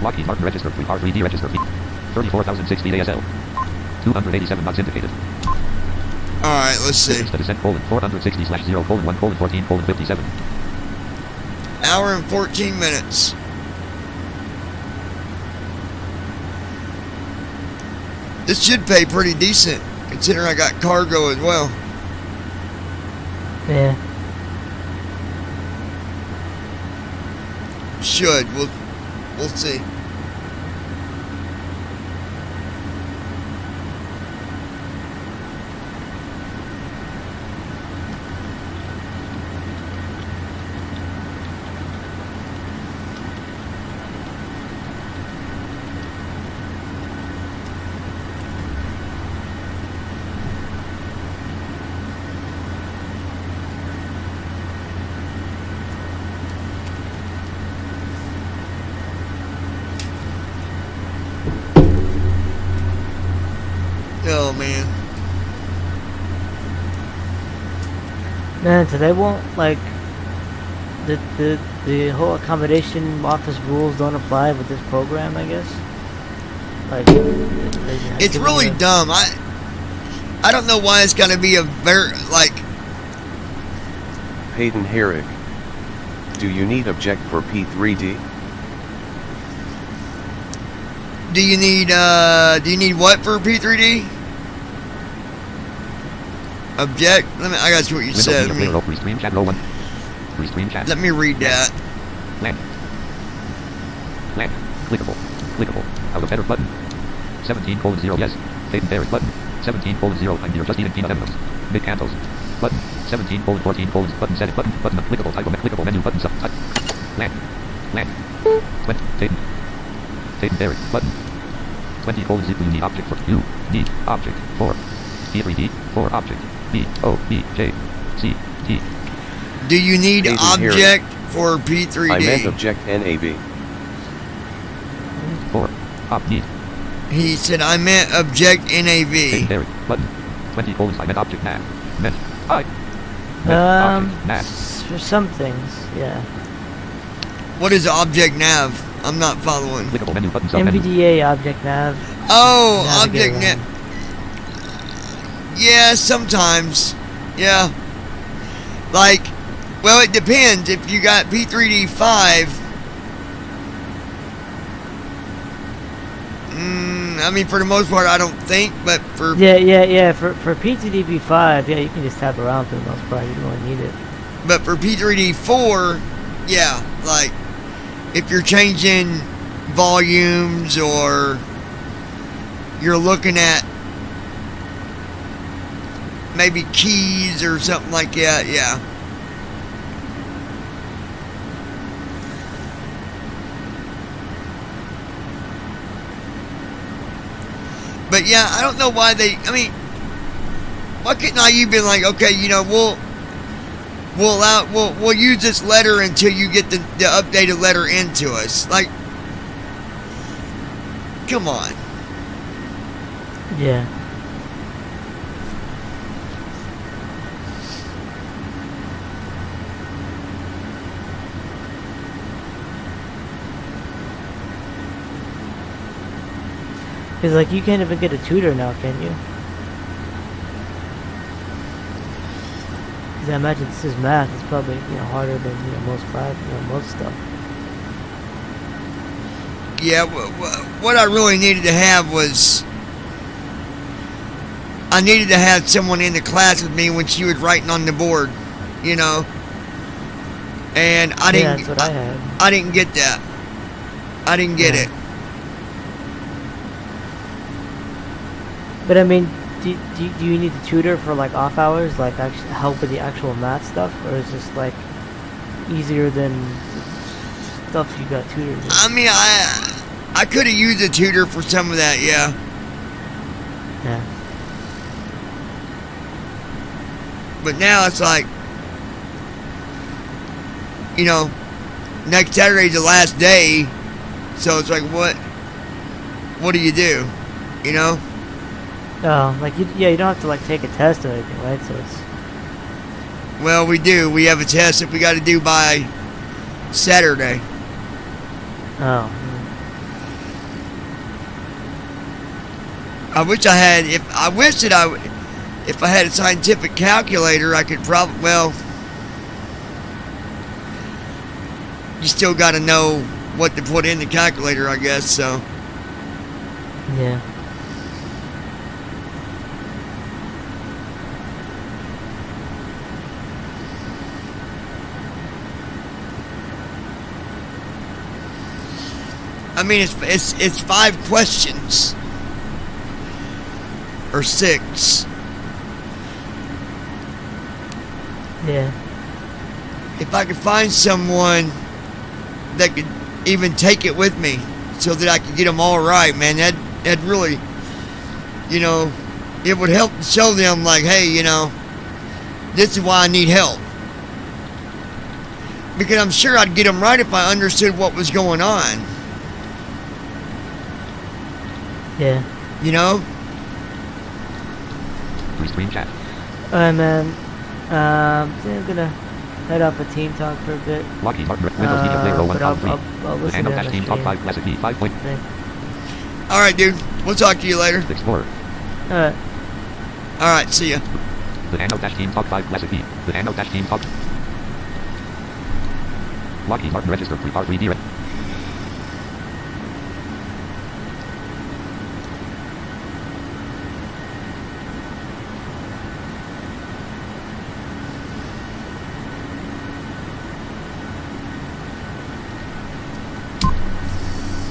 Lockheed Martin registered 3D registered 34,060 ASL. 287 knots indicated. Alright, let's see. The descent colon 460/0:1:14:57. Hour and 14 minutes. This should pay pretty decent, considering I got cargo as well. Yeah. Should. We'll see. Oh man. Man, so they won't like the whole accommodation office rules don't apply with this program, I guess. Like it's really dumb. I don't know why it's gotta be a very like Hayden Herrick. Do you need object for P3D? do you need what for P3D? Object? I gotta see what you said. Let me read that. Land. Clickable. Out of header button. 17:0 yes. Hayden Herrick button. 17:0 I'm here just eating peanut M&Ms. Mid cantos. Button. 17:14 button set it button clickable type of clickable menu button sub type. Land. 20 Hayden Herrick button. 20:0 you need object for you need object for P3D for object B O B J C T. Do you need Hayden object Herrick. for P3D? I meant object NAB. For op need. He said I meant object NAV. Hayden Herrick button. 20:0 I meant object nav. Meant I. For some things, yeah. What is object nav? I'm not following. Clickable menu button sub menu. NVDA object nav. Oh, Navigate object around. net. Yeah, sometimes. Yeah. Like, well, it depends. If you got P3D5, I mean, for the most part, I don't think, but for... Yeah. For P2DB5, yeah, you can just tap around for the most part. You don't really need it. But for P3D4, yeah, like, if you're changing volumes or you're looking at maybe keys or something like that, yeah. But yeah, I don't know why they, I mean, why couldn't I you been like, okay, you know, we'll use this letter until you get the updated letter into us. Like, come on. Yeah. Because, like, you can't even get a tutor now, can you? Because I imagine this is math. It's probably, harder than, most class, most stuff. Yeah, what I really needed to have was... I needed to have someone in the class with me when she was writing on the board, And I didn't... that's what I had. I didn't get that. I didn't get it. But I mean, do you need a tutor for like off hours, like actually help with the actual math stuff, or is this like easier than stuff you got tutored with? I mean, I could have used a tutor for some of that, yeah. Yeah. But now it's like, next Saturday's the last day, so it's like, what do you do? Oh, like you don't have to like take a test or anything, right? So it's... Well, we do. We have a test that we got to do by Saturday. Oh. I wish I had. If I had a scientific calculator, I could probably. Well, you still got to know what to put in the calculator, I guess. So. Yeah. I mean, it's 5 questions. Or 6. Yeah. If I could find someone that could even take it with me so that I could get them all right, man, that'd really, it would help to show them like, hey, this is why I need help. Because I'm sure I'd get them right if I understood what was going on. Yeah. Screen chat. Alright, man. I'm gonna head off a team talk for a bit. Lockheed Martin, Windows Media Player 01 I'll the listen hand to of the Team Talk 5 Classic Key 5 point. Alright, dude. We'll talk to you later. Explorer. Alright. Alright, see ya. The hand of Team Talk 5 Classic Key. The hand of Team Talk. Lockheed Martin registered 3R3D red.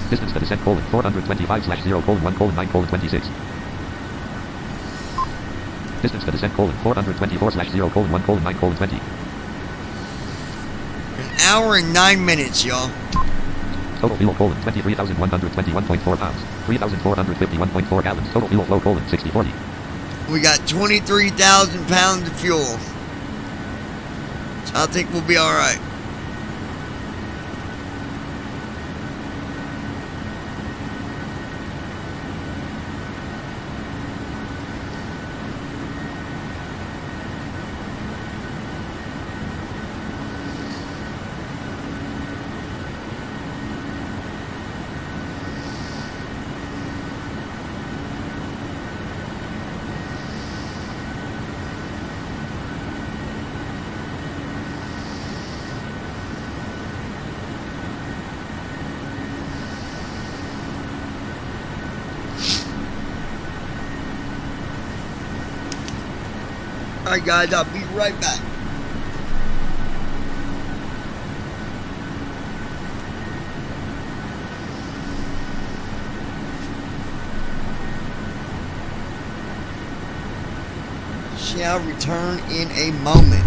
Distance to descent : 425/0:1:9:26. Distance to descent : 424/0:1:9:20. An hour and 9 minutes, y'all. Total fuel : 23,121.4 pounds. 3,451.4 gallons. Total fuel flow : 60/40. We got 23,000 pounds of fuel. So I think we'll be alright. Alright guys, I'll be right back. Shall return in a moment.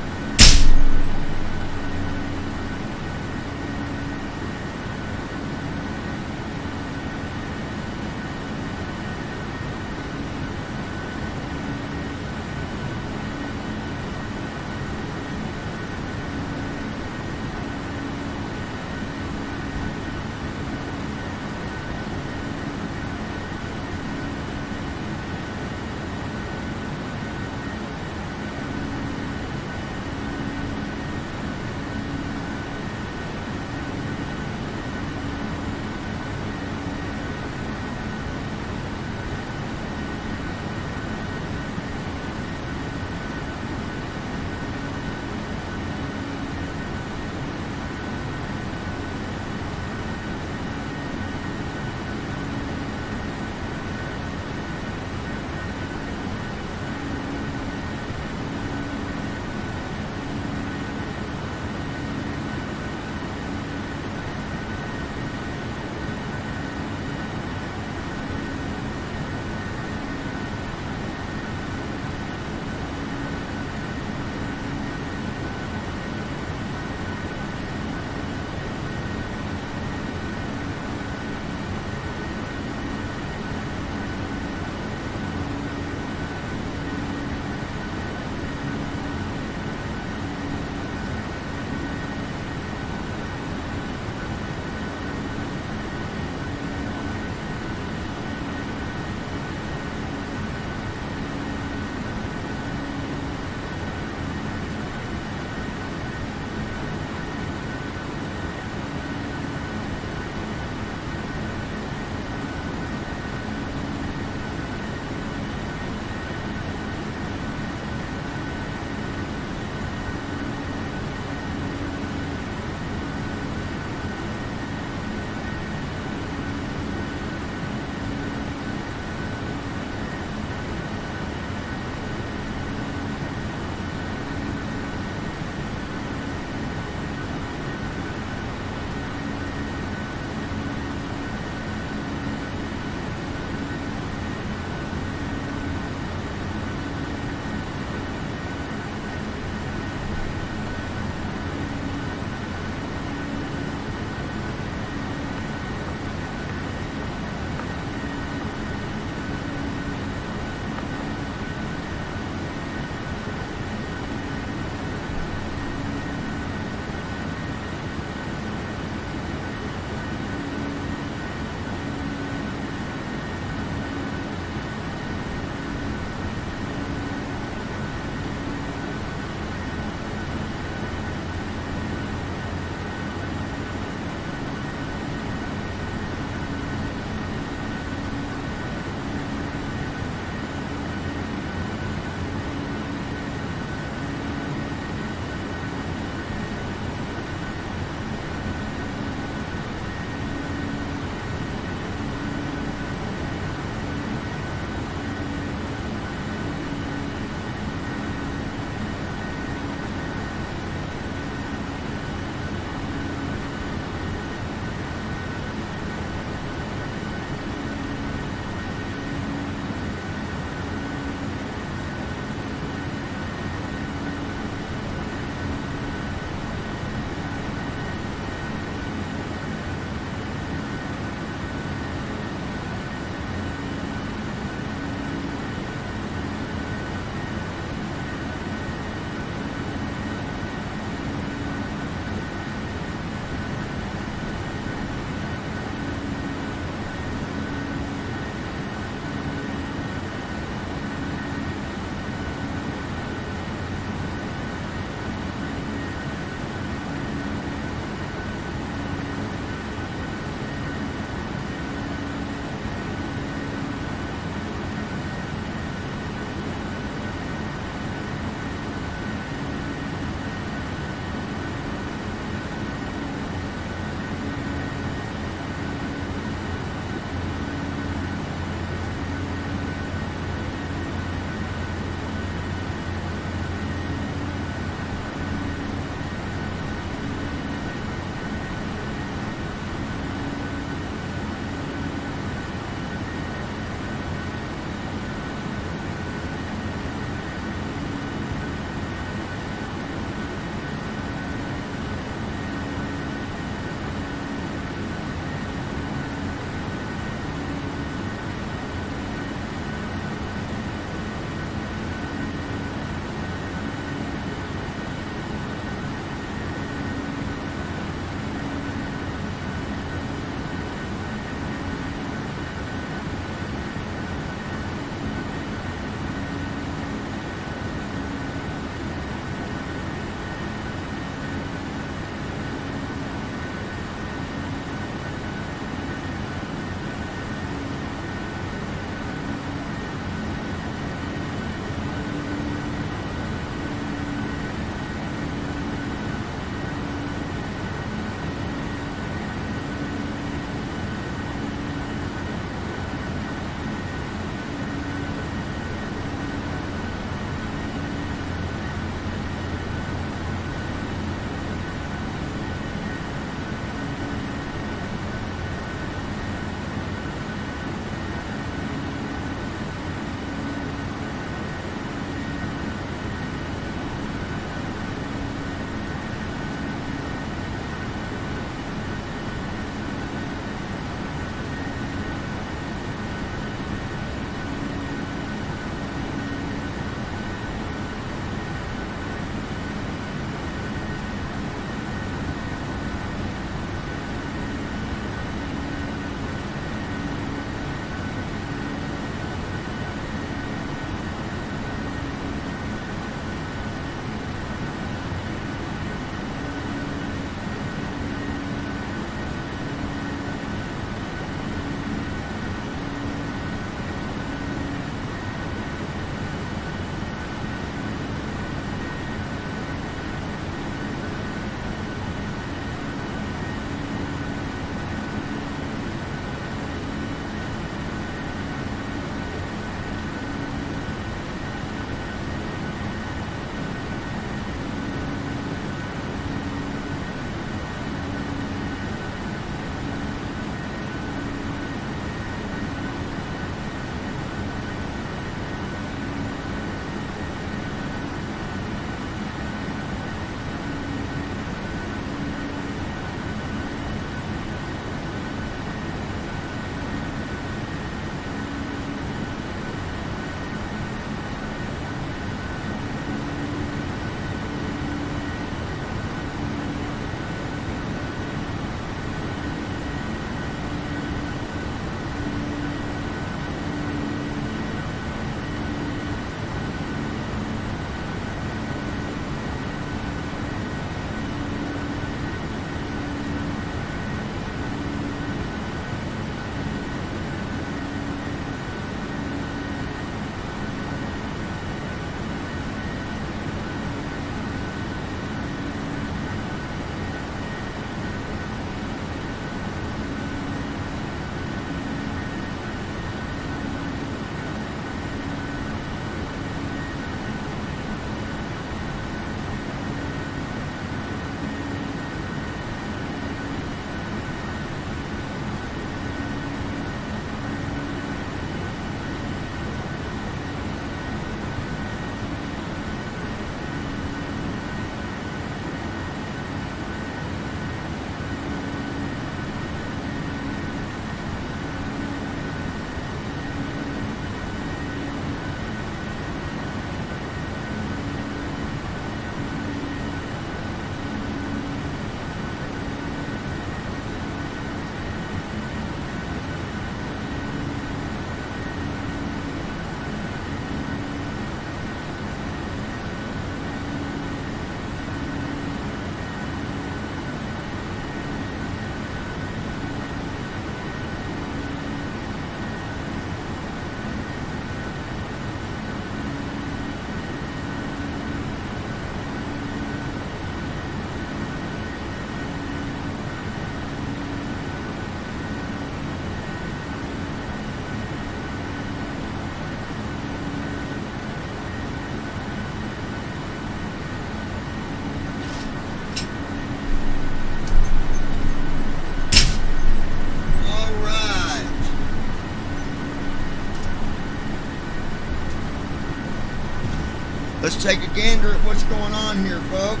Let's take a gander at what's going on here, folks.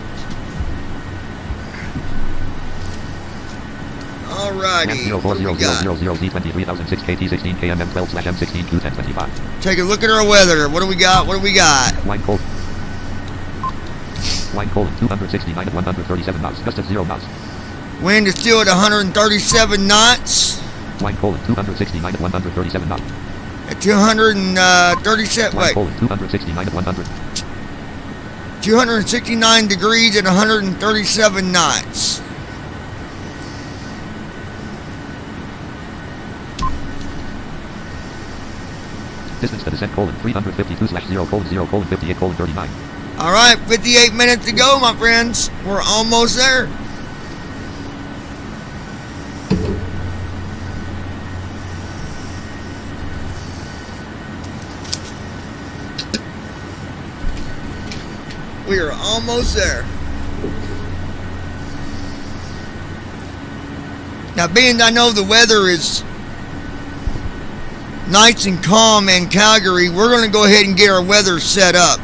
Alrighty, what do we got? Take a look at our weather. What do we got? What do we got? Line cold. Line cold, 269 at 137 knots. Gust of 0 knots. Wind is still at 137 knots. Line cold, 269 at 137 knots. At 237, wait. 269 at 100. 269 degrees at 137 knots. Distance to descent, 352/0, 58, 39. All right, 58 minutes to go, my friends. We're almost there. We are almost there. Now, being I know the weather is nice and calm in Calgary, we're going to go ahead and get our weather set up.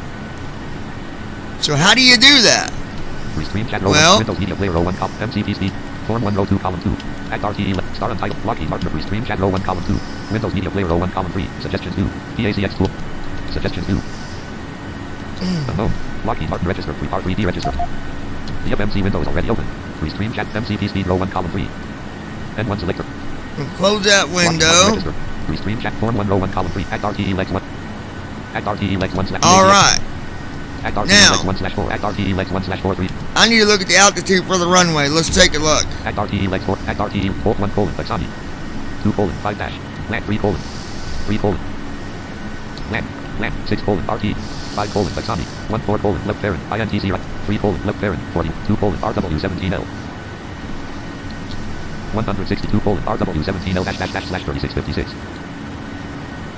So how do you do that? Well, Windows Media Player row 1 column MCP speed. Form 1 row 2 column 2. Act RTE star untitled Lockheed Martin Restream chat row 1 column 2. Windows Media Player row 1 column 3. Suggestions 2. PACX tool. Suggestions 2. Unknown. Lockheed Martin register 3 part 3D register. The FMC window is already open. Restream chat MCP speed row 1 column 3. N1 selector. We'll close that window. Restream chat form 1 row 1 column 3. Act RTE legs 1. Act RTE legs 1 slash. All right. Act RTE now, legs 1 slash 4. Act RTE legs 1 slash 4 3. I need to look at the altitude for the runway. Let's take a look. Act RTE legs 4. Act RTE hold 1 colon Baksani. 2 colon 5 dash. Land 3 colon. 3 colon. Land. Land 6 colon RT. 5 colon Baksani. 1 4 colon left parent. INTC right. 3 colon left parent. 40. 2 colon RW17L. 162 colon RW17L dash dash dash slash 3656.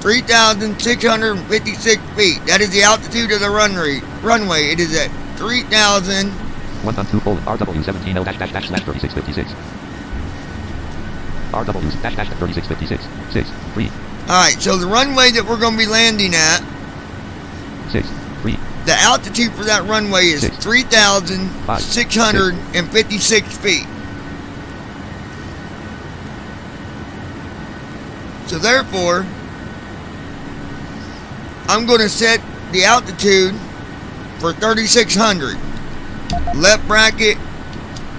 3,656 feet. That is the altitude of the runway. It is at 3,000. 112 colon RW17L dash dash dash slash 3656. RW dash dash 3656. 6 3. Alright, so the runway that we're going to be landing at. 6 3. The altitude for that runway is 3,656 feet. So therefore, I'm going to set the altitude for 3,600. Left bracket,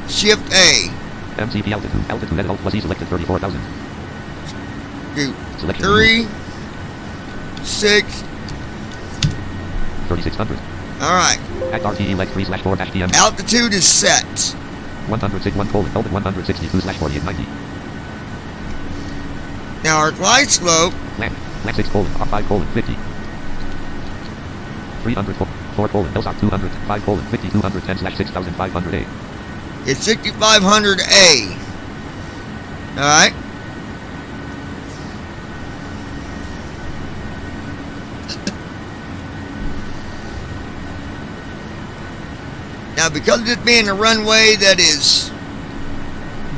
Shift A. MCP altitude. Altitude edit Alt plus E selected 34,000. Do 3, Selection 6. 3,600. Alright. Act RTE leg 3 slash 4 dash DM. Altitude is set. 106 1 colon 162 slash 4890. Now our glide slope. Land 6 colon R5 colon 50. 300 4 colon LSOC 200 5 colon 50 210 slash 6500A. It's 6,500A. Alright. Now because of this being a runway that is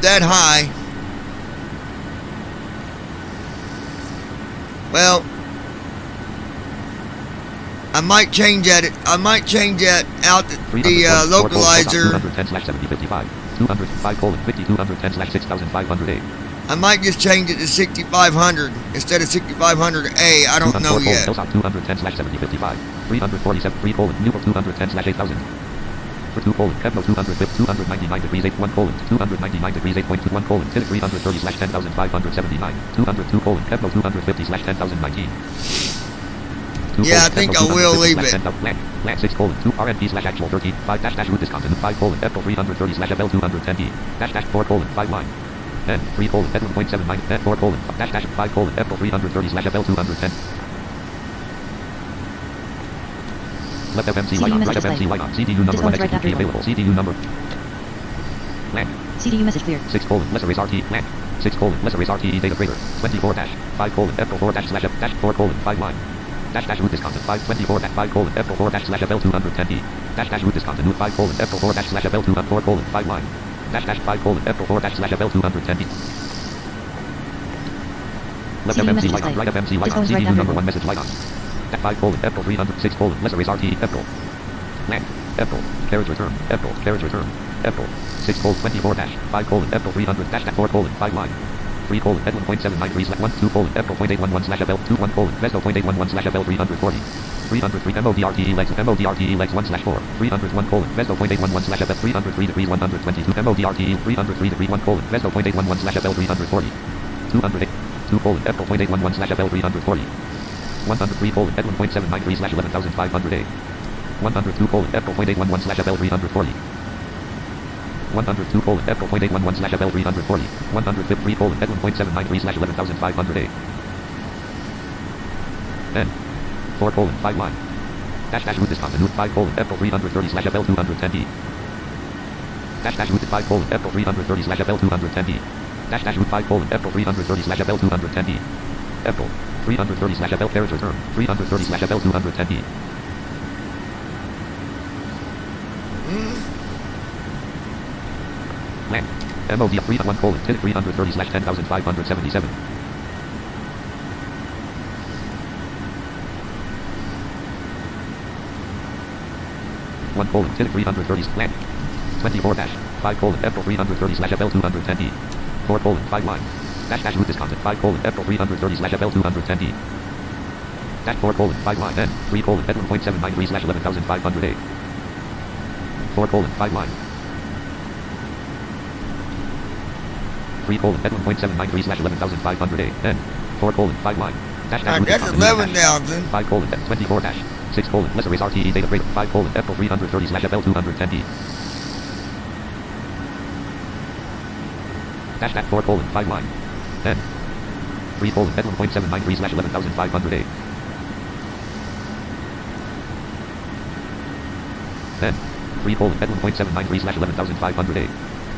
that high, well, I might change that. I might change that out the localizer. 210/7055. 205 colon 50 210 slash 6500A. I might just change it to 6,500 instead of 6,500A. I don't know yet. 210/7055. 347 3 colon Newport 210 slash 8000. For 2 colon Kevno 299 degrees 81 colon 299 degrees 8.21 colon 330 slash 10,579. 202 colon Kevno 250 slash 10,019. Yeah, I think I will leave it. Land 6 colon 2 RNP slash actual 13 5 dash dash route discontinent 5 colon FL 330 slash FL 210D dash dash 4 colon 5 line N 3 colon F 1.79 N 4 colon dash dash 5 colon FL 330 slash FL 210. Left FMC light on, right FMC light on. CDU number 1 execute available. CDU number. Land. CDU message clear. 6 colon lesser is RT. Land. 6 colon lesser is RTE data greater. 24 dash 5 colon F4 dash slash F dash 4 colon 5 line. Dash dash route discontinent 524 dash 5 colon F4 dash slash FL 210D. Dash dash route discontinent 5 colon F4 dash slash FL 204 colon 5 line. Dash dash 5 colon F4 dash slash FL 210D. Left FMC light on, right FMC light on. CDU number 1 message light on. At 5 colon F 306 colon lesser is RT F Blank. April. Carriage return. April. Carriage return. April. 6 colon 24 dash 5 colon April 300 dash 4 colon 5 line. 3 colon Edwin.793 slash 1 2 colon April .811 slash FL 2 1 colon Vesco .811 slash FL 340. 303 MODRTE legs 1 slash 4. 301 colon Vesco .811 slash FL 303 degrees 122 MODRTE 303 degree 1 colon Vesco .811 slash FL 340. 208. 2 colon April .811 slash FL 340. 103 colon Edwin.793 slash 11,500 A. 102 colon April .811 slash FL 340. 102 colon April .811 slash FL 340. 153 colon Edwin.793 slash 11,500 A. N. 4 colon 5 line. Dash route discontinued 5 colon April 330 slash FL 210D. Dash route 5 colon April 330 slash FL 210D. Dash route 5 colon April 330 slash FL 210D. April 330 slash FL carriage return 330 slash FL 210D. Blank. MOD 3 1 colon 330 slash 10,577. One colon 330 blank. 24 dash 5 colon April 330 slash FL 210D. 4 colon 5 line. Dash route discontent 5 colon April 330 slash FL 210D. Dash 4 colon 5 line N 3 colon Edwin.793 slash 11,500 A. 4 colon 5 line. 3 colon Edwin.793 slash 11,500 A. N 4 colon 5 line. Dash route that's 11,000. 5 colon 24 dash 6 colon lesser is RTE data rate 5 colon April 330 slash FL 210D. Dash 4 colon 5 line. N 3 colon Edwin.793 slash 11,500 A. N 3 colon Edwin.793 slash 11,500 A.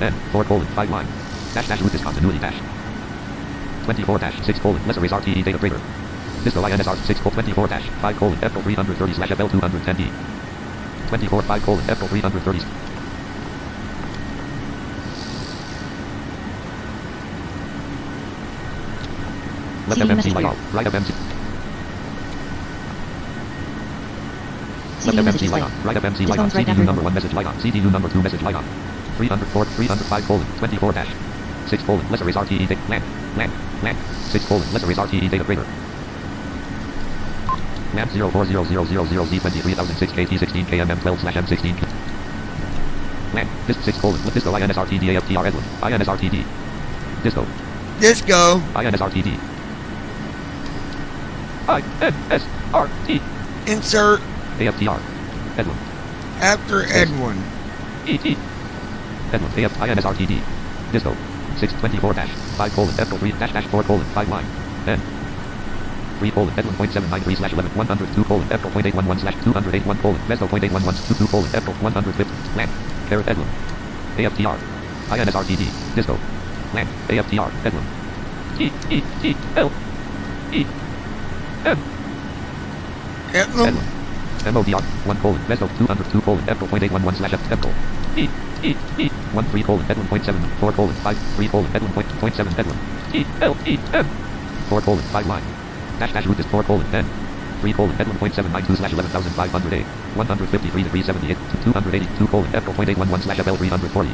N 4 colon 5 line. Dash route discontinuity dash 24 dash 6 colon lesser is RTE data greater. Disco INSR 6 colon 24 dash 5 colon April 330 slash FL 210D. 24 5 colon April 330. Left FMC light off. Right FMC. Left FMC light on. Right FMC light on. CDU number 1 message light on. CDU number 2 message light on. 304 305 colon 24 dash 6 colon lesser is RTE data blank 6 colon lesser is RTE data greater. Map 040000Z 23006 KT16 KMM 12 slash M16. Blank. Disc 6 colon. Disco INSRTD AFTR Edwin. INSRTD. Disco. Disco. INSRTD. INSRT. Insert. AFTR. Edwin. After Edwin. ET. Edwin. INSRTD. Disco. 624 dash 5 colon April 3 dash 4 colon 5 line. N. 3 colon Edwin.793 slash 11 102 colon April .811 slash 281 colon Vesco .811 22 colon April 150 blank carrot Edwin AFTR INSRTD Disco blank AFTR Edwin T-E-T-L E-N Edwin MODR 1 colon Vesco 202 colon April .811 slash April E-E-E 1 3 colon Edwin.7 4 colon 5 3 colon Edwin.7 Edwin T-L-E-N 4 colon 5 line Dash route is 4 colon 10. 3 colon Edwin.792 slash 11,500 A. 153 degrees 78 to 282 colon April .811 slash FL 340.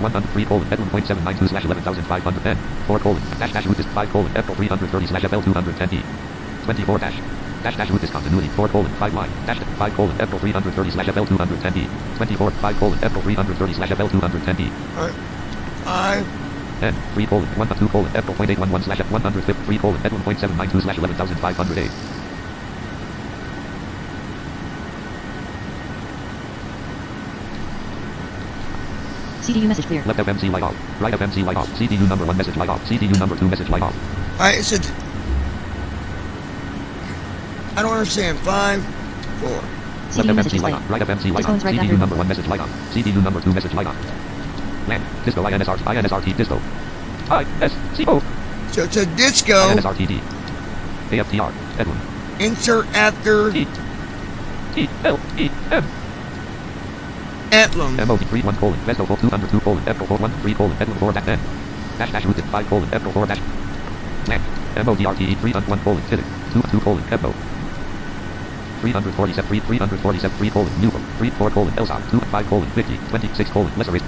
103 colon Edwin.792 slash 11,500 N. 4 colon dash route is 5 colon April 330 slash FL 210D. 24 dash route is continuity 4 colon 5 line dash 5 colon April 330 slash FL 210D. 24 5 colon April 330 slash FL 210D. 5 N 3 colon 1 2 colon April .811 slash 153 colon Edwin.792 slash 11,500 A. CDU message clear. Left FMC light off. Right FMC light off. CDU number 1 message light off. CDU number 2 message light off. Alright, so I don't understand. 5 4 Left FMC light on. Right FMC light on. CDU number 1 message light on. CDU number 2 message light on. Blank. Disco INSRT Disco. ISCO. So it's a disco. INSRTD. AFTR. Edwin. Insert after T-L-E-M. Edlum. MOD 31 colon Vesco 202 colon April 413 colon Edwin 4 dash N. Dash route 5 colon April 4 dash. Blank. MOD RTE 3 1 colon Tillich 2 colon Echo. 347, 3 colon, Newell, 4 colon, Elsa, 2, 5 colon, 50, 26 colon, lesser rate.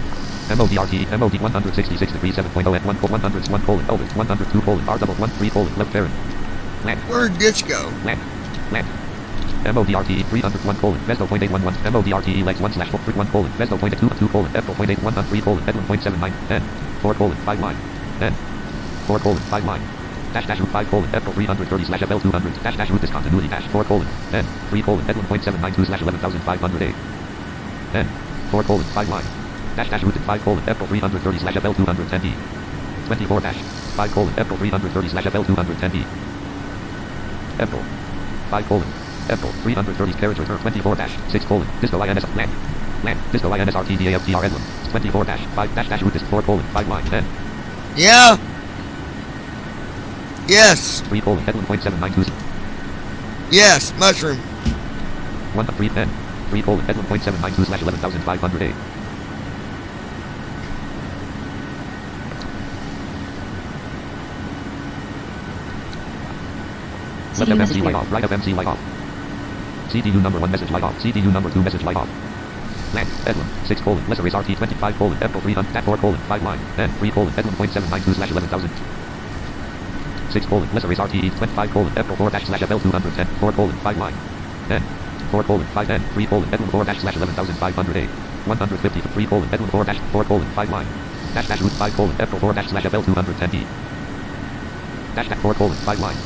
MODRT, MOD 166 degrees 7.0 at 101 colon, Elvis, 102 colon, R double 13 colon, left parent. Land. Where'd this go? Land. Land. MODRT 301 colon, Vesdo.811, MODRT legs 1 slash 1 colon, Vesdo.2 colon, F.813 colon, F1.79, N, 4 colon, 5 line, N, 4 colon, 5 line, dash root 5 colon, F330 slash FL200, dash root discontinuity, dash 4 colon, N, 3 colon, F1.792 slash 11,508, N, 4 colon, 5 line, dash root 5 colon, F330 slash FL210D, 24 dash, 5 colon, F330 slash FL210D, F 5 colon, F 330 character return 24 dash 6 colon, Disco INS land, Disco INS RTDA FTR emblem, 24 dash 5 dash root is 4 colon, 5 line, N. Yeah. Yes. 3 colon, F1.792. Yes, mushroom. 1 to 3 10. 3 colon, F1.792 slash 11,508. Left FMC light off, right FMC light off. CDU number 1 message light off, CDU number 2 message light off. Land, Edwin, 6 colon, lesser is RT 25 colon, F 300, that 4 colon, 5 line, N, 3 colon, F1.792 slash 11,000. 6 colon, lesser is RT 25 colon, F 4 dash slash FL 210, 4 colon, 5 line, N, 4 colon, 5 N, 3 colon, Edwin 4 dash slash 11,508, 150, 3 colon, Edwin 4 dash 4 colon, 5 line, dash root 5 colon, F 4 dash slash FL 210D, dash 4 colon, 5 line.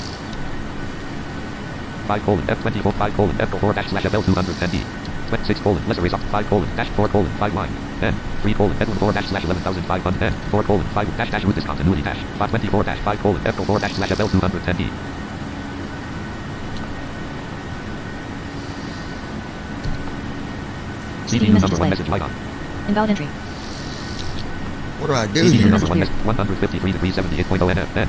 5 colon F24 5 colon F4 dash slash FL 210D 26 colon lesser is up 5 colon dash 4 colon 5 line N 3 colon F4 dash slash 11,500 N 4 colon 5 dash root discontinuity dash 524 dash 5 colon F4 dash slash FL 210D. CDU number 1 message light on. Invalid entry. What do I do CDU here? number 1 message 153 degrees 78.0 NF N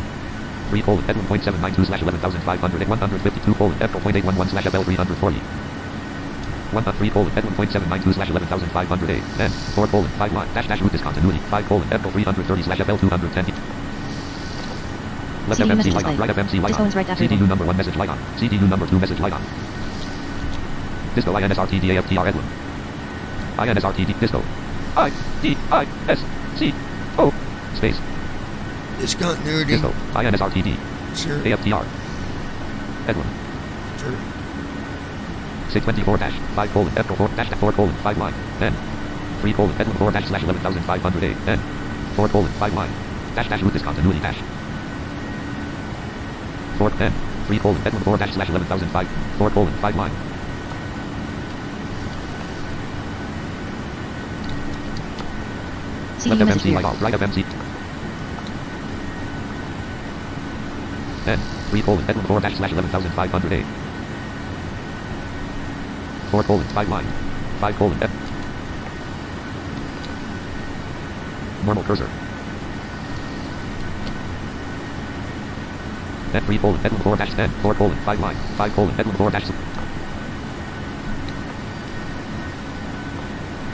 3 colon F1.792 slash 11,500 152 colon F4.811 slash FL 340 1 3 colon F1.792 slash 11,508 N 4 colon 5 line dash root discontinuity 5 colon FL 330 slash FL 210. Left FMC light on, right FMC light on. CDU number 1 message light on. CDU number 2 message light on. Disco INSRTD AFTR Edwin. INSRTD Disco. IDISCO space. Discontinuity. Disco. INSRTD. Sure. AFTR. Edwin. Sure. 624 dash 5 colon F4 dash 4 colon 5 line N 3 colon F4 dash slash 11,508 N 4 colon 5 line dash root discontinuity dash 4 N 3 colon F4 dash slash 11,500 4 colon 5 line left FMC light off, right FMC N 3 colon F4 dash slash 11,508 4 colon 5 line 5 colon F normal cursor F 3 colon F4 dash N 4 colon 5 line 5 colon F4 dash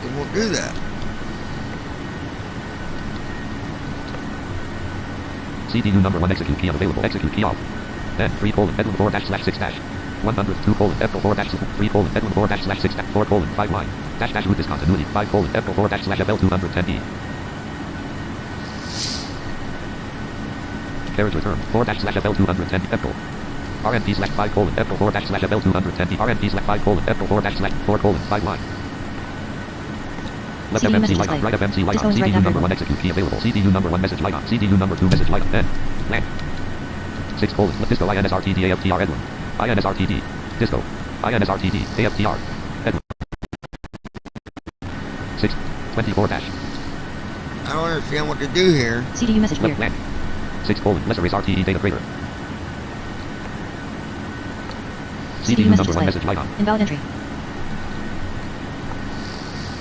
It won't do that. CDU number 1 execute key unavailable execute key off N 3 colon F4 dash slash 6 dash 102 colon F4 dash 3 colon F4 dash slash 6 dash 4 colon 5 line dash root discontinuity 5 colon F4 dash slash FL 210D. Carriage return 4 dash slash FL 210D F4 RNP slash 5 colon F4 dash slash FL 210D RNP slash 5 colon F4 dash slash 4 colon 5 line. Left FMC light on, right FMC light on, CDU number 1 execute key available, CDU number 1 message light on, CDU number 2 message light on, N, land. 6 colon, Disco INSRTD AFTR Edwin, INSRTD, Disco, INSRTD, AFTR, Edwin. 6, 24 dash. I don't understand what to do here. CDU message left clear. land. 6 colon, lesser is RTE data greater. CDU number 1 message light on. Invalid entry.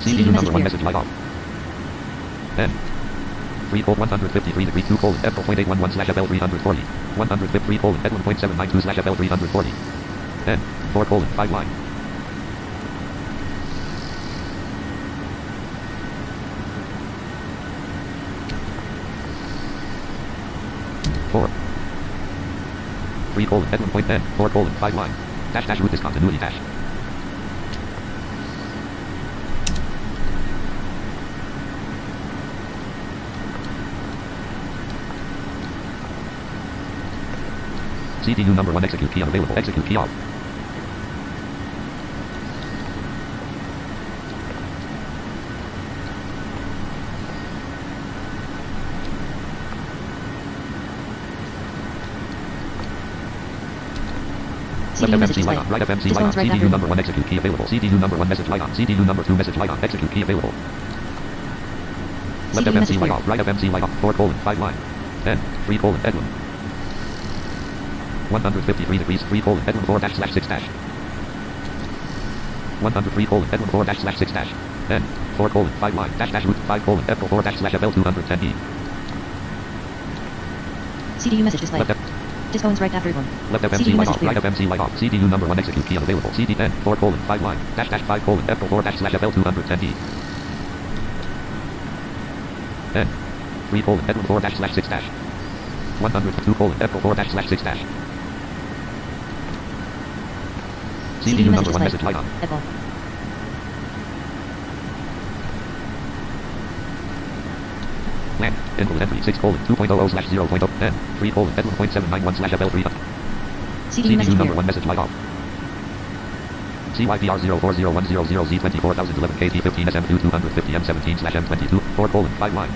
CDU number 1 message light off. N. 3 colon 153 degree 2 colon F4.811 slash FL 340. 153 colon F1.792 slash FL 340. N. 4 colon 5 line. Four. 3 colon F1.10 4 colon 5 line. Dash dash route discontinuity dash. CDU number 1 execute key unavailable. Execute key off. Left FMC light on. Right FMC light on. CDU number 1 execute key available. CDU number 1 message light on. CDU number 2 message light on. Execute key available. Left FMC light off. Right FMC light off. 4:5 line. 10. 3: Edwin. 153 degrees 3: Edwin 4 dash slash 6 dash. 103 Edwin 4 dash slash 6 dash. 10. 4:5 line dash dash route 5 F 4 dash slash FL 210E. CDU message display. Disc owns right after one. Left FMC light off. Right FMC light off. CDU number 1 execute key unavailable. CDN 4:5 line dash dash 5 F 4 dash slash FL 210E. 10. 3 Edwin 4 dash slash 6 dash. 102 F 4 dash slash 6 dash. CDU number 1 message light on. Land. Input entry 6:2.00 slash 0.0 10. 3 Edwin .791 slash FL3. CDU number 1 message light off. CYPR 0401000Z24011 KT15 SM2 250 M17 slash M22 4:5 line.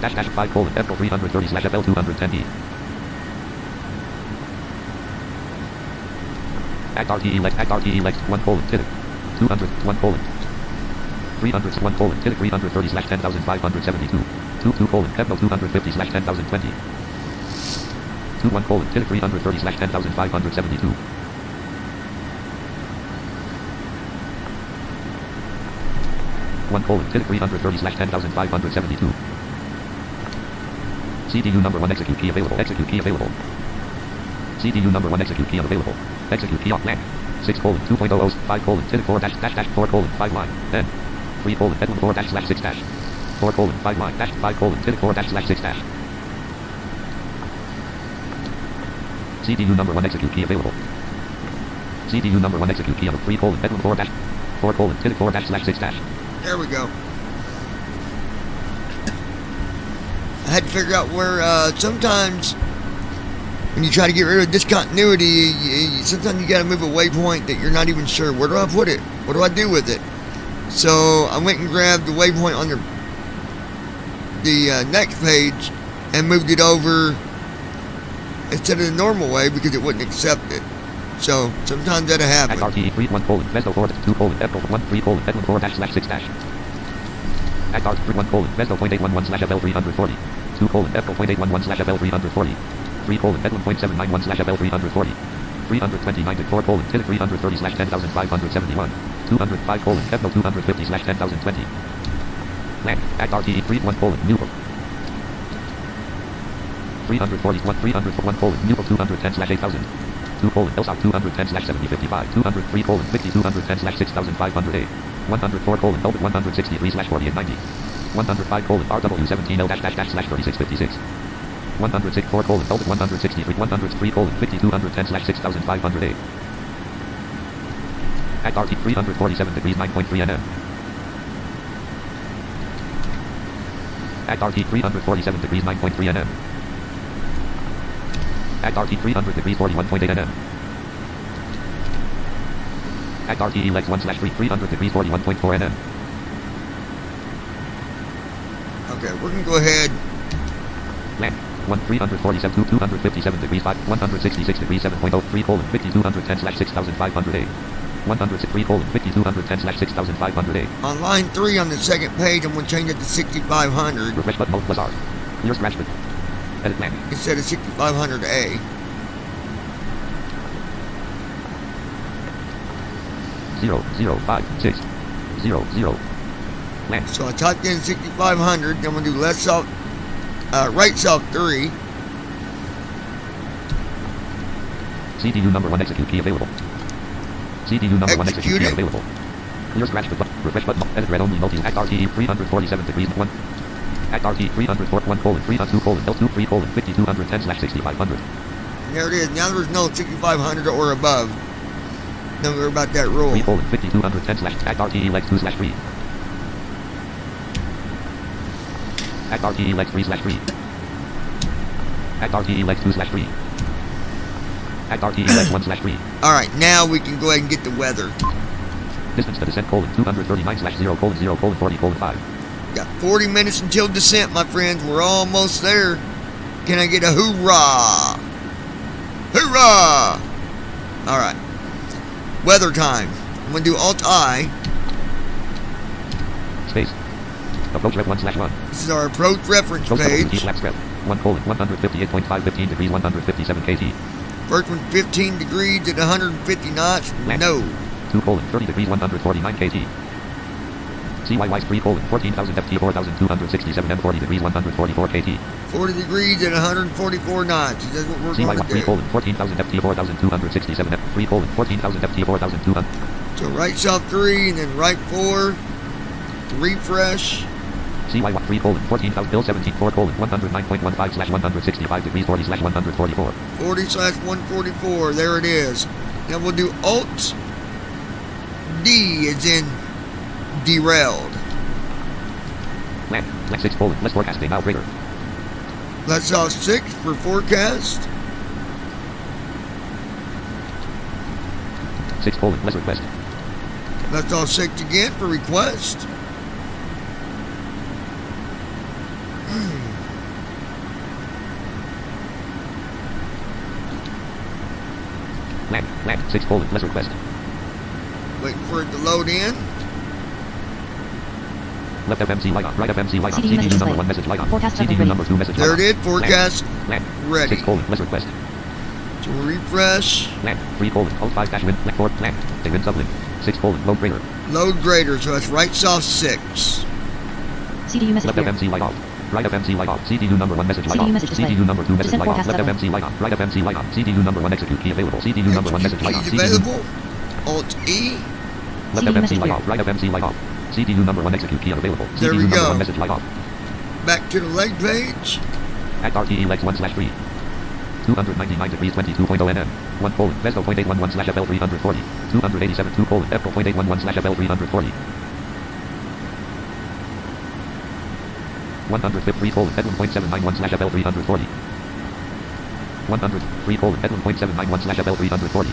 Dash dash 5 FL 330 slash FL 210E. Act RTE lect 1 tilde 200 1 300 1 tilde 330 slash 10,572 2 Hebno 250 slash 10,020 2 1 tilde 330 slash 10,572 1 tilde 330 slash 10,572 CDU number 1 execute key available. Execute key available. CDU number 1 execute key unavailable. Execute key off blank. 6:2.00 5:4 dash dash dash 4:5 line. 10. 3 Edwin 4 dash slash 6 dash. 4:5 line dash 5:4 dash slash 6 dash. CDU number 1 execute key available. CDU number 1 execute key of 3 Edwin 4 dash 4:4 dash slash 6 dash. There we go. I had to figure out where sometimes when you try to get rid of discontinuity, sometimes you got to move a waypoint that you're not even sure. Where do I put it? What do I do with it? So I went and grabbed the waypoint on the next page and moved it over instead of the normal way because it wouldn't accept it. So sometimes that'll happen. RTE 3 1 Vesto 4 2 F 1 3 Edwin 4 dash slash 6 dash. Act R 3 1 Vesto .811 slash FL 340 2 F 0.811 slash FL 340 3 Edwin .791 slash FL 340 329 4 tilde 330 slash 10,571 205 Fno 250 slash 10,020 Land. Act RTE 3 1 Newport 341 301 Newport 210 slash 8,000 2 Elsouth 210 slash 7055 203 50 210 slash 6,508 104 Elbit 163 slash 4890 105 RW 17L dash dash dash slash 3656 106 4 Elbit 163 103 50 210 slash 6,508 Act RT 347 degrees 9.3 nm Act RT 347 degrees 9.3 nm Act RT 300 degrees 41.8 nm Act RTE legs 1 slash 3 300 degrees 41.4 nm Okay, we're going to go ahead. Land. 1 347 257 degrees 5 166 degrees 7.0 3 50 210 slash 6,508 106 3 50 210 slash 6,508 On line 3 on the second page, I'm going to change it to 6,500. Refresh button mode plus R. Clear scratch button. Edit land. Instead of 6,500A. 0 0 5 6 0 0 Land. So I typed in 6,500, then I'm going to do left south, right south 3. CDU number 1 execute key available. CDU number 1 execute key available. Clear scratch button. Refresh button. Edit red only multi. Act RTE 347 degrees 1. Act RT 304 1 3 2 L2 3 50 210 slash 6,500. There it is. Now there's no 6,500 or above. Don't worry about that roll. 3:5210 slash act RTE legs 2 slash 3. Act RTE legs 3 slash 3. Act RTE legs 2 slash 3. Act RTE legs 1 slash 3. Alright, now we can go ahead and get the weather. Distance to descent 239 slash 0 40 5. Got 40 minutes until descent, my friends. We're almost there. Can I get a hoorah? Hoorah! Alright. Weather time. I'm going to do Alt-I. Space. Approach rep 1 slash 1. This is our approach reference page. 1:158.515 degrees 157 kt. First one 15 degrees at 150 knots. No. 2:30 degrees 149 kt. CYY 3:14,000 ft 4,267 m 40 degrees 144 kt. 40 degrees at 144 knots. That's what we're going to do. 3:14,000 ft 4,267 m 3:14,000 ft 4,200. So right south 3 and then right 4. Refresh. CYY 3:14,000 Bill 17 4:109.15 slash 165 degrees 40 slash 144. 40 slash 144. There it is. Now we'll do Alt D as in derailed. Land. Flex 6 less forecasting now greater. Let's off 6 for forecast. 6 less request. Let's off 6 again for request. Land 6 less request. Waiting for it to load in. Left FMC light on. Right FMC light on. CDU CDU number display. 1 message light on. Forecast CDU ready. number 2 message There light it on. is. Forecast Land. ready. 6 less request. So refresh. Land 3 alt 5 dash win left 4 land. They win sublink 6 load greater. Load greater. So that's right south 6. CDU message Left clear. FMC light off. Right FMC light off. CDU number 1 message light CDU on. message display. CDU number 2 message Descent light on. forecast Left available. FMC light on. Right FMC light on. CDU number 1 execute key available. CDU number 1 message light on. Keys CDU available. Alt E. Left CDU FMC message light clear. off. Right FMC light off. CDU number 1 execute key unavailable. There we CDU number go. 1 message light off. Back to the leg page. Act RTE legs 1 slash 3. 299 degrees 22.0 nm. 1 Vesco.811 slash FL 340. 287 2 F.811 slash FL 340. 153 Edwin.791 slash FL 340. 103 Edwin.791 slash FL 340.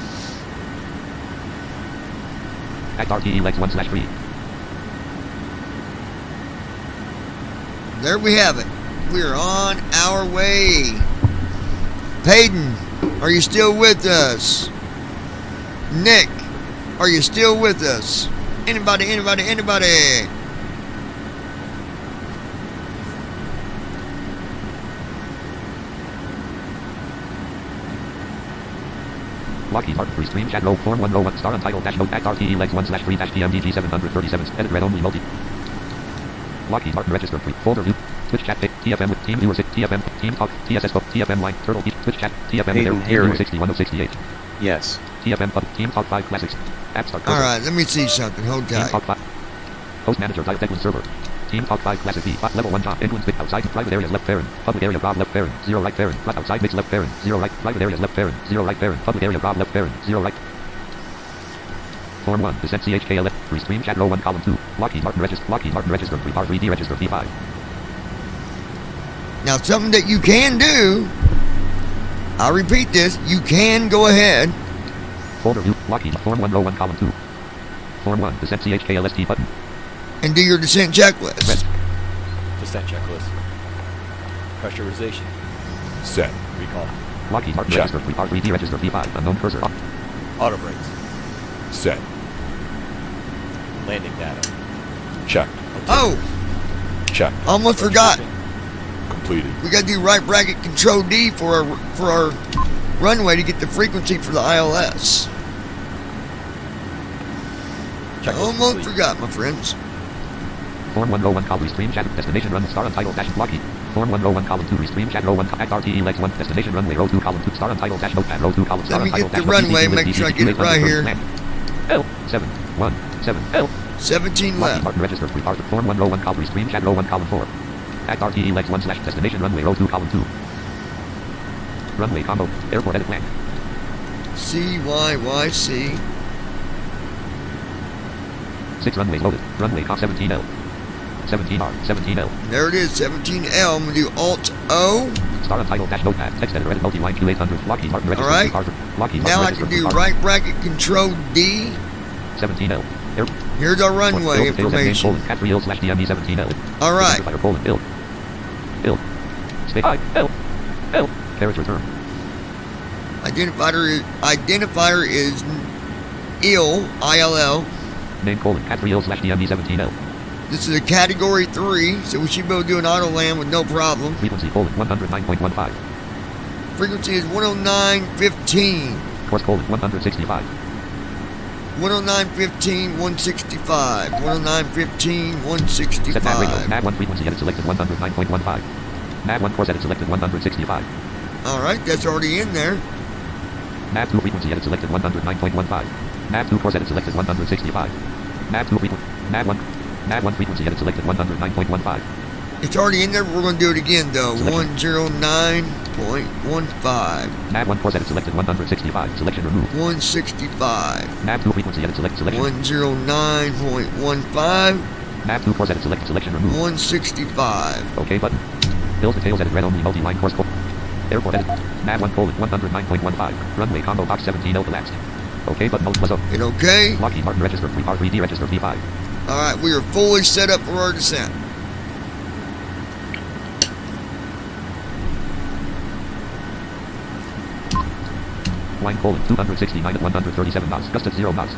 Act RTE legs 1 slash 3. There we have it. We're on our way. Payton, are you still with us? Nick, are you still with us? Anybody? Lockheed Martin free stream chat row form 101 star untitled dash note act RTE legs 1 slash 3 dash PMDG 737 edit read only multi. Lockheed Martin register free folder view Twitch chat TFM with team viewer 6 TFM team talk TSS book TFM line turtle Twitch chat TFM Hayden, there hear viewer it. 61068 Yes. TFM pub team talk 5 classics app start All right, let me see something. Hold team tight. talk 5 host manager dial Declan server team talk 5 classic B level 1 job influence bit outside private areas left parent public area Rob left parent 0 right parent flat outside mix left parent 0 right private areas left parent 0 right parent public area Rob left parent 0 right. Form 1, descent CHKLF, free stream chat row 1 column 2, Lockheed Martin register 3 R3D register V5. Now, something that you can do, I'll repeat this, you can go ahead. Folder view, Lockheed, Form 1 row 1 column 2. Form 1, descent CHKLST button. And do your descent checklist. Red. Descent checklist. Pressurization. Set. Recall. Lockheed Martin Check. register 3 R3D register V5, unknown cursor. Auto brakes. Set. Landing data. Check. Oh, Check. almost forgot. Completed. We got to do right bracket control D for our runway to get the frequency for the ILS. Checklist Almost complete. forgot, my friends. Form 1 row 1 column stream chat destination run star untitled dash Lockheed. Form 1 row 1 column 2 restream chat row 1 act RTE legs 1 destination runway row 2 column 2 star untitled dash notepad row 2 column star Let me untitled get dash the runway, make sure I get it right here. L717L 17 Lockheed left. Martin register 3 R Form 1 row 1 column stream chat row 1 column 4. Act RTE legs 1 slash destination runway row 2 column 2. Runway combo airport edit plan. CYYC. 6 runways loaded. Runway Cox 17L. 17R. 17L. There it is, 17L. I'm going to do Alt-O. Star Untitled dash notepad. Text editor edit multi-line Q800. Lockheed Martin register. All right. Lockheed Now I Martin can do right bracket Control D. 17L. Here's our runway information. Cat 3L/DME 17L. All right. Ill. Space L. Character term. Identifier is ill. ILL. Name Cat 3L/DME 17L. This is a category 3, so we should be able to do an auto land with no problem. Frequency 109.15. Frequency is 109.15. Course 165. 109.15, 165. 109.15, 165. Set nav radio. Nav 1 frequency edit selected 109.15. Nav 1 course edit selected 165. Alright, that's already in there. Nav 2 frequency edit selected 109.15. Nav 2 course edit selected 165. Nav 2 frequency. Nav 1 frequency edit selected 109.15. It's already in there, but we're going to do it again though. 109.15. Nav 1 course edit selected 165. Selection removed. 165. Nav 2 frequency edit selection. 109.15. Nav 2 course edit selection removed. 165. OK button. Bills details edit red only multi-line course. Airport edit. Nav 1 109.15. Runway combo box 17L collapsed. OK button mode was up. Hit OK. Lockheed Martin register 3R3D register V5. Alright, we are fully set up for our descent. Line 269 at 137 knots. Gust at 0 knots.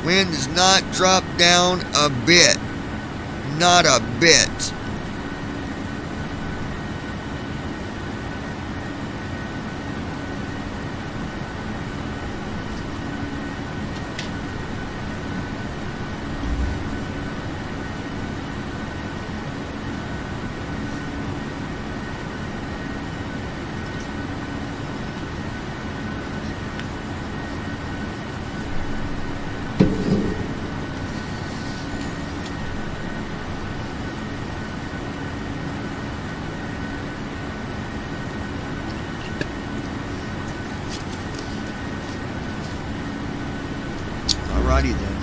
Wind does not drop down a bit. Not a bit. Alrighty then.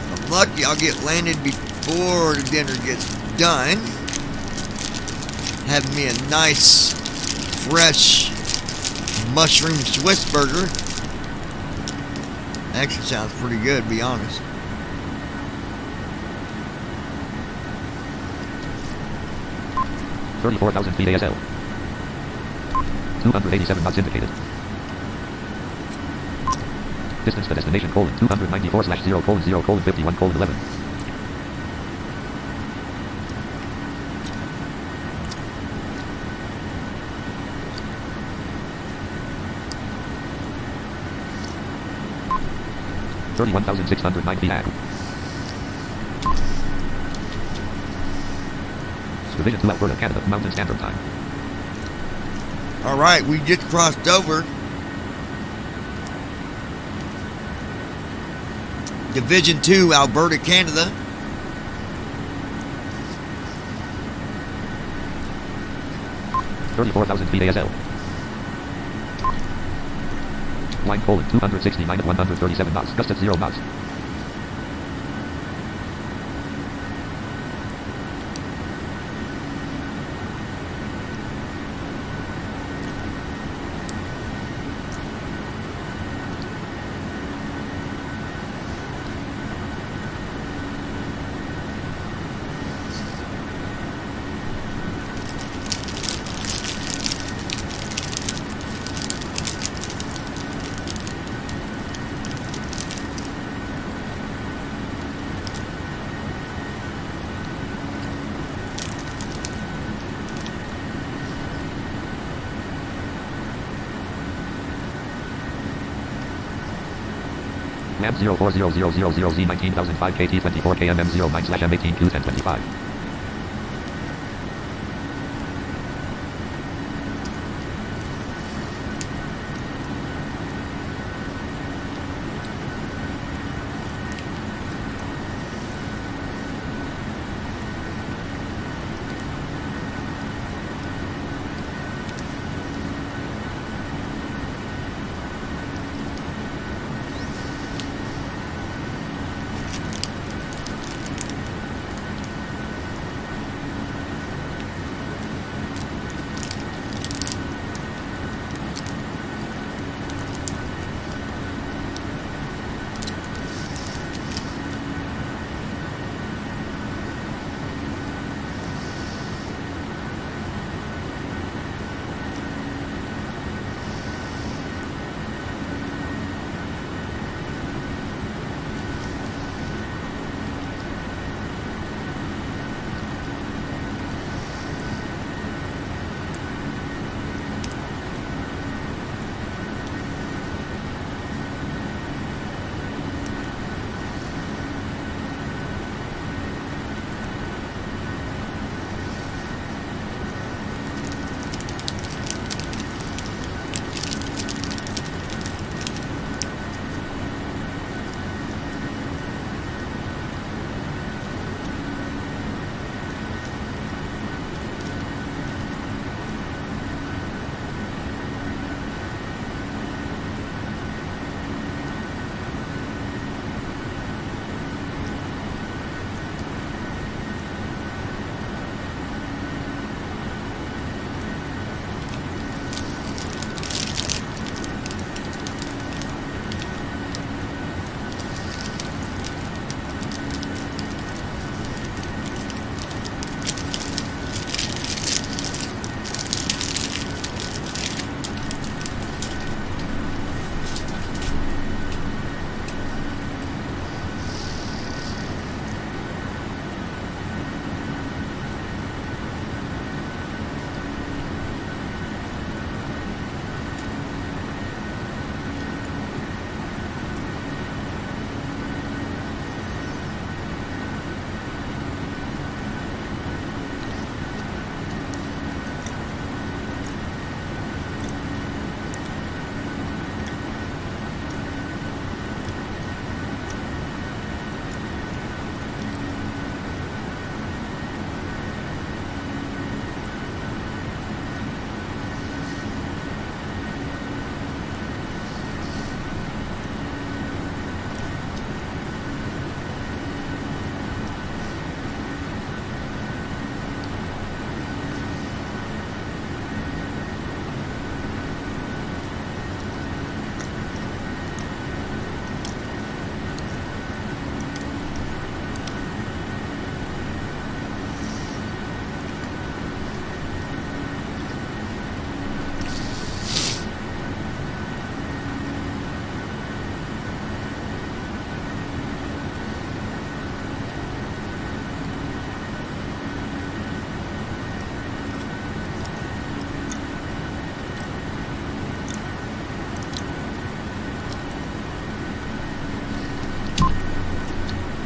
If I'm lucky, I'll get landed before the dinner gets done. Have me a nice, fresh mushroom Swiss burger. Actually sounds pretty good, to be honest. $34,000 feet ASL. 287 knots indicated. Distance to destination 294/0:0:51:11. $31,609 feet at. Division 2 Alberta, Canada, Mountain Standard Time. Alright, we just crossed over. Division 2, Alberta, Canada. $34,000 feet ASL. Line 269 at 137 knots. Gust at 0 knots. Lab 040000Z 19005 KT 24 KMM 09/M18 Q1025.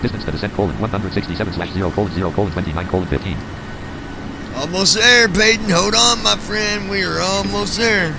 Distance to descent, 167/0:0:29:15. Almost there, Peyton. Hold on, my friend. We are almost there.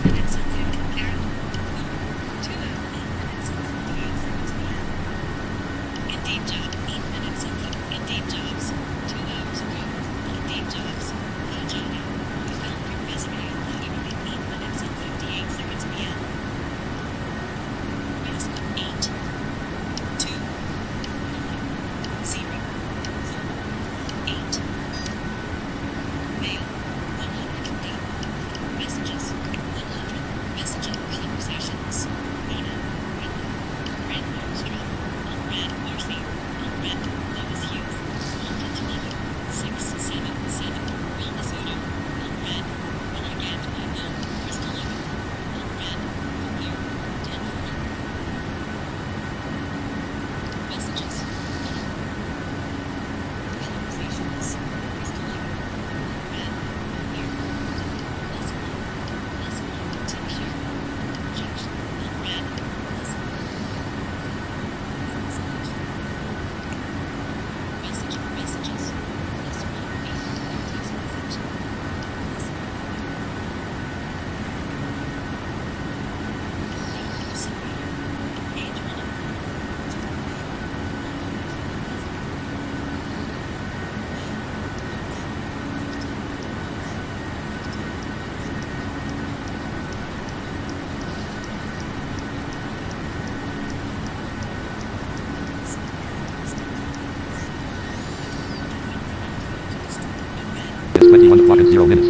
It's 21 o'clock and 0 minutes.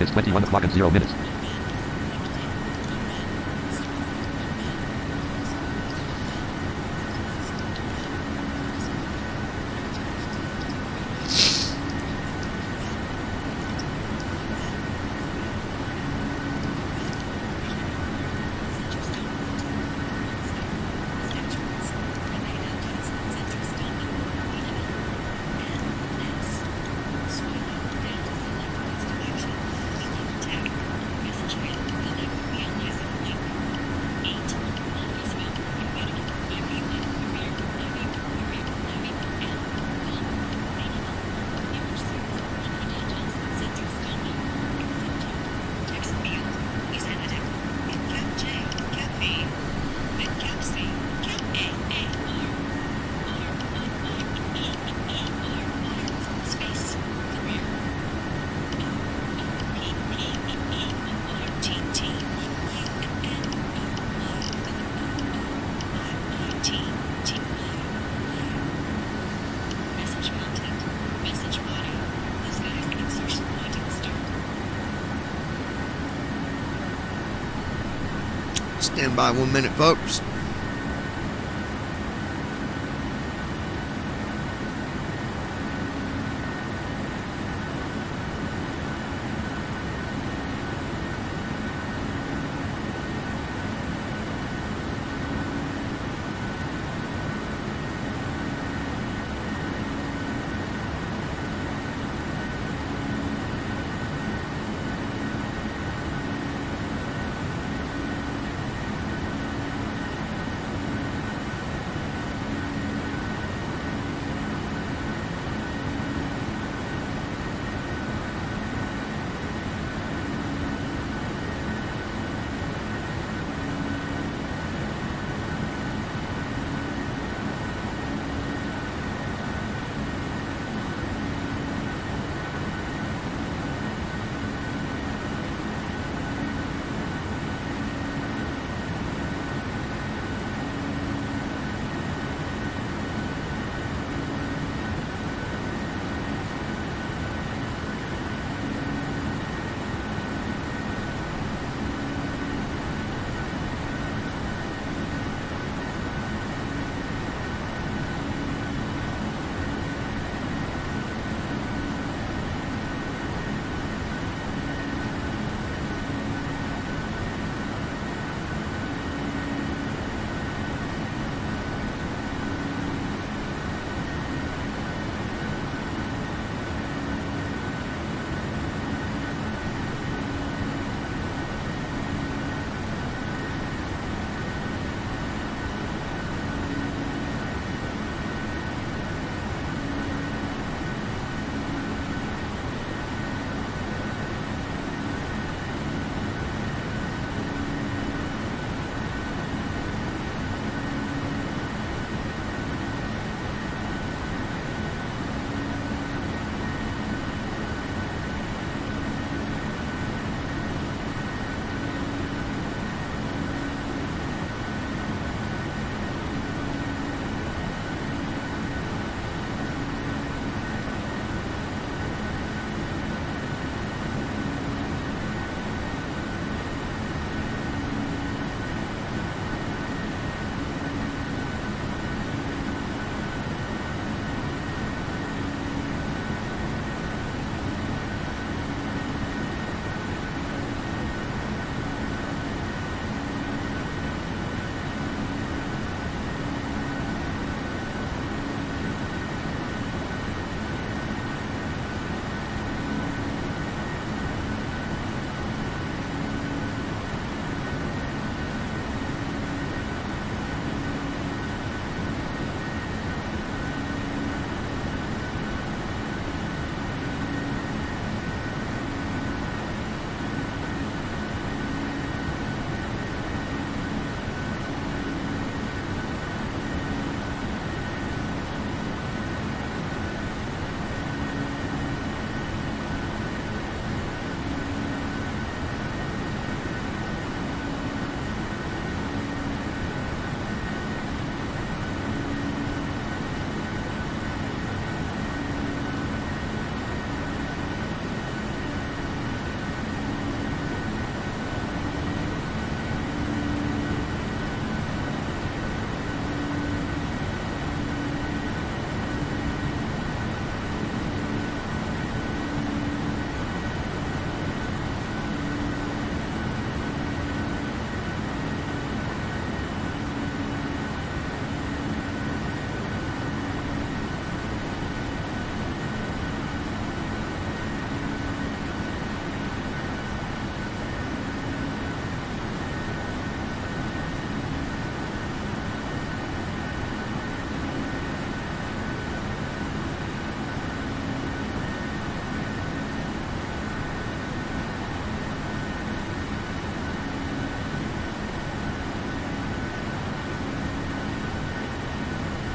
It's 21 o'clock and 0 minutes. Stand by 1 minute, folks.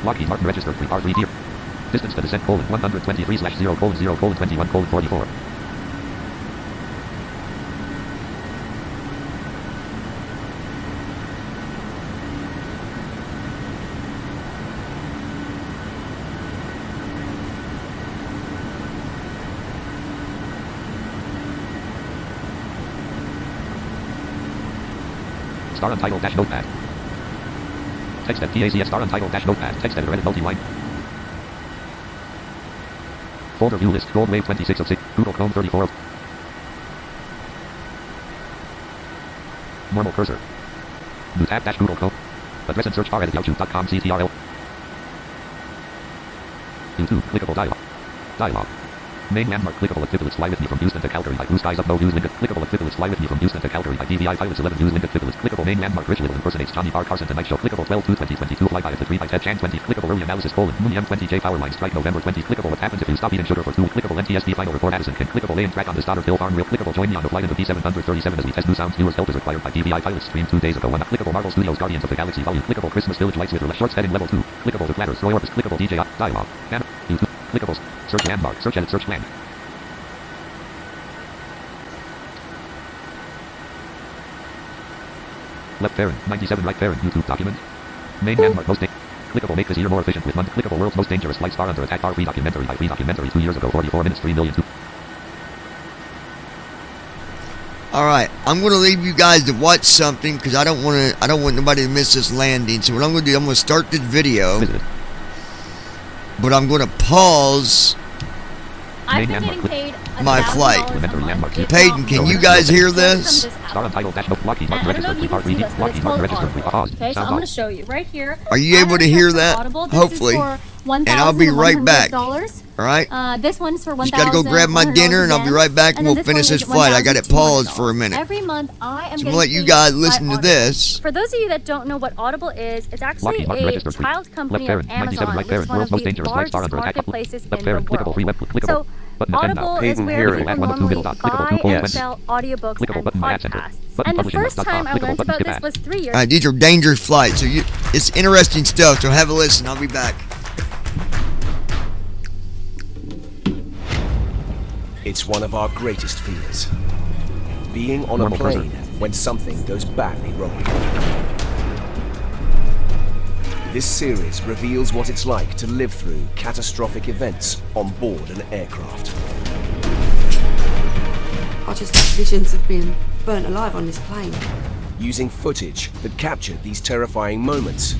Lockheed Martin registered 3 deer. Distance to descent: 123/0:0:21:44. Star untitled dash notepad. Text at PACS star untitled dash notepad. Text editor edit multi-line. Folder view list. Gold wave 26 of 6. Google Chrome 34 of. Normal cursor. New tab dash Google Chrome. Address and search bar edit yahoo.com CTRL. YouTube clickable dialog. Dialog. Main landmark clickable activity fly with me from Houston to Calgary by Blue Skies Up No News Link. Clickable activity fly with me from Houston to Calgary by DVI Pilots 11 News Link activity. Clickable main landmark ritual impersonates Johnny Bar Carson Tonight Show. Clickable 12/2/2022 fly by at the 3 by Ted Chan 20. Clickable early analysis Moon M20J power line strike November 20. Clickable what happens if you stop eating sugar for 2 weeks. Clickable NTSB final report Addison King. Clickable laying track on the Stoddard Hill farm reel. Clickable join me on the flight into P737 as we test new sounds. Viewers help is required by DVI Pilots stream 2 days ago. Clickable Marvel Studios Guardians of the Galaxy volume. Clickable Christmas Village lights with shorts heading level 2. Clickable the platters Roy Orbis. Clickable DJ dialog. YouTube. Clickables. Search landmark. Search edit. Search land. Left parent. 97 right parent. YouTube document. Main landmark hosting. Clickable make this year more efficient with month. Clickable world's most dangerous flight star under attack. Free documentary by free documentary 2 years ago. 44 minutes 3 million. All right, I'm going to leave you guys to watch something because I don't want nobody to miss this landing. So what I'm going to do, I'm going to start this video, but I'm going to pause I've been getting paid my flight. Peyton, can you guys hear this? I don't know if you can see this, but it's called Audible. Okay, so I'm going to show you right here. Are you able to hear that? Hopefully. And I'll be right back. All right. This one's for $1,000. Just got to go grab my dinner, and I'll be right back, and we'll finish this flight. I got it paused for a minute. Every month, I am so I'm going to let you guys listen to this. For those of you that don't know what Audible is, it's actually a child company of Amazon, which is one of the largest marketplaces in the world. So Audible is where people normally buy and sell audiobooks and podcasts. And the first time I learned about this was 3 years ago. All right, these are dangerous flights, so it's interesting stuff, so have a listen. I'll be back. It's one of our greatest fears. Being on a plane when something goes badly wrong. This series reveals what it's like to live through catastrophic events on board an aircraft. I just had visions of being burnt alive on this plane. Using footage that captured these terrifying moments.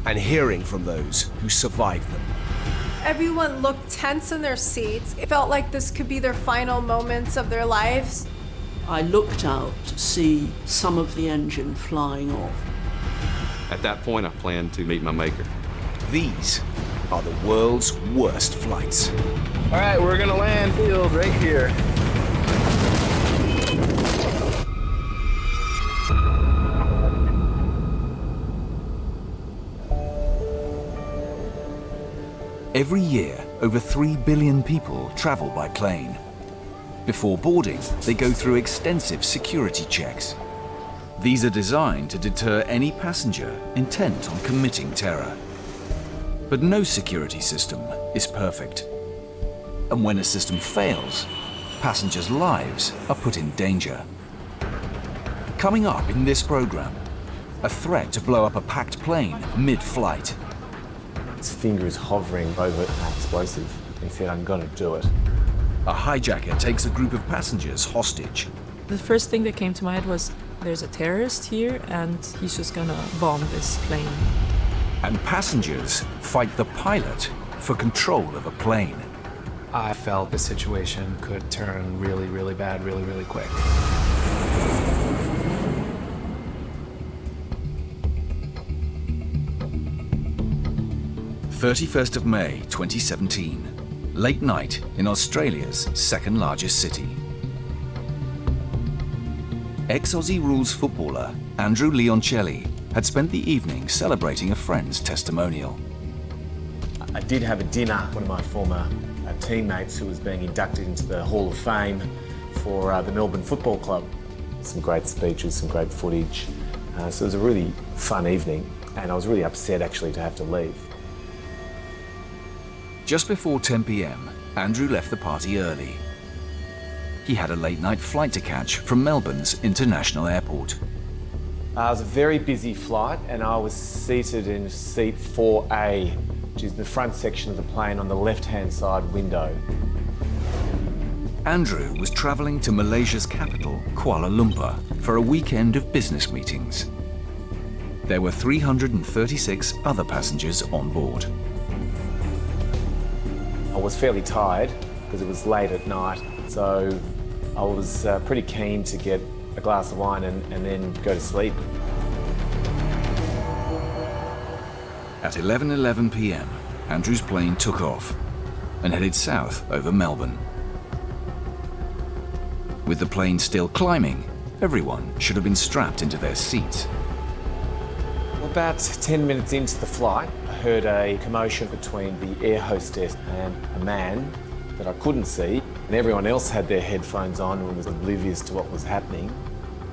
And hearing from those who survived them. Everyone looked tense in their seats. It felt like this could be their final moments of their lives. I looked out to see some of the engine flying off. At that point, I planned to meet my maker. These are the world's worst flights. All right, we're gonna land field right here. Every year, over 3 billion people travel by plane. Before boarding, they go through extensive security checks. These are designed to deter any passenger intent on committing terror. But no security system is perfect. And when a system fails, passengers' lives are put in danger. Coming up in this program, a threat to blow up a packed plane mid-flight. His fingers hovering over an explosive and said, "I'm gonna do it." A hijacker takes a group of passengers hostage. The first thing that came to my head was, there's a terrorist here and he's just gonna bomb this plane. And passengers fight the pilot for control of a plane. I felt the situation could turn really, really bad, really, really quick. 31st of May 2017. Late night in Australia's second largest city. Ex-Aussie Rules footballer Andrew Leoncelli had spent the evening celebrating a friend's testimonial. I did have a dinner, one of my former teammates who was being inducted into the Hall of Fame for the Melbourne Football Club. Some great speeches, some great footage, So it was a really fun evening, and I was really upset actually to have to leave. Just before 10 p.m, Andrew left the party early. He had a late-night flight to catch from Melbourne's International Airport. It was a very busy flight, and I was seated in seat 4A, which is the front section of the plane on the left-hand side window. Andrew was travelling to Malaysia's capital, Kuala Lumpur, for a weekend of business meetings. There were 336 other passengers on board. I was fairly tired because it was late at night, so I was pretty keen to get a glass of wine and then go to sleep. At 11:11 p.m, Andrew's plane took off and headed south over Melbourne. With the plane still climbing, everyone should have been strapped into their seats. About 10 minutes into the flight, I heard a commotion between the air hostess and a man that I couldn't see, and everyone else had their headphones on and was oblivious to what was happening.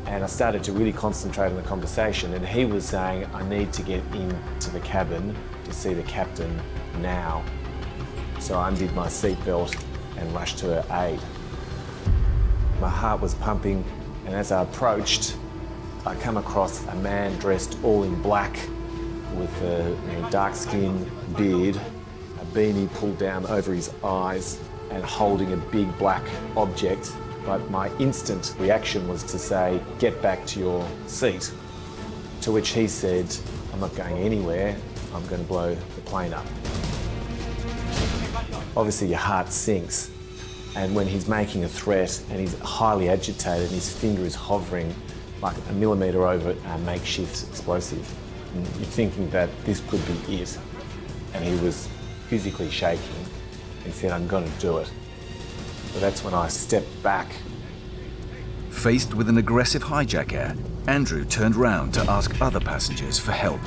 And I started to really concentrate on the conversation, and he was saying, I need to get into the cabin to see the captain now. So I undid my seatbelt and rushed to her aid. My heart was pumping, and as I approached, I come across a man dressed all in black with a dark skin, beard, a beanie pulled down over his eyes, and holding a big black object. But my instant reaction was to say, get back to your seat. To which he said, I'm not going anywhere, I'm going to blow the plane up. Obviously your heart sinks, and when he's making a threat and he's highly agitated and his finger is hovering like a millimetre over a makeshift explosive, and you're thinking that this could be it. And he was physically shaking. He said, I'm going to do it. So that's when I stepped back. Faced with an aggressive hijacker, Andrew turned round to ask other passengers for help.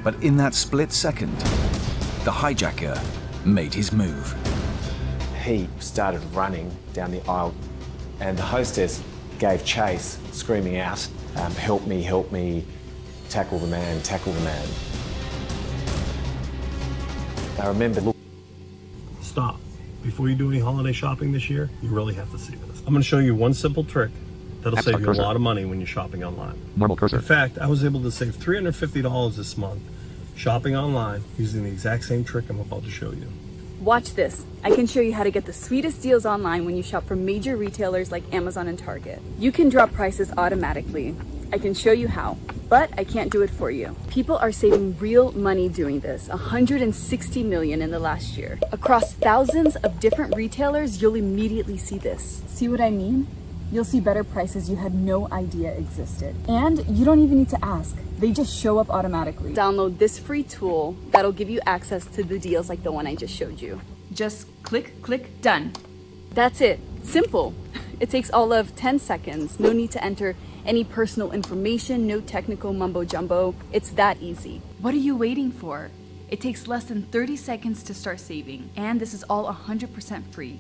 But in that split second, the hijacker made his move. He started running down the aisle, and the hostess gave chase, screaming out, help me, tackle the man, tackle the man. I remember Stop. Before you do any holiday shopping this year, you really have to see this. I'm going to show you one simple trick that'll save you a lot of money when you're shopping online. Normal cursor. In fact, I was able to save $350 this month shopping online using the exact same trick I'm about to show you. Watch this. I can show you how to get the sweetest deals online when you shop from major retailers like Amazon and Target. You can drop prices automatically. I can show you how, but I can't do it for you. People are saving real money doing this, 160 million in the last year. Across thousands of different retailers, you'll immediately see this. See what I mean? You'll see better prices you had no idea existed. And you don't even need to ask. They just show up automatically. Download this free tool that'll give you access to the deals like the one I just showed you. Just click, click, done. That's it. Simple. It takes all of 10 seconds. No need to enter any personal information, no technical mumbo jumbo. It's that easy. What are you waiting for? It takes less than 30 seconds to start saving, and this is all 100% free.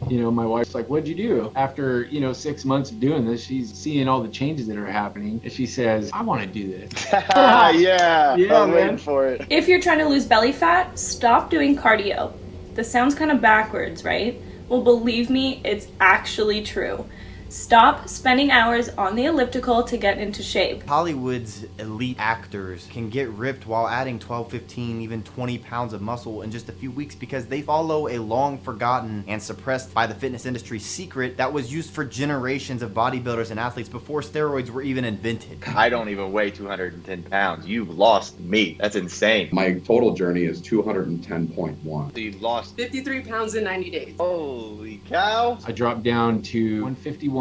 You know, my wife's like, what'd you do? After, 6 months of doing this, she's seeing all the changes that are happening. And she says, I want to do this. Yeah, I'm man. waiting for it. If you're trying to lose belly fat, stop doing cardio. This sounds kind of backwards, right? Well, believe me, it's actually true. Stop spending hours on the elliptical to get into shape. Hollywood's elite actors can get ripped while adding 12, 15, even 20 pounds of muscle in just a few weeks because they follow a long forgotten and suppressed by the fitness industry secret that was used for generations of bodybuilders and athletes before steroids were even invented. I don't even weigh 210 pounds. You've lost me. That's insane. My total journey is 210.1. So you lost 53 pounds in 90 days. Holy cow. I dropped down to 151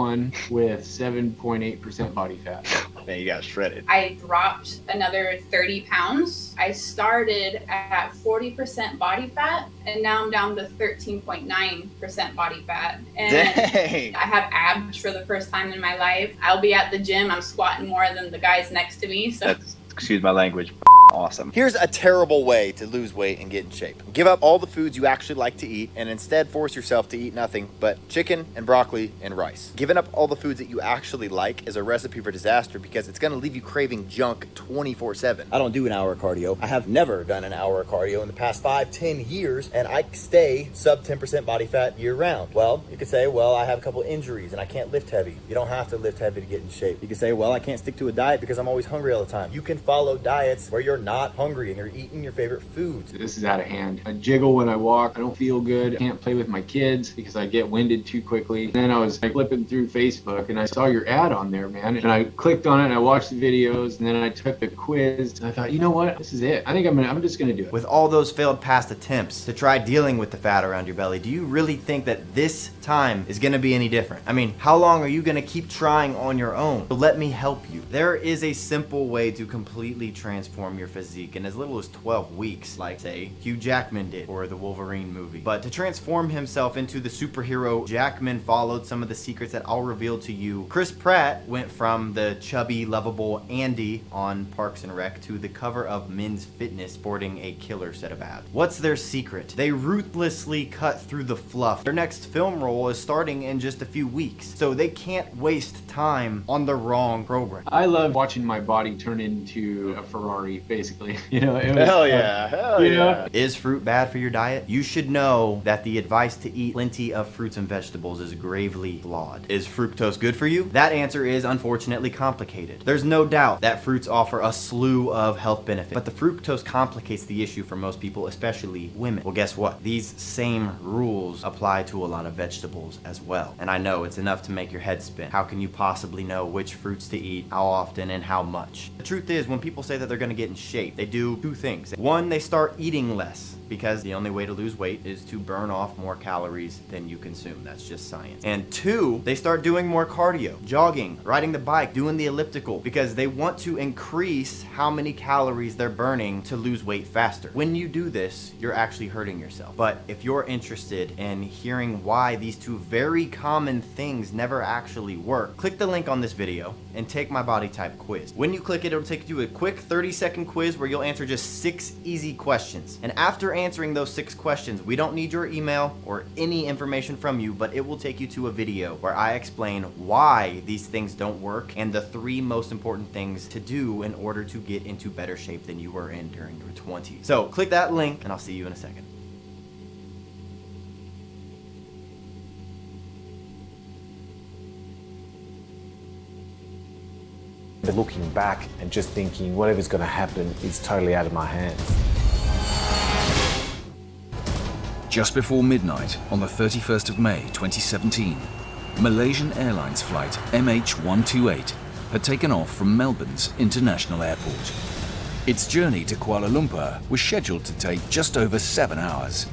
with 7.8% body fat. Man, you got shredded. I dropped another 30 pounds. I started at 40% body fat, and now I'm down to 13.9% body fat. And dang. I have abs for the first time in my life. I'll be at the gym. I'm squatting more than the guys next to me. So That's, excuse my language, awesome. Here's a terrible way to lose weight and get in shape. Give up all the foods you actually like to eat and instead force yourself to eat nothing but chicken and broccoli and rice. Giving up all the foods that you actually like is a recipe for disaster because it's gonna leave you craving junk 24/7. I don't do an hour of cardio. I have never done an hour of cardio in the past 5-10 years, and I stay sub 10% body fat year round. Well, you could say, well, I have a couple injuries and I can't lift heavy. You don't have to lift heavy to get in shape. You could say, well, I can't stick to a diet because I'm always hungry all the time. You can follow diets where you're not hungry and you're eating your favorite foods. This is out of hand. I jiggle when I walk. I don't feel good. I can't play with my kids because I get winded too quickly. And then I was flipping through Facebook and I saw your ad on there, man. And I clicked on it and I watched the videos and then I took the quiz. And I thought, you know what? This is it. I think I'm just gonna do it. With all those failed past attempts to try dealing with the fat around your belly, do you really think that this time is gonna be any different? I mean, how long are you gonna keep trying on your own? So let me help you. There is a simple way to completely transform your physique in as little as 12 weeks, like say Hugh Jackman did for the Wolverine movie. But to transform himself into the superhero, Jackman followed some of the secrets that I'll reveal to you. Chris Pratt went from the chubby, lovable Andy on Parks and Rec to the cover of Men's Fitness sporting a killer set of abs. What's their secret? They ruthlessly cut through the fluff. Their next film role is starting in just a few weeks, so they can't waste time on the wrong program. I love watching my body turn into a Ferrari, basically. You know, hell yeah. Is fruit bad for your diet? You should know that the advice to eat plenty of fruits and vegetables is gravely flawed. Is fructose good for you? That answer is unfortunately complicated. There's no doubt that fruits offer a slew of health benefits, but the fructose complicates the issue for most people, especially women. Well, guess what? These same rules apply to a lot of vegetables as well. And I know it's enough to make your head spin. How can you possibly know which fruits to eat, how often, and how much? The truth is, when people say that they're gonna get in shape, they do two things. One, they start eating less, because the only way to lose weight is to burn off more calories than you consume. That's just science. And two, they start doing more cardio, jogging, riding the bike, doing the elliptical, because they want to increase how many calories they're burning to lose weight faster. When you do this, you're actually hurting yourself. But if you're interested in hearing why these two very common things never actually work, click the link on this video and take my body type quiz. When you click it, it'll take you to a quick 30-second quiz where you'll answer just 6 easy questions. And after answering those 6 questions, we don't need your email or any information from you, but it will take you to a video where I explain why these things don't work and the 3 most important things to do in order to get into better shape than you were in during your 20s. So click that link and I'll see you in a second. Looking back and just thinking whatever's going to happen is totally out of my hands. Just before midnight on the 31st of May 2017, Malaysian Airlines flight MH128 had taken off from Melbourne's International Airport. Its journey to Kuala Lumpur was scheduled to take just over 7 hours.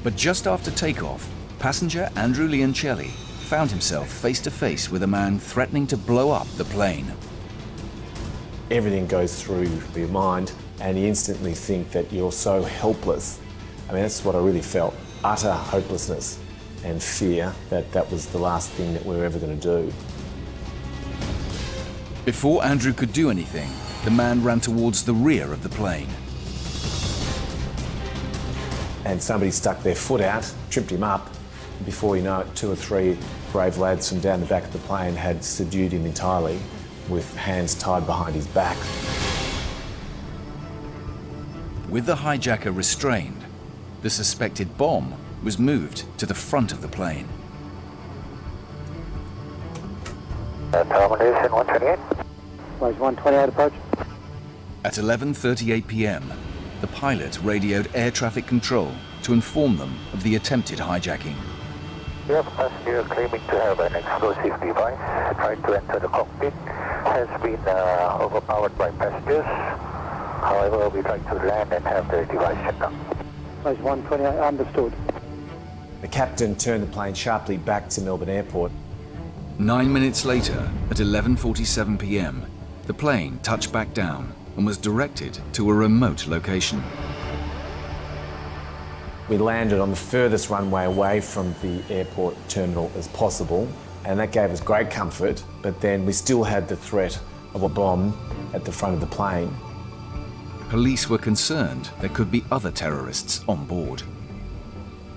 But just after takeoff, passenger Andrew Leoncelli found himself face to face with a man threatening to blow up the plane. Everything goes through your mind and you instantly think that you're so helpless. I mean, that's what I really felt. Utter hopelessness and fear that that was the last thing that we were ever going to do. Before Andrew could do anything, the man ran towards the rear of the plane. And somebody stuck their foot out, tripped him up. Before you know it, 2 or 3 brave lads from down the back of the plane had subdued him entirely with hands tied behind his back. With the hijacker restrained, the suspected bomb was moved to the front of the plane. Termination 128. Flight 128 approach. At 11:38 p.m., the pilot radioed air traffic control to inform them of the attempted hijacking. We have a passenger claiming to have an explosive device trying to enter the cockpit. Has been overpowered by passengers. However, we'd like to land and have the device shut down. Flight 128, understood. The captain turned the plane sharply back to Melbourne Airport. 9 minutes later, at 11:47 p.m., the plane touched back down and was directed to a remote location. We landed on the furthest runway away from the airport terminal as possible, and that gave us great comfort, but then we still had the threat of a bomb at the front of the plane. Police were concerned there could be other terrorists on board.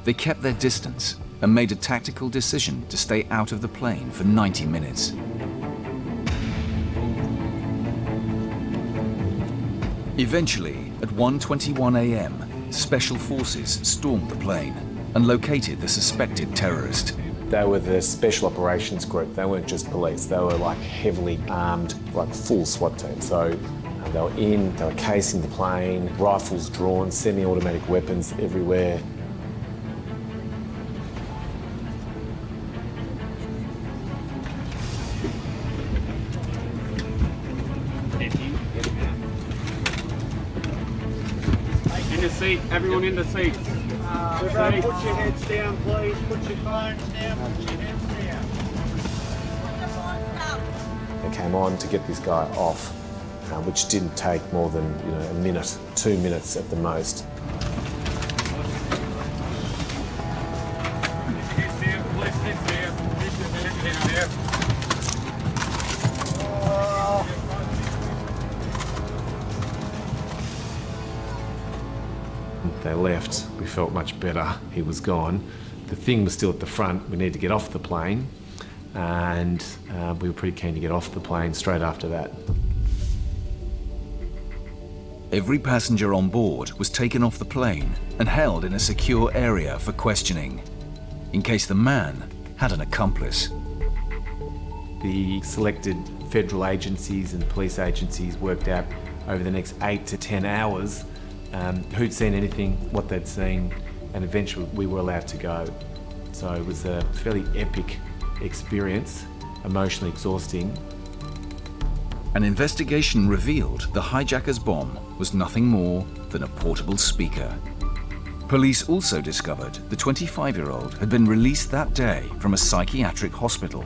They kept their distance and made a tactical decision to stay out of the plane for 90 minutes. Eventually, at 1:21 a.m., Special Forces stormed the plane and located the suspected terrorist. They were the Special Operations Group. They weren't just police. They were like heavily armed, like full SWAT team. So they were casing the plane, rifles drawn, semi-automatic weapons everywhere. In the seat, everyone in the seat. Everyone put your heads down, please. Put your phones down, put your heads down. They came on to get this guy off, which didn't take more than a minute, 2 minutes at the most. They left. We felt much better. He was gone. The thing was still at the front. We needed to get off the plane, and we were pretty keen to get off the plane straight after that. Every passenger on board was taken off the plane and held in a secure area for questioning, in case the man had an accomplice. The selected federal agencies and police agencies worked out over the next 8 to 10 hours who'd seen anything, what they'd seen, and eventually we were allowed to go. So it was a fairly epic experience, emotionally exhausting. An investigation revealed the hijacker's bomb was nothing more than a portable speaker. Police also discovered the 25-year-old had been released that day from a psychiatric hospital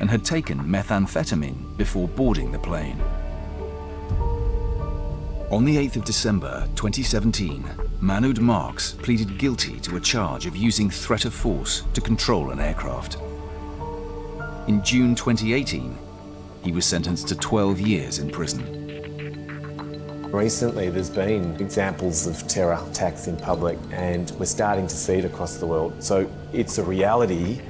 and had taken methamphetamine before boarding the plane. On the 8th of December 2017, Manoud Marks pleaded guilty to a charge of using threat of force to control an aircraft. In June 2018, he was sentenced to 12 years in prison. Recently, there's been examples of terror attacks in public, and we're starting to see it across the world. So it's a reality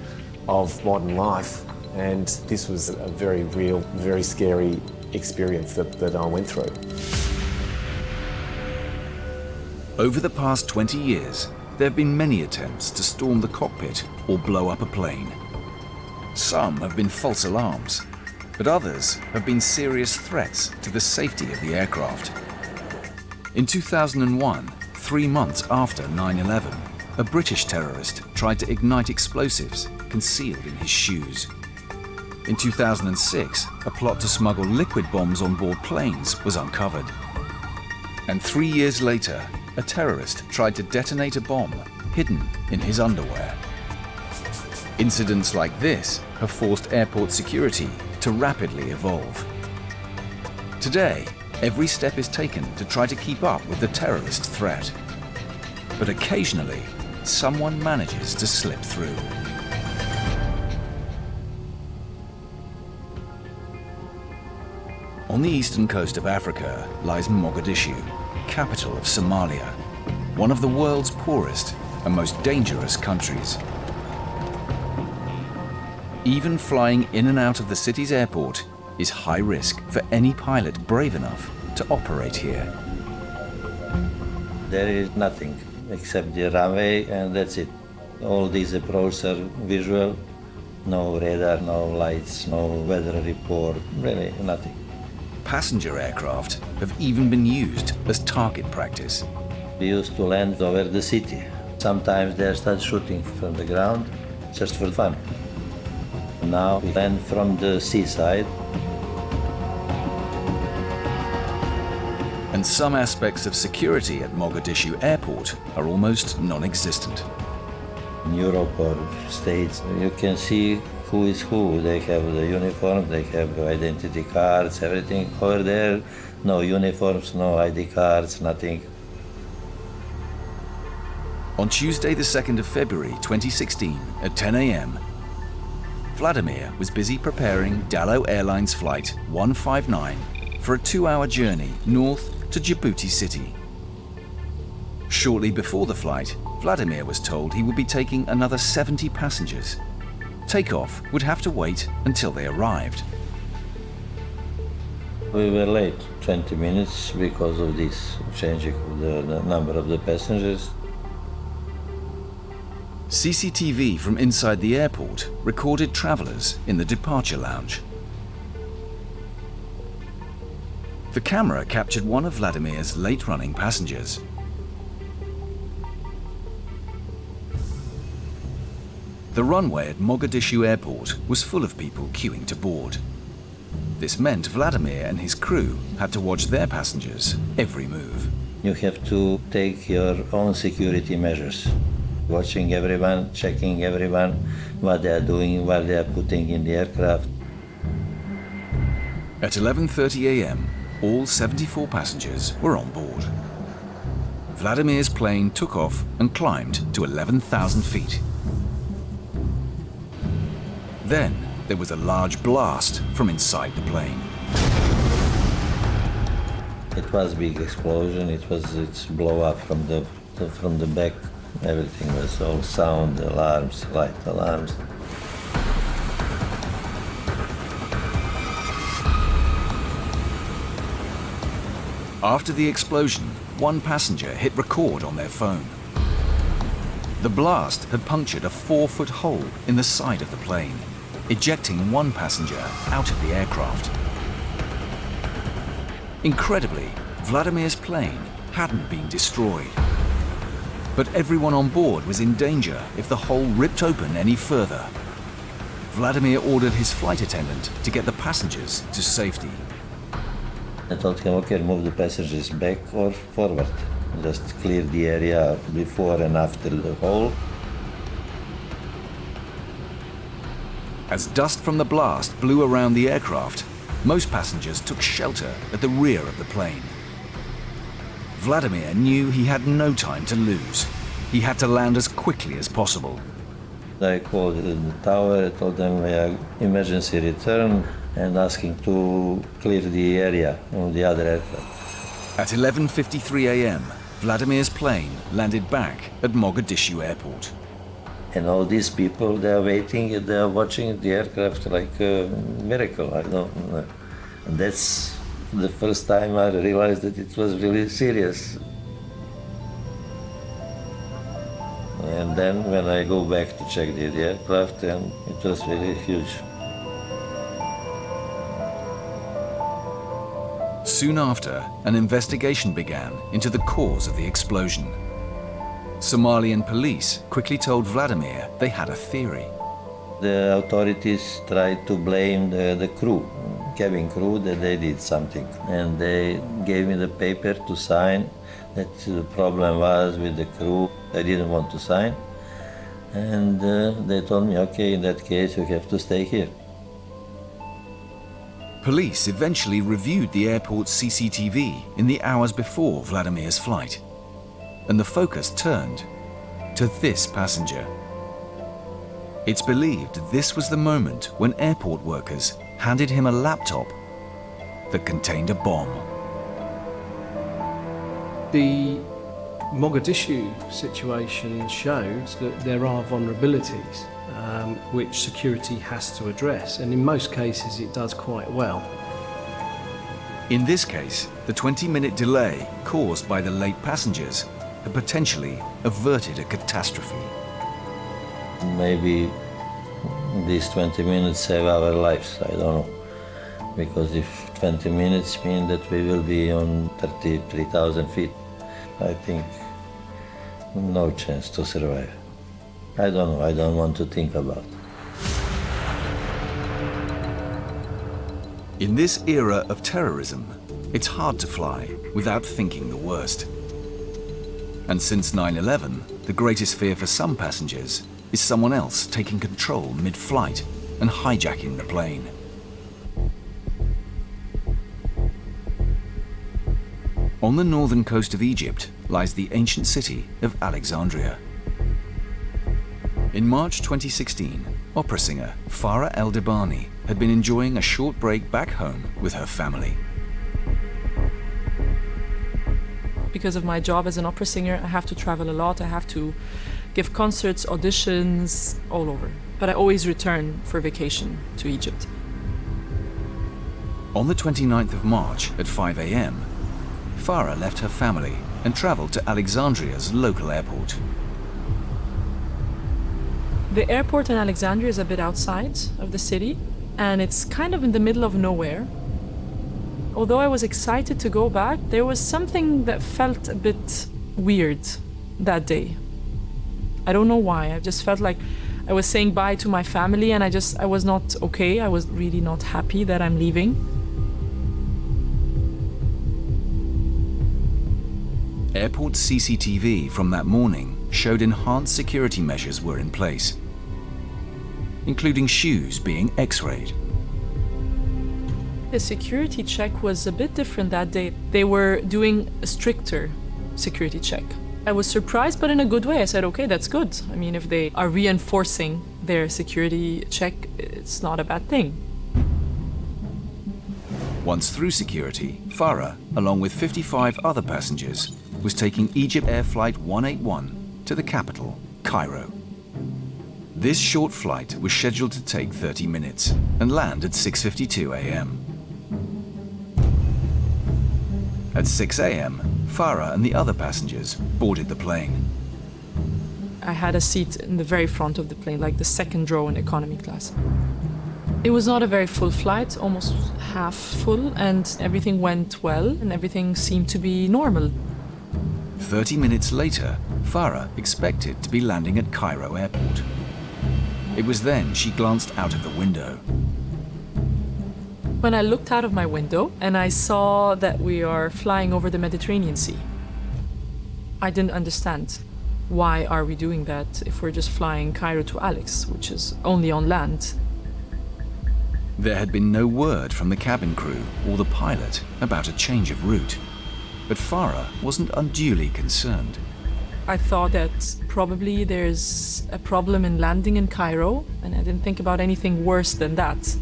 of modern life, and this was a very real, very scary experience that I went through. Over the past 20 years, there have been many attempts to storm the cockpit or blow up a plane. Some have been false alarms, but others have been serious threats to the safety of the aircraft. In 2001, 3 months after 9/11, a British terrorist tried to ignite explosives concealed in his shoes. In 2006, a plot to smuggle liquid bombs on board planes was uncovered. And 3 years later, a terrorist tried to detonate a bomb hidden in his underwear. Incidents like this have forced airport security to rapidly evolve. Today, every step is taken to try to keep up with the terrorist threat. But occasionally, someone manages to slip through. On the eastern coast of Africa lies Mogadishu, capital of Somalia, one of the world's poorest and most dangerous countries. Even flying in and out of the city's airport is high risk for any pilot brave enough to operate here. There is nothing except the runway, and that's it. All these approaches are visual. No radar, no lights, no weather report, really nothing. Passenger aircraft have even been used as target practice. We used to land over the city. Sometimes they start shooting from the ground, just for fun. Now we land from the seaside. And some aspects of security at Mogadishu Airport are almost non-existent. In Europe or States, you can see who is who. They have the uniform, they have identity cards, everything. Over there, no uniforms, no ID cards, nothing. On Tuesday, the 2nd of February 2016, at 10 a.m., Vladimir was busy preparing Dallo Airlines Flight 159 for a 2-hour journey north to Djibouti City. Shortly before the flight, Vladimir was told he would be taking another 70 passengers. Takeoff would have to wait until they arrived. We were late 20 minutes because of this changing of the number of the passengers. CCTV from inside the airport recorded travelers in the departure lounge. The camera captured one of Vladimir's late-running passengers. The runway at Mogadishu Airport was full of people queuing to board. This meant Vladimir and his crew had to watch their passengers' every move. You have to take your own security measures. Watching everyone, checking everyone, what they are doing, what they are putting in the aircraft. At 11:30 a.m., all 74 passengers were on board. Vladimir's plane took off and climbed to 11,000 feet. Then there was a large blast from inside the plane. It was a big explosion. It's blow up from the back. Everything was all sound, alarms, light alarms. After the explosion, one passenger hit record on their phone. The blast had punctured a 4-foot hole in the side of the plane, ejecting one passenger out of the aircraft. Incredibly, Vladimir's plane hadn't been destroyed. But everyone on board was in danger if the hole ripped open any further. Vladimir ordered his flight attendant to get the passengers to safety. I told him, okay, move the passengers back or forward. Just clear the area before and after the hole. As dust from the blast blew around the aircraft, most passengers took shelter at the rear of the plane. Vladimir knew he had no time to lose. He had to land as quickly as possible. I called the tower, I told them emergency return and asking to clear the area of the other aircraft. At 11:53 a.m., Vladimir's plane landed back at Mogadishu Airport. And all these people, they are waiting, they are watching the aircraft like a miracle. I don't know. And that's the first time I realized that it was really serious. And then when I go back to check the aircraft, and it was really huge. Soon after, an investigation began into the cause of the explosion. Somalian police quickly told Vladimir they had a theory. The authorities tried to blame the crew, cabin crew, that they did something. And they gave me the paper to sign that the problem was with the crew. I didn't want to sign. And they told me, okay, in that case, you have to stay here. Police eventually reviewed the airport's CCTV in the hours before Vladimir's flight. And the focus turned to this passenger. It's believed this was the moment when airport workers handed him a laptop that contained a bomb. The Mogadishu situation shows that there are vulnerabilities which security has to address, and in most cases it does quite well. In this case, the 20-minute delay caused by the late passengers had potentially averted a catastrophe. Maybe these 20 minutes save our lives. I don't know. Because if 20 minutes mean that we will be on 33,000 feet, I think no chance to survive. I don't know. I don't want to think about it. In this era of terrorism, it's hard to fly without thinking the worst. And since 9/11, the greatest fear for some passengers is someone else taking control mid-flight and hijacking the plane. On the northern coast of Egypt lies the ancient city of Alexandria. In March 2016, opera singer Farah El-Debani had been enjoying a short break back home with her family. Because of my job as an opera singer, I have to travel a lot. I have to give concerts, auditions, all over. But I always return for vacation to Egypt. On the 29th of March at 5 a.m., Farah left her family and traveled to Alexandria's local airport. The airport in Alexandria is a bit outside of the city, and it's kind of in the middle of nowhere. Although I was excited to go back, there was something that felt a bit weird that day. I don't know why. I just felt like I was saying bye to my family, and I was not okay. I was really not happy that I'm leaving. Airport CCTV from that morning showed enhanced security measures were in place, including shoes being x-rayed. The security check was a bit different that day. They were doing a stricter security check. I was surprised, but in a good way. I said, okay, that's good. I mean, if they are reinforcing their security check, it's not a bad thing. Once through security, Farah, along with 55 other passengers, was taking Egypt Air Flight 181 to the capital, Cairo. This short flight was scheduled to take 30 minutes and land at 6:52 a.m. At 6 a.m., Farah and the other passengers boarded the plane. I had a seat in the very front of the plane, like the second row in economy class. It was not a very full flight, almost half full, and everything went well and everything seemed to be normal. 30 minutes later, Farah expected to be landing at Cairo airport. It was then she glanced out of the window. When I looked out of my window and I saw that we are flying over the Mediterranean Sea, I didn't understand. Why are we doing that if we're just flying Cairo to Alex, which is only on land? There had been no word from the cabin crew or the pilot about a change of route, but Farah wasn't unduly concerned. I thought that probably there's a problem in landing in Cairo, and I didn't think about anything worse than that.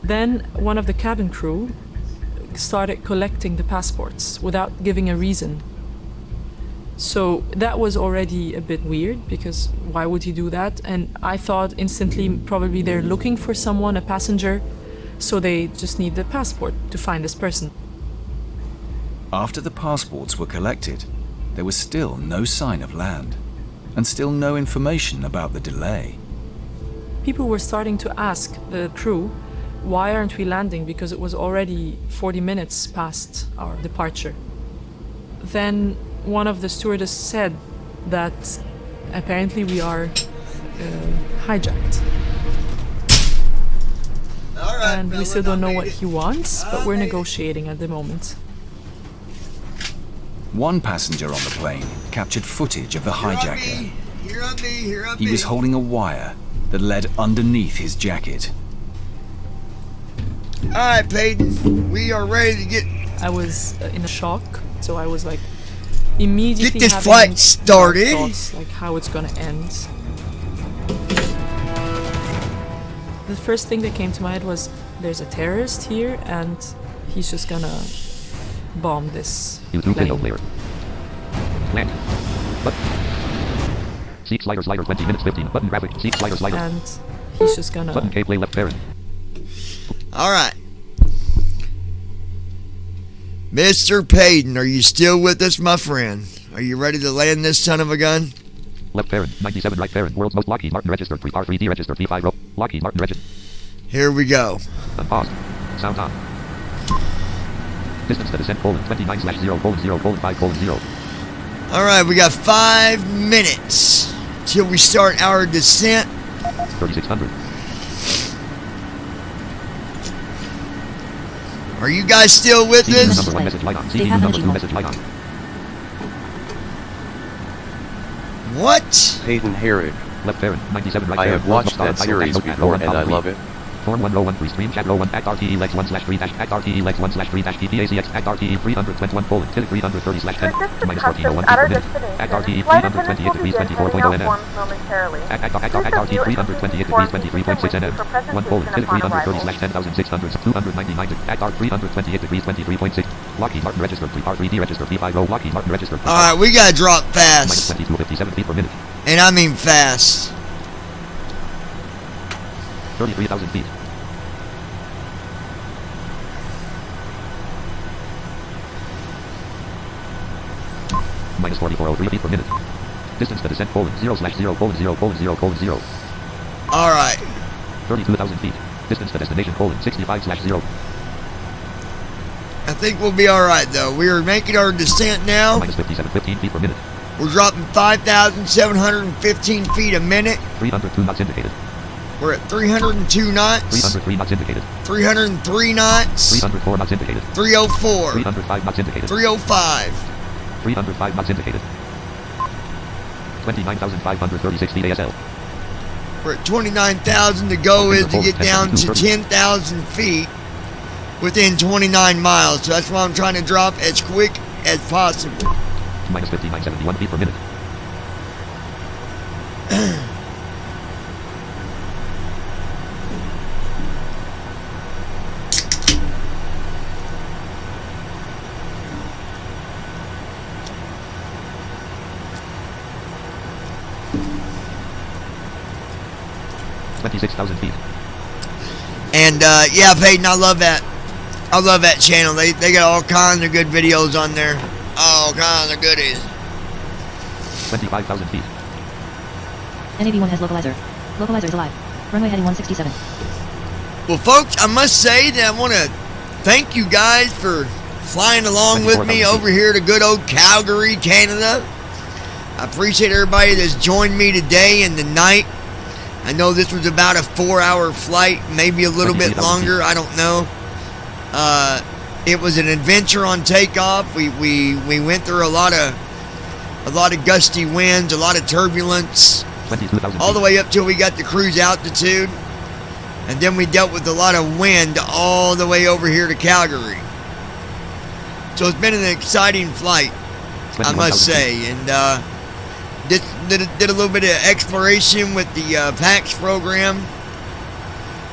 Then one of the cabin crew started collecting the passports without giving a reason. So that was already a bit weird, because why would he do that? And I thought instantly probably they're looking for someone, a passenger, so they just need the passport to find this person. After the passports were collected, there was still no sign of land, and still no information about the delay. People were starting to ask the crew, why aren't we landing? Because it was already 40 minutes past our departure. Then one of the stewardess said that apparently we are hijacked. And we still don't know what he wants, but we're negotiating at the moment. One passenger on the plane captured footage of the hijacker. He was holding a wire that led underneath his jacket. All right, Peyton, we are ready to get... I was in a shock, so I was like immediately get this flight started. Thoughts, like how it's gonna end. The first thing that came to my head was, there's a terrorist here and he's just gonna bomb this window clear. Land. Button. Seat slider 20 minutes 15. Button graphic. Seat slider. And he's just gonna... Button K play left parent. All right. Mr. Payton, are you still with us, my friend? Are you ready to land this son of a gun? Left parent. 97 right parent. World's most Lockheed Martin registered. R3 deregistered. V5 row. Lockheed Martin registered. Here we go. Unpaused. Sound on. Distance to descent, 29/0:0:5:0. All right, we got 5 minutes till we start our descent. 3600. Are you guys still with us? Number 1 message light on. CPU number 2 message light on. What? Peyton Herrick. Left parent. 97 right I parent. have watched that series before and I love it. Form 1 row 1 free stream chat row 1 act RTE lex 1/3 dash act RTE lex 1/3 dash PPACX act RTE 321 tilde 330/10 minus 1401 per minute act RTE 328 degrees 24.0 nm act RTE 328 degrees 23.6 nm 1 tilde 330/10,600 299 act R 328 degrees 23.6 Lockheed Martin registered R3D registered V5 row Lockheed Martin registered. All right, we gotta drop fast. Minus 2257 feet per minute. And I mean fast. 33,000 feet. Minus 4403 feet per minute. Distance to descent, 0/0:0:0:0. All right. 32,000 feet. Distance to destination, 65/0. I think we'll be all right, though. We are making our descent now. Minus 5715 feet per minute. We're dropping 5,715 feet a minute. 302 knots indicated. We're at 302 knots. 303 knots indicated. 303 knots. 304 knots indicated. 304. 305 knots indicated. 305. 305 knots indicated. 29,536 feet ASL. We're at 29,000 to go is to get down to 10,000 feet within 29 miles. So that's why I'm trying to drop as quick as possible. Minus 5971 feet per minute. $26,000 feet. And yeah, Peyton, I love that. I love that channel. They got all kinds of good videos on there. All kinds of goodies. 25,000 feet. NAV1 has localizer. Localizer is alive. Runway heading 167. Well, folks, I must say that I want to thank you guys for flying along with me over here to good old Calgary, Canada. I appreciate everybody that's joined me today and tonight. I know this was about a 4-hour flight, maybe a little bit longer. I don't know. It was an adventure on takeoff. We went through a lot of gusty winds, a lot of turbulence, all the way up till we got to cruise altitude, and then we dealt with a lot of wind all the way over here to Calgary. So it's been an exciting flight, I must say, and did a little bit of exploration with the PAX program,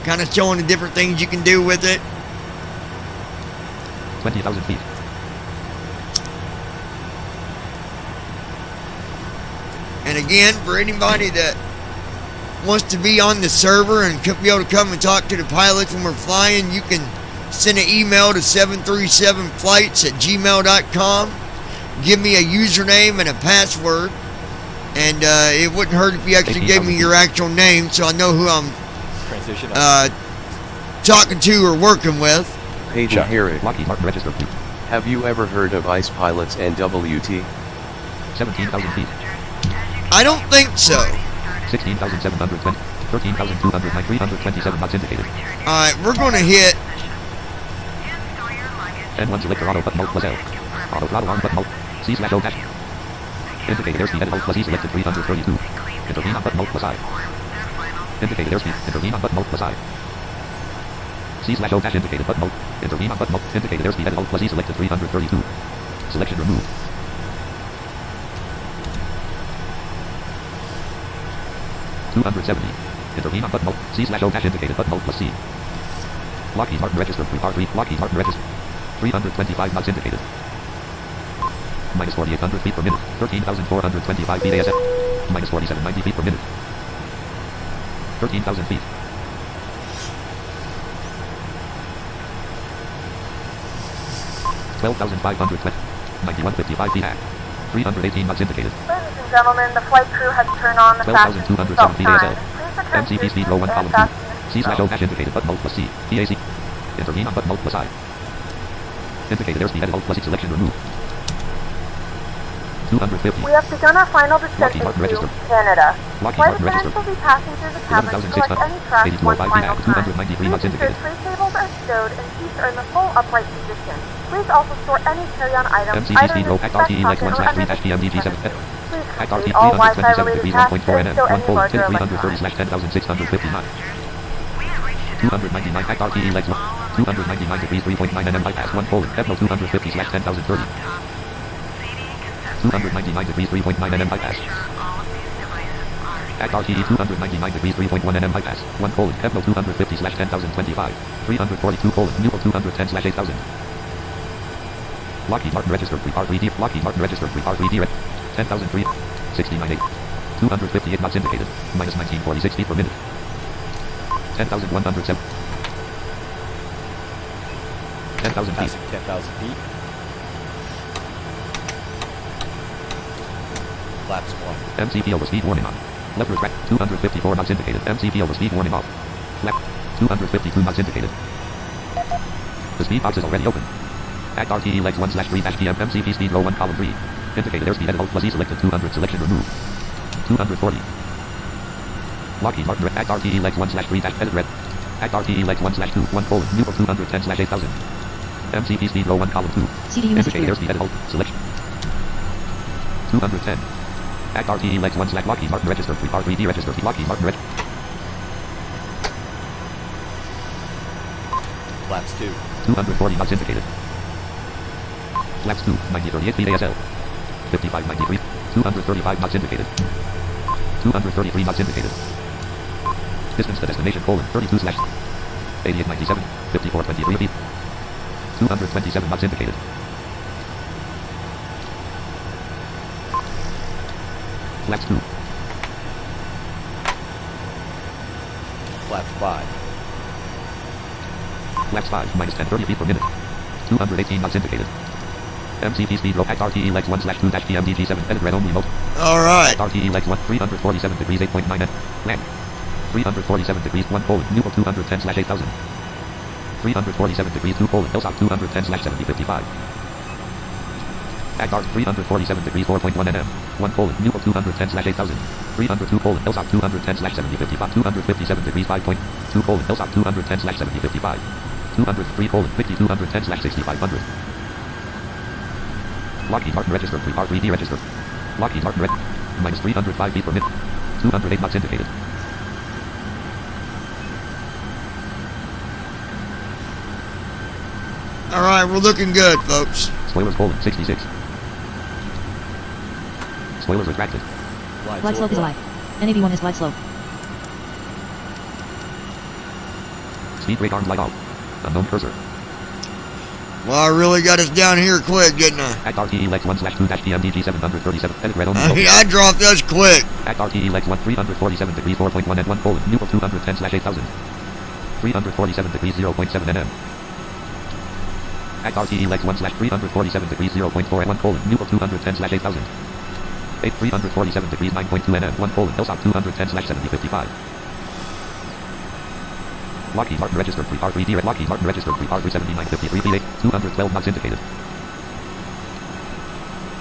kind of showing the different things you can do with it. 20,000 feet. And again, for anybody that wants to be on the server and be able to come and talk to the pilots when we're flying, you can send an email to 737flights@gmail.com. Give me a username and a password. And it wouldn't hurt if you actually gave me your actual name so I know who I'm talking to or working with. Peyton Herrick. Lockheed Martin registered. Have you ever heard of ICE pilots and WT? 17,000 feet. I don't think so. 16,720. 13,209. 327 knots indicated. Alright, we're going to hit. N1 selector auto button alt plus L. Auto throttle arm button alt. C/O dash. Indicated airspeed at alt plus E selected 332. Intervene on button alt plus I. Indicated airspeed. Intervene on button alt plus I. C/O dash indicated button alt. Intervene on button alt. Indicated airspeed at alt plus E selected 332. Selection removed. $270. Intervene on button alt. C/O dash indicated button alt plus C. Lockheed Martin registered R3. Lockheed Martin registered. 325 knots indicated. Minus 4,800 feet per minute. 13,425 feet ASF. Minus 4,790 feet per minute. 13,000 feet. $12,520. 91.55 feet. 318 knots indicated. Ladies and gentlemen, the flight crew has turned on the fastest 12,207 feet ASL. Please return MCP to speed your low 1 seats column and 2. C/O dash indicated button alt plus C. TAC. Intervene on button alt plus I. Indicated airspeed at alt plus E selection remove. 250. We have begun our final descent Lockheed Martin into registered. Canada. Lockheed Flight Martin attendants registered. will be passing through the cabin to collect any trash 82 one 05 final VNAG, time. 293 Please knots ensure indicated. tray tables are stowed and seats are in the full upright position. Please also store any carry-on items MCP either in speed the low seat ACT back RTE legs pocket 1 or slash 3 under dash the PMDG seat 7. Please ACT complete RTE all 327 Wi-Fi degrees related 1.4 tasks NM. and stow 1 any colon larger 330 slash 10,659. 299 ACT RTE legs 1. 299 degrees 3.9 NM bypass 1 colon Kevno 250 slash 10,030. 299 degrees 3.9 NM bypass. ACT RTE 299 degrees 3.1 NM bypass 1 colon Kevno 250 slash 10,025. 342 colon Newell 210 slash 8,000. Lockheed Martin registered 3R3D. Lockheed Martin registered 3R3D. 10,003. 69.8. 258 knots indicated. Minus 1946 feet per minute. 10,107. 10,000 feet. 10,000 feet. Flaps 1. MCP over speed warning on. Left track 254 knots indicated. MCP over speed warning off. Flap 252 knots indicated. The speed box is already open. ACT RTE legs 1 slash 3 dash PM. MCP speed low 1 column 3. Indicated airspeed at alt plus E selected 200 selection remove. 240. Lockheed Martin ACT RTE legs 1 slash 3 dash edit red. ACT RTE legs 1 slash 2 1 colon Newell 210 slash 8,000. MCP speed low 1 column 2. CDU message Indicated airspeed at alt selection. 210. ACT RTE legs 1 slash Lockheed Martin registered 3R3D registered Lockheed Martin registered. Flaps 2. 240 knots indicated. Flaps 2, 9038 feet ASL. 5593. 235 knots indicated. 233 knots indicated. Distance to destination colon 32 slash 8897. 5423 feet. 227 knots indicated. Flaps 2. Flaps 5. Flaps 5, minus 1030 feet per minute. 218 knots indicated. MCP speed low ACT RTE legs 1 slash 2 dash PMDG 7 edit red only mode. Alright. ACT RTE legs 1 347 degrees 8.9 N. Land. 347 degrees 1 colon Newell 210 slash 8,000. 347 degrees 2 colon LSOC 210 slash 7055. ACT ARC 347 degrees 4.1 NM. 1 colon Newell 210 slash 8,000. 302 colon LSOC 210 slash 7055. 257 degrees 5.2 colon LSOC 210 slash 7055. 203 colon 5210 slash 6500. Lockheed Martin registered 3R3D registered. Lockheed Martin minus 305 feet per minute. 208 knots indicated. Alright, we're looking good, folks. Spoilers colon 66. Spoilers retracted. Glide slope is alive. NAV1 is glide slope. Speed brake arm light off. Unknown cursor. Well, I really got us down here quick, didn't I? ACT RTE legs 1 slash 2 dash PMDG 737. Edit red only. I dropped us quick. ACT RTE legs 1 347 degrees 4.1 and 1 colon Newell 210 slash 8,000. 347 degrees 0.7 NM. ACT RTE legs 1 slash 347 degrees 0.4 and 1 colon Newell 210 slash 8,000. 347 degrees 9.2 NM 1 colon LSOC 210 slash 7055. Lockheed Martin registered 3R3D red. Lockheed Martin registered 3R37953 feet 8. 212 knots indicated.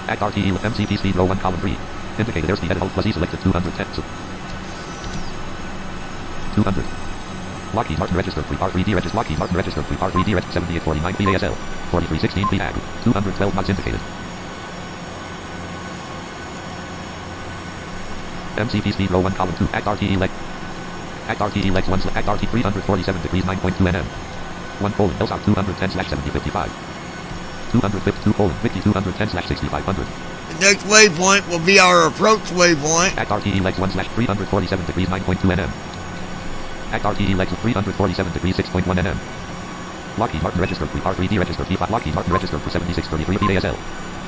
ACT RTE with MCP speed low 1 column 3. Indicated airspeed at alt plus E selected 210. 200. Lockheed Martin registered 3R3D registered. Lockheed Martin registered 3R3D registered 7849 feet ASL. 4316 feet AG. 212 knots indicated. MCP speed low 1 column 2. ACT RTE leg. ACT RTE legs 1 ACT RTE 347 degrees 9.2 NM. 1 colon LSOC 210 slash 7055. 252 colon 5210 slash 6500. The next waypoint will be our approach waypoint. ACT RTE legs 1 slash 347 degrees 9.2 NM. ACT RTE legs 347 degrees 6.1 NM. Lockheed Martin registered 3R3D registered P5. Lockheed Martin registered for 7633 feet ASL.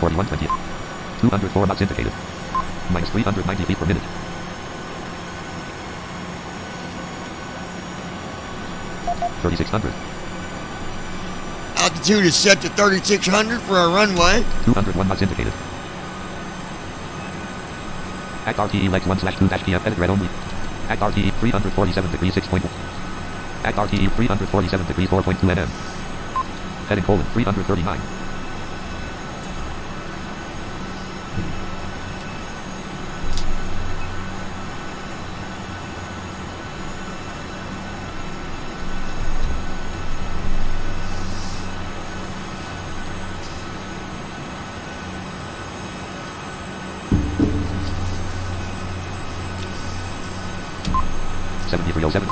4120. 204 knots indicated. Minus 390 feet per minute. 3600. Altitude is set to 3600 for our runway. 201 knots indicated. Act RTE legs 1/2-PM edit red only. Act RTE 347 degrees 6.1. Act RTE 347 degrees 4.2 nm. Heading colon 339.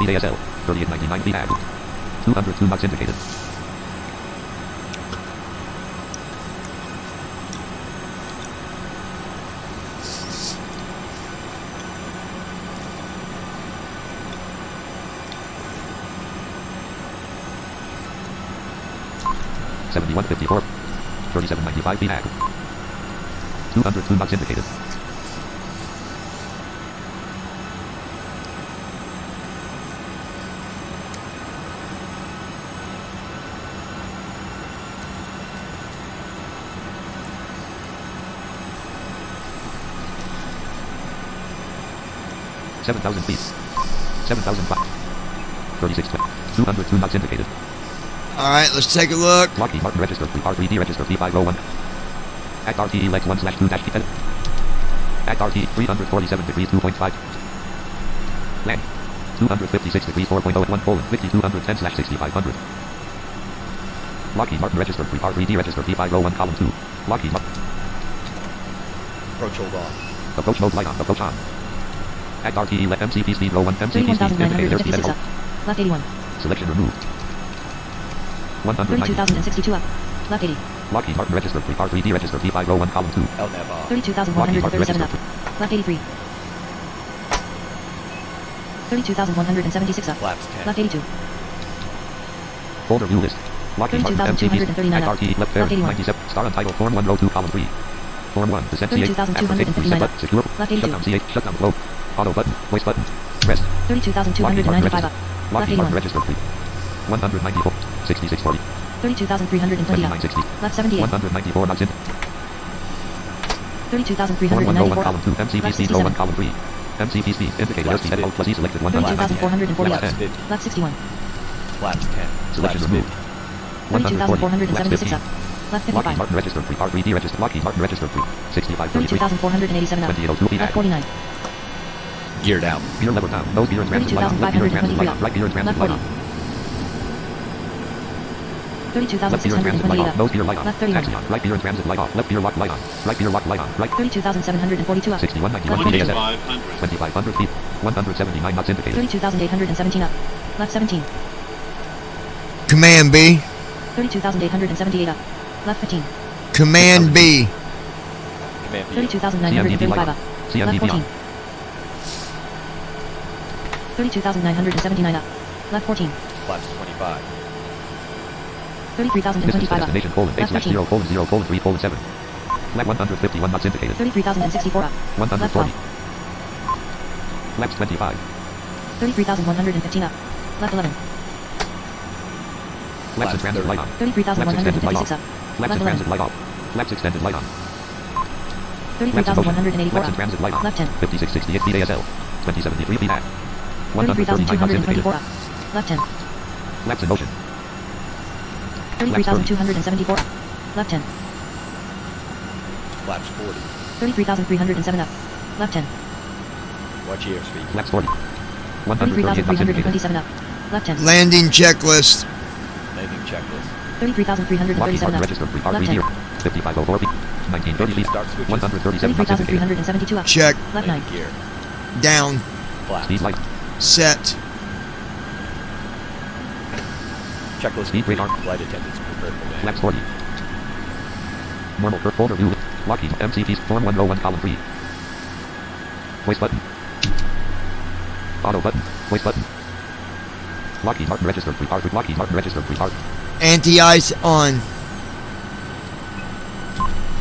feet ASL, 3899 feet ag. 202 knots indicated. $71.54, 3795 feet ag. 202 knots indicated. $7,000 feet. 7,005. 36. 202 knots indicated. Alright, let's take a look. Lockheed Martin register R3D register P501. Act RTE legs 1/2-10. Act RTE 347 degrees 2.5. Land 256 degrees 4.0 at 1 colon 5210/6500. Lockheed Martin register R3D register P501 column 2. Lockheed Martin. Approach hold on. Approach mode light on. Approach on. Act RTE let MCP speed row 1 MCP speed indicator airspeed at left 81. Selection removed. 190. 32,062 up. Left 80. Lockheed Martin register R3D register P501 column 2. LNAV on. 32,137 up. Left 83. 32,176 up. Flaps 10. Left 82. Folder view list. Lockheed Martin MCP up. RTE left fair 97. Star untitled form 1 row 2 column 3. Form 1 descent CH. 32,259 up. Secure. Left 82. Shutdown CH. Shutdown flow. Auto button. Voice button. Rest. 32,295 up. Left 81. Register 194. 6640. 32,320 up. 2960. Left 78. 194 knots in. 32,394 column 2. MCP Left speed row 1 67. column 3. MCP speed indicator airspeed at plus E selected 1. 32,440 up. Left 10. Left 61. Flaps 10. Selection Flaps removed. 32,476 up. Left Lockheed 55. Martin register 3. R3D register. Lockheed Martin register 3. 6533. 32,487 up. 2802 feet. Left 49. Gear down. Gear lever down. Nose gear and transit light on. Left gear and transit light on. Right gear and transit light on. Left gear and transit light 32,628 on. up. Nose gear light on. Left 31. Axion. Right gear and transit light off. Left gear lock light on. Right gear lock light on. Right. 32,742 up. 6191 feet ASF. 2,500 feet. 179 knots indicated. 32,817 up. Left 17. Command B. 32,878 up. Left 15. Command B. Command B. 32,935 up. Left 14. 32,979 up. Left 14. Flaps 25. 33,025 up. Destination colon Left 13. 8/0 colon 0 colon 3 colon 7. Left 151 knots indicated. 33,064 up. 140. Left 12. Left 25. 33,115 up. Left 11. Left transit light on. 33,156 up. Left Left 11. transit light off. Left extended light on. 33,184 Left up. transit light on. Left 10. 5668 feet ASL. 2073 feet at. 139 knots indicated. 33,224 up. Left 10. Left in motion. 33,274 up. Left 10. Flaps 40. 33,307 up. Left 10. Watch your airspeed. Left 40. 138 knots indicated. 33,327 up. Left 10. Landing checklist. Landing checklist. 33,337 up. Register Left 10. 5504 feet. 1930 feet. Start switches. 137 knots indicated. 33,372 up. Check. Left 9. Gear. Down. Flaps. Speed light. Set. Checklist Speed complete. radar. Flight attendants prepared for landing. Left 40. Normal curve folder view. Lockheed MCP's form 101 column 3. Voice button. Auto button. Voice button. Lockheed Martin registered 3 R. Lockheed Martin registered 3 R. Anti-ice on.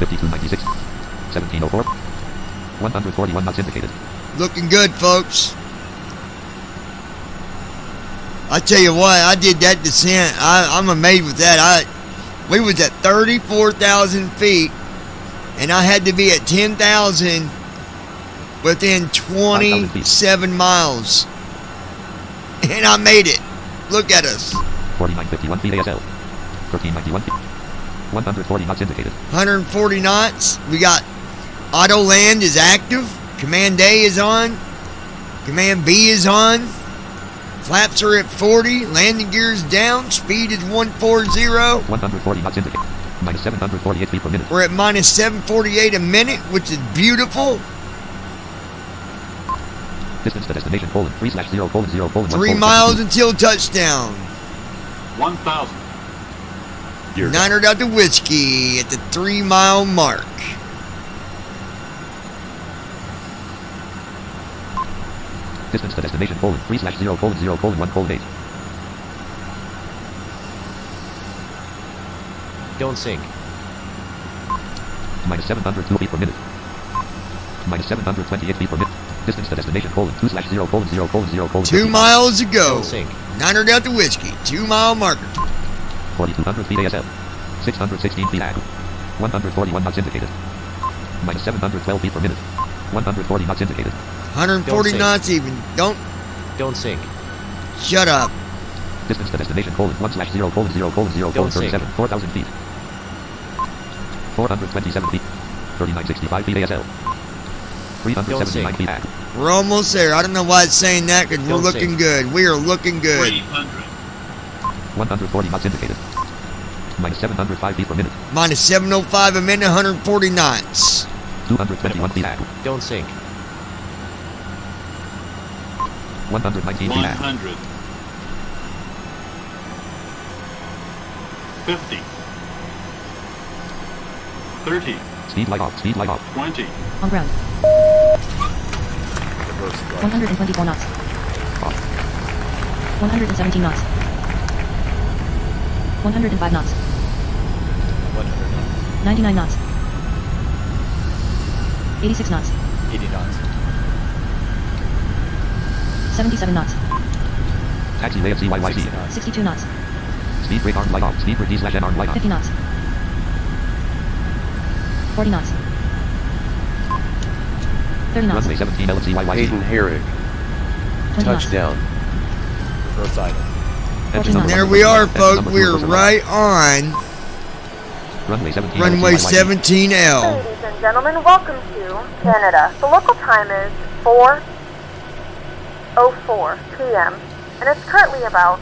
5296. 1704. 141 knots indicated. Looking good, folks. I tell you what, I did that descent. I'm amazed with that. We was at 34,000 feet, and I had to be at 10,000 within 27 miles. And I made it. Look at us. 4951 feet ASL. 1391 feet. 140 knots indicated. 140 knots. We got auto land is active. Command A is on. Command B is on. Flaps are at 40. Landing gears down. Speed is 140. 140 knots indicated. Minus 748 feet per minute. We're at minus 748 a minute, which is beautiful. Distance to destination, 3/0:0:1. 3 miles until touchdown. 1,000. 900 out to Whiskey at the 3 mile mark. Distance to destination, 3/0:0:1:8. Don't sink. Minus 702 feet per minute. Minus 728 feet per minute. Distance to destination, 2/0:0:0:0. 2 miles to go. Don't sink. 900 out to Whiskey. 2 mile marker. 4,200 feet ASL. 616 feet ag. 141 knots indicated. Minus 712 feet per minute. 140 knots indicated. 140 knots even. Don't sink. Shut up. Distance to destination, 1/0:0:0:37. 4,000 feet. 427 feet. 3965 feet ASL. 379 feet ag. We're almost there. I don't know why it's saying that because we're looking good. We are looking good. 300. 140 knots indicated. Minus 705 feet per minute. Minus 705 a minute, 140 knots. 221 feet ag. Don't sink. 119 feet ag. 100. 50. 30. Speed light off. Speed light off. 20. On ground. Reverse strike. 124 knots. Off. 117 knots. 105 knots. 100 knots. 99 knots. 86 knots. 80 knots. 77 knots. Taxi AFC YYC. 62 knots. Speed brake arm light off. Speed brake D/arm light on. 50 knots. 40 knots. 30 knots. Runway 17 LFC YYC. Hayden Herrick. 20 knots. Touchdown. Reverse idle. Engine number There one, we are, engine folks. number two, We're reverse right on Runway 17 runway LFC YYC. 17L. Ladies and gentlemen, welcome to Canada. The local time is 4:04 p.m. and it's currently about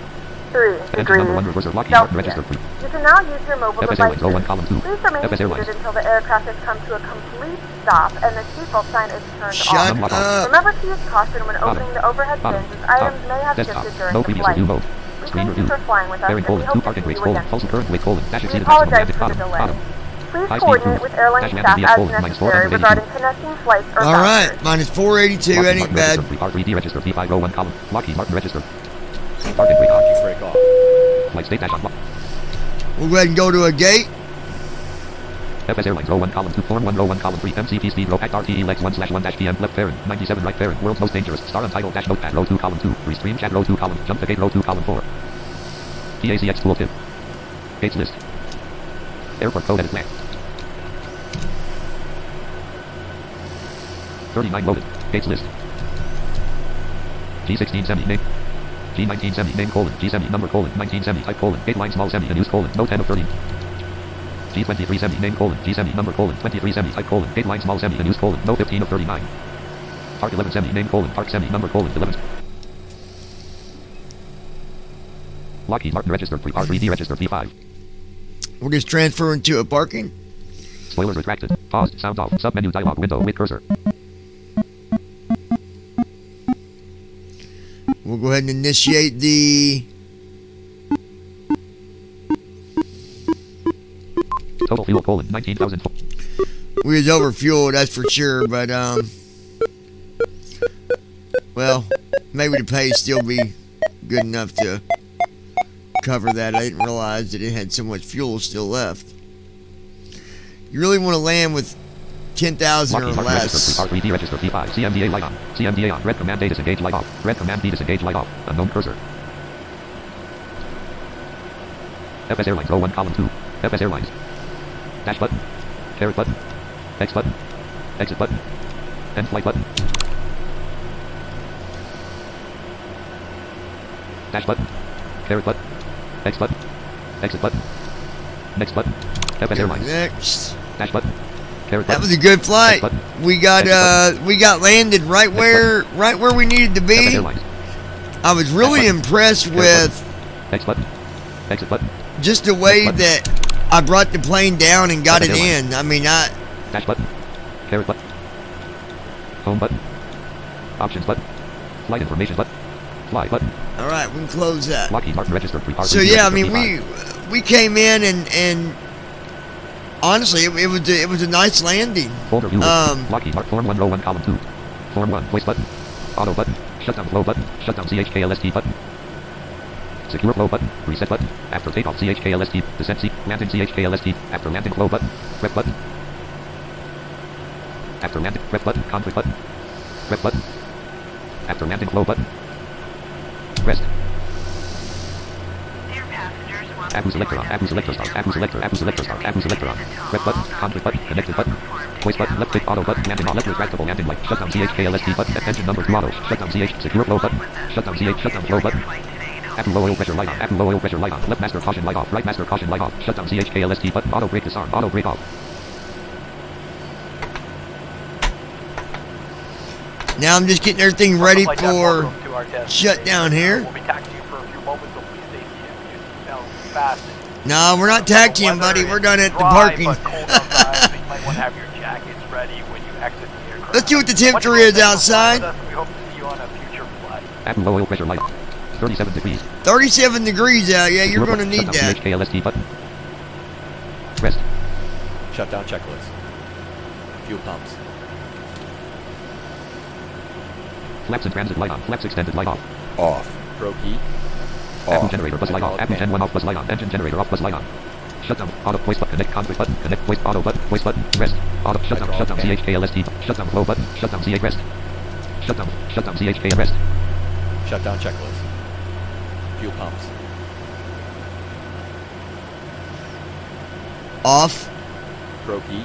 3 Engine number one, degrees reverse Lockheed Martin Celsius. registered. You can now use your mobile FS devices. Airlines 01 column 2. Please remain FS Airlines. seated until the aircraft has come to a complete stop and the seatbelt sign is turned Shut off. up. Remember to use caution when opening the overhead bins as items may have Desktop. shifted during No the previous flight. review mode. We Screen thank you review. for flying with us Bearing and we colon. hope 2 to parking see brakes you colon. again. False current weight colon. Dash We exceeded maximum apologize landing for the bottom. delay. Bottom. Please High speed coordinate cruise. with airline Dash staff landing as VS minus necessary 482. regarding connecting flights or All right, vouchers. minus 482 Lockheed ain't Martin bad. registered. R3D registered. P501 column. Lockheed Martin registered. Parking brake on. Parking brake off. Flight state dash on. We'll go ahead and go to a gate. FS Airlines row 1 column 2 form 1 row 1 column 3 MCP speed row act RTE legs 1/1 dash PM left fairing 97 right fairing world's most dangerous star untitled dash notepad row 2 column 2 restream chat row 2 column jump the gate row 2 column 4 PACX tooltip gates list airport code edit blank 39 loaded gates list G16 semi name G19 semi name colon G semi number colon 19 semi type colon gate line small semi unused colon no 10 of 13 G23 semi name colon G semi number colon 23 semi type colon gate line small semi unused colon no 15 of 39 Park 11 semi name colon Park semi number colon 11 Lockheed Martin registered R3D registered P5 We're just transferring to a parking. Spoilers retracted paused sound off submenu dialog window with cursor We'll go ahead and initiate the total fuel colon 19,000 we was over fuel, that's for sure, but well, maybe the pay still be good enough to cover that. I didn't realize that it had so much fuel still left. You really want to land with 10,000 or less. R3D register P5 CMDA light on CMDA on red command A disengage light off red command B disengage light off unknown cursor FS Airlines row 1 column 2 FS Airlines dash button caret button X button exit button End flight button. Dash button. Caret button. X button. Exit button. Next button. FS Airlines. Next. Dash button. Caret That button. was a good flight. Button. We got landed right where we needed to be. I was really impressed with X button. Exit button. just the way that I brought the plane down and got it in. I mean, Dash button. Caret button. Home button. Options button. Flight information button. Fly button. all right, we can close that. Lockheed Martin registered pre-park. So yeah, I mean, we came in and honestly, it was a nice landing. Folder view. Lockheed Martin Form 1 row 1 column 2. Form 1 voice button. Auto button. Shutdown flow button. Shutdown CHKLST button. Secure flow button. Reset button. After takeoff CHKLST. Descent seat. Landing CHKLST. After landing flow button. Ref button. After landing ref button. Conflict button. Ref button. After landing flow button. Rest. Abu selector on. Abu selector start. Abu selector. Abu selector start. Abu selector on. Ref button. Conflict button. Connected button. Voice button. Left click auto button. Landing on. Left retractable landing light. Shutdown CHKLST button. Engine number 2 auto. Shutdown CH. Secure flow button. Shutdown CH. Shutdown flow button. Abu low oil pressure light on. Abu low oil pressure light on. Left master caution light off. Right master caution light off. Shutdown CHKLST button. Auto brake disarm. Auto brake off. Now I'm just getting everything ready for shutdown here. We'll be taxiing you for a few moments, so please stay seated. Fast. No, we're not taxiing, buddy. We're done at the parking. You might want to have your jackets ready when you exit the aircraft. Let's see what the temperature is outside. We hope to see you on a future flight. Abu low oil pressure light. 37 degrees. 37 degrees out. Yeah, you're going to need that. CHKLST button. Rest. Shutdown checklist. Fuel pumps. Flaps in transit light on. Flaps extended light off. Off. Pro key. Abu generator bus light off. Abu gen 1 off bus light on. Engine generator off bus light on. Shutdown. Auto voice button. Connect conflict button. Connect voice auto button. Voice button. Rest. Auto shutdown. Shutdown CHKLST. Shutdown flow button. Shutdown CH rest. Shutdown. Shutdown CHK rest. Shutdown checklist. Fuel pumps. Off. Pro key.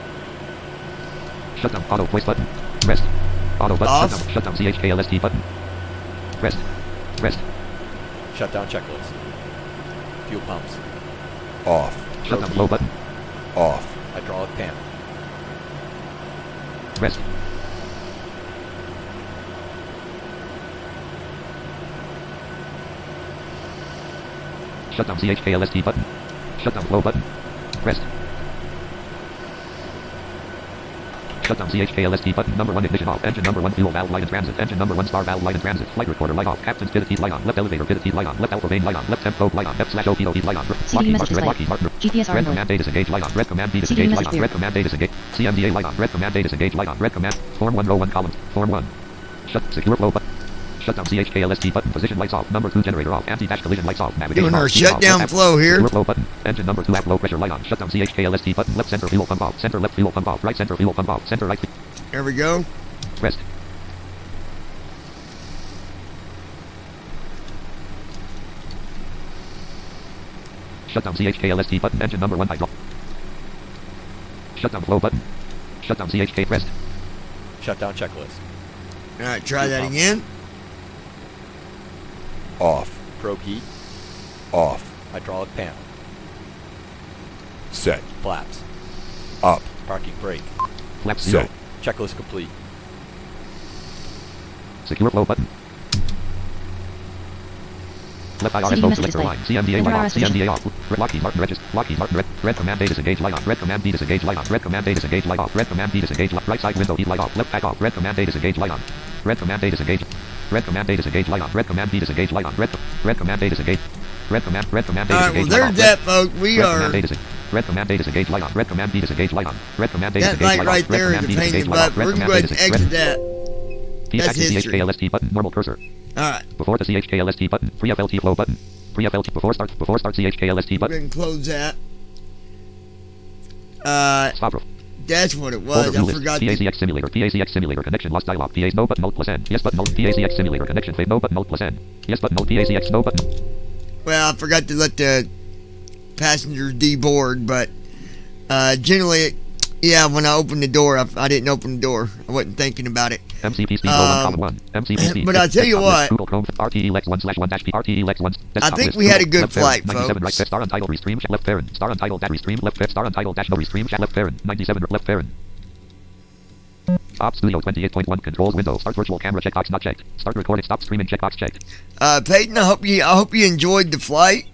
Shutdown. Auto voice button. Rest. Auto button. Off. Shutdown. Shutdown CHKLST button. Rest. Rest. Shutdown checklist. Fuel pumps. Off. Shutdown flow button. Off. Hydraulic panel. Rest. Shutdown CHKLST button. Shutdown flow button. Rest. Shutdown CHKLST button. Number 1 ignition off. Engine number 1 fuel valve light in transit. Engine number 1 star valve light in transit. Flight recorder light off. Captain's pivot heat light on. Left elevator pivot heat light on. Left alpha vane light on. Left temp probe light on. F/O heat light on. Lockheed Martin. Red Lockheed Martin. GPSR Red mode. command data disengage light on. Red command D disengage light on. Red command data disengage. CMDA light on. Red command data disengage light on. Red command. Form 1 row 1 column. Form 1. Shut. Secure flow button. Shutdown CHKLST button. Position lights off. Number 2 generator off. Anti-dash collision lights off. Navigation Doing our off. shutdown off. flow here. Secure flow button. Engine number 2 app low pressure light on. Shutdown CHKLST button. Left center fuel pump off. Center left fuel pump off. Right center fuel pump off. Center right. There we go. Rest. Shutdown CHKLST button. Engine number 1 hydro. Shutdown flow button. Shutdown CHK rest. Shutdown checklist. All right, try that again. Off. Pro key. Off. Hydraulic panel. Set. Flaps. Up. Parking brake. Flaps 0. Set. Checklist complete. Secure flow button. Left IRSO selector line. CMDA light off. CMDA off. Red Lockheed Martin register. Lockheed Martin red. Red command A disengage light on. Red command B disengage light on. Red command A disengage light off. Red command B disengage light. Right side window heat light off. Left pack off. Red command A disengage light on. Red command A disengage. Red command A disengage light on. Red command B disengage light on. Red command A disengage. Red command A disengage. All right, well, there's that, folks. We are. Red command A disengage light on. Red command B disengage light on. Red command A That disengage light light on. right there is a pain in the butt. We're going to go ahead and exit that. That's history. CHKLST button. Normal cursor. All right. Before the CHKLST button. Free FLT flow button. Free FLT before start CHKLST We're button. going to close that. Stop. That's what it was. I forgot. PACX simulator. PACX simulator connection lost dialog. PA's no button alt plus N. Yes button alt. PACX simulator connection failed. No button alt plus N. Yes button alt. PACX no button. Well, I forgot to let the passengers deboard, but generally, Yeah, when I opened the door, I didn't open the door. I wasn't thinking about it. MCP speed colon 1. MCP speed. But I tell you what, Google Chrome RTE Lex 1 /1 dash RTE Lex 1. I think we had a good flight, 97 folks. right star untitled restream left parent. Star untitled dash restream left star untitled dash no restream left parent. 97 left parent. Stop Studio 28.1 controls window. Start virtual camera checkbox not checked. Start recording. Stop streaming checkbox checked. Peyton, I hope you enjoyed the flight.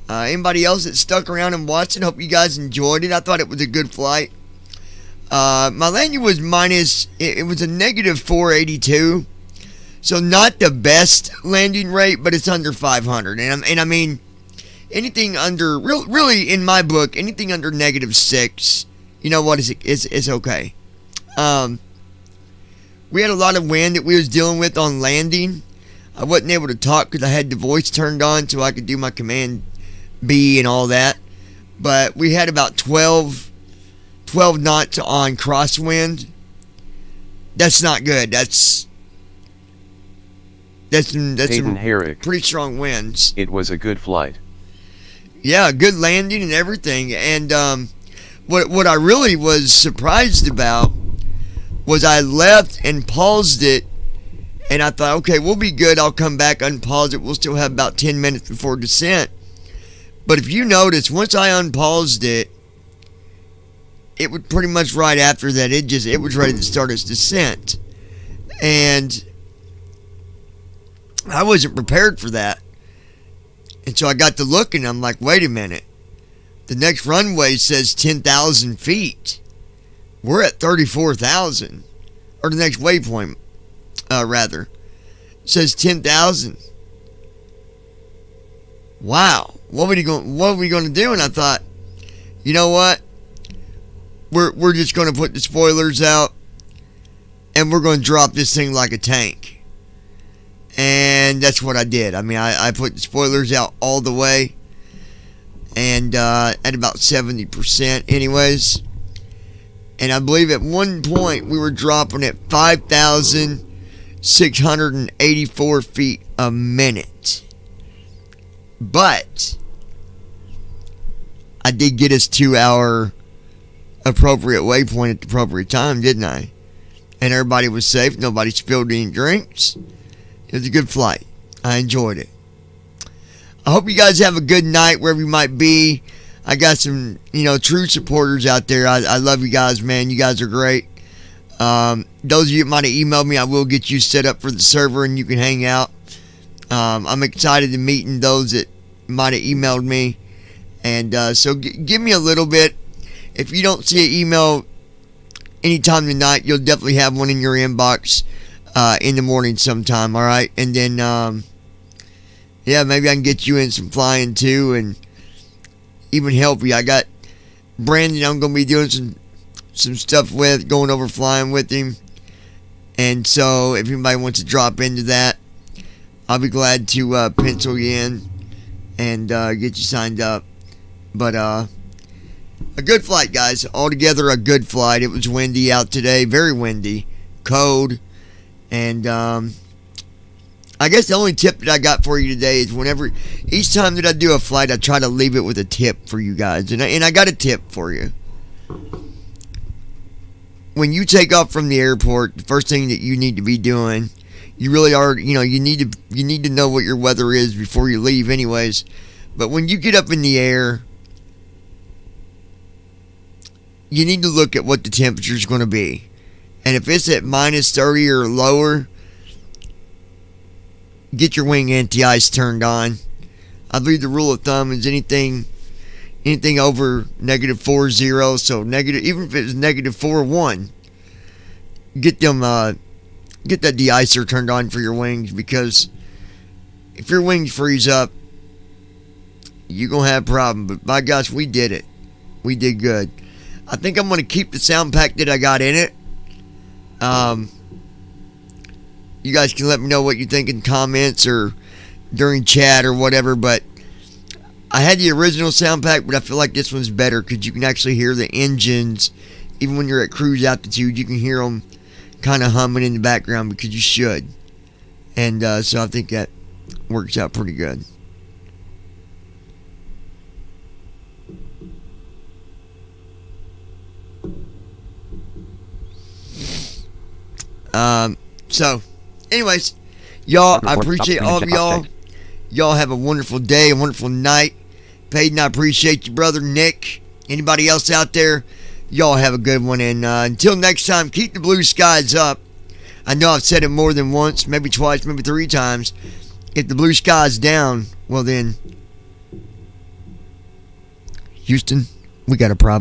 Anybody else that stuck around and watched it, hope you guys enjoyed it. I thought it was a good flight. My landing was it was a negative 482, so not the best landing rate, but it's under 500. And I mean, anything under really in my book, anything under -6, you know what, is okay. We had a lot of wind that we was dealing with on landing. I wasn't able to talk because I had the voice turned on so I could do my command B and all that. But we had about 12 knots on crosswind. That's not good. That's some Herrick. pretty strong winds. It was a good flight. Yeah, good landing and everything. And what I really was surprised about was I left and paused it, and I thought, okay, we'll be good. I'll come back, unpause it. We'll still have about 10 minutes before descent. But if you notice, once I unpaused it, it was pretty much right after that. It was ready to start its descent. And I wasn't prepared for that. And so I got to looking, I'm like, wait a minute. The next runway says 10,000 feet. We're at 34,000. Or the next waypoint, rather. It says 10,000. Wow. What are we going to do? And I thought, you know what? We're just going to put the spoilers out, and we're going to drop this thing like a tank. And that's what I did. I mean, I put the spoilers out all the way, and at about 70% anyways. And I believe at one point we were dropping at 5,684 feet a minute. But I did get us 2-hour appropriate waypoint at the appropriate time, didn't I? And everybody was safe. Nobody spilled any drinks. It was a good flight. I enjoyed it. I hope you guys have a good night wherever you might be. I got some, true supporters out there. I love you guys, man. You guys are great. Those of you that might have emailed me, I will get you set up for the server and you can hang out. I'm excited to meeting those that might have emailed me. And so give me a little bit. If you don't see an email anytime tonight, you'll definitely have one in your inbox in the morning sometime, all right? And then, maybe I can get you in some flying too and even help you. I got Brandon I'm going to be doing some stuff with, going over flying with him. And so if anybody wants to drop into that, I'll be glad to pencil you in and get you signed up. But a good flight, guys. Altogether a good flight. It was windy out today. Very windy. Cold. And I guess the only tip that I got for you today is each time that I do a flight, I try to leave it with a tip for you guys. And I got a tip for you. When you take off from the airport, the first thing that you need to be doing, you really are, you need to know what your weather is before you leave anyways. But when you get up in the air, you need to look at what the temperature is going to be. And if it's at -30 or lower, get your wing anti-ice turned on. I believe the rule of thumb is anything over -40, so negative, even if it's -41, get that de-icer turned on for your wings, because if your wings freeze up, you're going to have a problem. But by gosh, we did it. We did good. I think I'm going to keep the sound pack that I got in it. You guys can let me know what you think in comments or during chat or whatever, but I had the original sound pack, but I feel like this one's better because you can actually hear the engines. Even when you're at cruise altitude, you can hear them kind of humming in the background, because you should. And so I think that works out pretty good. So, anyways, y'all, I appreciate all of y'all. Y'all have a wonderful day, a wonderful night. Peyton, I appreciate you, brother Nick. Anybody else out there, y'all have a good one. And until next time, keep the blue skies up. I know I've said it more than once, maybe twice, maybe 3 times. If the blue sky's down, well then, Houston, we got a problem.